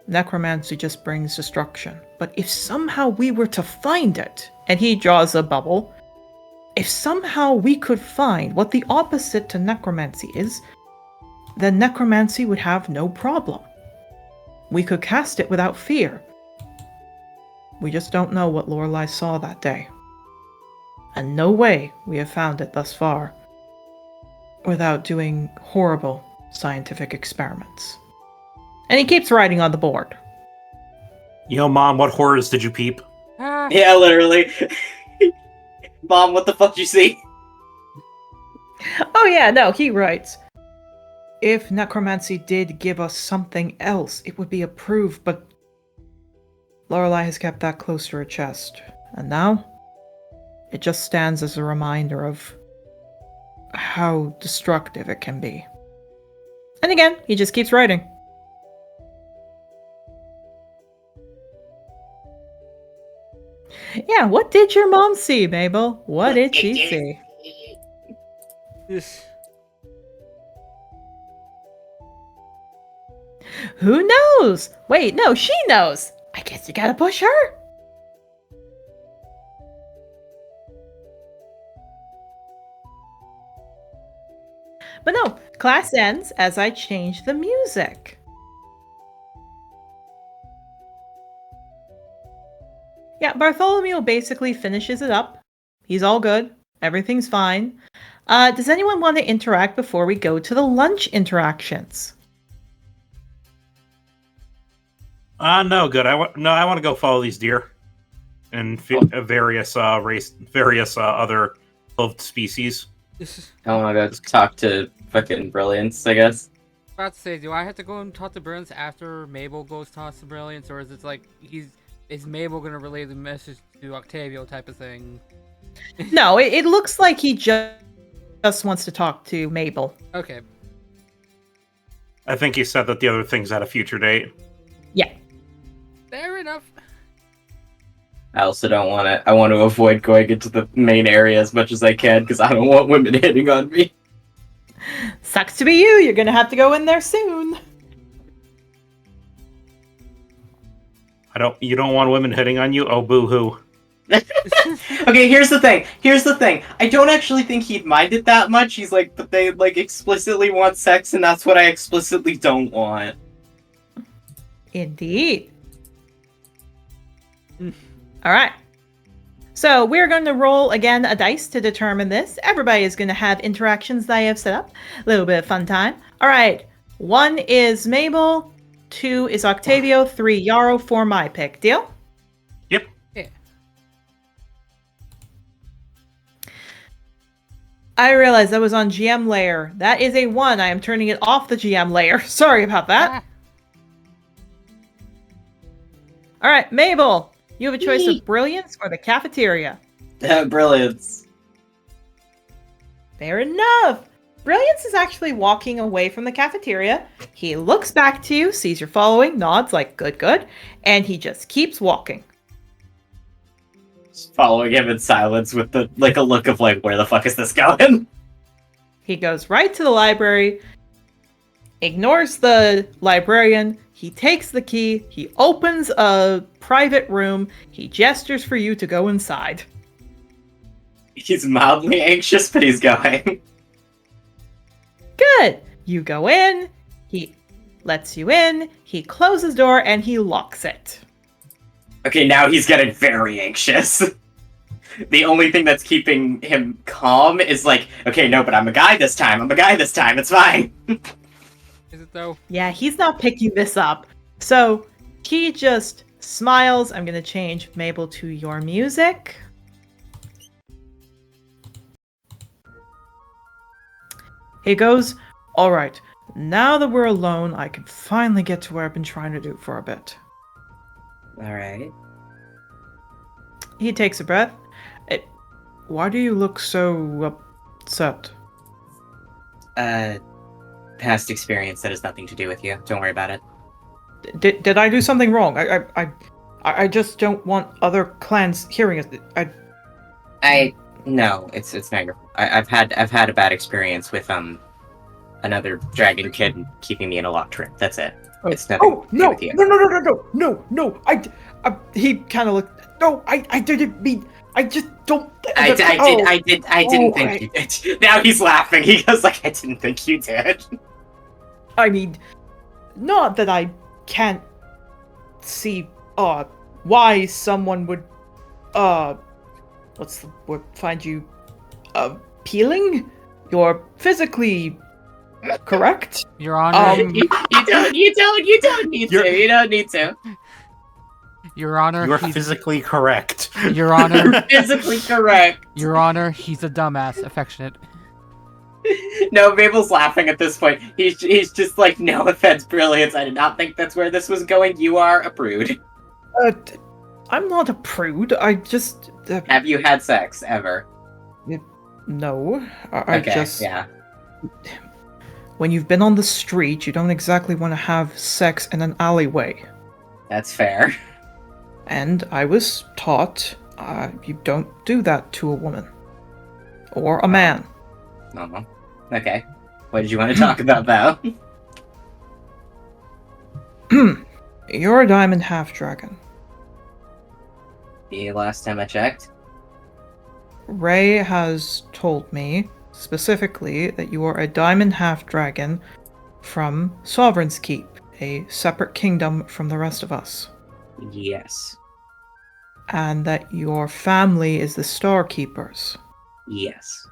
necromancy just brings destruction. But if somehow we were to find it, and he draws a bubble, if somehow we could find what the opposite to necromancy is, then necromancy would have no problem. We could cast it without fear. We just don't know what Lorelei saw that day. And no way we have found it thus far without doing horrible scientific experiments. And he keeps writing on the board. Yo, Mom, what horrors did you peep? Yeah, literally. Mom, what the fuck did you see? Oh yeah, no, he writes. If necromancy did give us something else, it would be approved, but Lorelei has kept that close to her chest. And now, it just stands as a reminder of how destructive it can be. And again, he just keeps writing. Yeah, what did your mom see, Mabel? What did she see? Who knows? Wait, no, she knows. I guess you gotta push her. But no, class ends as I change the music. Yeah, Bartholomew basically finishes it up. He's all good. Everything's fine. Does anyone want to interact before we go to the lunch interactions? No, good. I want to go follow these deer and various other loved species. I want to go talk to fucking Brilliance, I guess. About to say, do I have to go and talk to Brilliance after Mabel goes to talk to Brilliance, or is it like is Mabel gonna relay the message to Octavio type of thing? No, it looks like he just wants to talk to Mabel. Okay. I think he said that the other thing's at a future date. Yeah. Fair enough. I also don't want to. I want to avoid going into the main area as much as I can because I don't want women hitting on me. Sucks to be you. You're gonna have to go in there soon. You don't want women hitting on you? Oh, boo-hoo. Okay, here's the thing. I don't actually think he'd mind it that much. He's like, but they like explicitly want sex, and that's what I explicitly don't want. Indeed. All right. So we're going to roll again a dice to determine this. Everybody is going to have interactions that I have set up. A little bit of fun time. All right. 1 is Mabel. 2 is Octavio, 3 Yarrow, 4 my pick. Deal? Yep. Yeah. I realized that was on GM layer. That is a 1. I am turning it off the GM layer. Sorry about that. All right, Mabel, you have a choice of brilliance or the cafeteria. Brilliance. Fair enough. Brilliance is actually walking away from the cafeteria. He looks back to you, sees you're following, nods like good, good, and he just keeps walking. Just following him in silence with a look of where the fuck is this going? He goes right to the library, ignores the librarian, he takes the key, he opens a private room, he gestures for you to go inside. He's mildly anxious, but he's going. Good! You go in, he lets you in, he closes the door, and he locks it. Okay, now he's getting very anxious. The only thing that's keeping him calm is okay, no, but I'm a guy this time, it's fine. Is it though? Yeah, he's not picking this up. So he just smiles. I'm going to change Mabel to your music. He goes, all right, now that we're alone, I can finally get to where I've been trying to do for a bit. All right. He takes a breath. Why do you look so upset? Past experience that has nothing to do with you. Don't worry about it. Did I do something wrong? I just don't want other clans hearing it. No, it's not your. I've had a bad experience with another dragon kid keeping me in a locked room. That's it. It's nothing. No! With you. No! He kind of looked. No, I didn't mean. I just don't. I didn't think you did. Now he's laughing. He goes I didn't think you did. I mean, not that I can't see why someone would what's the word, find you appealing? You're physically correct. Your Honor. You don't need to. You don't need to. Your Honor. You're physically correct. Your Honor. Physically correct. Your Honor, he's a dumbass. Affectionate. No, Mabel's laughing at this point. He's just no offense, brilliance. I did not think that's where this was going. You are a prude. I'm not a prude. I just. Have you had sex ever? No. I just. Yeah. When you've been on the street, you don't exactly want to have sex in an alleyway. That's fair. And I was taught you don't do that to a woman. Or a man. Oh, okay. What did you want to talk about, though? You're a diamond half-dragon. The last time I checked. Ray has told me, specifically, that you are a diamond half-dragon from Sovereign's Keep, a separate kingdom from the rest of us. Yes. And that your family is the Star Keepers. Yes.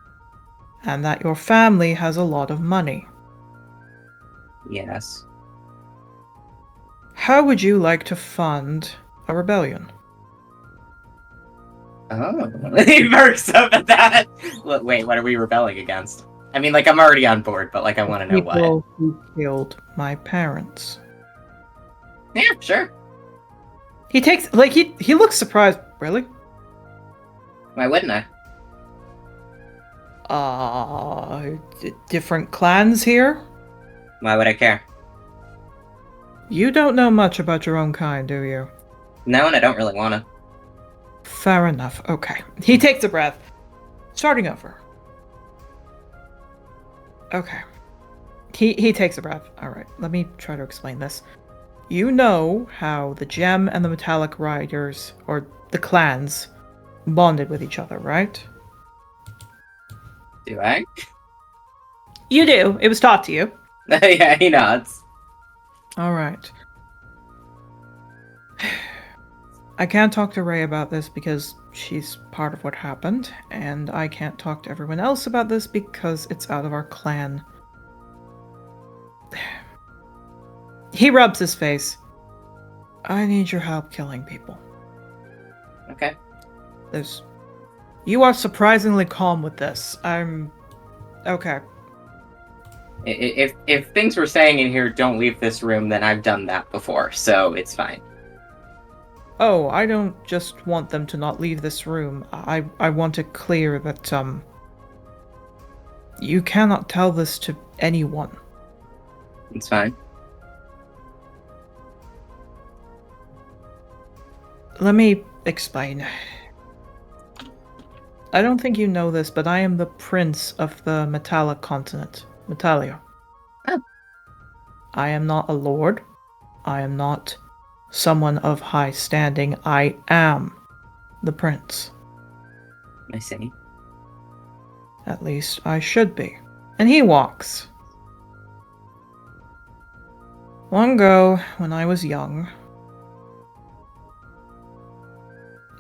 And that your family has a lot of money. Yes. How would you like to fund a rebellion? Oh. He perks up at that. Wait, what are we rebelling against? I mean, I'm already on board, but I want to know People what. who killed my parents. Yeah, sure. He takes, he looks surprised. Really? Why wouldn't I? Different clans here? Why would I care? You don't know much about your own kind, do you? No, and I don't really want to. Fair enough. Okay. He takes a breath. Starting over. Okay. He takes a breath. Alright, let me try to explain this. You know how the Gem and the Metallic Riders, or the clans, bonded with each other, right? Do I? You do. It was taught to you. Yeah, he nods. Alright. I can't talk to Ray about this because she's part of what happened, and I can't talk to everyone else about this because it's out of our clan. He rubs his face. I need your help killing people. Okay. You are surprisingly calm with this. Okay. If things we're saying in here don't leave this room, then I've done that before, so it's fine. Oh, I don't just want them to not leave this room. I want it clear that, you cannot tell this to anyone. It's fine. Let me explain. I don't think you know this, but I am the prince of the metallic continent, Metalia. Oh. I am not a lord. I am not someone of high standing. I am the prince. I see. At least I should be. And he walks. Long ago, when I was young,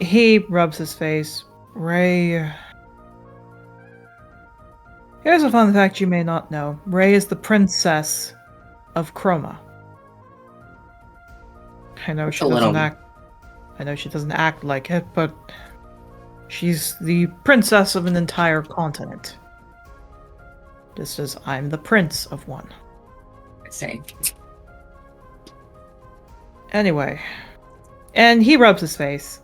he rubs his face. Ray... Here's a fun fact you may not know. Ray is the princess of Chroma. I know she doesn't act like it, but she's the princess of an entire continent. Just as I'm the prince of one. I see. Anyway. And he rubs his face.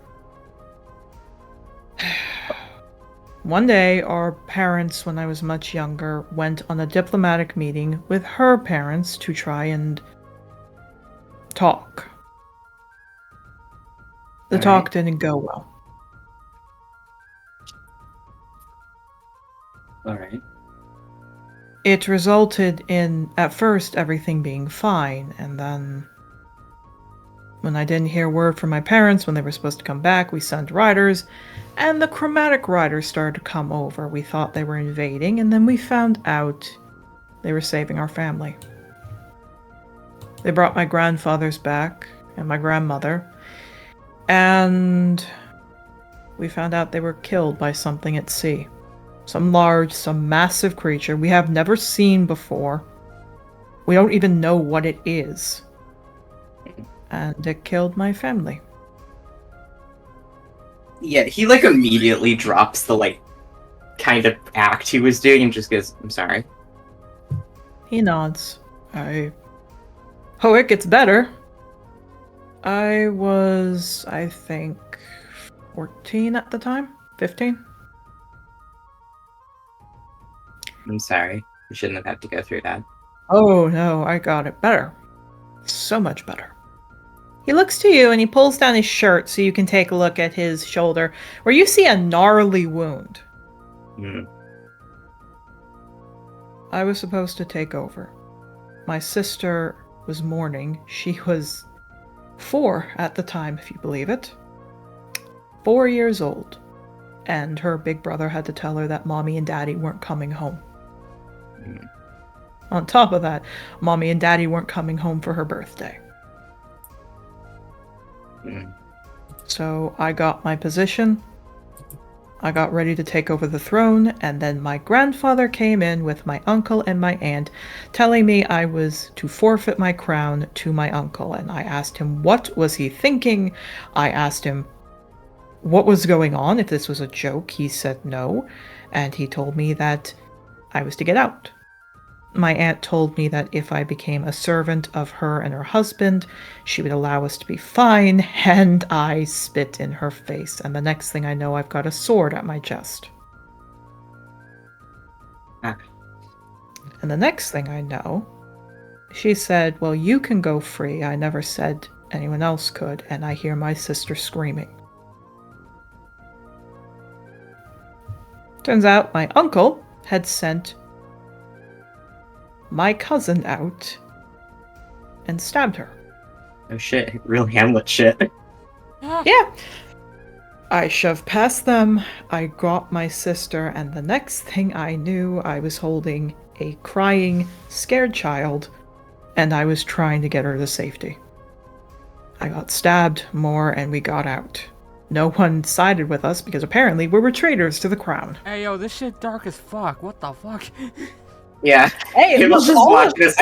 One day, our parents, when I was much younger, went on a diplomatic meeting with her parents to try and talk. The talk didn't go well. Alright. It resulted in, at first, everything being fine, and then when I didn't hear word from my parents when they were supposed to come back, we sent riders, and the chromatic riders started to come over. We thought they were invading, and then we found out they were saving our family. They brought my grandfathers back, and my grandmother, and we found out they were killed by something at sea. Some massive creature we have never seen before. We don't even know what it is. And it killed my family. Yeah, he immediately drops the kind of act he was doing and just goes, I'm sorry. He nods. Oh, it gets better. I was, I think, 14 at the time? 15? I'm sorry. You shouldn't have had to go through that. Oh, no, I got it better. So much better. He looks to you and he pulls down his shirt so you can take a look at his shoulder, where you see a gnarly wound. I was supposed to take over. My sister was mourning. She was 4 at the time, if you believe it. 4 years old. And her big brother had to tell her that Mommy and Daddy weren't coming home. On top of that, Mommy and Daddy weren't coming home for her birthday. So I got my position. I got ready to take over the throne, and then my grandfather came in with my uncle and my aunt, telling me I was to forfeit my crown to my uncle, and I asked him what was he thinking. I asked him what was going on, if this was a joke. He said no, and he told me that I was to get out. My aunt told me that if I became a servant of her and her husband, she would allow us to be fine, and I spit in her face, and the next thing I know, I've got a sword at my chest. And the next thing I know, she said, well, you can go free. I never said anyone else could, and I hear my sister screaming. Turns out my uncle had sent my cousin out and stabbed her. Oh shit, real Hamlet shit. Yeah. I shoved past them, I got my sister, and the next thing I knew, I was holding a crying, scared child, and I was trying to get her to safety. I got stabbed more, and we got out. No one sided with us because apparently we were traitors to the crown. Hey yo, this shit dark as fuck. What the fuck? Yeah. Hey, He was just watching this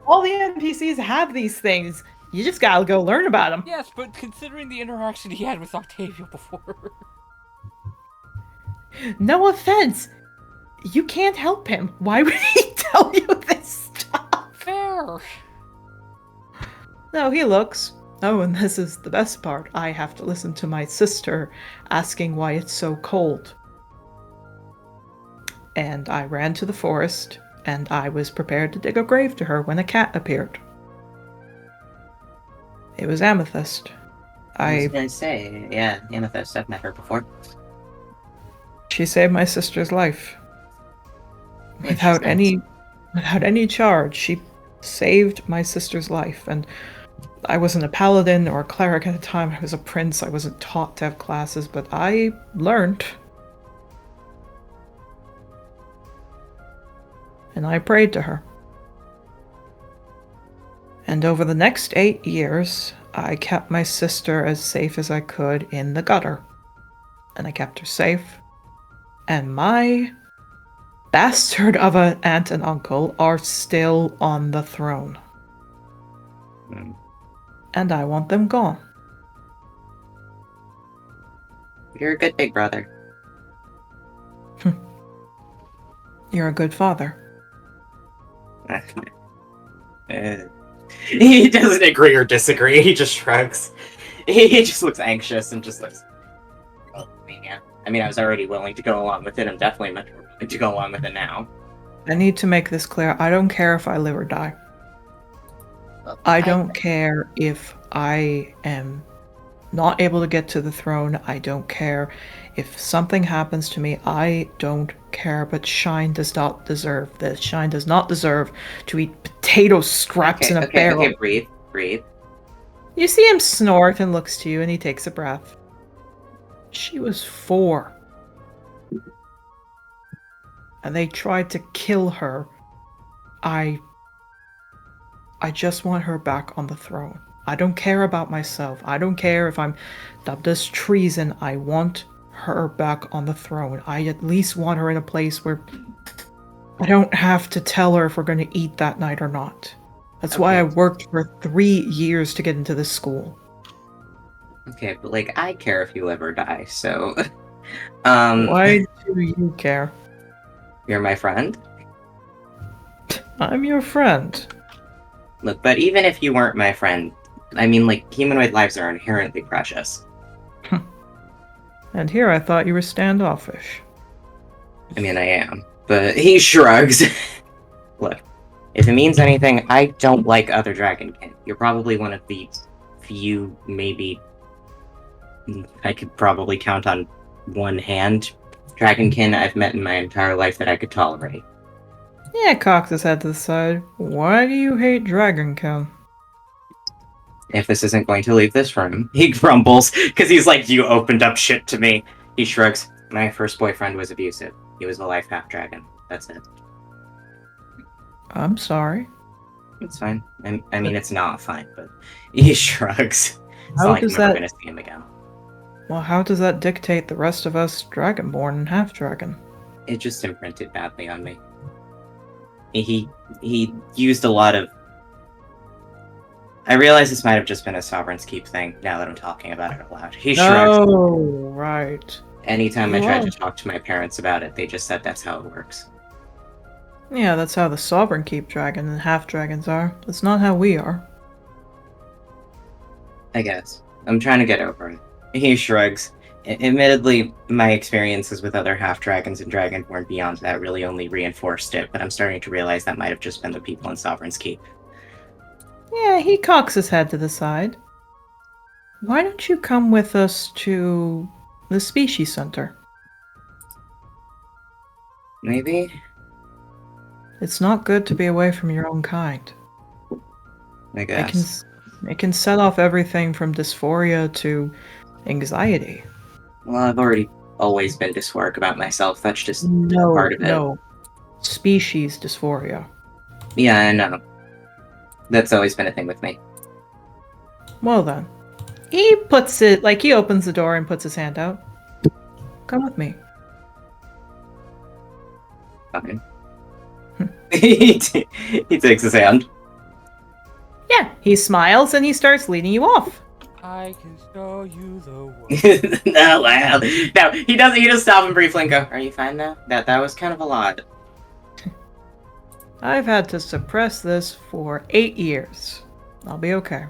All the NPCs have these things. You just gotta go learn about them. Yes, but considering the interaction he had with Octavia before. No offense. You can't help him. Why would he tell you this stuff? Fair. No, he looks. Oh, and this is the best part. I have to listen to my sister asking why it's so cold. And I ran to the forest, and I was prepared to dig a grave to her when a cat appeared. It was Amethyst. I was gonna say, yeah, Amethyst, I've met her before. She saved my sister's life. Without any charge, she saved my sister's life, and I wasn't a paladin or a cleric at the time. I was a prince. I wasn't taught to have classes, but I learned. And I prayed to her. And over the next 8 years, I kept my sister as safe as I could in the gutter. And I kept her safe. And my bastard of an aunt and uncle are still on the throne. And I want them gone. You're a good big brother. You're a good father. He doesn't agree or disagree, he just shrugs. He just looks anxious and just looks... Oh, yeah. I mean, I was already willing to go along with it. I'm definitely much more willing to go along with it now. I need to make this clear. I don't care if I live or die. Well, I don't care if I am not able to get to the throne. I don't care if something happens to me. I don't care. But Shine does not deserve this. Shine does not deserve to eat potato scraps in a barrel. Okay, breathe. You see him snort and looks to you, and he takes a breath. She was 4. And they tried to kill her. I just want her back on the throne. I don't care about myself. I don't care if I'm dubbed as treason. I want her back on the throne. I at least want her in a place where I don't have to tell her if we're going to eat that night or not. That's why I worked for 3 years to get into this school. Okay, but like, I care if you live or die, so... Why do you care? You're my friend? I'm your friend. Look, but even if you weren't my friend, I mean, like, humanoid lives are inherently precious. And here I thought you were standoffish. I mean, I am. But he shrugs. Look, if it means anything, I don't like other dragonkin. You're probably one of the few, maybe... I could probably count on one hand dragonkin I've met in my entire life that I could tolerate. Yeah, cocks his head to the side. Why do you hate Dragonkin? If this isn't going to leave this room, he grumbles, because he's like, you opened up shit to me. He shrugs. My first boyfriend was abusive. He was a life half-dragon. That's it. I'm sorry. It's fine. I mean, it's not fine, but he shrugs. It's not like I'm never going to see him again. Well, how does that dictate the rest of us Dragonborn and half-dragon? It just imprinted badly on me. He used a lot of... I realize this might have just been a Sovereign's Keep thing, now that I'm talking about it out loud. He shrugs. Oh, right. Anytime I tried to talk to my parents about it, they just said that's how it works. Yeah, that's how the Sovereign Keep dragon and half-dragons are. That's not how we are. I guess. I'm trying to get over it. He shrugs. Admittedly, my experiences with other half-dragons and Dragonborn beyond that really only reinforced it, but I'm starting to realize that might have just been the people in Sovereign's Keep. Yeah, he cocks his head to the side. Why don't you come with us to the Species Center? Maybe? It's not good to be away from your own kind. I guess. It can set off everything from dysphoria to anxiety. Well, I've already always been dysphoric about myself. That's just part of it. No. Species dysphoria. Yeah, I know. That's always been a thing with me. Well then. He puts it, like, he opens the door and puts his hand out. Come with me. Fine. He takes his hand. Yeah, he smiles and he starts leading you off. I can show you the world. No, wow. No, he doesn't. He just stop and briefly and go, "Are you fine now?" That was kind of a lot. I've had to suppress this for 8 years. I'll be okay.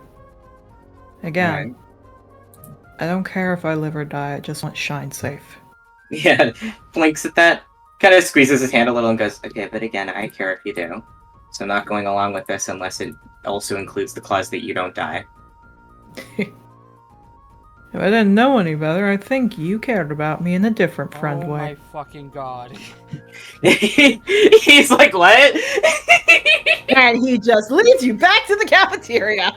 Again, I don't care if I live or die, I just want Shine safe. Yeah, blinks at that, kind of squeezes his hand a little and goes, "Okay, but again, I care if you do. So I'm not going along with this unless it also includes the clause that you don't die." If I didn't know any better, I think you cared about me in a different friend Oh way. my fucking god. He's like, "What?" And he just leads you back to the cafeteria.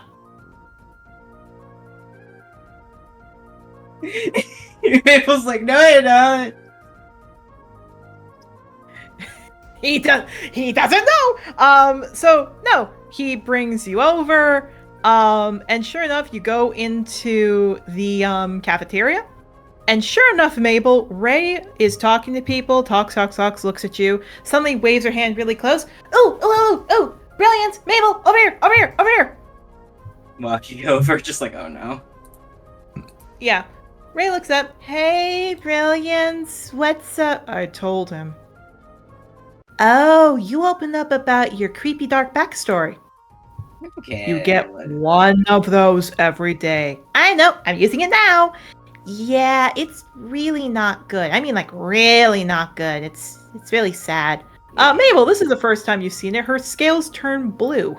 Maple's like, "No, you're not." He doesn't know. So no, he brings you over. And sure enough, you go into the cafeteria. And sure enough, Mabel, Ray is talking to people, talks, looks at you, suddenly waves her hand really close. Oh, Brilliant, Mabel, over here. Walking over, just like, "Oh no." Yeah. Ray looks up. Hey, Brilliance, what's up? I told him. Oh, you opened up about your creepy dark backstory. Okay. You get one of those every day. I know, I'm using it now. Yeah, it's really not good. I mean, like, really not good. It's really sad. Mabel, this is the first time you've seen it. Her scales turn blue.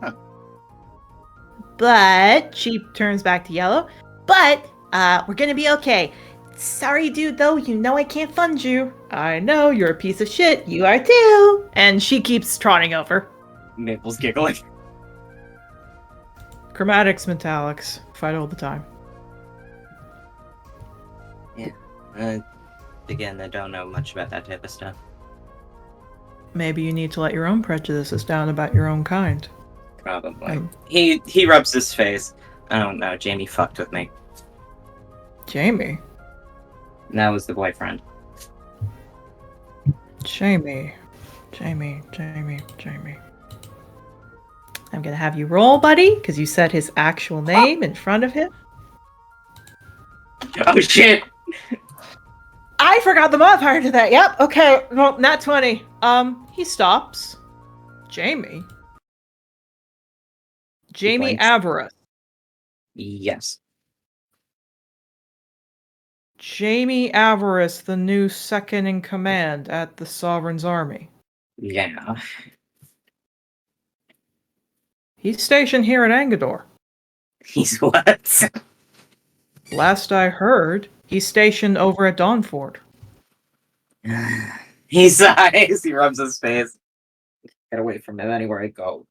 Huh. But she turns back to yellow. But we're gonna be okay. Sorry, dude, though. You know I can't fund you. I know, you're a piece of shit. You are too. And she keeps trotting over. Maple's giggling. Chromatics, metallics, fight all the time. Again, I don't know much about that type of stuff. Maybe you need to let your own prejudices down about your own kind. Probably. He rubs his face. I don't know. Jamie fucked with me. Jamie? That was the boyfriend. Jamie. I'm gonna have you roll, buddy, because you said his actual name in front of him. Oh shit! I forgot the modifier to that. Yep. Okay. Well, not 20. He stops. Jamie? Jamie blinks. Avarice. Yes. Jamie Avarice, the new second in command at the Sovereign's Army. Yeah. He's stationed here at Angador. He's what? Last I heard, he's stationed over at Dawnford. He sighs. He rubs his face. Get away from him anywhere I go.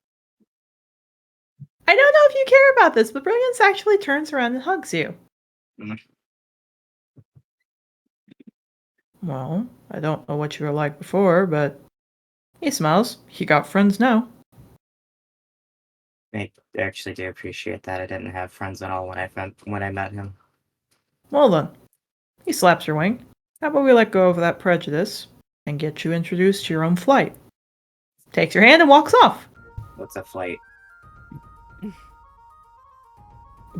I don't know if you care about this, but Brilliance actually turns around and hugs you. Well, I don't know what you were like before, but he smiles. He got friends now. I actually do appreciate that. I didn't have friends at all when I met him. Well then, he slaps your wing. How about we let go of that prejudice and get you introduced to your own flight? Takes your hand and walks off. What's a flight?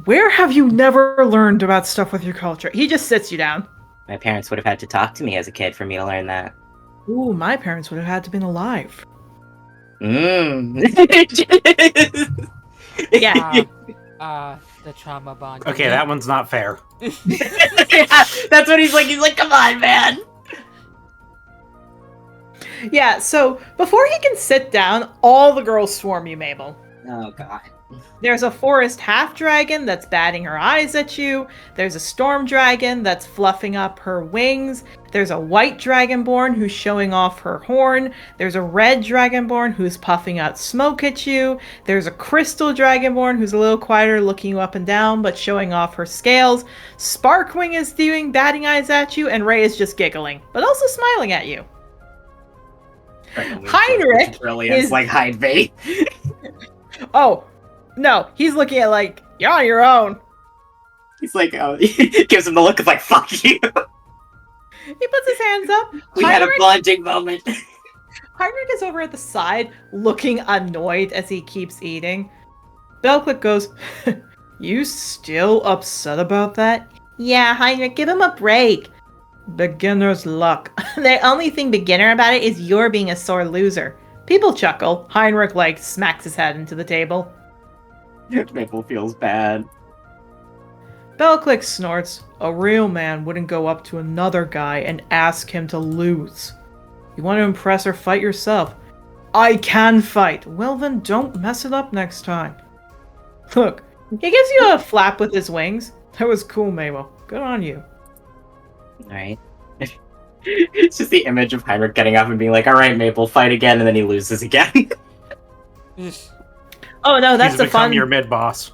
Where have you never learned about stuff with your culture? He just sits you down. My parents would have had to talk to me as a kid for me to learn that. Ooh, my parents would have had to been alive. Yeah. The trauma bond. Okay, that one's not fair. Yeah, that's what he's like. He's like, "Come on, man." Yeah, so before he can sit down, all the girls swarm you, Mabel. Oh god. There's a forest half dragon that's batting her eyes at you. There's a storm dragon that's fluffing up her wings. There's a white dragonborn who's showing off her horn. There's a red dragonborn who's puffing out smoke at you. There's a crystal dragonborn who's a little quieter, looking you up and down, but showing off her scales. Sparkwing is doing batting eyes at you, and Ray is just giggling, but also smiling at you. Heinrich Brilliance, is like hide bait. Oh, no, he's looking at like, you're on your own. He's like, oh, he gives him the look of like, "Fuck you." He puts his hands up. We had a bonding moment. Heinrich is over at the side, looking annoyed as he keeps eating. Belclick goes, "You still upset about that?" "Yeah, Heinrich, give him a break." "Beginner's luck." "The only thing beginner about it is you're being a sore loser." People chuckle. Heinrich, smacks his head into the table. Maple feels bad. Belclick snorts. A real man wouldn't go up to another guy and ask him to lose. You want to impress or fight yourself? I can fight. Well then, don't mess it up next time. Look, he gives you a flap with his wings. That was cool, Mabel. Good on you. Alright. It's just the image of Heinrich getting up and being like, "Alright, Maple, fight again," and then he loses again. Oh no, that's He's the become fun. your mid boss.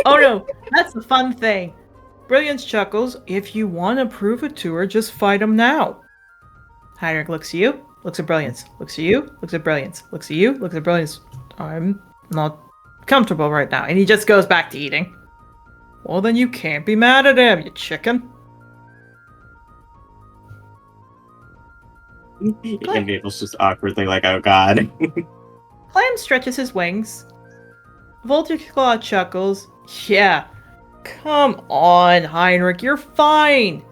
Oh no, that's the fun thing. Brilliance chuckles. If you want to prove it to her, just fight him now. Heinrich looks at you, looks at Brilliance, looks at you, looks at Brilliance, looks at you, looks at Brilliance. I'm not comfortable right now. And he just goes back to eating. Well, then you can't be mad at him, you chicken. And Maple's just awkwardly like, "Oh god." Clam stretches his wings. Voltage Claw chuckles. Yeah, come on, Heinrich, you're fine.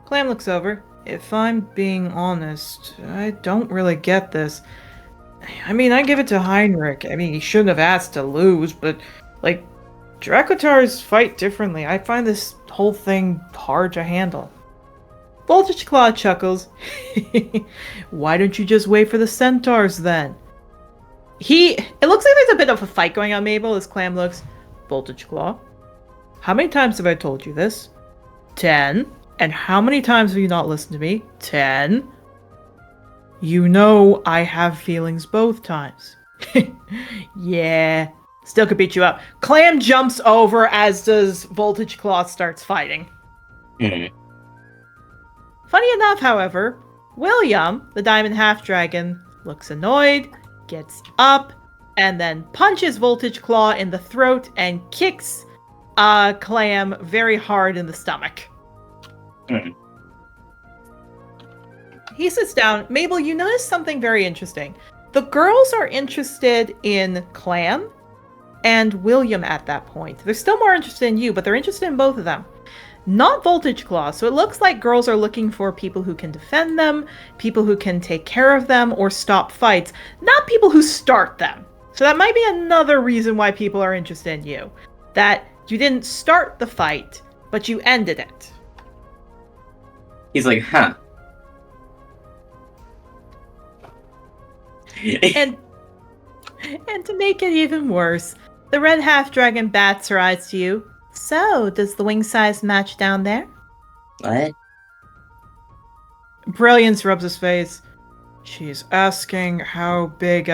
Clam looks over. If I'm being honest, I don't really get this. I mean, I give it to Heinrich. I mean, he shouldn't have asked to lose, but, Drakotars fight differently. I find this whole thing hard to handle. Voltage Claw chuckles. Why don't you just wait for the centaurs then? It looks like there's a bit of a fight going on, Mabel, as Clam looks. Voltage Claw? How many times have I told you this? 10. And how many times have you not listened to me? 10. You know I have feelings both times. Yeah. Still could beat you up. Clam jumps over, as does Voltage Claw starts fighting. Mm. Funny enough, however, William, the Diamond Half-Dragon, looks annoyed, gets up, and then punches Voltage Claw in the throat and kicks Clam very hard in the stomach. Mm. He sits down. Mabel, you notice something very interesting. The girls are interested in Clam and William at that point. They're still more interested in you, but they're interested in both of them. Not Voltage Claw, so it looks like girls are looking for people who can defend them, people who can take care of them or stop fights, not people who start them. So that might be another reason why people are interested in you. That you didn't start the fight, but you ended it. He's like, "Huh." And to make it even worse, the red half-dragon bats her eyes to you. "So, does the wing size match down there?" What? Brilliance rubs his face. She's asking how big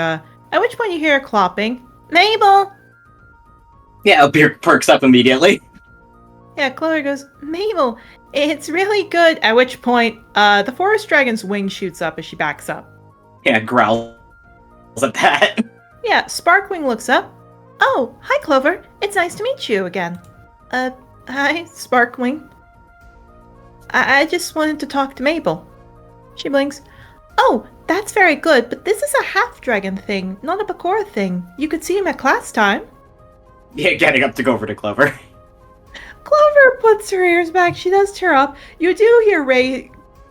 At which point you hear a clopping. "Mabel!" Yeah, Beer perks up immediately. Yeah, Chloe goes, "Mabel, it's really good." At which point, the forest dragon's wing shoots up as she backs up. Yeah, growls at that. Yeah, Sparkwing looks up. "Oh, hi Clover. It's nice to meet you again." Hi, Sparkwing. I just wanted to talk to Mabel." She blinks. "Oh, that's very good, but this is a half-dragon thing, not a Bakura thing. You could see him at class time." Yeah, getting up to go over to Clover. Clover puts her ears back. She does tear up. You do hear Ray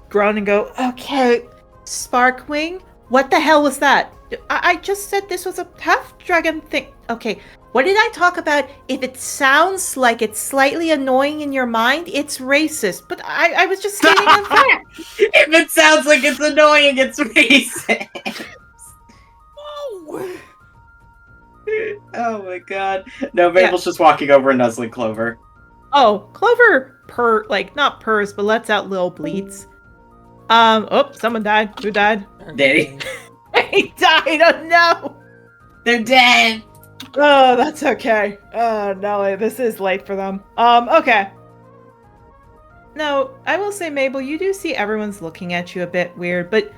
groan and go, "Okay, Sparkwing, what the hell was that? I just said this was a half-dragon thing." "Okay, what did I talk about? If it sounds like it's slightly annoying in your mind, it's racist. But I was just stating a fact." If it sounds like it's annoying, it's racist. No! Oh my god. No, Mabel's just walking over and nuzzling Clover. Oh, Clover not purrs, but lets out little bleats. Oh, someone died. Who died? Daddy. He died. Oh no. They're dead. Oh, that's okay. Oh no, this is late for them. Okay. No, I will say, Mabel, you do see everyone's looking at you a bit weird, but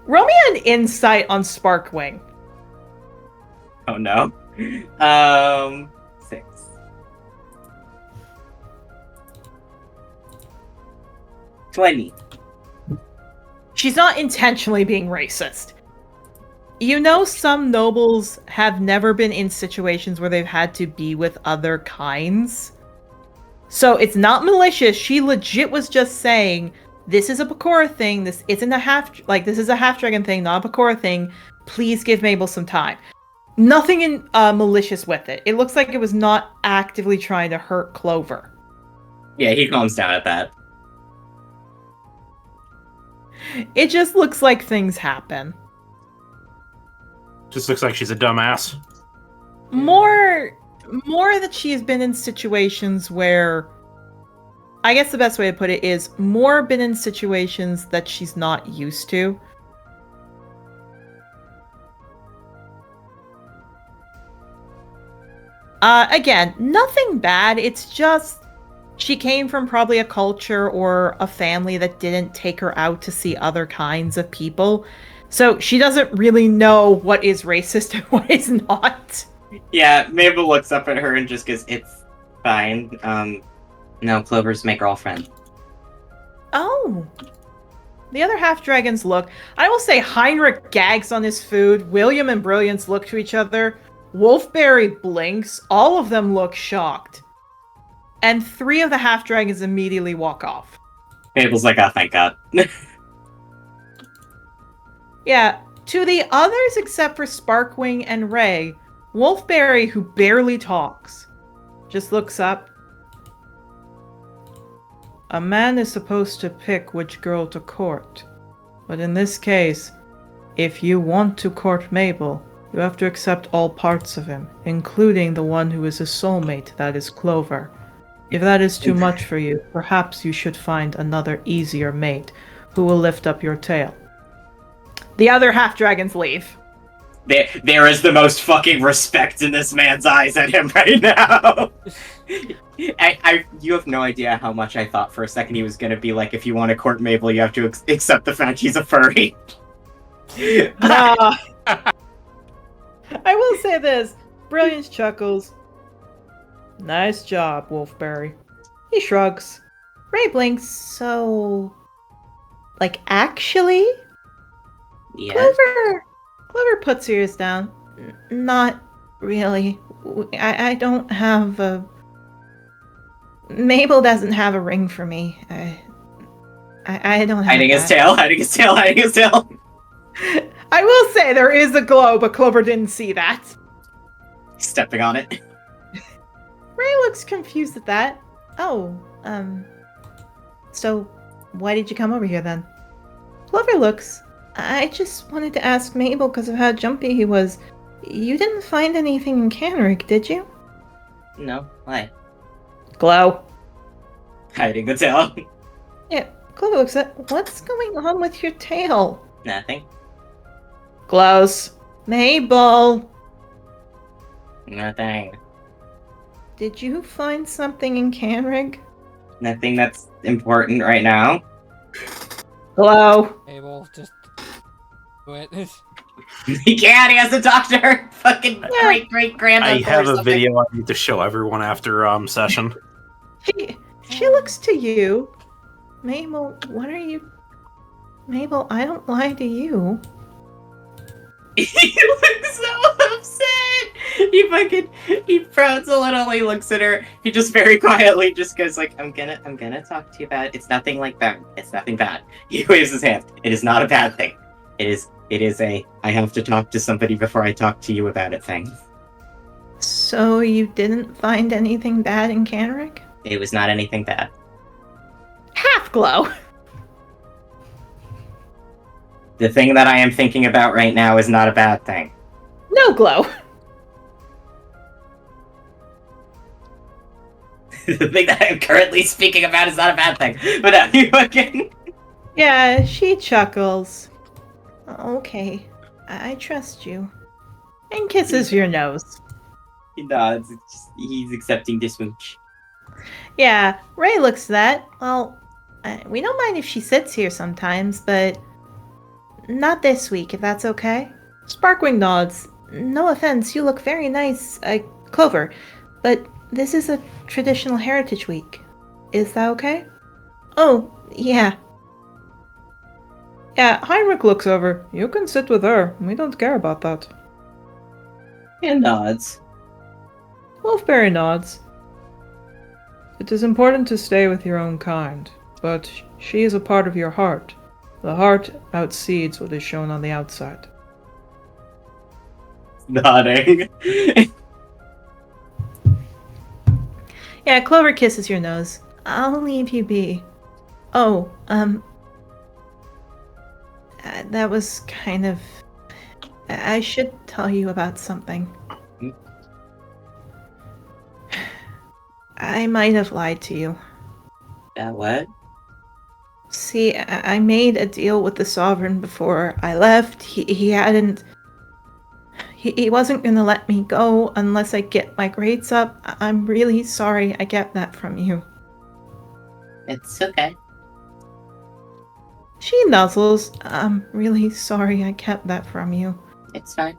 roll me an insight on Sparkwing. Oh no. 6. "20. She's not intentionally being racist. You know, some nobles have never been in situations where they've had to be with other kinds. So it's not malicious. She legit was just saying, this is a Bakura thing. This isn't this is a half-dragon thing, not a Bakura thing. Please give Mabel some time. Nothing malicious with it. It looks like it was not actively trying to hurt Clover. Yeah, he calms down at that. It just looks like things happen. Just looks like she's a dumbass. More that she has been in situations where, I guess the best way to put it is more been in situations that she's not used to. Again, nothing bad. It's just she came from probably a culture or a family that didn't take her out to see other kinds of people. So she doesn't really know what is racist and what is not. Yeah, Mabel looks up at her and just goes, "It's fine. No, Clover's my girlfriend." Oh. The other half-dragons look. I will say Heinrich gags on his food. William and Brilliance look to each other. Wolfberry blinks. All of them look shocked. And 3 of the half-dragons immediately walk off. Mabel's like, "Oh, thank God." Yeah, to the others except for Sparkwing and Ray, Wolfberry, who barely talks, just looks up. A man is supposed to pick which girl to court. But in this case, if you want to court Mabel, you have to accept all parts of him, including the one who is his soulmate, that is Clover. If that is too much for you, perhaps you should find another easier mate who will lift up your tail. The other half-dragons leave. There is the most fucking respect in this man's eyes at him right now. You have no idea how much I thought for a second he was gonna be like, if you want to court Mabel, you have to accept the fact he's a furry. I will say this. Brilliance chuckles. Nice job, Wolfberry. He shrugs. Ray blinks, so... Like, actually? Yeah. Clover puts her ears down. Not really. I don't have a... Mabel doesn't have a ring for me. I don't have hiding his tail. I will say there is a glow, but Clover didn't see that. Stepping on it. Ray looks confused at that. Oh, so why did you come over here then? Clover looks. I just wanted to ask Mabel because of how jumpy he was. You didn't find anything in Canrick, did you? No, why? Glow. Hiding the tail. Yeah, Clover looks at. What's going on with your tail? Nothing. Glows. Mabel. Nothing. Did you find something in Canrig? Nothing that's important right now. Glow. Mabel, just do it. He can't. He has to talk to her fucking great-great-grandmother. I have a video I need to show everyone after session. She looks to you. Mabel, what are you... Mabel, I don't lie to you. He looks so upset. He frowns a little. He looks at her. He just very quietly just goes like, I'm gonna talk to you about it. It's nothing like that. It's nothing bad. He waves his hand. It is not a bad thing. It is a, I have to talk to somebody before I talk to you about it thing. So you didn't find anything bad in Canrick? It was not anything bad. Half glow. The thing that I am thinking about right now is not a bad thing. No glow. The thing that I'm currently speaking about is not a bad thing. But now you again. Yeah, she chuckles. Okay, I trust you. And kisses your nose. He nods. He's accepting this smooch. Yeah, Ray looks at that. Well, we don't mind if she sits here sometimes, but not this week, if that's okay. Sparkwing nods. No offense, you look very nice, Clover, but this is a traditional heritage week. Is that okay? Oh, yeah. Yeah, Heinrich looks over. You can sit with her. We don't care about that. And nods. Wolfberry nods. It is important to stay with your own kind, but she is a part of your heart. The heart outseeds what is shown on the outside. Nodding. Yeah, Clover kisses your nose. I'll leave you be. Oh, that was kind of... I should tell you about something. I might have lied to you. What? See, I made a deal with the Sovereign before I left. He hadn't... He wasn't gonna let me go unless I get my grades up. I'm really sorry I kept that from you. It's okay. She nuzzles. I'm really sorry I kept that from you. It's fine.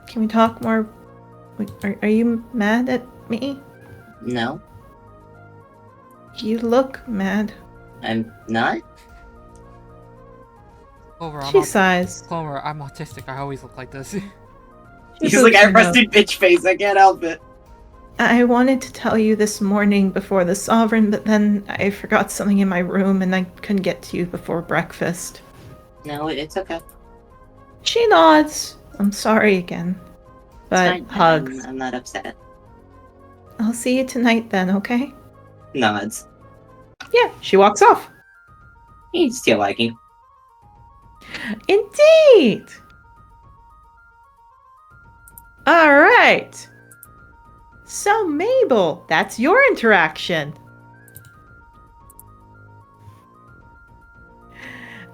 Can we talk more? Are you mad at me? No, You look mad. I'm not. Clover, She sighs. Clover, I'm autistic. I always look like this. He's like, I rusted bitch face. I can't help it. I wanted to tell you this morning before the Sovereign, but then I forgot something in my room and I couldn't get to you before breakfast. No, it's okay. She nods. I'm sorry again. But It's fine. hugs. I'm not upset. I'll see you tonight then, okay? Nods. Yeah, she walks off. He's still liking. Indeed! Alright. So, Mabel, that's your interaction.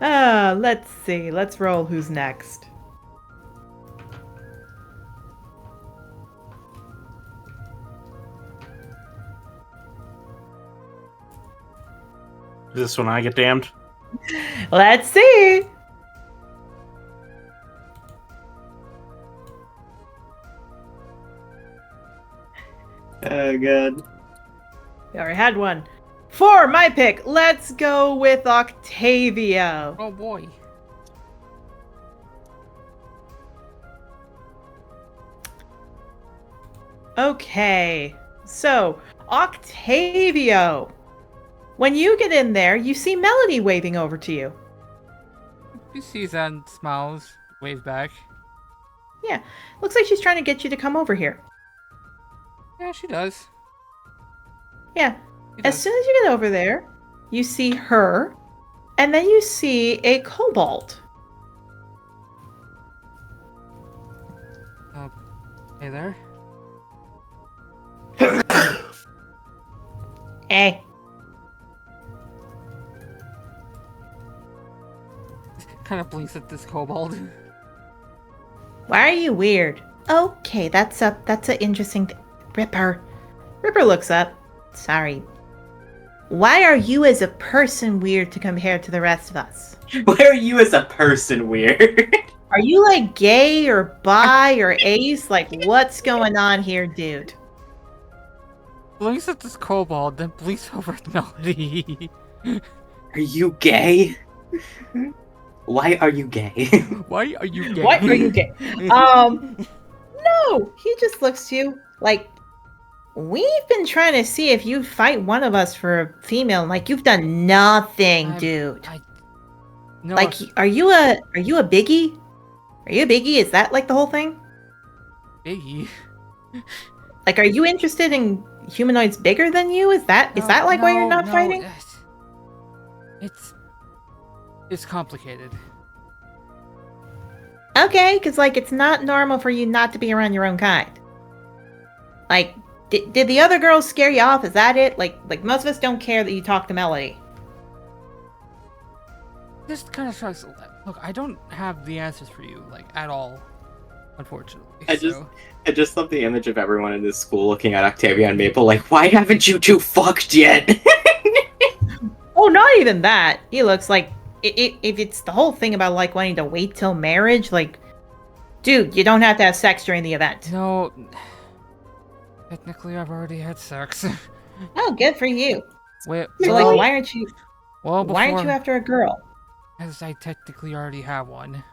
Let's see. Let's roll who's next. Is this when I get damned? Let's see. Oh, good. We already had one. For my pick, let's go with Octavio. Oh boy. Okay, so Octavio. When you get in there, you see Melody waving over to you. He sees that and smiles, waves back. Yeah, looks like she's trying to get you to come over here. Yeah, she does. Yeah, She as does. soon as you get over there, you see her, and then you see a kobold. Oh, hey there. Hey. Kind of blinks at this kobold. Why are you weird? Okay, that's an interesting thing. Ripper looks up. Sorry. Why are you as a person weird to compare to the rest of us? Why are you as a person weird? Are you like gay or bi or ace? Like what's going on here, dude? Blinks at this kobold, then blinks over at Melody. Are you gay? Why are you gay? Why are you gay? What are you gay? No, he just looks to you like we've been trying to see if you fight one of us for a female. Like you've done nothing, dude. No, Like, are you a biggie? Are you a biggie? Is that like the whole thing? Biggie. Like, are you interested in humanoids bigger than you? Is that like why you're not fighting? It's complicated. Okay, because like it's not normal for you not to be around your own kind. Like, did the other girls scare you off? Is that it? Like most of us don't care that you talk to Melody. This kind of strikes. Look, I don't have the answers for you, like at all, unfortunately. I just love the image of everyone in this school looking at Octavia and Maple like, why haven't you two fucked yet? Oh, not even that. He looks like if it's the whole thing about like wanting to wait till marriage, like, dude, you don't have to have sex during the event. No, technically, I've already had sex. Oh, good for you. Wait, So like, why aren't you? well, Why aren't you after a girl? as I technically already have one.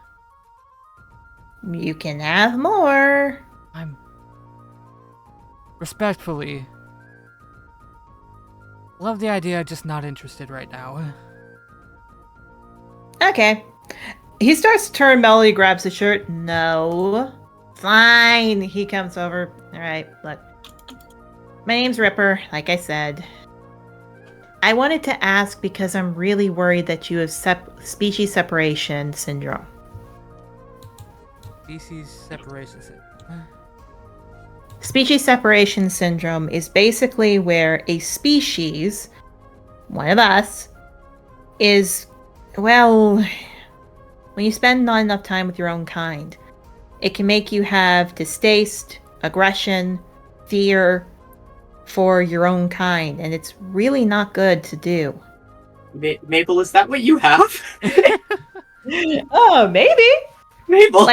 You can have more. I'm respectfully love the idea, just not interested right now. Okay. He starts to turn. Melody grabs his shirt. No. Fine. He comes over. All right, look. My name's Ripper, like I said. I wanted to ask because I'm really worried that you have species separation syndrome. Species separation syndrome. Species separation syndrome is basically where a species, one of us, is, well, when you spend not enough time with your own kind, it can make you have distaste, aggression, fear for your own kind, and it's really not good to do. Mabel, is that what you have? Oh, maybe. Mabel.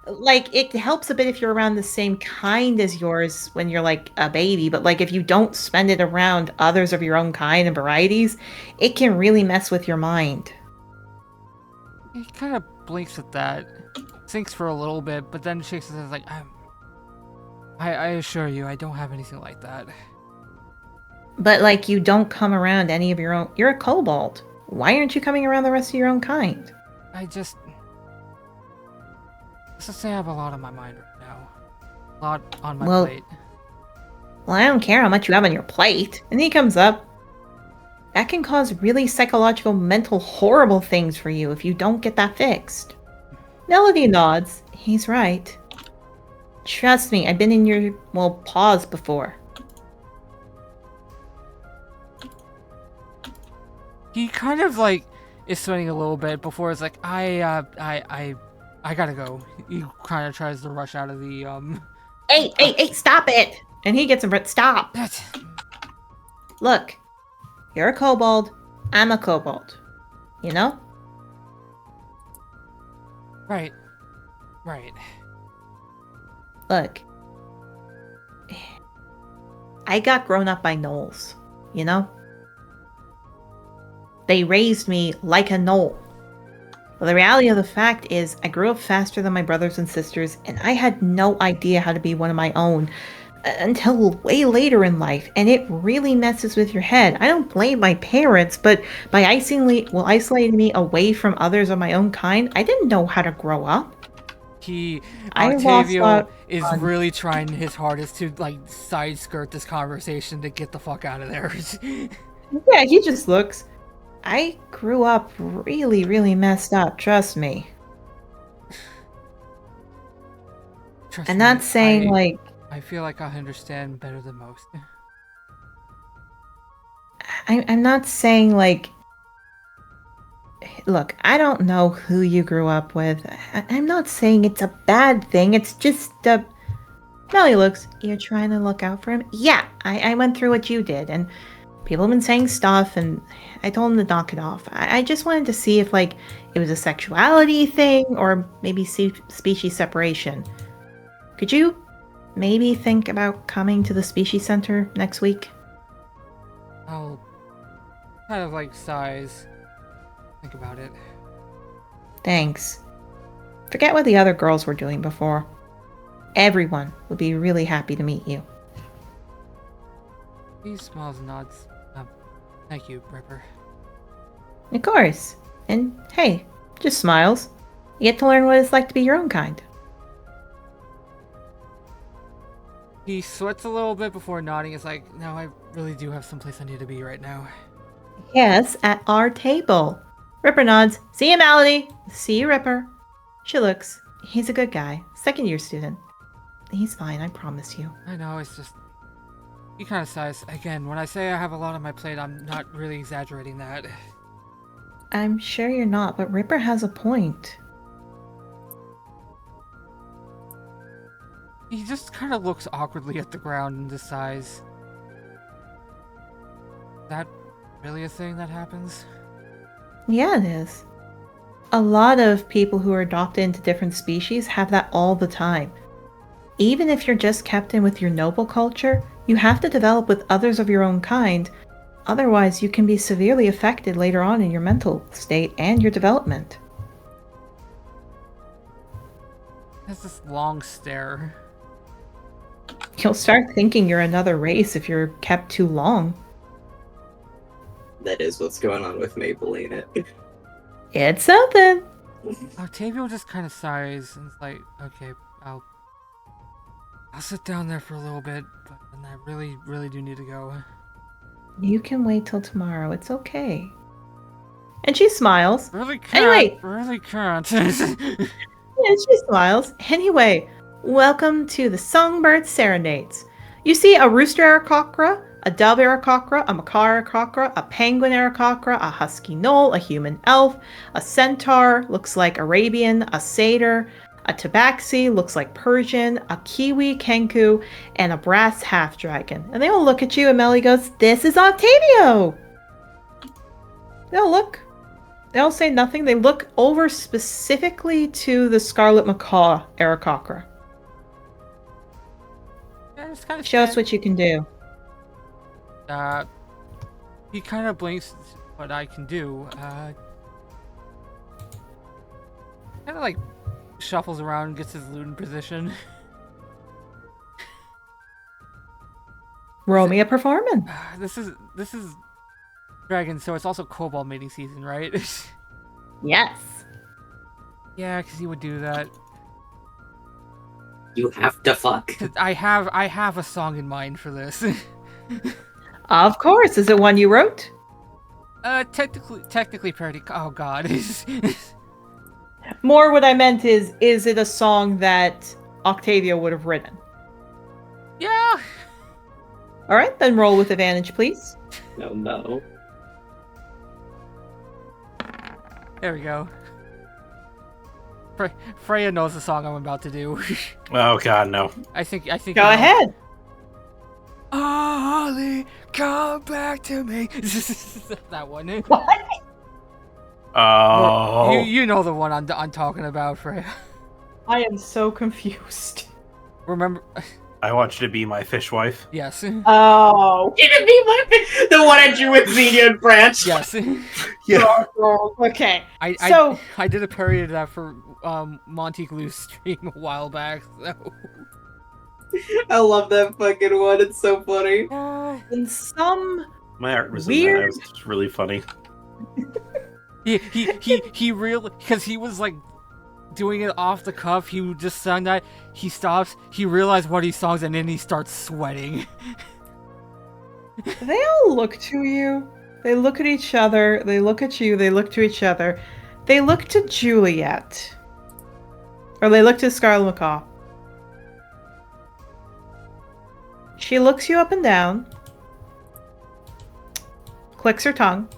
Like it helps a bit if you're around the same kind as yours when you're like a baby, but like if you don't spend it around others of your own kind and varieties, it can really mess with your mind. He kind of blinks at that, thinks for a little bit, but then shakes his head like, I assure you, I don't have anything like that. But like you don't come around any of your own. You're a kobold. Why aren't you coming around the rest of your own kind? Let's just say I have a lot on my mind right now. A lot on my plate. Well, I don't care how much you have on your plate. And he comes up. That can cause really psychological, mental, horrible things for you if you don't get that fixed. Melody nods. He's right. Trust me, I've been in your, paws before. He kind of like is sweating a little bit before it's like, I gotta go. He kind of tries to rush out of the Hey, stop it! And he gets him, stop! Look, you're a kobold, I'm a kobold. You know? Right. Look, I got grown up by gnolls, you know? They raised me like a gnoll. Well, the reality of the fact is I grew up faster than my brothers and sisters, and I had no idea how to be one of my own until way later in life, and it really messes with your head. I don't blame my parents, but by isolating me away from others of my own kind, I didn't know how to grow up. Octavio is really trying his hardest to like side skirt this conversation to get the fuck out of there. Yeah, he just looks. I grew up really, really messed up, trust me. Trust I'm me, not saying I feel like I understand better than most. I'm not saying look, I don't know who you grew up with. I'm not saying it's a bad thing. It's just Melly looks, you're trying to look out for him? Yeah, I went through what you did, and people have been saying stuff, and I told him to knock it off. I just wanted to see if it was a sexuality thing or maybe species separation. Could you maybe think about coming to the species center next week? I'll kind of sighs. Think about it. Thanks. Forget what the other girls were doing before. Everyone would be really happy to meet you. He smiles and nods. Thank you, Ripper. Of course. And hey, just smiles. You get to learn what it's like to be your own kind. He sweats a little bit before nodding. It's like, no, I really do have someplace I need to be right now. Yes, at our table. Ripper nods. See you, Melody. See you, Ripper. She looks. He's a good guy. Second-year student. He's fine, I promise you. I know, it's just... He kind of sighs. Again, when I say I have a lot on my plate, I'm not really exaggerating that. I'm sure you're not, but Ripper has a point. He just kind of looks awkwardly at the ground and decides. Is that really a thing that happens? Yeah, it is. A lot of people who are adopted into different species have that all the time. Even if you're just kept in with your noble culture, you have to develop with others of your own kind Otherwise, you can be severely affected later on in your mental state and your development. Has this long stare. You'll start thinking you're another race if you're kept too long. That is what's going on with Maple, ain't it? It's something. Octavio just kind of sighs and is like, okay, I'll sit down there for a little bit, but then I really, really do need to go. You can wait till tomorrow. It's okay. And she smiles. Really can't. Anyway. Really can't. Yeah, she smiles. Anyway, welcome to the Songbird Serenades. You see a rooster aarakocra, a dove aarakocra, a macaw aarakocra, a penguin aarakocra, a husky knoll, a human elf, a centaur, looks like Arabian, a satyr, a tabaxi, looks like Persian, a kiwi kenku, and a brass half-dragon. And they all look at you, and Melly goes, "This is Octavio!" They all look. They all say nothing. They look over specifically to the scarlet macaw aarakocra. Yeah, just kind of Show us what you can do. He kind of blinks what I can do. Kind of like shuffles around and gets his lute in position. Roll me a performance. This is dragon, so it's also kobold mating season, right? Yes. Yeah, because he would do that. You have to fuck. 'Cause I have a song in mind for this. Of course. Is it one you wrote? Technically parody. Oh god. More what I meant is it a song that Octavio would have written? Yeah. All right, then roll with advantage, please. No. There we go. Freya knows the song I'm about to do. Oh god, no. I think. Go ahead. Ollie, come back to me. That one. What? Oh. You know the one I'm talking about, Freya. I am so confused. Remember? I want you to be my fish wife. Yes. Oh. It'd be the one I drew with Xenia and Branch. Yes. Yeah. Okay. I did a parody of that for Monty Glue's stream a while back. So. I love that fucking one. It's so funny. In some My art was weird. in that. It was really funny. He really, because he was like doing it off the cuff. He just sung that. He stops. He realized what he songs, and then he starts sweating. They all look to you. They look at each other. They look at you. They look to each other. They look to Juliet. Or they look to Scarlet Macaw. She looks you up and down. Clicks her tongue.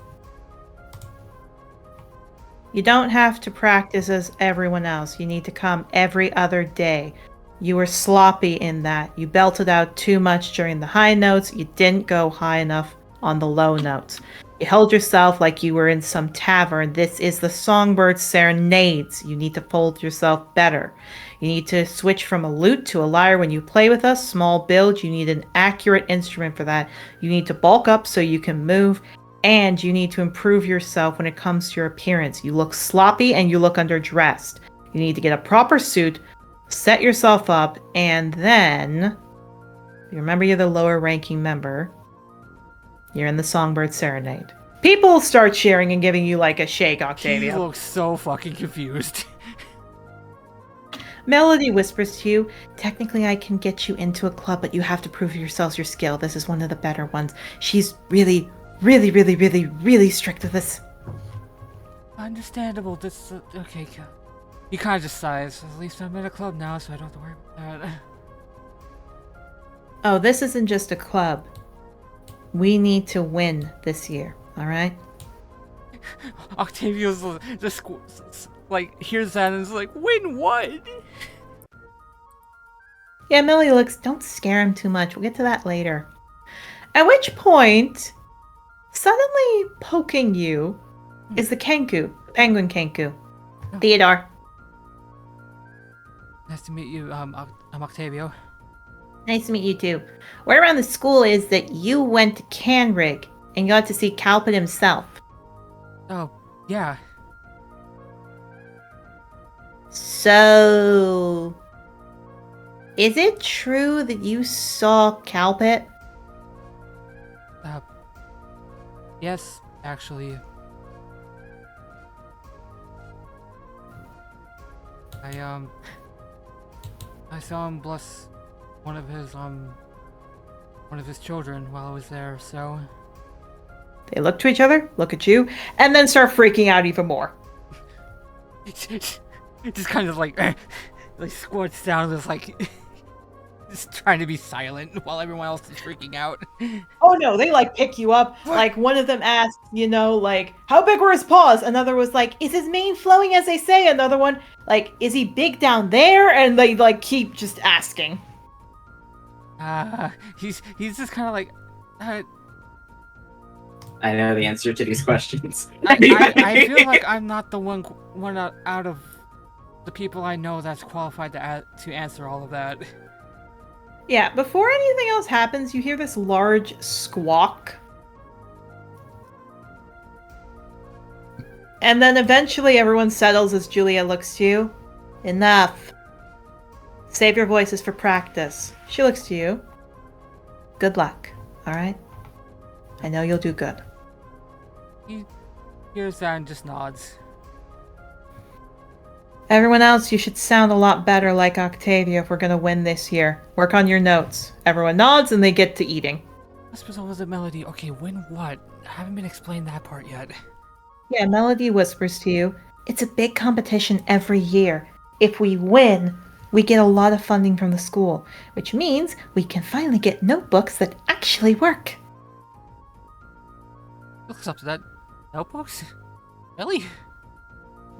You don't have to practice as everyone else. You need to come every other day. You were sloppy in that. You belted out too much during the high notes. You didn't go high enough on the low notes. You held yourself like you were in some tavern. This is the Songbird Serenades. You need to hold yourself better. You need to switch from a lute to a lyre when you play with us. Small build. You need an accurate instrument for that. You need to bulk up so you can move. And you need to improve yourself when it comes to your appearance. You look sloppy and you look underdressed. You need to get a proper suit, set yourself up, and then, you remember you're the lower ranking member, you're in the Songbird Serenade. People start cheering and giving you like a shake, Octavia. He looks so fucking confused. Melody whispers to you, technically I can get you into a club, but you have to prove yourselves your skill. This is one of the better ones. She's really strict with this. Understandable. This okay. He kind of just sighs. At least I'm in a club now, so I don't have to worry about that. Oh, this isn't just a club. We need to win this year, all right? Octavio's just like hears that and is like, "Win what?" Yeah, Millie looks. Don't scare him too much. We'll get to that later. At which point, suddenly poking you is the Kenku, penguin Kenku. Theodore. Nice to meet you. I'm Octavio. Nice to meet you too. Word around the school is that you went to Canrig and you got to see Calpin himself. Oh, yeah. So, is it true that you saw Calpit? Yes, actually. I saw him bless one of his children while I was there, so... They look to each other, look at you, and then start freaking out even more. Just kind of like squats down and just like just trying to be silent while everyone else is freaking out. Oh no, they like pick you up. Like one of them asked, like, how big were his paws? Another was like, is his mane flowing as they say? Another one, like, is he big down there? And they like keep just asking. He's just kind of like, I know the answer to these questions. I feel like I'm not the one out of the people I know that's qualified to answer all of that. Yeah, before anything else happens, you hear this large squawk. And then eventually everyone settles as Julia looks to you. Enough. Save your voices for practice. She looks to you. Good luck, alright? I know you'll do good. He hears that and just nods. Everyone else, you should sound a lot better like Octavia if we're gonna win this year. Work on your notes. Everyone nods and they get to eating. I suppose it was a melody. Okay, win what? I haven't been explained that part yet. Yeah, Melody whispers to you. It's a big competition every year. If we win, we get a lot of funding from the school, which means we can finally get notebooks that actually work. Looks up to that. Notebooks? Really?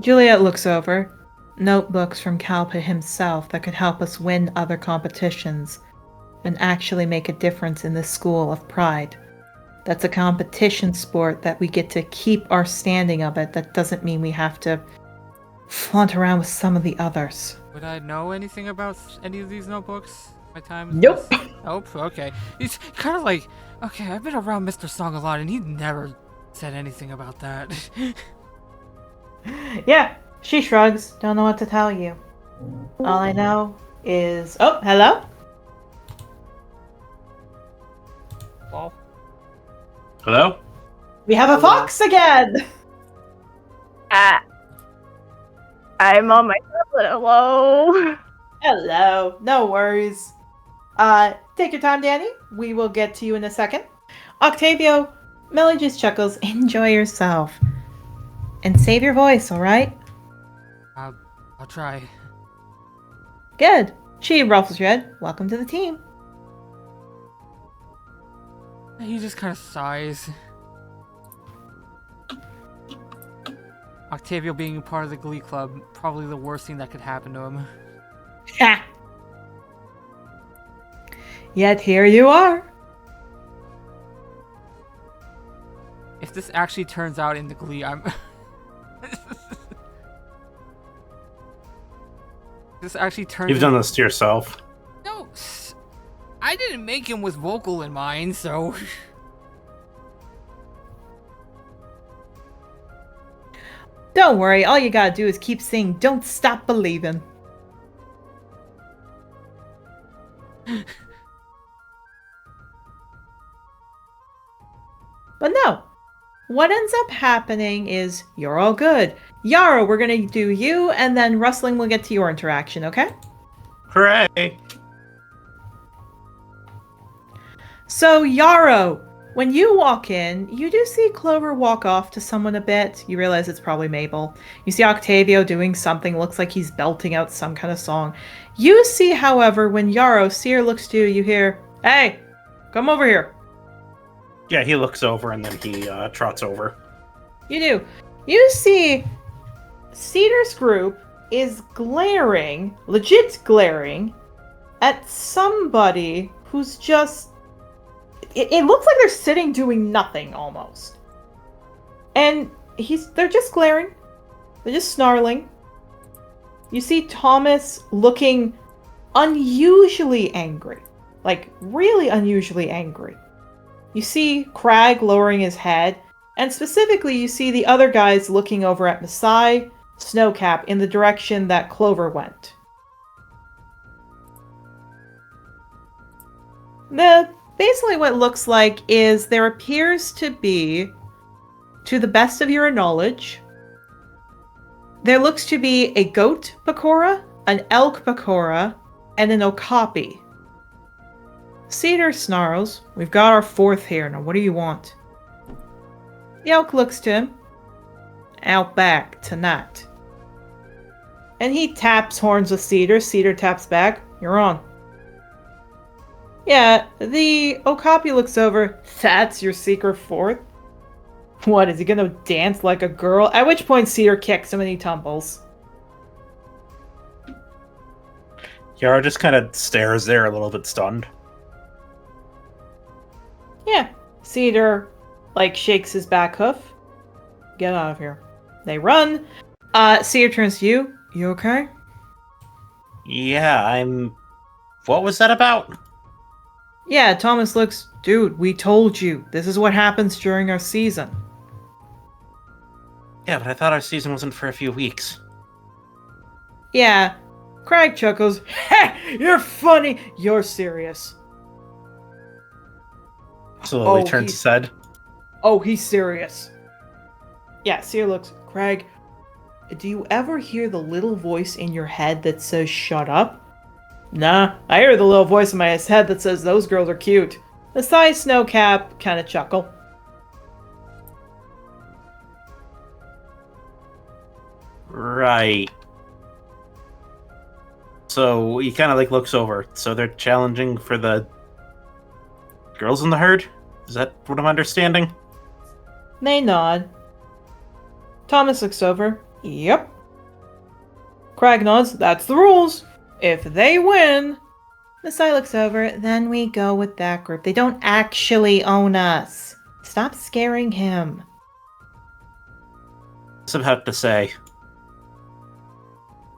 Juliet looks over. Notebooks from Calpit himself that could help us win other competitions and actually make a difference in this school of pride. That's a competition sport that we get to keep our standing of it. That doesn't mean we have to flaunt around with some of the others. Would I know anything about any of these notebooks? My time? Nope. Nope, okay. He's kind of like, okay, I've been around Mr. Song a lot and he never said anything about that. Yeah, she shrugs. Don't know what to tell you. All I know is... Oh, hello? Well, Hello? We have a fox again! I'm on my tablet. Hello. Hello. No worries. Take your time, Danny. We will get to you in a second. Octavio, Melly just chuckles. Enjoy yourself. And save your voice, alright? I'll try. Good. She ruffles your head. Welcome to the team. He just kind of sighs. Octavio being part of the Glee Club, probably the worst thing that could happen to him. Ha! Yet here you are. If this actually turns out into Glee, I'm... This actually turns... You've done this to yourself. No, I didn't make him with vocal in mind, so... Don't worry, all you gotta do is keep saying, don't stop believing. But no. What ends up happening is you're all good. Yarrow, we're gonna do you, and then Rustling will get to your interaction, okay? Hooray! So, Yarrow, when you walk in, you do see Clover walk off to someone a bit. You realize it's probably Mabel. You see Octavio doing something, looks like he's belting out some kind of song. You see, however, when Yarrow, Seer looks to you, you hear, hey, come over here. Yeah, he looks over and then he trots over. You do. You see Cedar's group is glaring, legit glaring, at somebody who's just... It looks like they're sitting doing nothing, almost. And they're just glaring. They're just snarling. You see Thomas looking unusually angry. Like, really unusually angry. You see Crag lowering his head, and specifically you see the other guys looking over at Masai, Snowcap, in the direction that Clover went. Basically what it looks like is there appears to be, to the best of your knowledge, there looks to be a goat pakora, an elk pakora, and an okapi. Cedar snarls, "We've got our fourth here, now what do you want?" The elk looks to him. "Out back, tonight." And he taps horns with Cedar. Cedar taps back. "You're on." Yeah, the okapi looks over. "That's your secret fourth? What, is he gonna dance like a girl?" At which point Cedar kicks him and he tumbles. Yara just kind of stares there, a little bit stunned. Yeah, Cedar, shakes his back hoof. "Get out of here." They run. Cedar turns to you. "You okay?" Yeah, What was that about? Yeah, Thomas looks, "Dude, we told you. This is what happens during our season." Yeah, but I thought our season wasn't for a few weeks. Yeah. Craig chuckles. "Heh, you're funny. You're serious." Slowly turns his head. "Oh, he's serious." Yeah, Seer looks, "Craig, do you ever hear the little voice in your head that says shut up?" "Nah, I hear the little voice in my head that says those girls are cute." The size Snowcap kind of chuckle. Right. So he kind of looks over. So they're challenging for the girls in the herd? Is that what I'm understanding? They nod. Thomas looks over. "Yep." Craig nods. "That's the rules. If they win..." Masai looks over. "Then we go with that group. They don't actually own us. Stop scaring him." What's I have to say?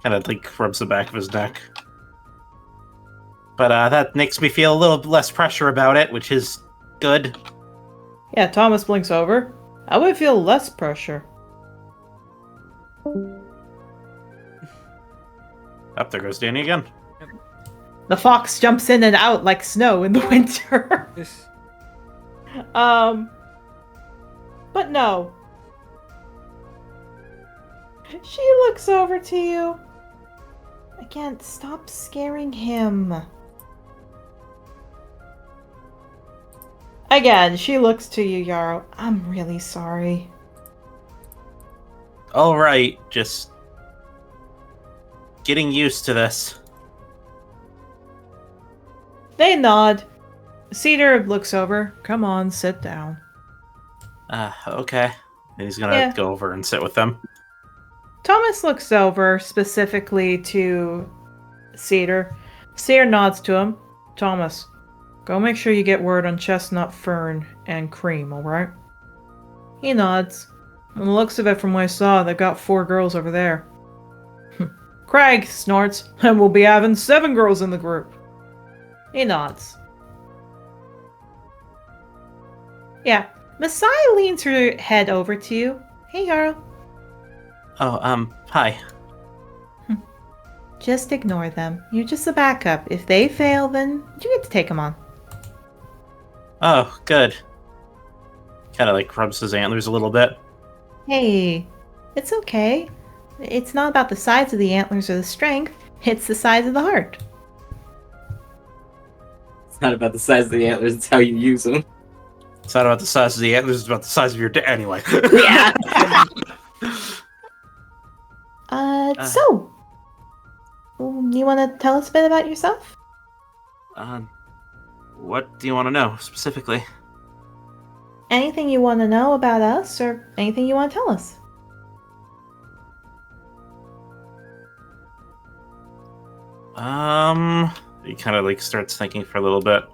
Kind of rubs the back of his neck. But that makes me feel a little less pressure about it, which is good. Yeah, Thomas blinks over. "I would feel less pressure." Up there goes Danny again. The fox jumps in and out like snow in the winter. This But no. She looks over to you. Again, stop scaring him. Again, she looks to you, Yarrow. "I'm really sorry." All right, just getting used to this. They nod. Cedar looks over. "Come on, sit down." Okay. And he's gonna go over and sit with them. Thomas looks over specifically to Cedar. Cedar nods to him. "Thomas, go make sure you get word on Chestnut, Fern, and Cream, alright?" He nods. "On the looks of it from what I saw, they've got 4 girls over there." Craig snorts. "And we'll be having 7 girls in the group." He nods. Yeah. Masai leans her head over to you. "Hey, Yarrow." Oh, hi. "Just ignore them. You're just a backup. If they fail, then you get to take them on." Oh, good. Kind of rubs his antlers a little bit. "Hey, it's okay. It's not about the size of the antlers or the strength. It's the size of the heart." It's not about the size of the antlers, it's how you use them. It's not about the size of the antlers, it's about the size of your dick. Anyway. Yeah. So, you want to tell us a bit about yourself? What do you want to know, specifically? Anything you want to know about us, or anything you want to tell us? He kind of starts thinking for a little bit.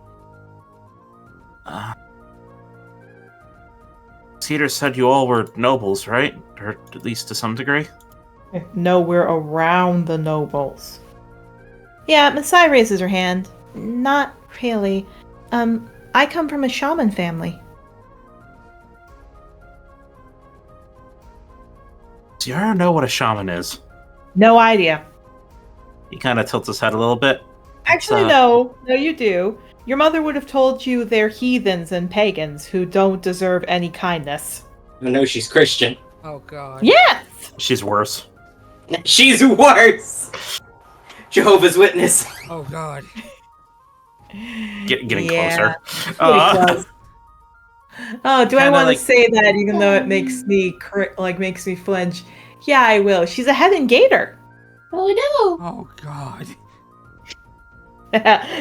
Cedar said you all were nobles, right? Or at least to some degree? No, we're around the nobles. Yeah, Masai raises her hand. "Not really. I come from a shaman family. Do you ever know what a shaman is? No idea. He kind of tilts his head a little bit. Actually, no. No, you do. Your mother would have told you they're heathens and pagans who don't deserve any kindness. I know she's Christian. Oh god. Yes! She's worse. She's worse! Jehovah's Witness. Oh god. Getting Yeah. closer. Close. Oh, do I Kinda want like- to say that even though it makes me makes me flinch? Yeah, I will. She's a heaven gator. Oh god.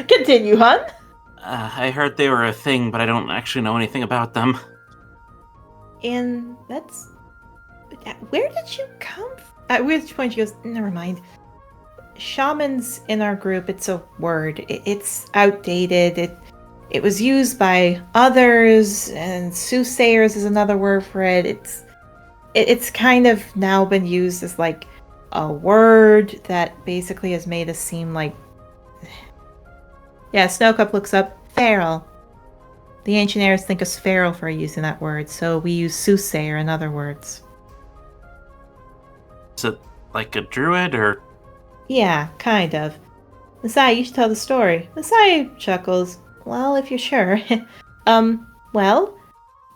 Continue, hun. I heard they were a thing, but I don't actually know anything about them. And that's... Where did you come from? At which point she goes, never mind. Shamans in our group, it's a word. It's outdated. It was used by others, and soothsayers is another word for it. It's kind of now been used as like a word that basically has made us seem like... Yeah, Snowcup looks up feral. The ancient Eras think us feral for using that word, so we use soothsayer in other words. Is it like a druid or? Yeah, kind of. Masai, you should tell the story. Masai chuckles. Well, if you're sure. Well,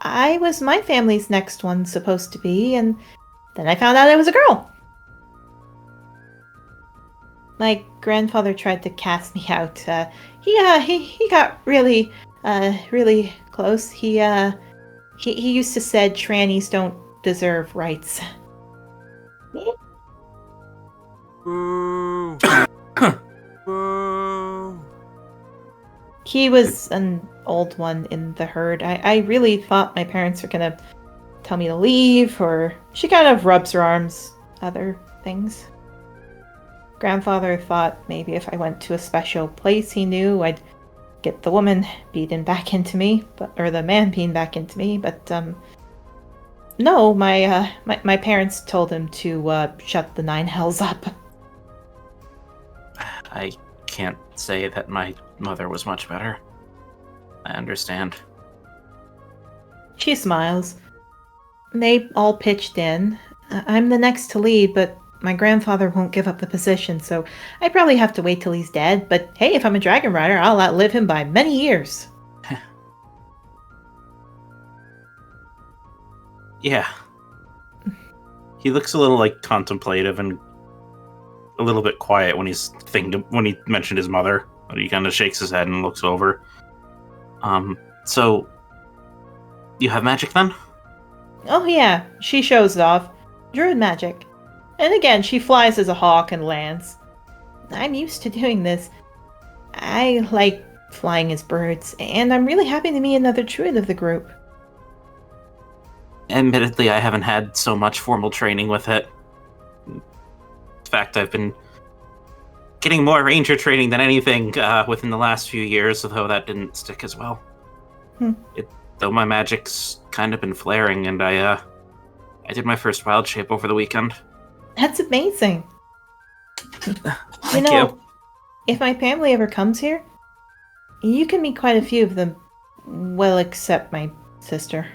I was my family's next one supposed to be, and then I found out I was a girl. My grandfather tried to cast me out. He got really close. He used to said trannies don't deserve rights. Boo. Boo. He was an old one in the herd. I really thought my parents were gonna tell me to leave, or she kind of rubs her arms, other things. Grandfather thought maybe if I went to a special place he knew, I'd get the woman beaten back into me, or the man beaten back into me, but no, my parents told him to shut the 9 hells up. I can't say that my mother was much better. I understand. She smiles. They all pitched in. I'm the next to lead, but my grandfather won't give up the position, so I'd probably have to wait till he's dead. But hey, if I'm a dragon rider, I'll outlive him by many years. Yeah. He looks a little like contemplative and a little bit quiet when when he mentioned his mother. He kind of shakes his head and looks over. So you have magic then? Oh yeah, she shows it off. Druid magic. And again, she flies as a hawk and lands. I'm used to doing this. I like flying as birds, and I'm really happy to meet another druid of the group. Admittedly, I haven't had so much formal training with it. In fact, I've been getting more ranger training than anything within the last few years, although that didn't stick as well. Though my magic's kind of been flaring, and I did my first wild shape over the weekend. That's amazing. Thank you. If my family ever comes here, you can meet quite a few of them. Well, except my sister.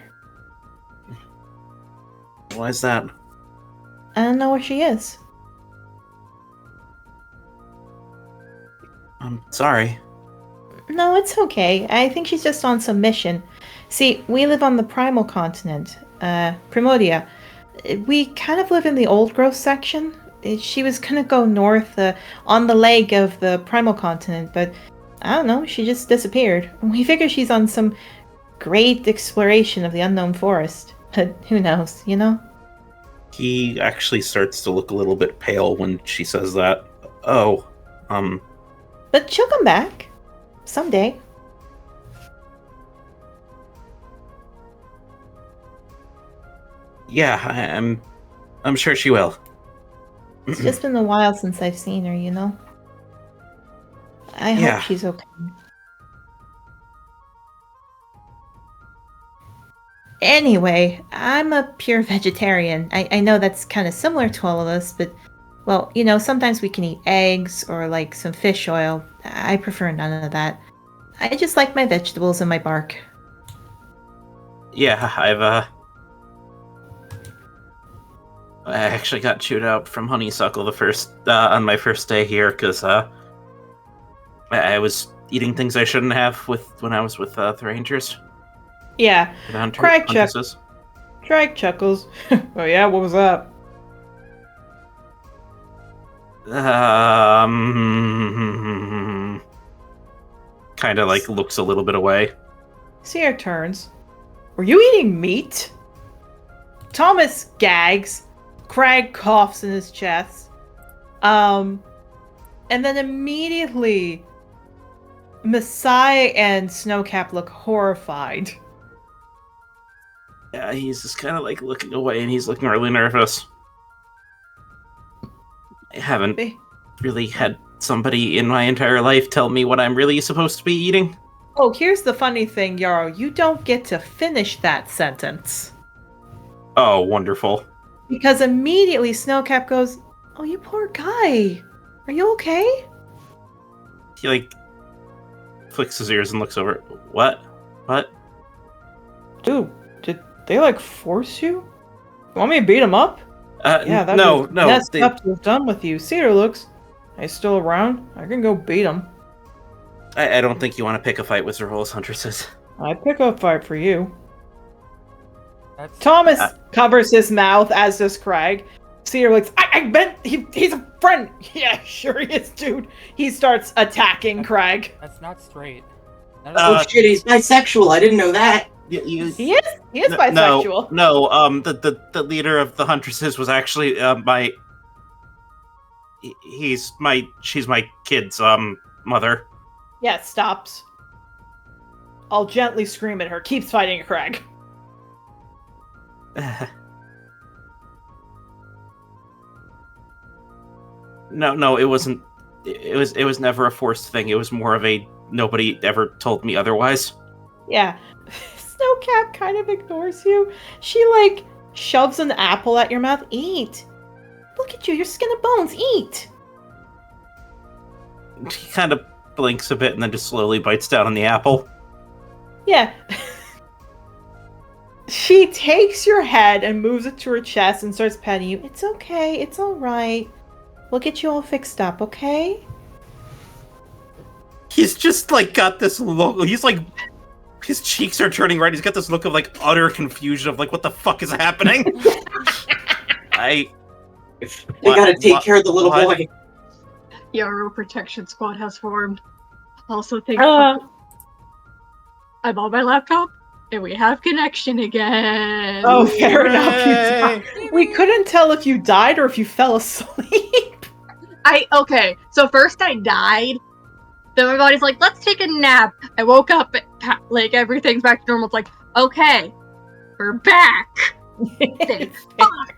Why is that? I don't know where she is. I'm sorry. No, it's okay. I think she's just on some mission. See, we live on the primal continent, Primodia. We kind of live in the old growth section. She was gonna go north on the leg of the primal continent, but I don't know, she just disappeared. We figure she's on some great exploration of the unknown forest. But who knows, you know? He actually starts to look a little bit pale when she says that. Oh, But she'll come back. Someday. yeah, I'm sure she will. It's just been a while since I've seen her, you know? I Yeah. hope she's okay. Anyway, I'm a pure vegetarian. I know that's kind of similar to all of us, but, well, you know, sometimes we can eat eggs or, like, some fish oil. I prefer none of that. I just like my vegetables and my bark. Yeah, I actually got chewed out from honeysuckle the first on my first day here because I was eating things I shouldn't have when I was with the Rangers. Yeah. Crag chuckles. Oh yeah, what was that? Kind of like looks a little bit away. Seer turns. Were you eating meat? Thomas gags. Crag coughs in his chest. And then immediately Masai and Snowcap look horrified. Yeah, he's just kind of like looking away and he's looking really nervous. I haven't really had somebody in my entire life tell me what I'm really supposed to be eating. Oh, here's the funny thing, Yarrow. You don't get to finish that sentence. Oh, wonderful. Because immediately Snowcap goes, "Oh, you poor guy. Are you okay?" He like flicks his ears and looks over. What? Dude, did they like force you? You want me to beat him up? Yeah, that no. was messed up to have done with you. Cedar looks. He's still around. I can go beat him. I don't think you want to pick a fight with Zerhol's Huntresses. I'd pick up a fight for you. Thomas covers his mouth, as does Crag. Cedar looks, I bet he's a friend. Yeah, sure he is, dude. He starts attacking Crag. That's not straight. Oh shit, he's bisexual. I didn't know that. He is bisexual. No, the leader of the Huntresses was actually she's my kid's mother. Yeah, stops. I'll gently scream at her. Keeps fighting Crag. No, it wasn't. It was never a forced thing. It was more of a nobody ever told me otherwise. Yeah. Snowcap kind of ignores you. She, like, shoves an apple at your mouth. Eat. Look at you. You're skin and bones. Eat. He kind of blinks a bit and then just slowly bites down on the apple. Yeah. She takes your head and moves it to her chest and starts petting you. It's okay. It's all right. We'll get you all fixed up, okay? He's just, like, got this look. He's, like... His cheeks are turning red. He's got this look of, like, utter confusion of, like, what the fuck is happening? We gotta take care of the little boy. Yarrow Protection Squad has formed. Also, I'm on my laptop, and we have connection again. Oh, fair enough. We couldn't tell if you died or if you fell asleep. Okay, so first I died. Then my body's like, let's take a nap. I woke up, like, everything's back to normal. It's like, okay, we're back. Thank fuck.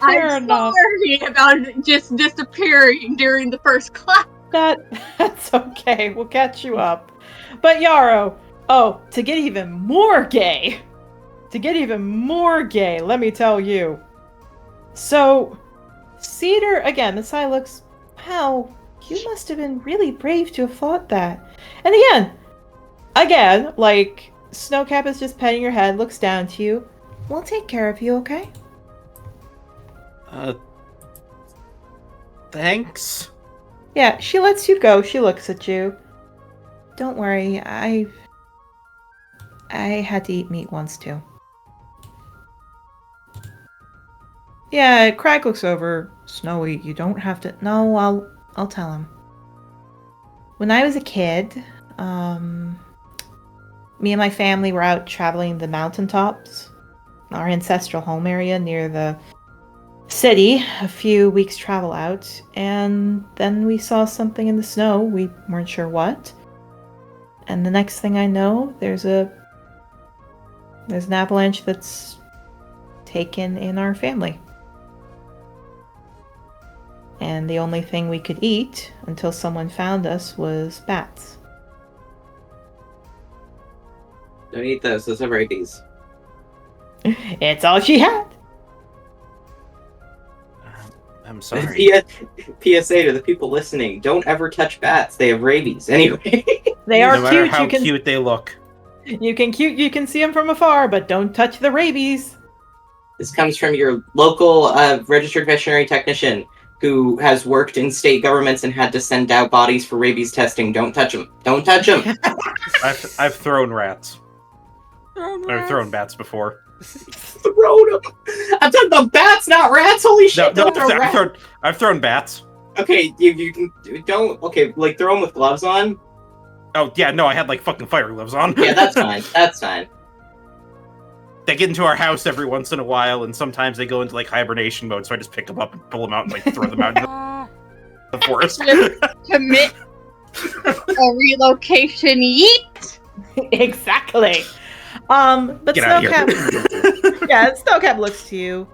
I'm sorry about just disappearing during the first class. That's okay. We'll catch you up. But Yarrow, to get even more gay, let me tell you. So, Cedar, again, this eye looks, wow, you must have been really brave to have fought that. And again, like, Snowcap is just petting your head, looks down to you. We'll take care of you, okay? Thanks? Yeah, she lets you go. She looks at you. Don't worry, I had to eat meat once, too. Yeah, Crag looks over. Snowy, you don't have to... No, I'll tell him. When I was a kid, me and my family were out traveling the mountaintops, our ancestral home area near the city, a few weeks travel out, and then we saw something in the snow. We weren't sure what. And the next thing I know, there's an avalanche that's taken in our family. And the only thing we could eat until someone found us was bats. Don't eat those. Those have rabies. It's all she had. I'm sorry. PSA to the people listening: don't ever touch bats. They have rabies. Anyway, They are No matter cute. how You can cute they look. You can see them from afar, but don't touch the rabies. this comes from your local registered veterinary technician who has worked in state governments and had to send out bodies for rabies testing. Don't touch them. Don't touch them. I've thrown rats. I've thrown bats before. Thrown them. I'm talking about bats, not rats. Holy shit! No, Don't throw rats. I've thrown bats. Okay, you can don't. Okay, like throw them with gloves on. Oh yeah, no, I had like fucking fire gloves on. Yeah, that's fine. That's fine. They get into our house every once in a while, and sometimes they go into like hibernation mode. So I just pick them up and pull them out and like throw them out into the forest. Commit a relocation yeet. Exactly. But Get out of here. Snowcap, yeah, Snowcap looks to you.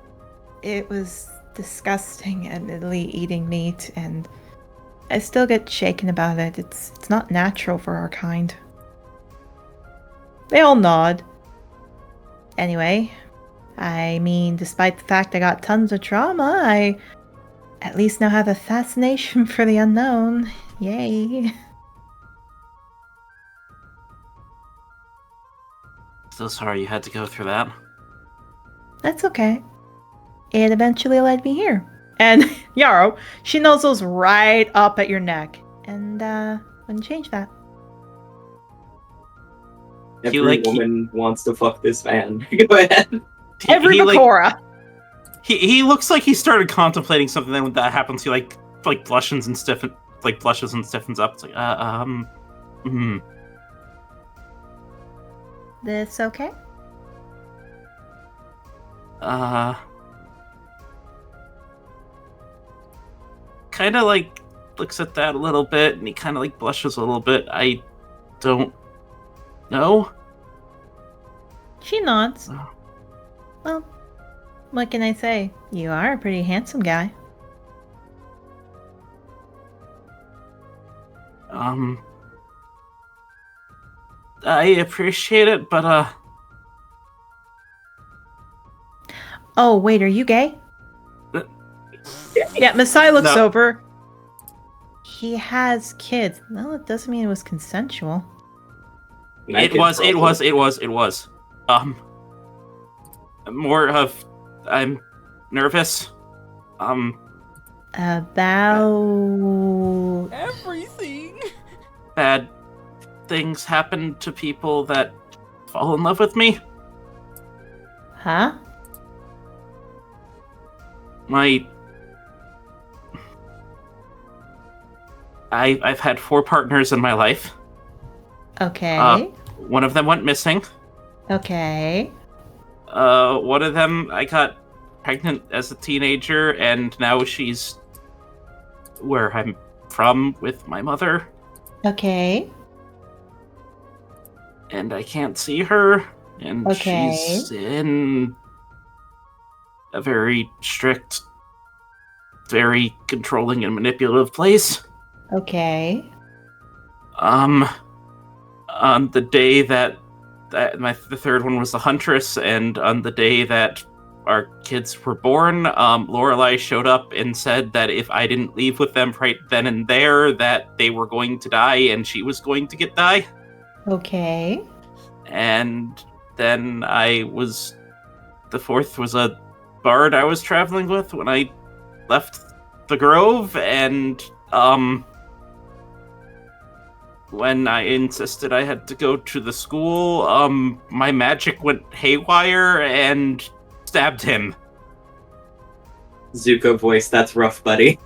It was disgusting, admittedly, eating meat, and I still get shaken about it. It's not natural for our kind. They all nod. Anyway, I mean, despite the fact I got tons of trauma, I at least now have a fascination for the unknown. Yay. So sorry you had to go through that. That's okay. It eventually led me here. And Yarrow, she nuzzles right up at your neck. And wouldn't change that. Every woman wants to fuck this man. Go ahead. Every Bakura. He looks like he started contemplating something. Then when that happens, he like blushes and stiffens up. It's like This okay? Kind of like looks at that a little bit, and he kind of like blushes a little bit. I don't know. She nods. Oh. Well, what can I say? You are a pretty handsome guy. I appreciate it, but Oh, wait, are you gay? Yeah, Masai looks No. over. He has kids. Well, it doesn't mean it was consensual. It was. More of I'm nervous. About Everything. Bad things happen to people that fall in love with me. Huh? I've had 4 partners in my life. Okay. One of them went missing. Okay. One of them I got pregnant as a teenager, and now she's where I'm from with my mother, Okay. and I can't see her, and Okay. she's in a very strict, very controlling and manipulative place. Okay. On the day that the third one was the Huntress, and on the day that our kids were born, Lorelai showed up and said that if I didn't leave with them right then and there, that they were going to die and she was going to die. Okay. And then the fourth was a bard I was traveling with when I left the Grove, and when I insisted I had to go to the school, my magic went haywire and stabbed him. Zuko voice, that's rough, buddy.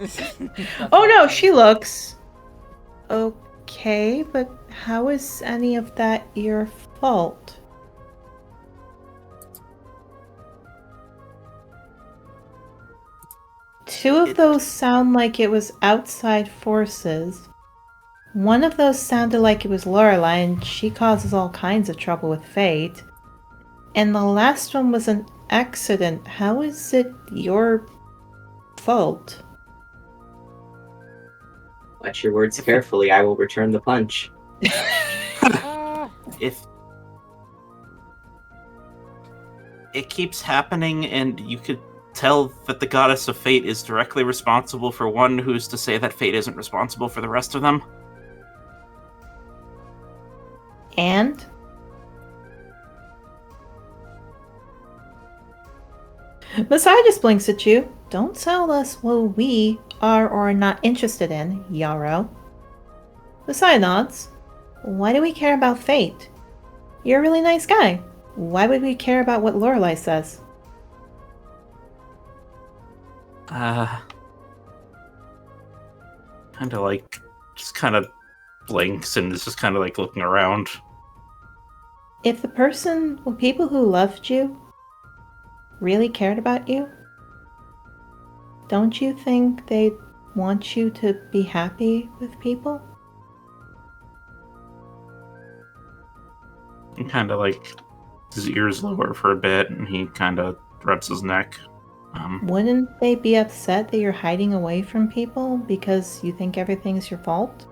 Oh no, she looks okay, but how is any of that your fault? Two of those sound like it was outside forces. One of those sounded like it was Lorelai, and she causes all kinds of trouble with fate. And the last one was an accident. How is it your fault? Watch your words carefully. I will return the punch. If it keeps happening and you could tell that the goddess of fate is directly responsible for one, who's to say that fate isn't responsible for the rest of them? And? Messiah just blinks at you. Don't tell us what we are or are not interested in, Yarrow. Messiah nods. Why do we care about fate? You're a really nice guy. Why would we care about what Lorelei says? Kind of like, just kind of blinks and is just kind of like looking around. If the people who loved you really cared about you, don't you think they'd want you to be happy with people? And kind of like his ears lower for a bit, and he kind of rubs his neck. Wouldn't they be upset that you're hiding away from people because you think everything's your fault?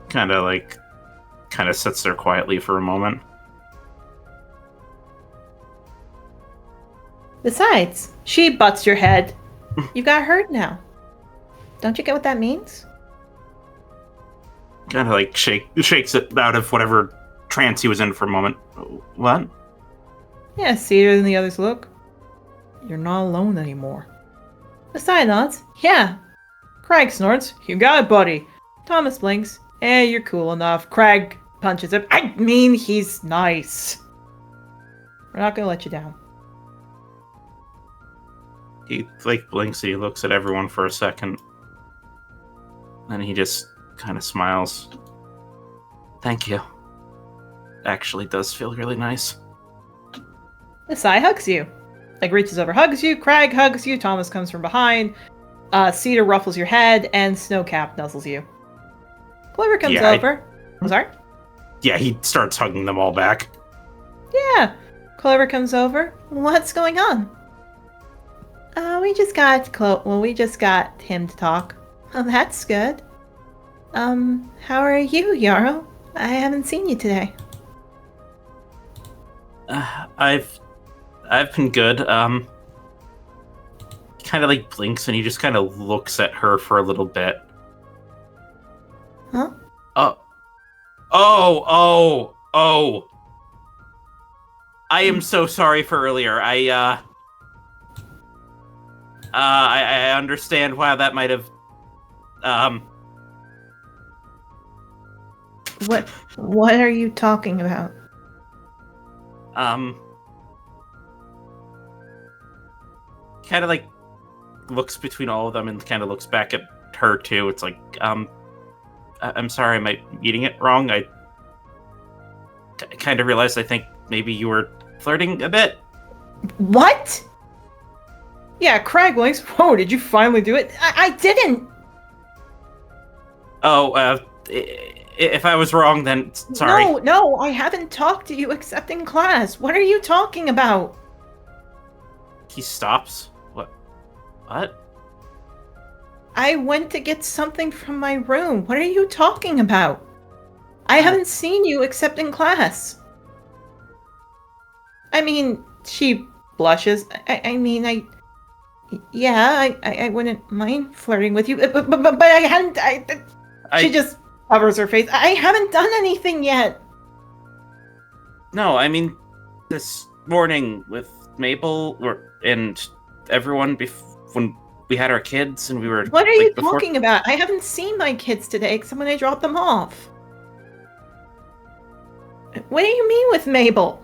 Kind of sits there quietly for a moment. Besides, she butts your head. You got hurt now. Don't you get what that means? Kind of like shakes it out of whatever trance he was in for a moment. What? Yeah, Cedar and the others look. You're not alone anymore. Messiah nods. Yeah. Craig snorts. You got it, buddy. Thomas blinks. You're cool enough. Craig punches him. I mean, he's nice. We're not gonna let you down. He blinks and he looks at everyone for a second. Then he just kind of smiles. Thank you. Actually does feel really nice. Messiah hugs you. Reaches over, hugs you. Craig hugs you. Thomas comes from behind. Cedar ruffles your head, and Snowcap nuzzles you. Clover comes over. I'm sorry? Yeah, he starts hugging them all back. Yeah. Clover comes over. What's going on? We just got him to talk. Oh, that's good. How are you, Yarrow? I haven't seen you today. I've been good. He kind of blinks and he just kind of looks at her for a little bit. Huh? Oh. I am so sorry for earlier. I understand why that might have, What are you talking about? Kind of looks between all of them and kind of looks back at her too. It's I'm sorry, am I eating it wrong? I kind of realized I think maybe you were flirting a bit. What? Yeah, Craig blinks. Whoa, did you finally do it? I didn't! Oh, if I was wrong, then sorry. No, I haven't talked to you except in class. What are you talking about? He stops. What? I went to get something from my room. What are you talking about? I haven't seen you except in class. I mean, she blushes. I wouldn't mind flirting with you, but I hadn't. She just covers her face. I haven't done anything yet. No, I mean, this morning with Mabel and everyone when we had our kids and we were. What are you talking about? I haven't seen my kids today except when I dropped them off. What do you mean with Mabel?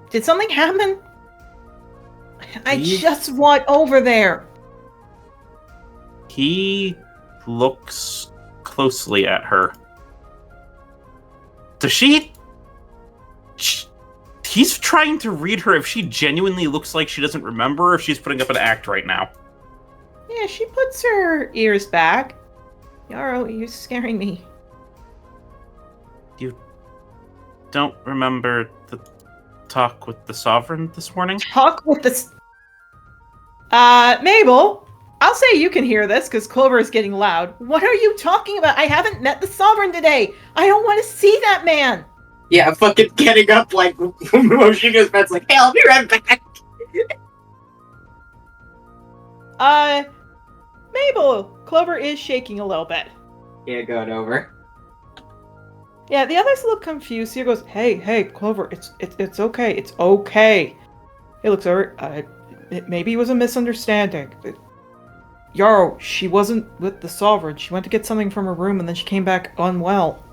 Did something happen? I just went over there. He looks closely at her. Does she? He's trying to read her if she genuinely looks like she doesn't remember or if she's putting up an act right now. Yeah, she puts her ears back. Yarrow, you're scaring me. You don't remember the talk with the Sovereign this morning? Talk with the... Mabel, I'll say you can hear this because Clover is getting loud. What are you talking about? I haven't met the Sovereign today. I don't want to see that man. Yeah, fucking getting up like motion goes back like, hey, I'll be right back. Mabel, Clover is shaking a little bit. Yeah, going over. Yeah, the others look confused. He goes, hey, Clover, it's okay. It's okay. He looks over. Maybe it was a misunderstanding. Yarrow, she wasn't with the Sovereign. She went to get something from her room and then she came back unwell.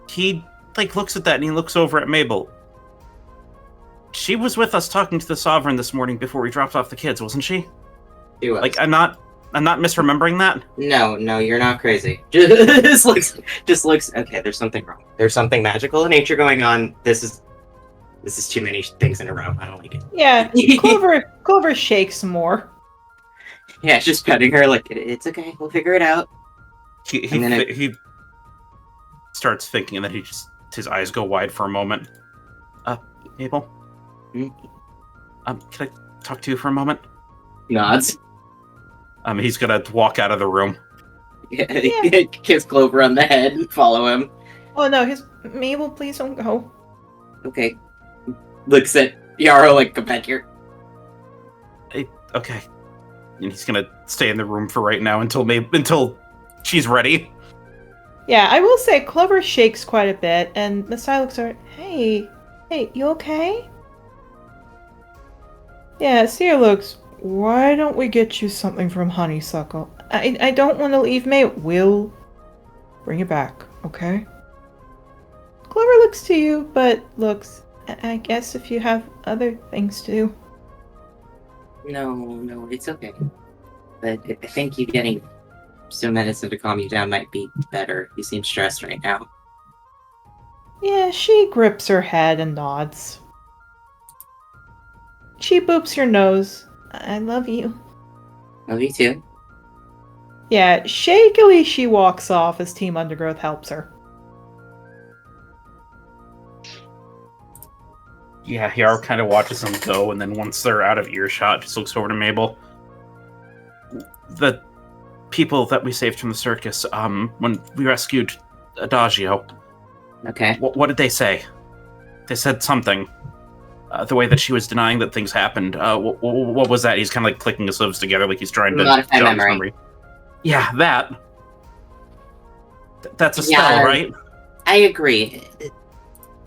He, looks at that and he looks over at Mabel. She was with us talking to the Sovereign this morning before we dropped off the kids, wasn't she? She was. I'm not misremembering that? No, you're not crazy. Just looks, okay, there's something wrong. There's something magical in nature going on. This is too many things in a row. I don't like it. Yeah, Clover shakes more. Yeah, just petting her like, it's okay, we'll figure it out. He starts thinking, and then his eyes go wide for a moment. Mabel? Can I talk to you for a moment? Nods. He's gonna walk out of the room. Yeah. Kiss Clover on the head and follow him. Oh no, Mabel, please don't go. Okay. Looks at Yarrow like, come back here. Okay. And he's gonna stay in the room for right now until she's ready. Yeah, I will say Clover shakes quite a bit, and Messiah looks at her. Hey, you okay? Yeah, Sia looks. Why don't we get you something from Honeysuckle? I don't want to leave May. We'll bring it back, okay? Clover looks to you, but looks. I guess if you have other things to do. No, it's okay. But I think you getting some medicine to calm you down might be better. You seem stressed right now. Yeah, she grips her head and nods. She boops your nose. I love you. Love you too. Yeah, shakily she walks off as Team Undergrowth helps her. Yeah, Yarrow kind of watches them go, and then once they're out of earshot, just looks over to Mabel. The people that we saved from the circus, when we rescued Adagio. Okay. What did they say? They said something. The way that she was denying that things happened. What was that? He's kind of clicking his lips together like he's trying to modify jog his memory. Yeah, that. That's a spell, right? I agree.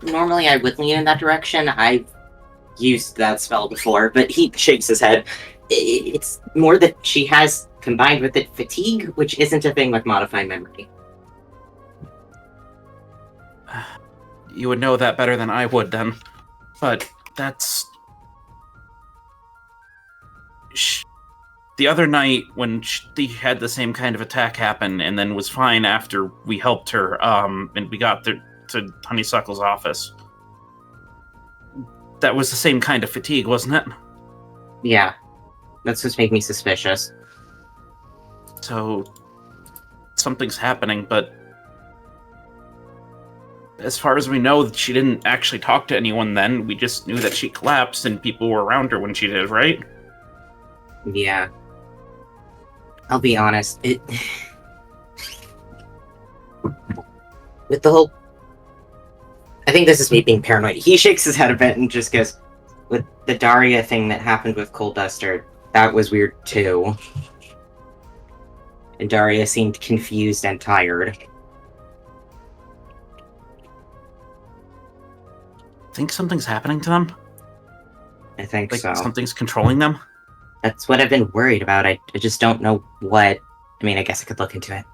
Normally I would lean in that direction. I've used that spell before, but he shakes his head. It's more that she has combined with it fatigue, which isn't a thing with modifying memory. You would know that better than I would, then. But that's... The other night, when she had the same kind of attack happen, and then was fine after we helped her, and we got to Honeysuckle's office. That was the same kind of fatigue, wasn't it? Yeah. That's what's making me suspicious. So, something's happening, but... As far as we know, she didn't actually talk to anyone then. We just knew that she collapsed and people were around her when she did, right? Yeah. I'll be honest, with the whole... I think this is me being paranoid. He shakes his head a bit and just goes, with the Daria thing that happened with Cold Duster, that was weird too. And Daria seemed confused and tired. Think something's happening to them? I think so. Something's controlling them? That's what I've been worried about. I just don't know what... I mean, I guess I could look into it.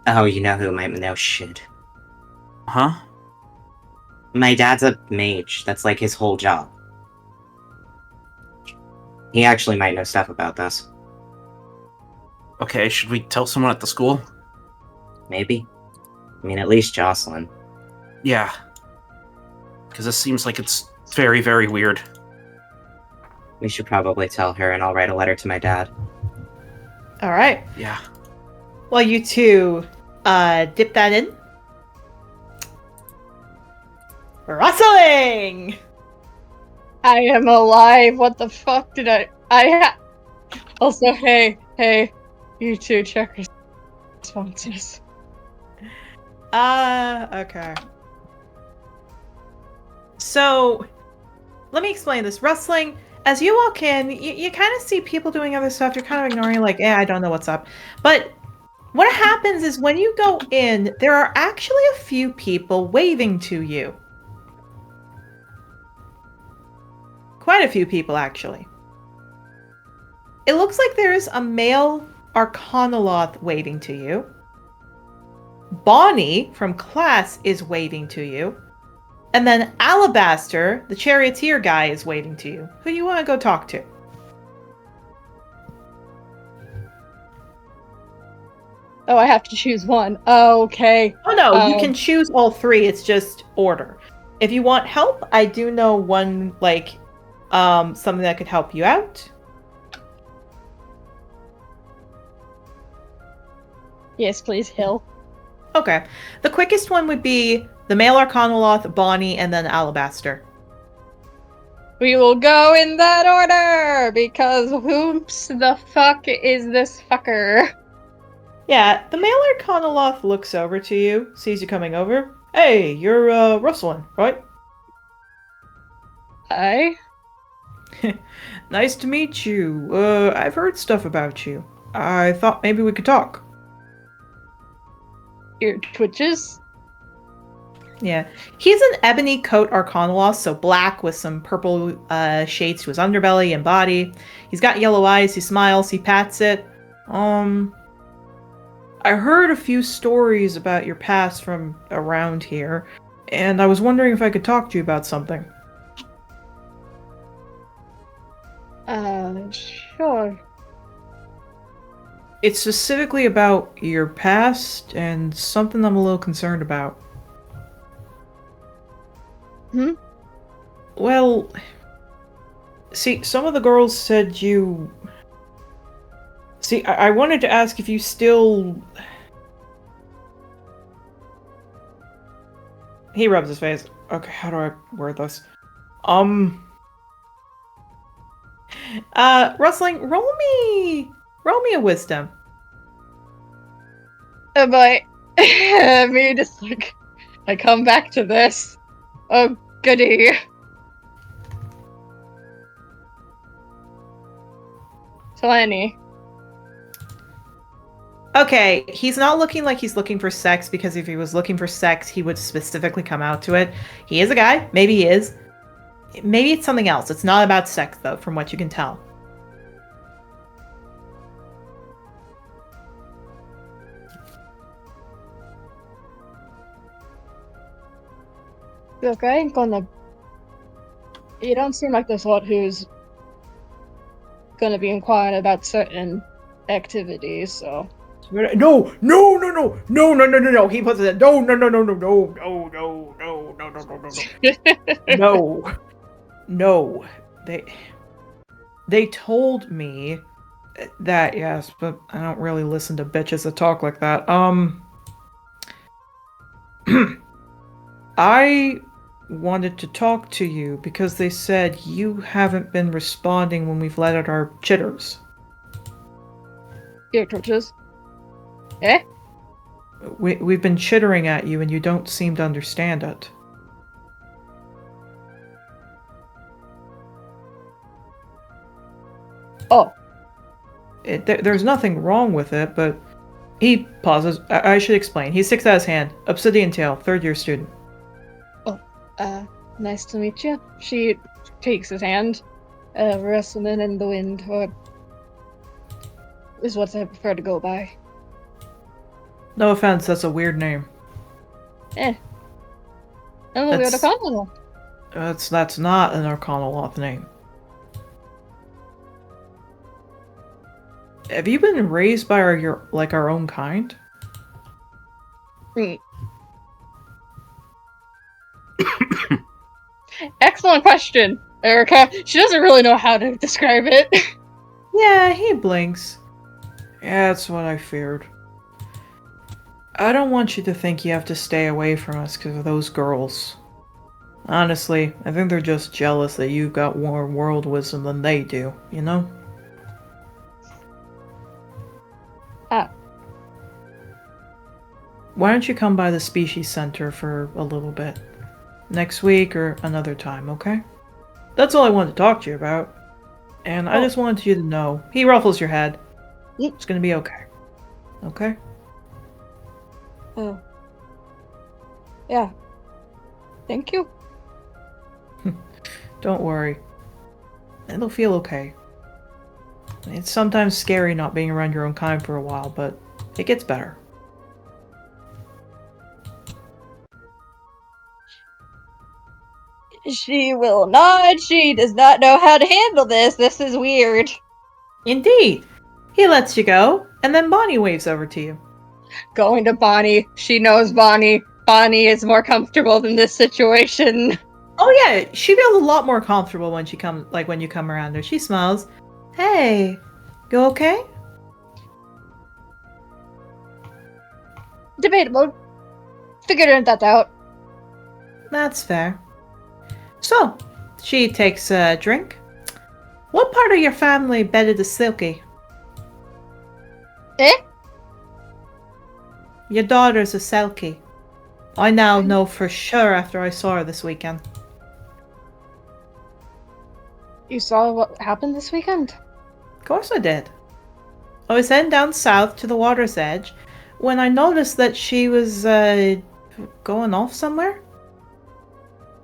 Oh, you know who might know shit. Huh? My dad's a mage. That's like his whole job. He actually might know stuff about this. Okay, should we tell someone at the school? Maybe. I mean, at least Jocelyn. Yeah. Because this seems like it's very, very weird. We should probably tell her, and I'll write a letter to my dad. Alright. Yeah. Well, you two, dip that in. Rustling! I am alive. What the fuck did I Also, hey, you two check responses. Okay. So, let me explain this. Rustling, as you walk in, you kind of see people doing other stuff. You're kind of ignoring, like, I don't know what's up. But what happens is when you go in, there are actually a few people waving to you. Quite a few people, actually. It looks like there is a male Arcanoloth waving to you. Bonnie from class is waving to you. And then Alabaster, the charioteer guy, is waving to you. Who do you want to go talk to? Oh, I have to choose one. Okay. Oh no, you can choose all three. It's just order. If you want help, I do know one, like, something that could help you out. Yes, please, Hill. Okay. The quickest one would be the male Arcanoloth, Bonnie, and then Alabaster. We will go in that order, because whoops the fuck is this fucker? Yeah, the male Arcanoloth looks over to you, sees you coming over. Hey, you're, Rustling, right? Hi. Nice to meet you. I've heard stuff about you. I thought maybe we could talk. Your twitches? Yeah. He's an ebony coat Arcanoloth, so black with some purple shades to his underbelly and body. He's got yellow eyes, he smiles, he pats it. I heard a few stories about your past from around here, and I was wondering if I could talk to you about something. Sure. It's specifically about your past and something I'm a little concerned about. Well, see, some of the girls said you... See, I wanted to ask if you still... He rubs his face. Okay, how do I word this? Rustling, roll me a wisdom. Oh boy. Me just like, I come back to this. Oh, goody. Plenty. Okay, he's not looking like he's looking for sex, because if he was looking for sex, he would specifically come out to it. He is a guy. Maybe he is. Maybe it's something else. It's not about sex, though, from what you can tell. Look, I ain't gonna... You don't seem like the sort who's gonna be inquiring about certain activities, so... No! He puts it. No. No. They told me that, yes, but I don't really listen to bitches that talk like that. I wanted to talk to you because they said you haven't been responding when we've let out our chitters. Your twitches? Eh? We've been chittering at you and you don't seem to understand it. Oh. There's nothing wrong with it, but he pauses. I should explain. He sticks out his hand. Obsidian Tail, third-year student. Oh, nice to meet you. She takes his hand. Rustling in the wind, or is what I prefer to go by. No offense, that's a weird name. I'm a weird Arcanoloth. That's not an Arcanoloth name. Have you been raised by our own kind? Excellent question, Erica. She doesn't really know how to describe it. Yeah, he blinks. Yeah, that's what I feared. I don't want you to think you have to stay away from us because of those girls. Honestly, I think they're just jealous that you've got more world wisdom than they do, you know? Why don't you come by the Species Center for a little bit? Next week or another time, okay? That's all I wanted to talk to you about. And I just wanted you to know. He ruffles your head. It's gonna be okay. Okay? Oh. Yeah. Thank you. Don't worry. It'll feel okay. It's sometimes scary not being around your own kind for a while, but it gets better. She will not. She does not know how to handle this. This is weird. Indeed. He lets you go, and then Bonnie waves over to you. Going to Bonnie. She knows Bonnie. Bonnie is more comfortable than this situation. Oh yeah, she feels a lot more comfortable when when you come around her. She smiles. Hey, you okay? Debatable. Figuring that out. That's fair. So, she takes a drink. What part of your family bedded a Silky? Eh? Your daughter's a Selkie. I now know for sure after I saw her this weekend. You saw what happened this weekend? Of course I did. I was heading down south to the water's edge when I noticed that she was going off somewhere.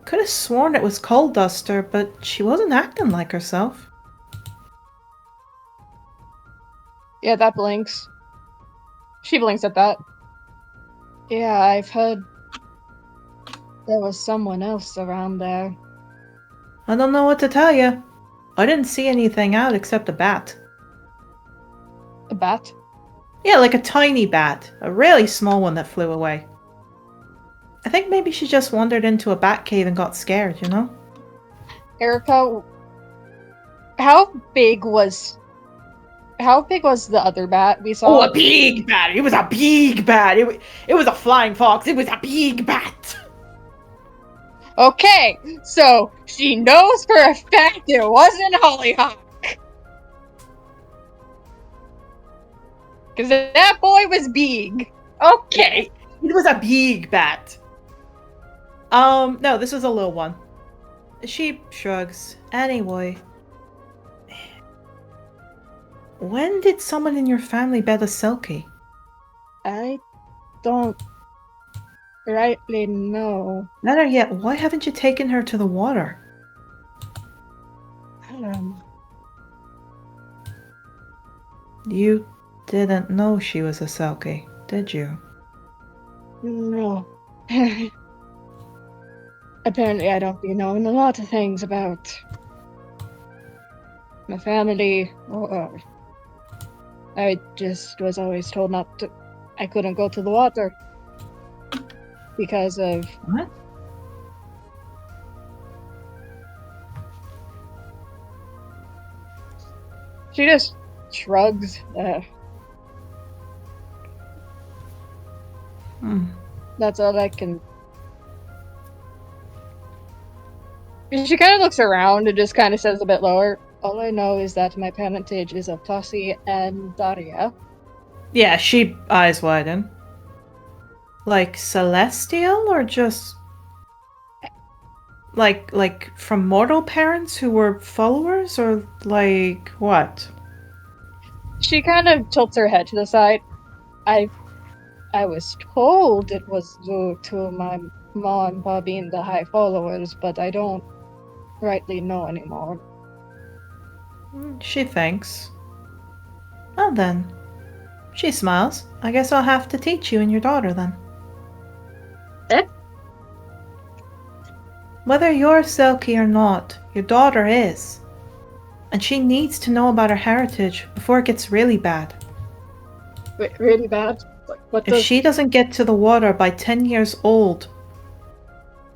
Could have sworn it was Coal Duster, but she wasn't acting like herself. Yeah, that blinks. She blinks at that. Yeah, I've heard there was someone else around there. I don't know what to tell you. I didn't see anything out except a bat. A bat? Yeah, like a tiny bat. A really small one that flew away. I think maybe she just wandered into a bat cave and got scared, you know? Erica, how big was the other bat we saw? Oh, a big bat! It was a big bat! It was a flying fox! It was a big bat! Okay, so she knows for a fact it wasn't Hollyhock. Because that boy was big. Okay. It was a big bat. No, this was a little one. She shrugs. Anyway. When did someone in your family bed a Selkie? I don't rightly know. Better yet, why haven't you taken her to the water? You didn't know she was a Selkie, did you? No. Apparently I don't be knowing a lot of things about my family, or I just was always told not to. I couldn't go to the water because of What? She just shrugs. That's all I can. She kind of looks around and just kind of says a bit lower. All I know is that my parentage is of Tossi and Daria. Yeah, she eyes widen. Like celestial or just like from mortal parents who were followers, or like what? She kind of tilts her head to the side. I was told it was due to my mom and pa being the high followers, but I don't rightly know anymore. She thinks. Well then. She smiles. I guess I'll have to teach you and your daughter then. Eh? Whether you're Selkie or not, your daughter is. And she needs to know about her heritage before it gets really bad. Wait, really bad? If she doesn't get to the water by 10 years old,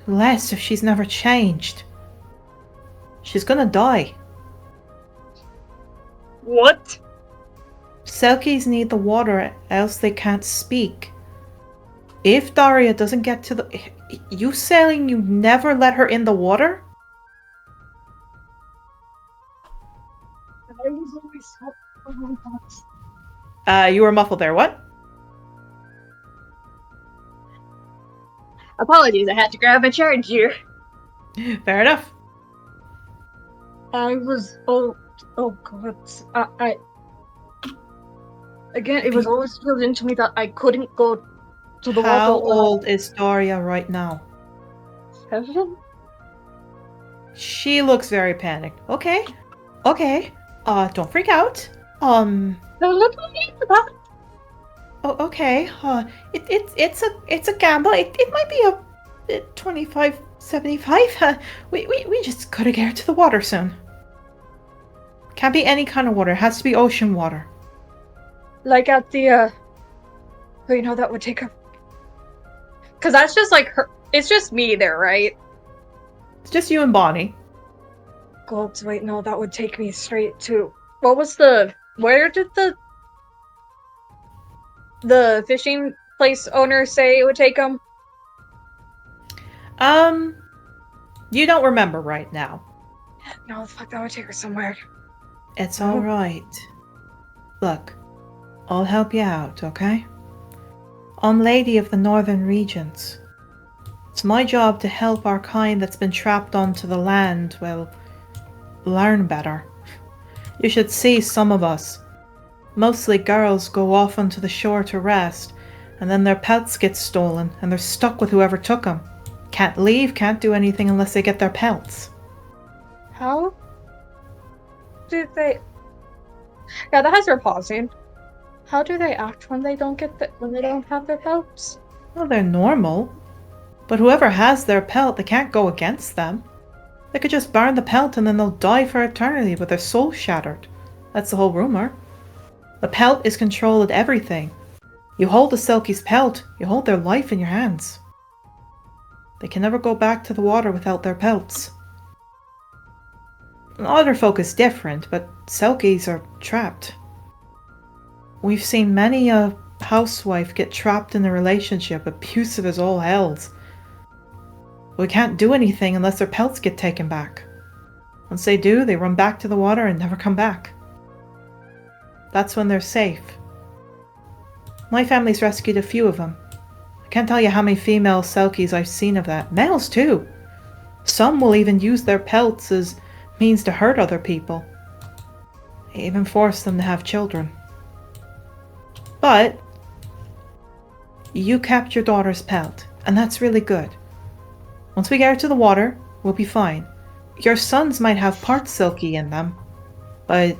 less if she's never changed, she's gonna die. What? Selkies need the water, else they can't speak. If Daria doesn't get to the... You saying you never let her in the water? I was always so... Oh my God. You were muffled there. What? Apologies, I had to grab a charge here. Fair enough. I was... Oh God. Again, it was always drilled into me that I couldn't go to the water. How old is Daria right now? 7? She looks very panicked. Okay. Don't freak out. No, let me eat that. Oh, okay. It's a gamble. It might be a 25-75. We just gotta get her to the water soon. Can't be any kind of water. It has to be ocean water. Like at the, you know, that would take her... Because that's just like her... It's just me there, right? It's just you and Bonnie. God, wait, no, that would take me straight to... What was the... Where did the fishing place owner say it would take him? You don't remember right now. No, fuck, that would take her somewhere. It's alright. Look, I'll help you out, okay? I'm Lady of the Northern Regions. It's my job to help our kind that's been trapped onto the land, well, learn better. You should see some of us. Mostly girls go off onto the shore to rest, and then their pelts get stolen, and they're stuck with whoever took them. Can't leave, can't do anything unless they get their pelts. How did they... Yeah, that has her pausing. How do they act when they don't have their pelts? Well, they're normal. But whoever has their pelt, they can't go against them. They could just burn the pelt and then they'll die for eternity with their soul shattered. That's the whole rumor. The pelt is controlled everything. You hold the Selkie's pelt, you hold their life in your hands. They can never go back to the water without their pelts. Other folk is different, but Selkies are trapped. We've seen many a housewife get trapped in a relationship, abusive as all hells. We can't do anything unless their pelts get taken back. Once they do, they run back to the water and never come back. That's when they're safe. My family's rescued a few of them. I can't tell you how many female Selkies I've seen of that. Males too. Some will even use their pelts as means to hurt other people. They even force them to have children. But you kept your daughter's pelt, and that's really good. Once we get her to the water, we'll be fine. Your sons might have part Silky in them, but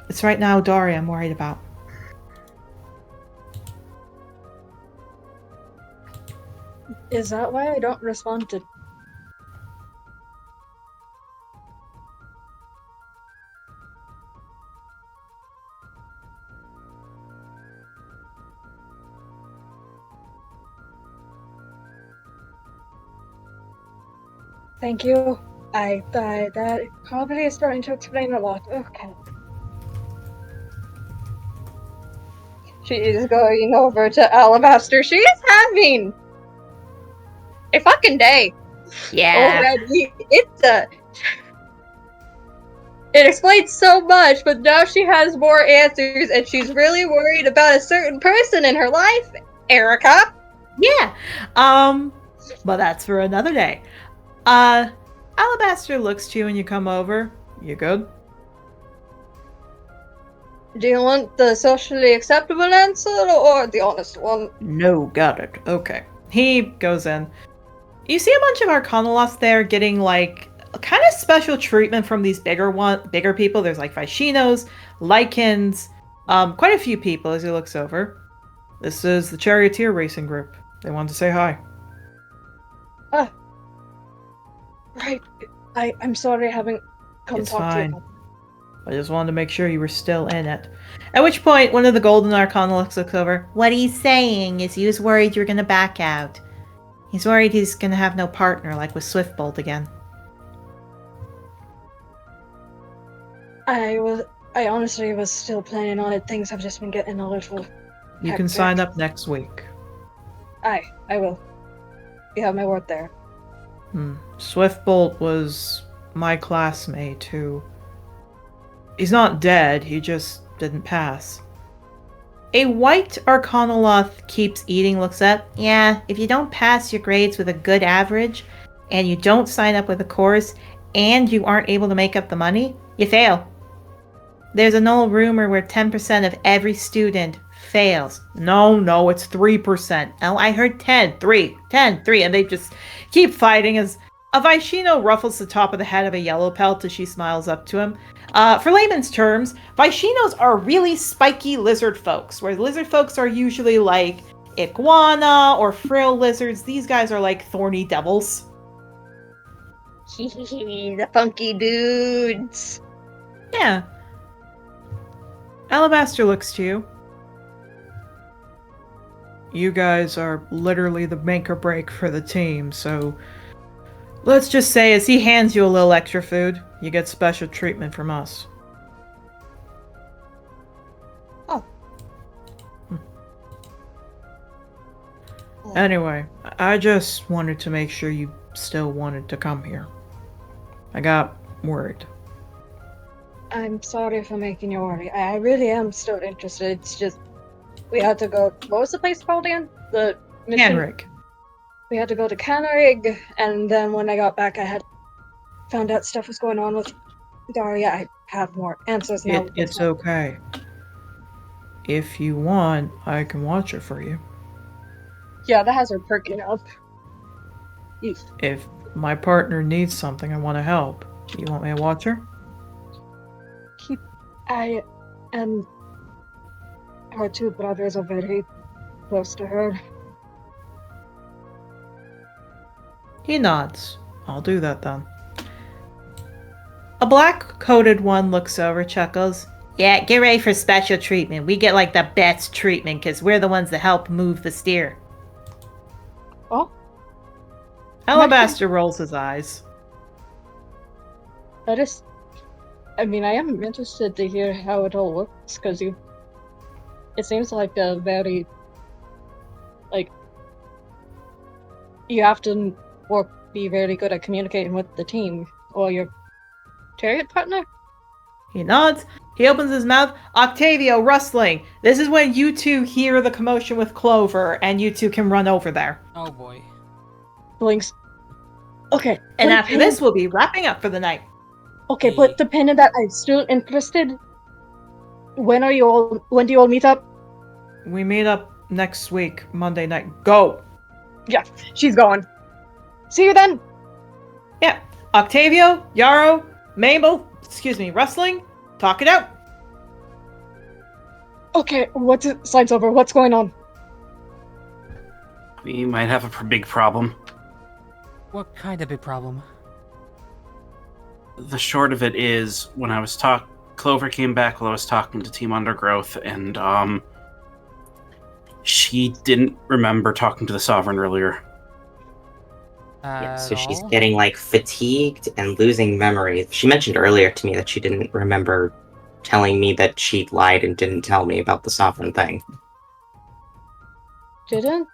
it's right now Daria I'm worried about. Is that why I don't respond to... Thank you. That probably is starting to explain a lot. Okay. She is going over to Alabaster. She is having a fucking day. Yeah. Already. It explains so much, but now she has more answers, and she's really worried about a certain person in her life, Erica. Yeah. But that's for another day. Alabaster looks to you when you come over. You good? Do you want the socially acceptable answer or the honest one? No, got it. Okay. He goes in. You see a bunch of Arcanoloths there getting like kind of special treatment from these bigger people. There's like Vaishinos, Lycans, quite a few people as he looks over. This is the Charioteer racing group. They wanted to say hi. Right. I'm sorry I haven't come It's talk fine. to you. I just wanted to make sure you were still in it. At which point, one of the Golden Arcanoloths looks over. What he's saying is he was worried you're going to back out. He's worried he's going to have no partner like with Swiftbolt again. I honestly was still planning on it. Things have just been getting a little You can hectic. sign up next week. I will. You have my word there. Swiftbolt was my classmate who... He's not dead, he just didn't pass. A white Arcanoloth keeps eating looks up. Yeah, if you don't pass your grades with a good average, and you don't sign up with a course, and you aren't able to make up the money, you fail. There's an old rumor where 10% of every student fails. No, it's 3%. Oh, I heard 10, 3, 10, 3, and they just keep fighting as a Vaishino ruffles the top of the head of a yellow pelt as she smiles up to him. For layman's terms, Vaishinos are really spiky lizard folks, where lizard folks are usually like iguana or frill lizards. These guys are like thorny devils. The funky dudes. Yeah. Alabaster looks to you. You guys are literally the make or break for the team, so let's just say as he hands you a little extra food, you get special treatment from us. Oh. Anyway, I just wanted to make sure you still wanted to come here. I got worried. I'm sorry for making you worry. I really am still interested. It's just we had to go. What was the place called again? The mission. Canrig. We had to go to Canrig, and then when I got back, I had found out stuff was going on with Daria. I have more answers now. It's okay. If you want, I can watch her for you. Yeah, that has her perking up. If my partner needs something, I want to help. You want me to watch her? I and her two brothers are very close to her. He nods. I'll do that then. A black-coated one looks over, chuckles. Yeah, get ready for special treatment. We get like the best treatment because we're the ones that help move the steer. Oh? Alabaster rolls his eyes. That is... I mean, I am interested to hear how it all works, because it seems like a very... Like... You have to be very good at communicating with the team, or your chariot partner? He nods. He opens his mouth. Octavio, rustling. This is when you two hear the commotion with Clover, and you two can run over there. Oh boy. Blinks. Okay. And after this, we'll be wrapping up for the night. Okay, but the pin in that I'm still interested. When do you all meet up? We meet up next week, Monday night. Go! Yeah, she's going. See you then! Yeah. Octavio, Yarrow, Rustling, talk it out. Okay, slide's over. What's going on? We might have a big problem. What kind of big problem? The short of it is, when I was Clover came back while I was talking to Team Undergrowth, and she didn't remember talking to the Sovereign earlier. Yeah, so she's getting like fatigued and losing memory. She mentioned earlier to me that she didn't remember telling me that she lied and didn't tell me about the Sovereign thing. Didn't?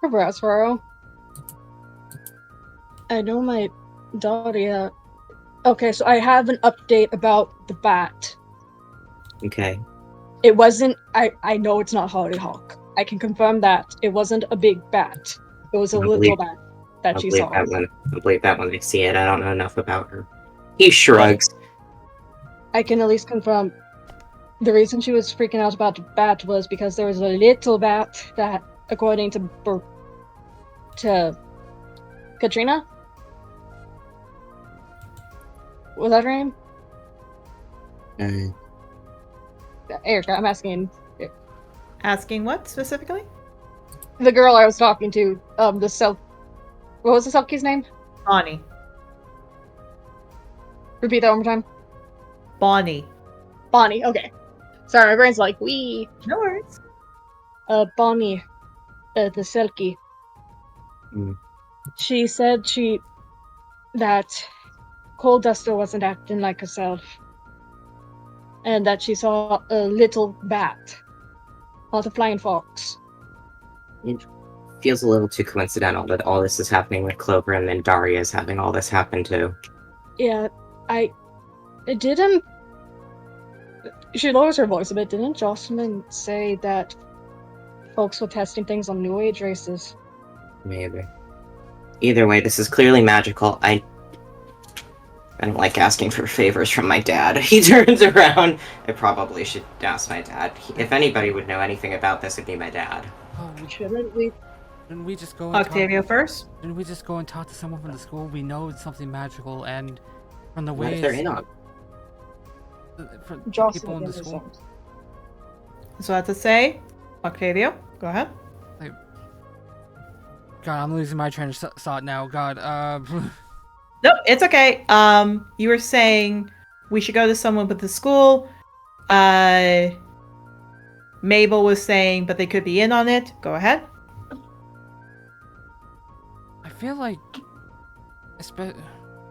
Rasvaro. I know my Daria. Okay, so I have an update about the bat. Okay. It wasn't. I know it's not Hollyhock. I can confirm that it wasn't a big bat. It was a little bat that she saw. I believe that when I see it. I don't know enough about her. He shrugs. I can at least confirm the reason she was freaking out about the bat was because there was a little bat that, according to Katrina, was that her name? Erica, I'm asking. Asking what specifically? The girl I was talking to, what was the Selkie's name? Bonnie. Repeat that one more time. Bonnie. Bonnie, okay. Sorry, my brain's like, wee. No worries. Bonnie, the Selkie. She said that Cold Duster wasn't acting like herself. And that she saw a little bat. Not a flying fox. It feels a little too coincidental that all this is happening with Clover and then Daria is having all this happen too. Yeah, it didn't. She lowers her voice a bit. Didn't Jocelyn say that folks were testing things on New Age races? Maybe. Either way, this is clearly magical. I don't like asking for favors from my dad. He turns around. I probably should ask my dad. If anybody would know anything about this, it'd be my dad. Oh, Shouldn't we? didn't we just go and Octavio talk, first. Didn't we just go and talk to someone from the school? We know it's something magical, and from the What way if they're in on? from Jocelyn people in the didn't school. So I have to say, Octavio, go ahead. God, I'm losing my train of thought now. God, Nope, it's okay. You were saying we should go to someone with the school. Mabel was saying, but they could be in on it. Go ahead. I feel like,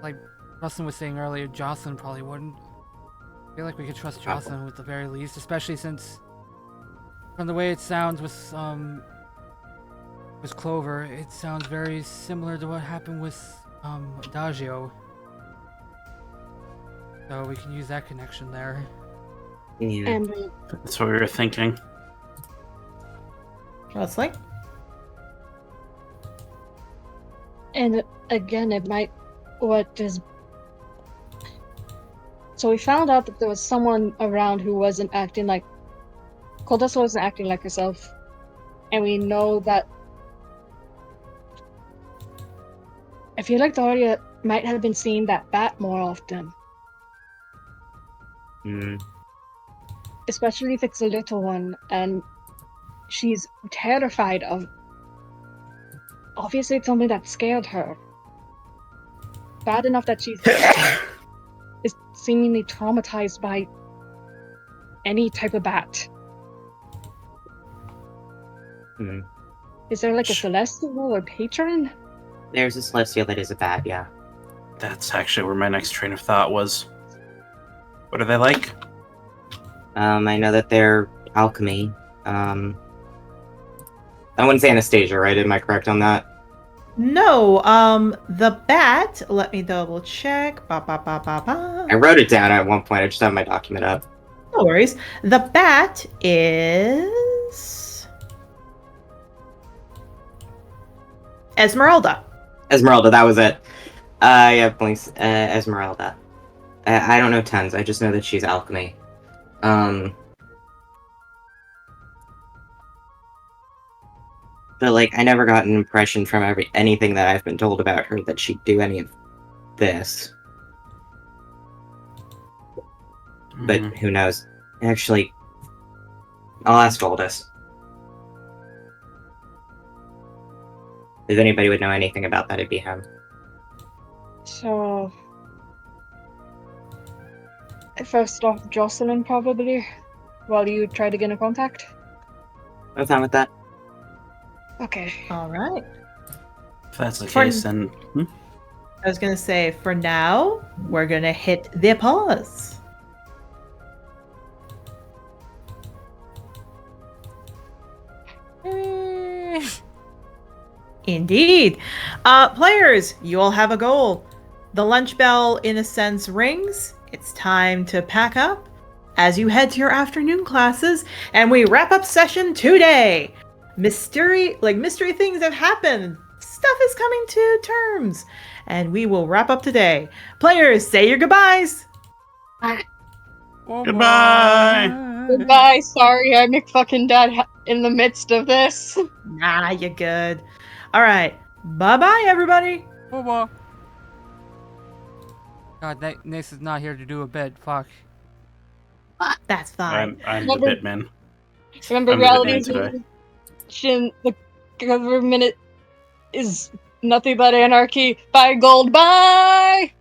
like Rustin was saying earlier, Jocelyn probably wouldn't. I feel like we could trust Jocelyn at the very least, especially since, from the way it sounds with Clover, it sounds very similar to what happened with Adagio. So we can use that connection there. Yeah. And That's what we were thinking. Leslie? And again, it might. What is. So we found out that there was someone around who wasn't acting like. Coldus wasn't acting like herself. And we know that. I feel like Daria might have been seeing that bat more often. Mm. Especially if it's a little one, and she's terrified of. Obviously, it's something that scared her. Bad enough that she's is seemingly traumatized by any type of bat. Mm. Is there like a celestial or patron? There's a celestial that is a bat, yeah. That's actually where my next train of thought was. What are they like? I know that they're alchemy. I wouldn't say Anastasia, right? Am I correct on that? No, the bat, let me double check. Ba, ba, ba, ba, ba. I wrote it down at one point. I just have my document up. No worries. The bat is Esmeralda. Esmeralda, that was it. Yeah, blinks. Esmeralda. I don't know tons. I just know that she's alchemy. But like, I never got an impression from anything that I've been told about her that she'd do any of this. But who knows? Actually, I'll ask Aldous. If anybody would know anything about that, it'd be him. So. First off, Jocelyn probably, while you try to get in contact. I'm fine with that. Okay. All right. If that's the For- case, then I was gonna say, for now, we're gonna hit the pause. Indeed. Players, you all have a goal. The lunch bell, in a sense, rings. It's time to pack up as you head to your afternoon classes, and we wrap up session today. Mystery things have happened. Stuff is coming to terms, and we will wrap up today. Players, say your goodbyes. goodbye. Goodbye. Sorry, I'm fucking dead in the midst of this. Nah, you're good. All right. Bye-bye, everybody. Bye-bye. God, Nace is not here to do a bid. Fuck. That's fine. I'm the bit man. Remember, I'm the reality's bit the government is nothing but anarchy. Bye, gold. Bye.